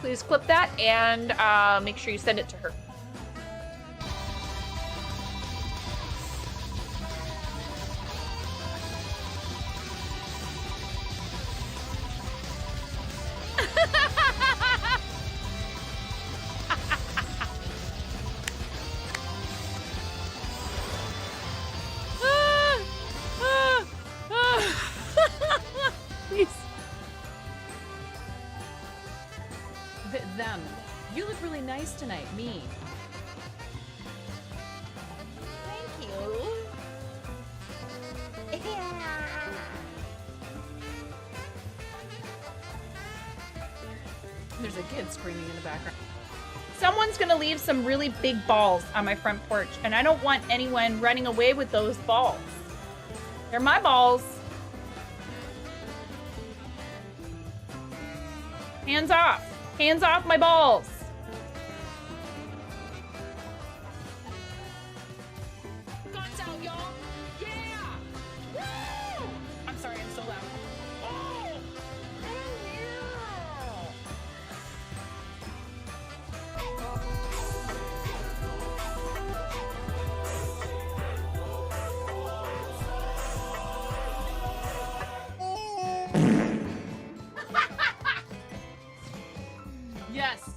Please clip that and make sure you send it to her. Please. Them. You look really nice tonight. Me. Thank you. There's a kid screaming in the background. Someone's gonna leave some really big balls on my front porch, and I don't want anyone running away with those balls. They're my balls. Hands off. Hands off my balls. Guns out, y'all. Yeah. Woo! I'm sorry, I'm so loud. Oh! Yes.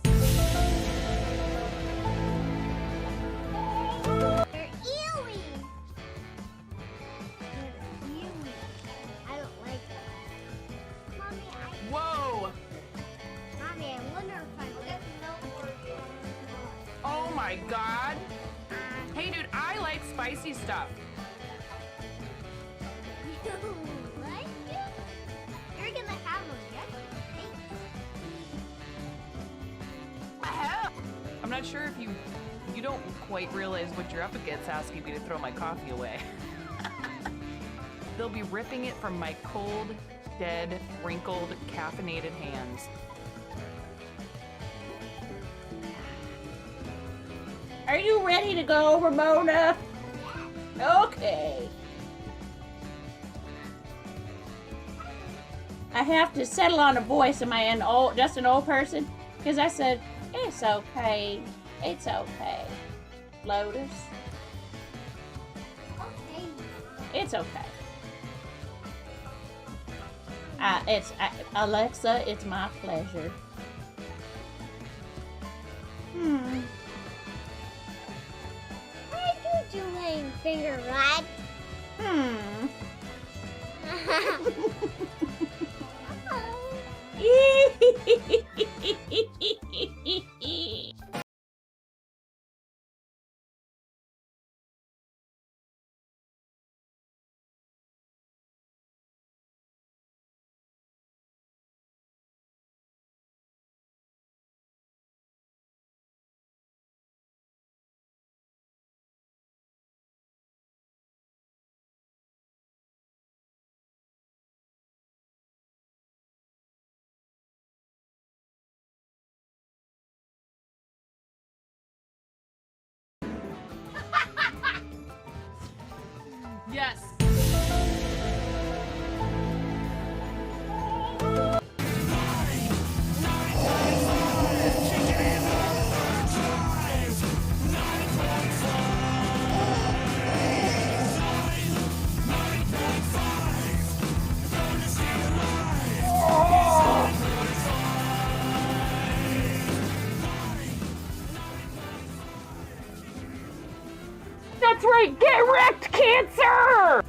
They're ewy. I don't like them. Mommy, Whoa. Mommy, I wonder if I get no. Oh my God. Hey, dude, I like spicy stuff. You like it? You're gonna have them, yes? I'm not sure if you don't quite realize what you're up against asking me to throw my coffee away. They'll be ripping it from my cold, dead, wrinkled, caffeinated hands. Are you ready to go, Ramona? Okay. I have to settle on a voice. Am I just an old person? Because I said, it's okay. It's okay. Lotus. Okay. It's okay. Alexa, it's my pleasure. What are you doing, finger rat? Yes. That's right, get wrecked, Cancer!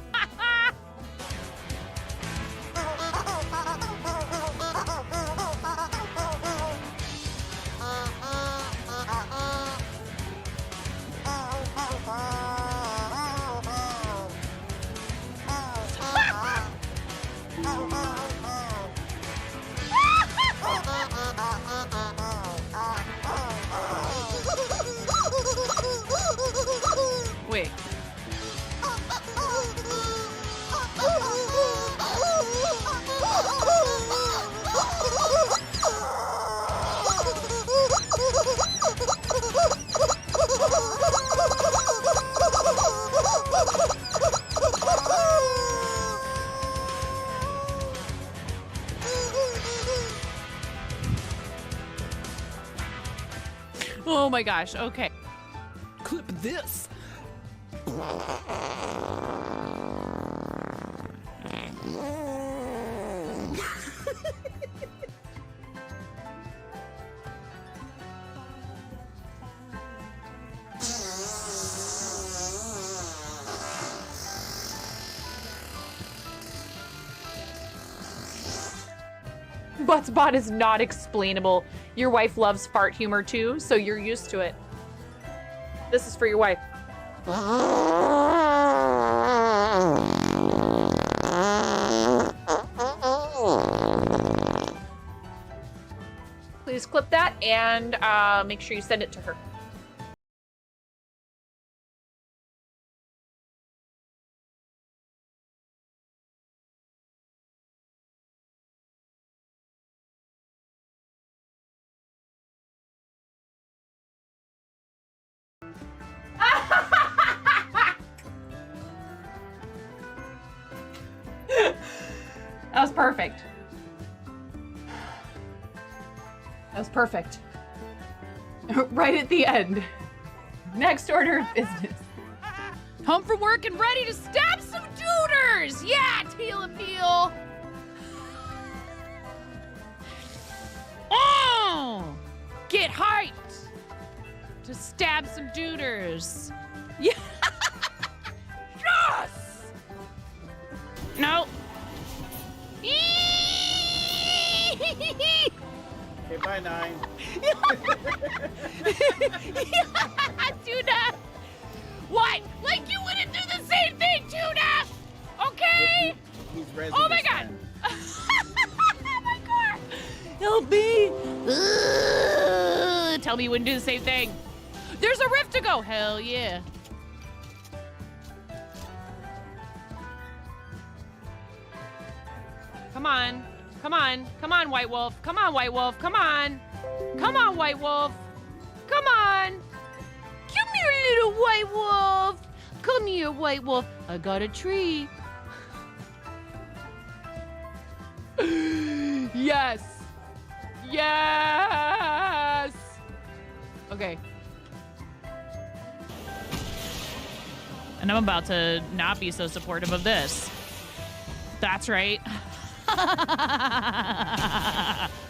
Wait. Oh my gosh, okay. Clip this. Buttspot is not explainable. Your wife loves fart humor too, so you're used to it. This is for your wife. Please clip that and make sure you send it to her. That was perfect. That was perfect. Right at the end. Next order of business. Home from work and ready to stab some duders! Yeah, Teal and Peel! Oh! Get hyped to stab some duders. Yeah! Yes! No. Okay, bye, 9. Tuna! What? Like you wouldn't do the same thing, Tuna! Okay? He's resin Oh my his god! hand. My car! Help me! Tell me you wouldn't do the same thing. There's a rift to go! Hell yeah. Come on. Come on. Come on, White Wolf. Come on, White Wolf. Come on. Come on, White Wolf. Come on. Come here, little White Wolf. Come here, White Wolf. I got a tree. Yes. Yes. Okay. And I'm about to not be so supportive of this. That's right.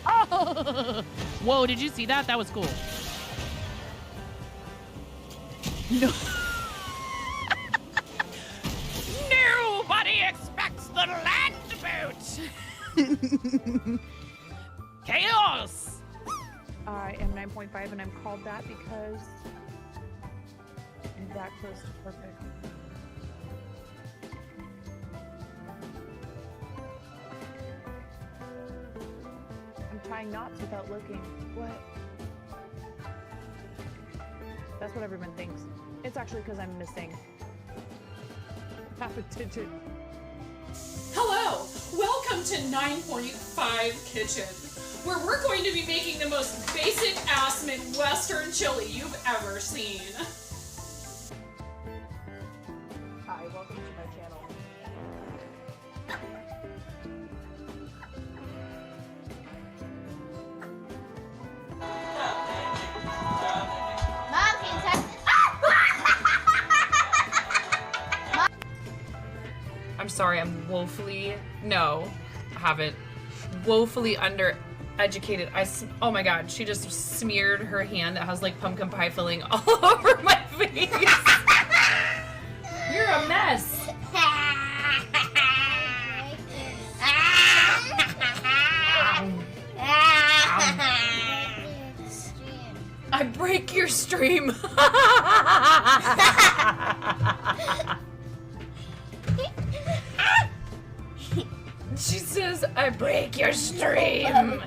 Oh. Whoa, did you see that? That was cool. No. Nobody expects the land boat. Kale, this! I am 9.5 and I'm called that because I'm that close to perfect. I'm tying knots without looking. What? That's what everyone thinks. It's actually because I'm missing half a digit. Hello! Welcome to 9.5 Kitchen, where we're going to be making the most basic ass Midwestern chili you've ever seen. Hi, welcome to my channel. Mom, can you touch I'm sorry, I'm woefully, no, I haven't, woefully undereducated. Oh my god, she just smeared her hand that has like pumpkin pie filling all over my face. You're a mess. I break your stream. She says, I break your stream.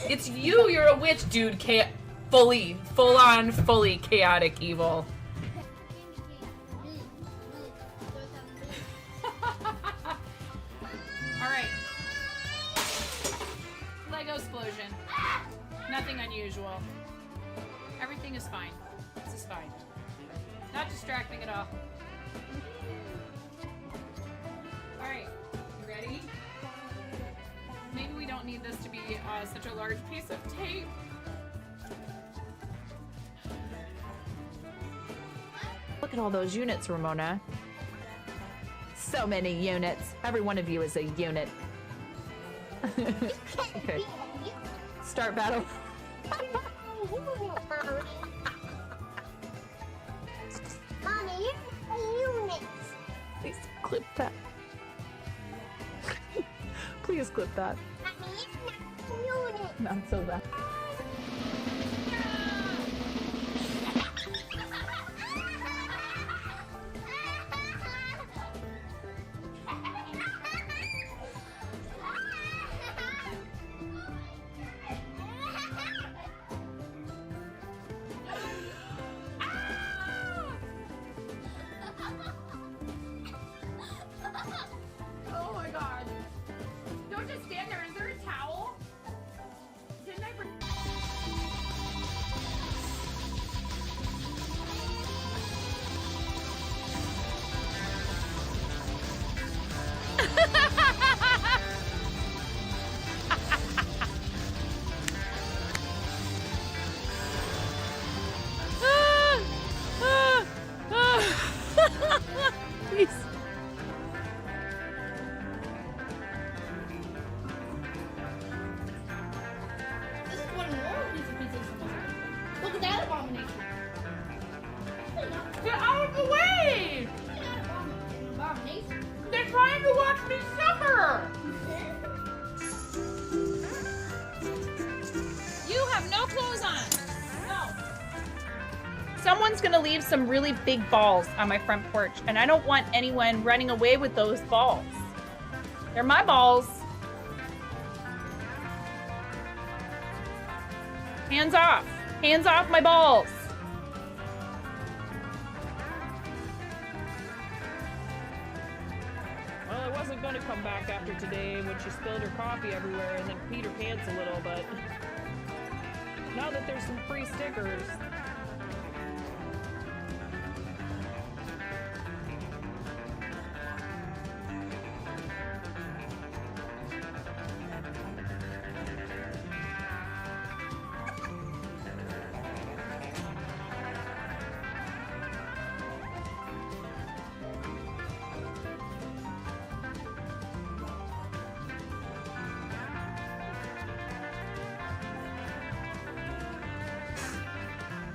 It's you, you're a witch, dude. Fully chaotic evil. Alright. Lego explosion. Nothing unusual. Everything is fine. This is fine. Not distracting at all. Alright. You ready? Maybe we don't need this to be such a large piece of tape. Look at all those units, Ramona. So many units. Every one of you is a unit. Okay. Start battle. Mommy, you're a unit. Please clip that. Please clip that. Mommy, you're not a unit. Not so bad. Oh my god. Don't just stand there. Is there a towel? Didn't I bring... Please. This is what a normal piece of pizza is supposed to be. Look at that abomination. Get out of the way! Abomination. They're trying to watch me suffer! You have no clothes on! No. Someone's gonna leave some really big balls on my front porch, and I don't want anyone running away with those balls. They're my balls. Hands off. Hands off my balls. Well, I wasn't gonna come back after today when she spilled her coffee everywhere and then peed her pants a little, but now that there's some free stickers.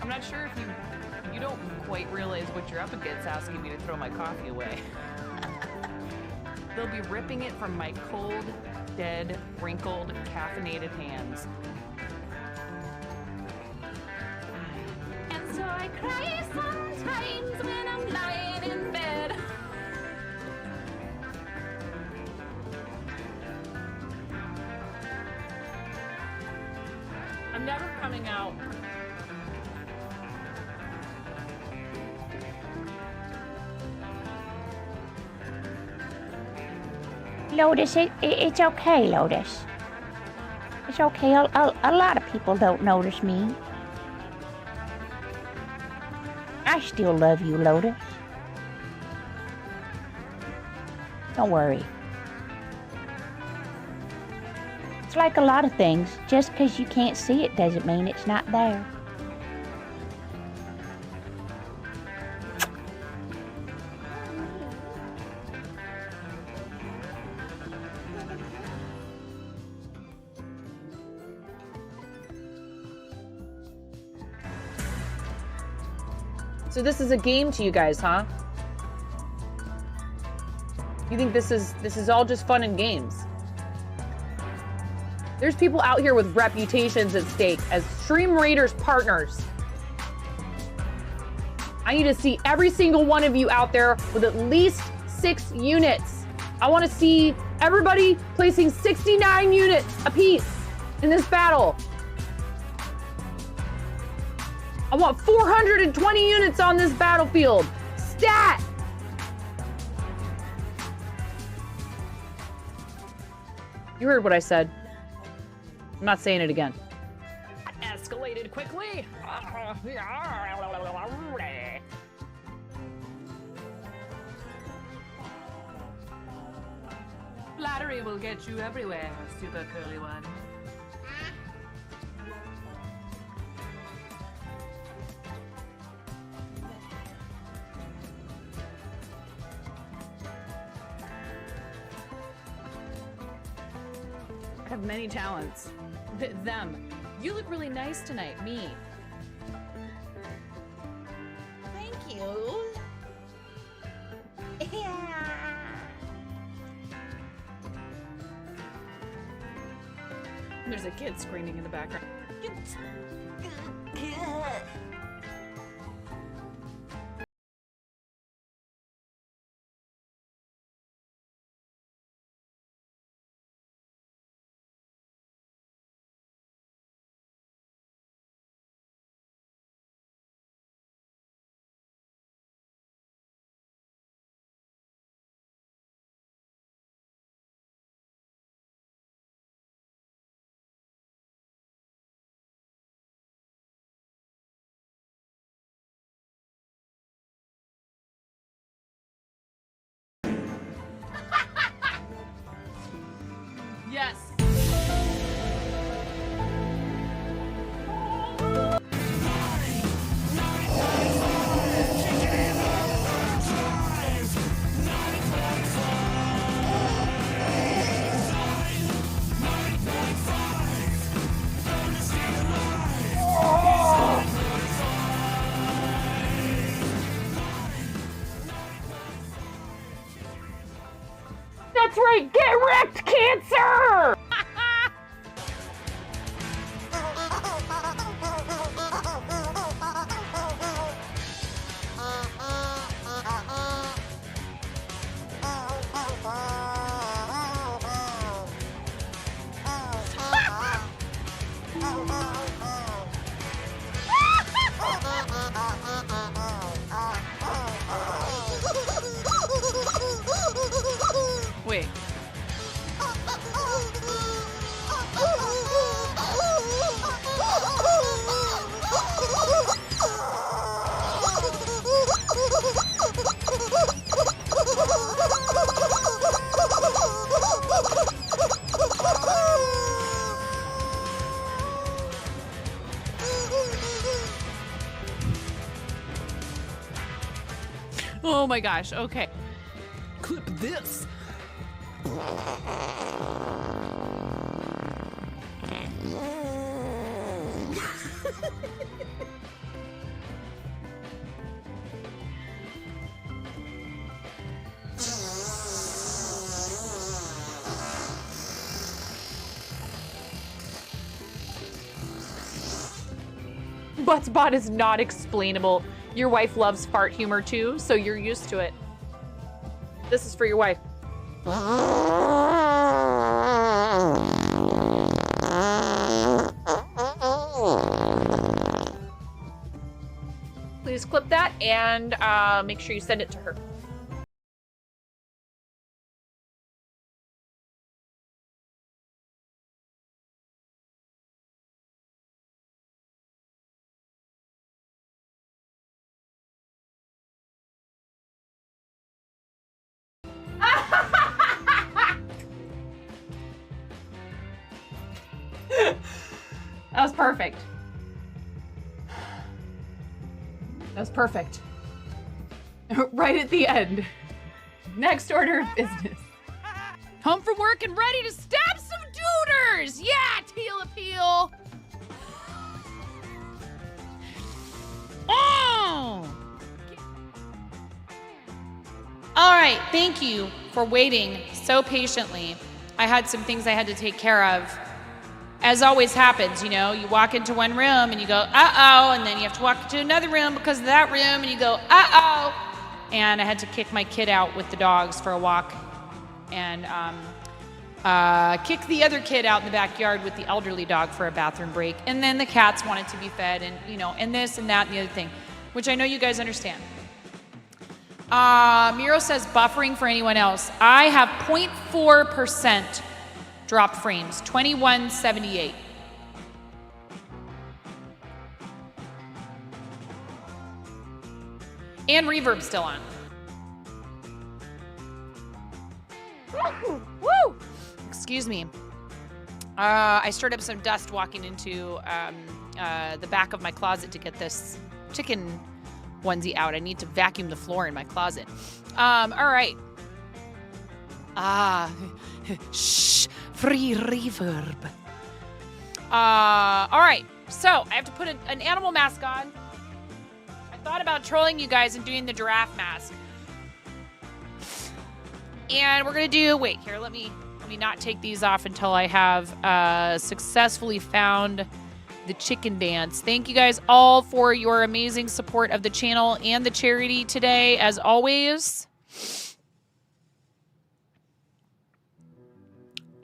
I'm not sure if you don't quite realize what you're up against asking me to throw my coffee away. They'll be ripping it from my cold, dead, wrinkled, caffeinated hands. I cry sometimes when I'm lying in bed. I'm never coming out. Lotus, it's okay, Lotus. It's okay. A lot of people don't notice me. I still love you, Lotus. Don't worry. It's like a lot of things. Just because you can't see it doesn't mean it's not there. So this is a game to you guys, huh? You think this is all just fun and games? There's people out here with reputations at stake as Stream Raiders partners. I need to see every single one of you out there with at least 6 units. I want to see everybody placing 69 units apiece in this battle. I want 420 units on this battlefield. Stat! You heard what I said. I'm not saying it again. Escalated quickly. Flattery will get you everywhere, super curly one. I have many talents. Them. You look really nice tonight. Me. Thank you. Yeah. There's a kid screaming in the background. Yes. That's right, get wrecked, Cancer! Wait. Oh my gosh. Okay. Clip this. What's bought is not explainable. Your wife loves fart humor too, so you're used to it. This is for your wife. Please clip that and make sure you send it to her. That was perfect. That was perfect. Right at the end. Next order of business. Home from work and ready to stab some duders. Yeah, teal appeal. Oh. All right, thank you for waiting so patiently. I had some things I had to take care of. As always happens, you know, you walk into one room and you go, uh-oh, and then you have to walk into another room because of that room and you go, uh-oh. And I had to kick my kid out with the dogs for a walk and kick the other kid out in the backyard with the elderly dog for a bathroom break. And then the cats wanted to be fed and, you know, and this and that and the other thing, which I know you guys understand. Miro says buffering for anyone else. I have 0.4% drop frames, 2178. And reverb still on. Woo! Excuse me. I stirred up some dust walking into the back of my closet to get this chicken onesie out. I need to vacuum the floor in my closet. All right. Shh, free reverb. All right, so I have to put an animal mask on. I thought about trolling you guys and doing the giraffe mask. And we're gonna do, wait, here, let me not take these off until I have successfully found the chicken dance. Thank you guys all for your amazing support of the channel and the charity today, as always.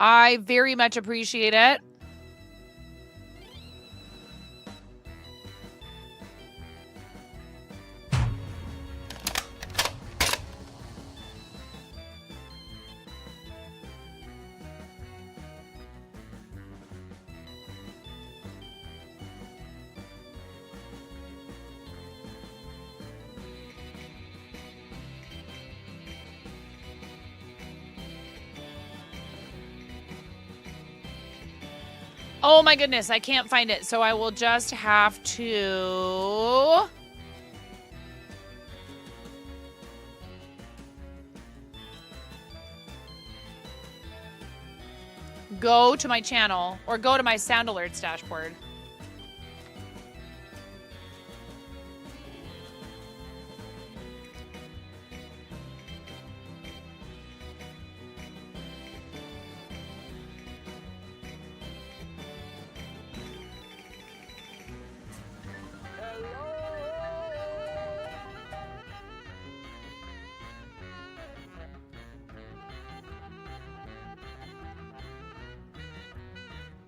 I very much appreciate it. Oh my goodness, I can't find it, so I will just have to go to my channel or go to my sound alerts dashboard.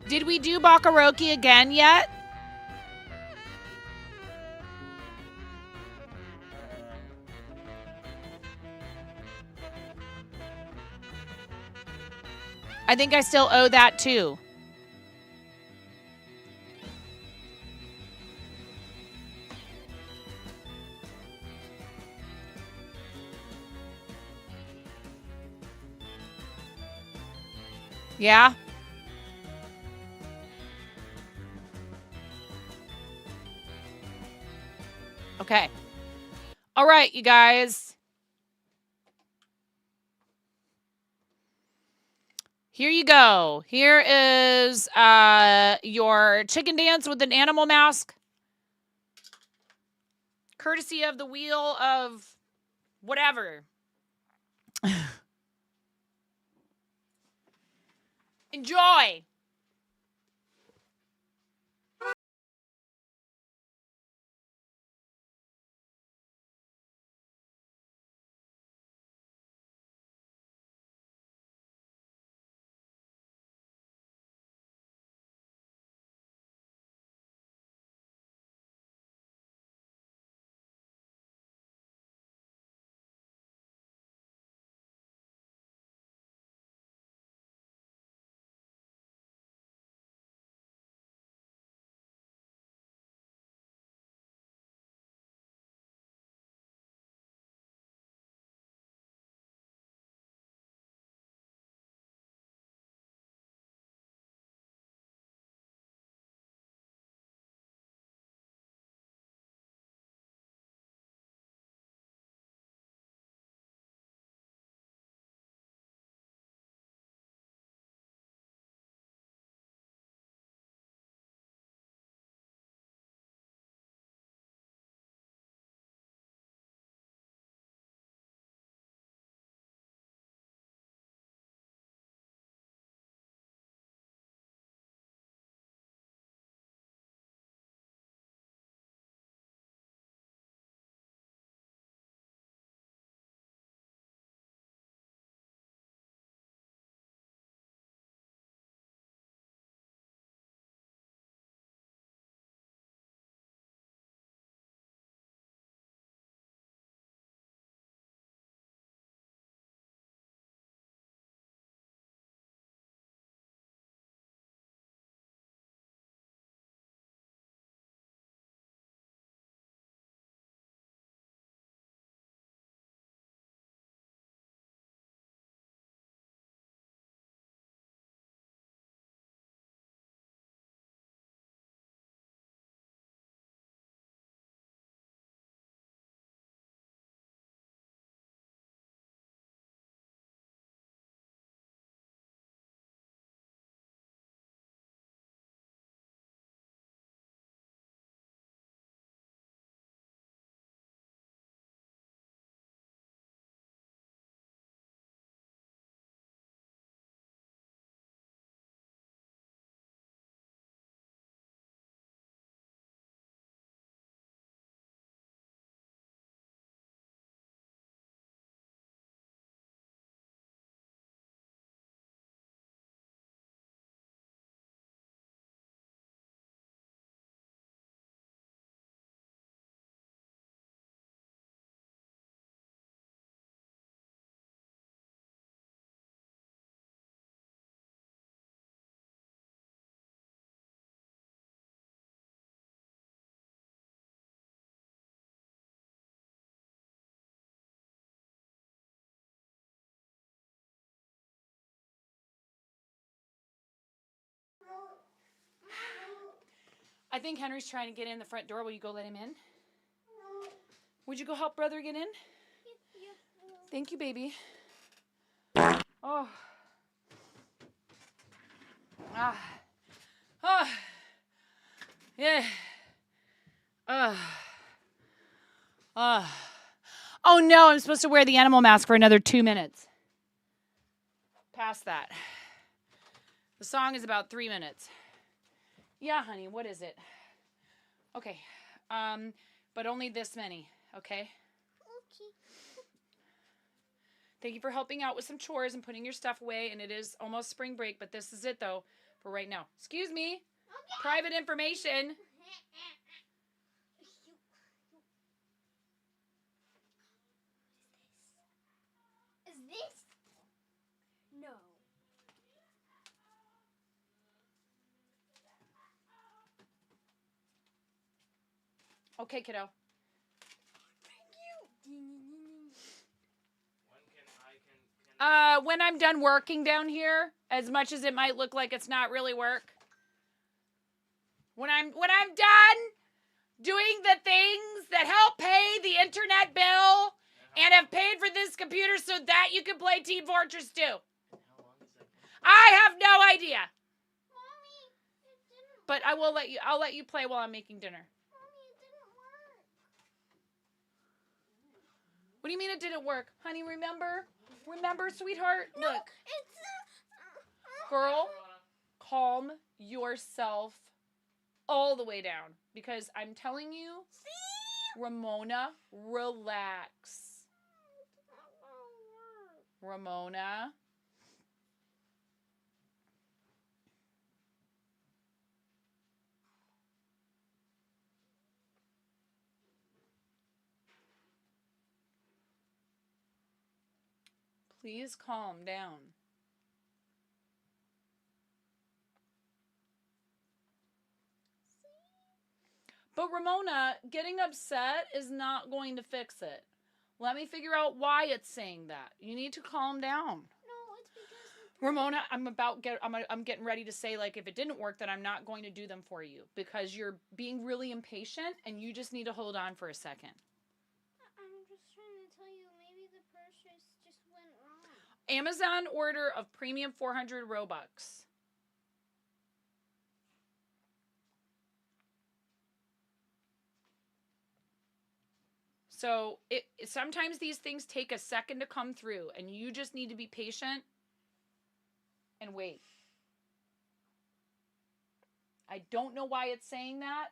Did we do Bakaroki again yet? I think I still owe that too. Yeah? Okay. All right, you guys. Here you go. Here is your chicken dance with an animal mask. Courtesy of the wheel of whatever. Enjoy. I think Henry's trying to get in the front door. Will you go let him in? Would you go help brother get in? Thank you, baby. Oh. Ah. Oh. Yeah. Oh no, I'm supposed to wear the animal mask for another 2 minutes. Past that. The song is about 3 minutes. Yeah, honey, what is it? Okay. But only this many, okay? Okay. Thank you for helping out with some chores and putting your stuff away. And it is almost spring break, but this is it, though, for right now. Excuse me. Okay. Private information. Is this? No. Okay, kiddo. Thank you. When I'm done working down here, as much as it might look like it's not really work. When I'm done doing the things that help pay the internet bill and have paid for this computer so that you can play Team Fortress 2. I have no idea. Mommy, it didn't But I'll let you play while I'm making dinner. Mommy, it didn't work. What do you mean it didn't work? Honey, remember? Remember, sweetheart? No, Look. it's Girl, calm yourself all the way down. Because I'm telling you, Ramona, relax. Ramona. Please calm down. But Ramona, getting upset is not going to fix it. Let me figure out why it's saying that. You need to calm down. No, it's because Ramona, I'm getting ready to say, like, if it didn't work, then I'm not going to do them for you because you're being really impatient and you just need to hold on for a second. I'm just trying to tell you, maybe the purchase just went wrong. Amazon order of premium 400 Robux. So sometimes these things take a second to come through, and you just need to be patient and wait. I don't know why it's saying that.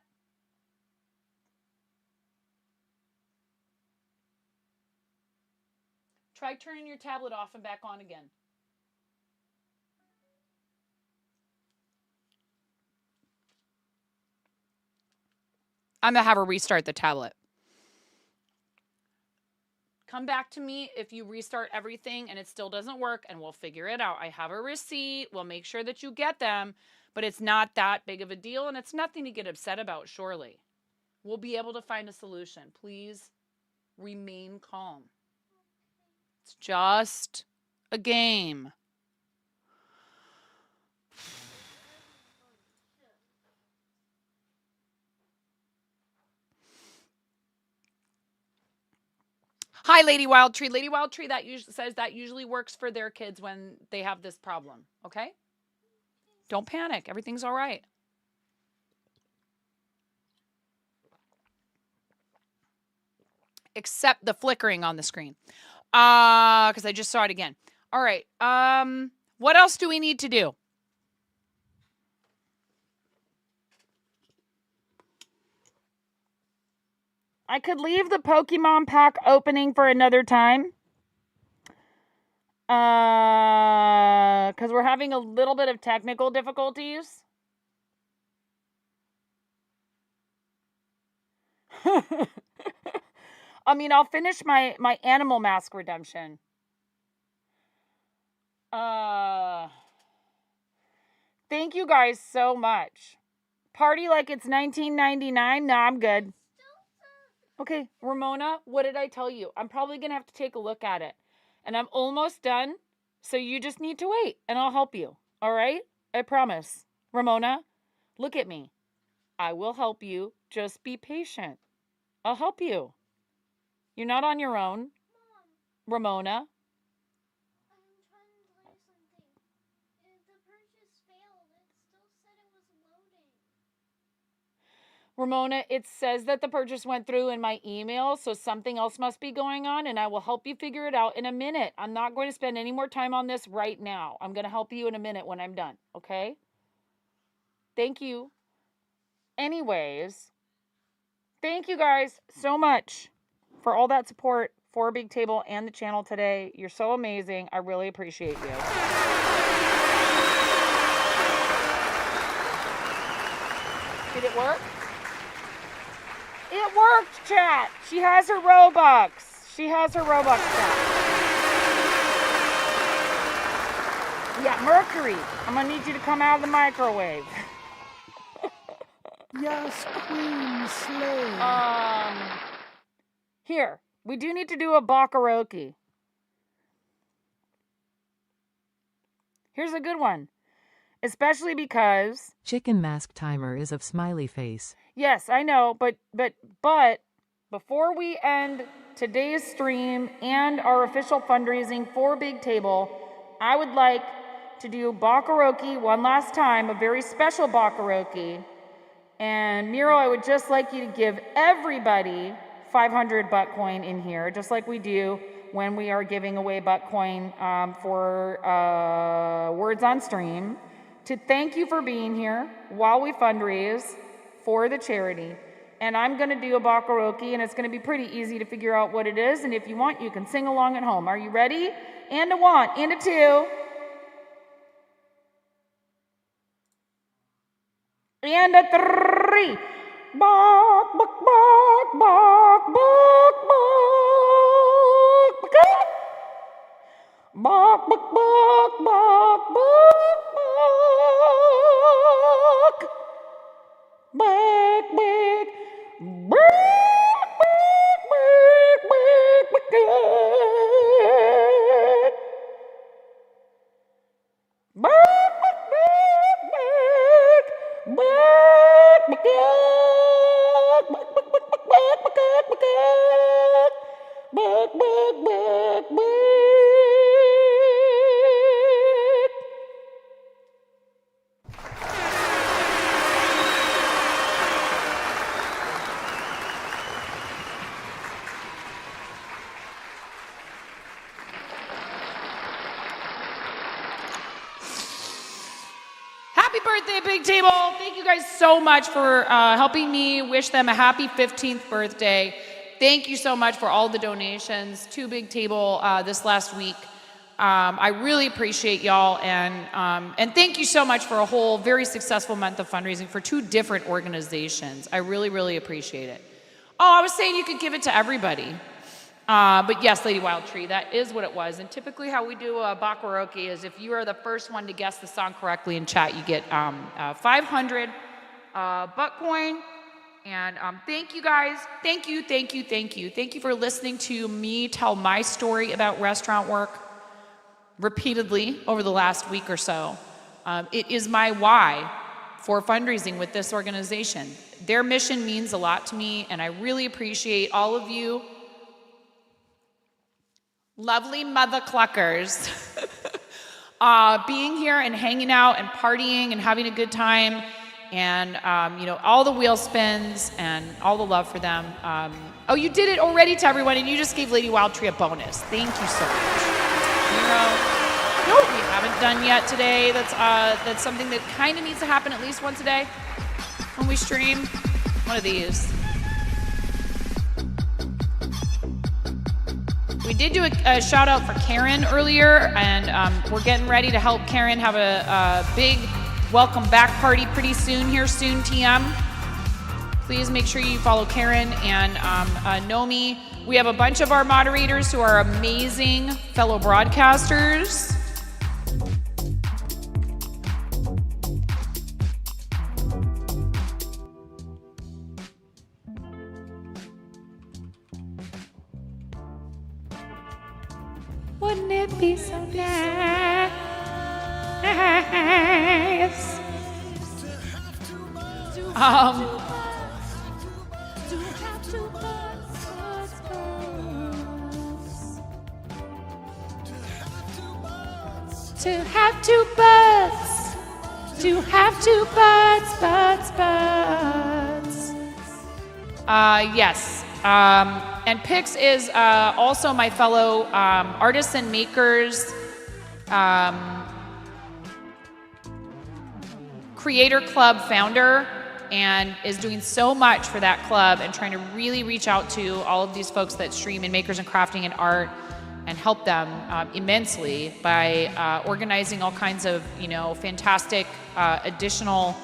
Try turning your tablet off and back on again. I'm going to have her restart the tablet. Come back to me if you restart everything and it still doesn't work, and we'll figure it out. I have a receipt. We'll make sure that you get them, but it's not that big of a deal, and it's nothing to get upset about, surely. We'll be able to find a solution. Please remain calm. It's just a game. Hi, Lady Wild Tree. Lady Wild Tree says that usually works for their kids when they have this problem. Okay? Don't panic. Everything's all right. Except the flickering on the screen. Because I just saw it again. All right. What else do we need to do? I could leave the Pokemon pack opening for another time. Because we're having a little bit of technical difficulties. I mean, I'll finish my animal mask redemption. Thank you guys so much. Party like it's 1999? No, I'm good. Okay, Ramona, what did I tell you? I'm probably going to have to take a look at it. And I'm almost done, so you just need to wait, and I'll help you. All right? I promise. Ramona, look at me. I will help you. Just be patient. I'll help you. You're not on your own, Ramona. Ramona, it says that the purchase went through in my email, so something else must be going on, and I will help you figure it out in a minute. I'm not going to spend any more time on this right now. I'm going to help you in a minute when I'm done, okay? Thank you. Anyways, thank you guys so much for all that support for Big Table and the channel today. You're so amazing. I really appreciate you. Did it work? It worked, chat. She has her Robux. She has her Robux, chat. Yeah, Mercury, I'm going to need you to come out of the microwave. Yes, Queen Slay. Here, we do need to do a Bakaroki. Here's a good one. Especially because... Chicken mask timer is of smiley face. Yes, I know, but before we end today's stream and our official fundraising for Big Table, I would like to do Bakaroki one last time, a very special Bakaroki. And Miro, I would just like you to give everybody 500 butt coin in here, just like we do when we are giving away butt coin for words on stream, to thank you for being here while we fundraise for the charity. And I'm going to do a Bakaroki, and it's going to be pretty easy to figure out what it is. And if you want, you can sing along at home. Are you ready? And a 1, and a 2. And a 3. Bak, bak, bak, bak, bak, bak, bak. Bak, bak, bak, bak, bak, bak. Bak, bak, bak, bak, bak, bak, bak. Bak, bak, bak, bak. Bak, bak, bak, bak, bak, bak, bak, bak, bak, bak, bak. Happy birthday, Big Table. Thank you guys so much for helping me wish them a happy 15th birthday. Thank you so much for all the donations to Big Table this last week. I really appreciate y'all, and thank you so much for a whole very successful month of fundraising for 2 different organizations. I really, really appreciate it. Oh, I was saying you could give it to everybody. But yes, Lady Wild Tree, that is what it was. And typically how we do a Bakaroki is if you are the first one to guess the song correctly in chat, you get 500 butt coin. And thank you guys. Thank you, thank you, thank you. Thank you for listening to me tell my story about restaurant work repeatedly over the last week or so. It is my why for fundraising with this organization. Their mission means a lot to me, and I really appreciate all of you lovely mother cluckers being here and hanging out and partying and having a good time, and you know, all the wheel spins and all the love for them. Oh, you did it already to everyone, and you just gave Lady Wild Tree a bonus. Thank you so much. You know what we haven't done yet today, that's something that kind of needs to happen at least once a day when we stream? One of these. We did do a shout out for Karen earlier, and we're getting ready to help Karen have a big welcome back party pretty soon here, soon TM. Please make sure you follow Karen and Nomi. We have a bunch of our moderators who are amazing fellow broadcasters. Wouldn't it be so nice? To have two butts. To have two butts. Yes. And Pix is also my fellow artists and makers creator club founder, and is doing so much for that club and trying to really reach out to all of these folks that stream in makers and crafting and art and help them immensely by organizing all kinds of, fantastic additional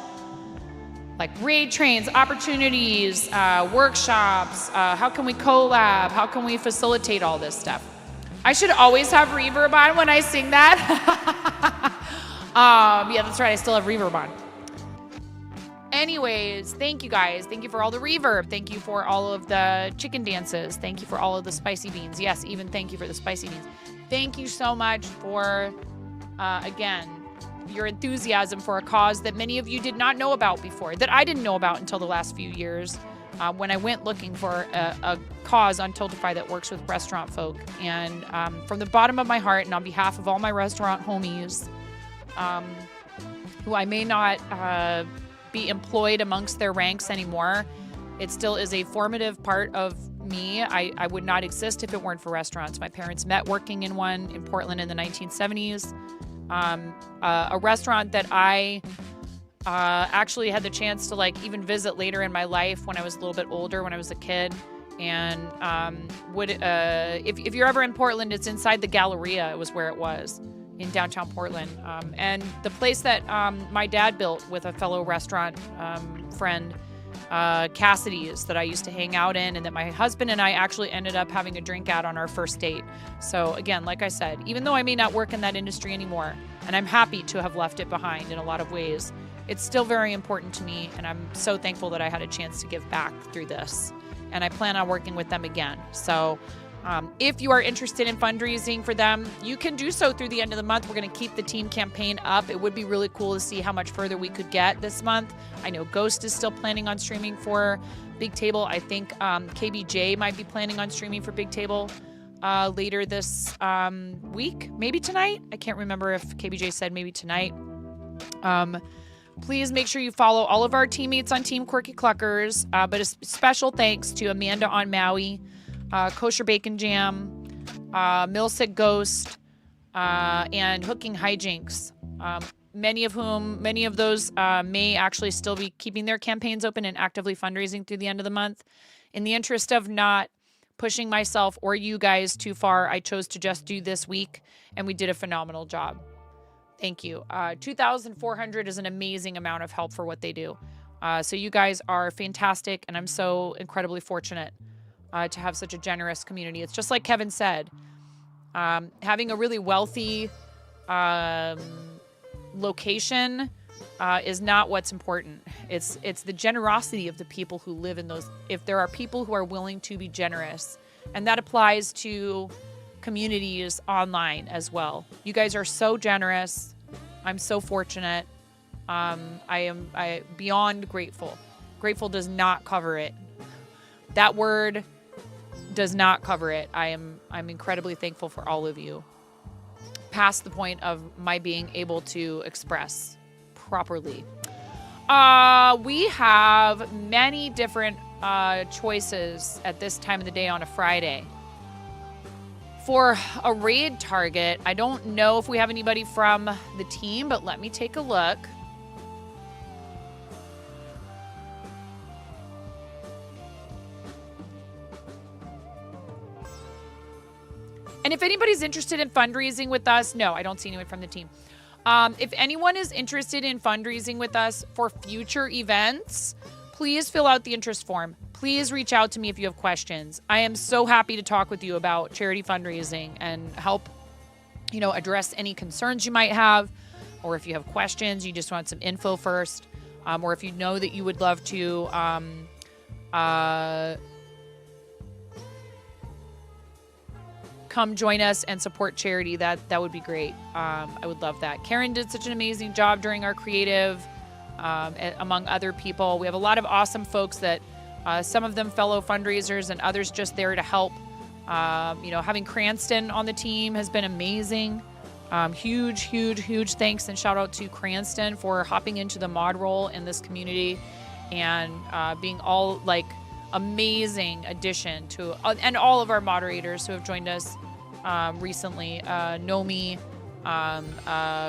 like raid trains, opportunities, workshops. How can we collab? How can we facilitate all this stuff? I should always have reverb on when I sing that. Yeah, that's right. I still have reverb on. Anyways, thank you guys. Thank you for all the reverb. Thank you for all of the chicken dances. Thank you for all of the spicy beans. Yes, even thank you for the spicy beans. Thank you so much for, again, your enthusiasm for a cause that many of you did not know about before, that I didn't know about until the last few years when I went looking for a cause on Tiltify that works with restaurant folk. And from the bottom of my heart and on behalf of all my restaurant homies who I may not be employed amongst their ranks anymore, it still is a formative part of me. I would not exist if it weren't for restaurants. My parents met working in one in Portland in the 1970s. A restaurant that I actually had the chance to even visit later in my life when I was a little bit older, when I was a kid. And if you're ever in Portland, it's inside the Galleria. It was where it was in downtown Portland. And the place that my dad built with a fellow restaurant friend, Cassidy's, that I used to hang out in, and that my husband and I actually ended up having a drink at on our first date. So again, like I said, even though I may not work in that industry anymore, and I'm happy to have left it behind in a lot of ways, it's still very important to me, and I'm so thankful that I had a chance to give back through this. And I plan on working with them again. So if you are interested in fundraising for them, you can do so through the end of the month. We're going to keep the team campaign up. It would be really cool to see how much further we could get this month. I know Ghost is still planning on streaming for Big Table. I think KBJ might be planning on streaming for Big Table later this week, maybe tonight. I can't remember if KBJ said maybe tonight. Please make sure you follow all of our teammates on Team Quirky Cluckers, but a special thanks to Amanda on Maui, Kosher Bacon Jam, Milsick Ghost, and Hooking Hijinks. Many of those may actually still be keeping their campaigns open and actively fundraising through the end of the month. In the interest of not pushing myself or you guys too far, I chose to just do this week, and we did a phenomenal job. Thank you. 2,400 is an amazing amount of help for what they do. So you guys are fantastic, and I'm so incredibly fortunate to have such a generous community. It's just like Kevin said, having a really wealthy location is not what's important. It's the generosity of the people who live in those. If there are people who are willing to be generous, and that applies to communities online as well. You guys are so generous. I'm so fortunate. I am beyond grateful. Grateful does not cover it. That word does not cover it. I'm incredibly thankful for all of you. Past the point of my being able to express properly. We have many different choices at this time of the day on a Friday. For a raid target, I don't know if we have anybody from the team, but let me take a look. And if anybody's interested in fundraising with us, no, I don't see anyone from the team. If anyone is interested in fundraising with us for future events, please fill out the interest form. Please reach out to me if you have questions. I am so happy to talk with you about charity fundraising and help, address any concerns you might have, or if you have questions, you just want some info first, or if you know that you would love to come join us and support charity, that would be great. I would love that. Karen did such an amazing job during our creative among other people. We have a lot of awesome folks that some of them fellow fundraisers and others just there to help. Having Cranston on the team has been amazing. Huge thanks and shout out to Cranston for hopping into the mod role in this community and being all like amazing addition to, and all of our moderators who have joined us recently. Nomi,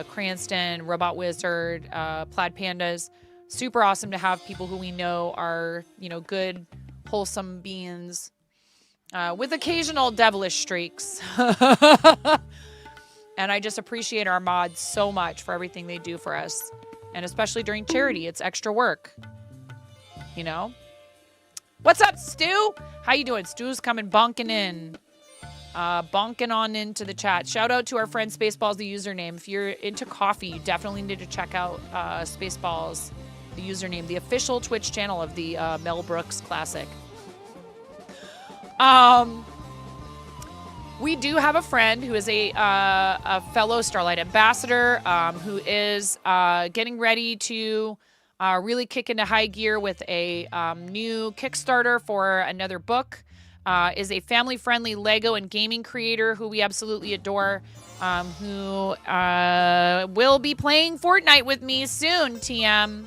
Cranston, Robot Wizard, Plaid Pandas. Super awesome to have people who we know are, good, wholesome beings with occasional devilish streaks. And I just appreciate our mods so much for everything they do for us. And especially during charity, it's extra work. What's up, Stu? How you doing? Stu's coming bonking in. Bonking on into the chat. Shout out to our friend Spaceballs, the username. If you're into coffee, you definitely need to check out Spaceballs, the username, the official Twitch channel of the Mel Brooks Classic. We do have a friend who is a fellow Starlight Ambassador who is getting ready to really kick into high gear with a new Kickstarter for another book. Is a family-friendly Lego and gaming creator who we absolutely adore, who will be playing Fortnite with me soon, TM.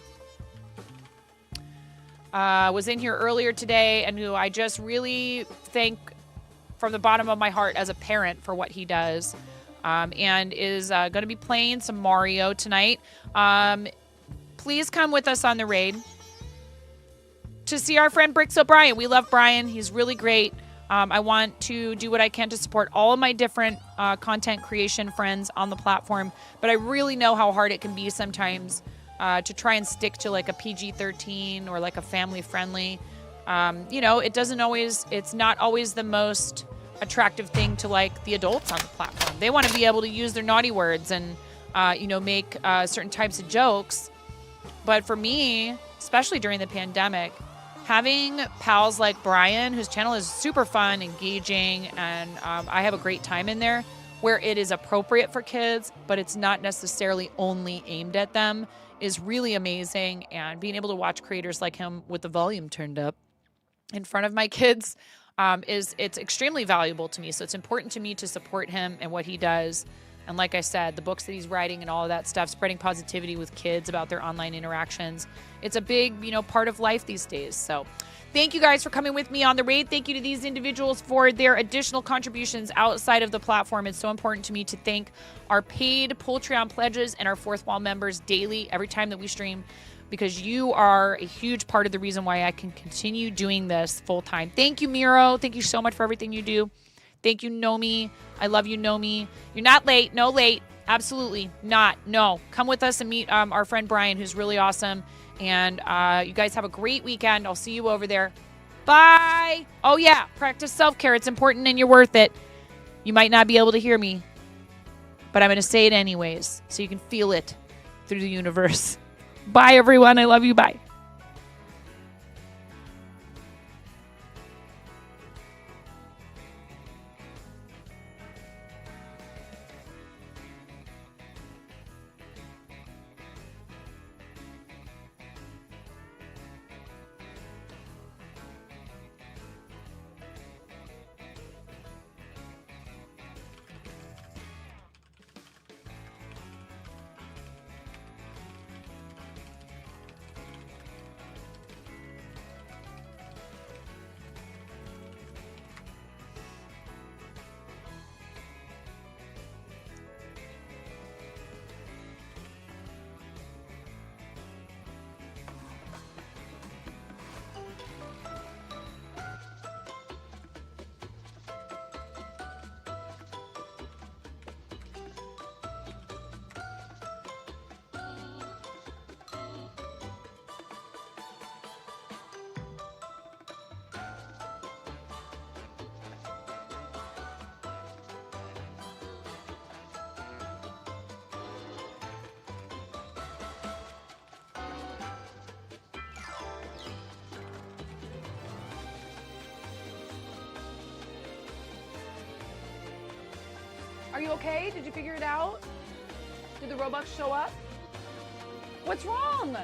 Was in here earlier today and who I just really thank from the bottom of my heart as a parent for what he does, and is going to be playing some Mario tonight. Please come with us on the raid to see our friend Bricks O'Brien. We love Brian. He's really great. I want to do what I can to support all of my different content creation friends on the platform, but I really know how hard it can be sometimes to try and stick to like a PG-13 or like a family-friendly. It's not always the most attractive thing to like the adults on the platform. They want to be able to use their naughty words and, make certain types of jokes. But for me, especially during the pandemic, having pals like Brian, whose channel is super fun, engaging, and I have a great time in there, where it is appropriate for kids, but it's not necessarily only aimed at them, is really amazing. And being able to watch creators like him with the volume turned up in front of my kids it's extremely valuable to me. So it's important to me to support him and what he does. And like I said, the books that he's writing and all of that stuff, spreading positivity with kids about their online interactions. It's a big, part of life these days. So thank you guys for coming with me on the raid. Thank you to these individuals for their additional contributions outside of the platform. It's so important to me to thank our paid Patreon pledges and our Fourth Wall members daily, every time that we stream, because you are a huge part of the reason why I can continue doing this full time. Thank you, Miro. Thank you so much for everything you do. Thank you, Nomi. I love you, Nomi. You're not late. No late. Absolutely not. No. Come with us and meet our friend Brian, who's really awesome. And you guys have a great weekend. I'll see you over there. Bye. Oh, yeah. Practice self-care. It's important and you're worth it. You might not be able to hear me, but I'm going to say it anyways so you can feel it through the universe. Bye, everyone. I love you. Bye. Are you okay? Did you figure it out? Did the Robux show up? What's wrong?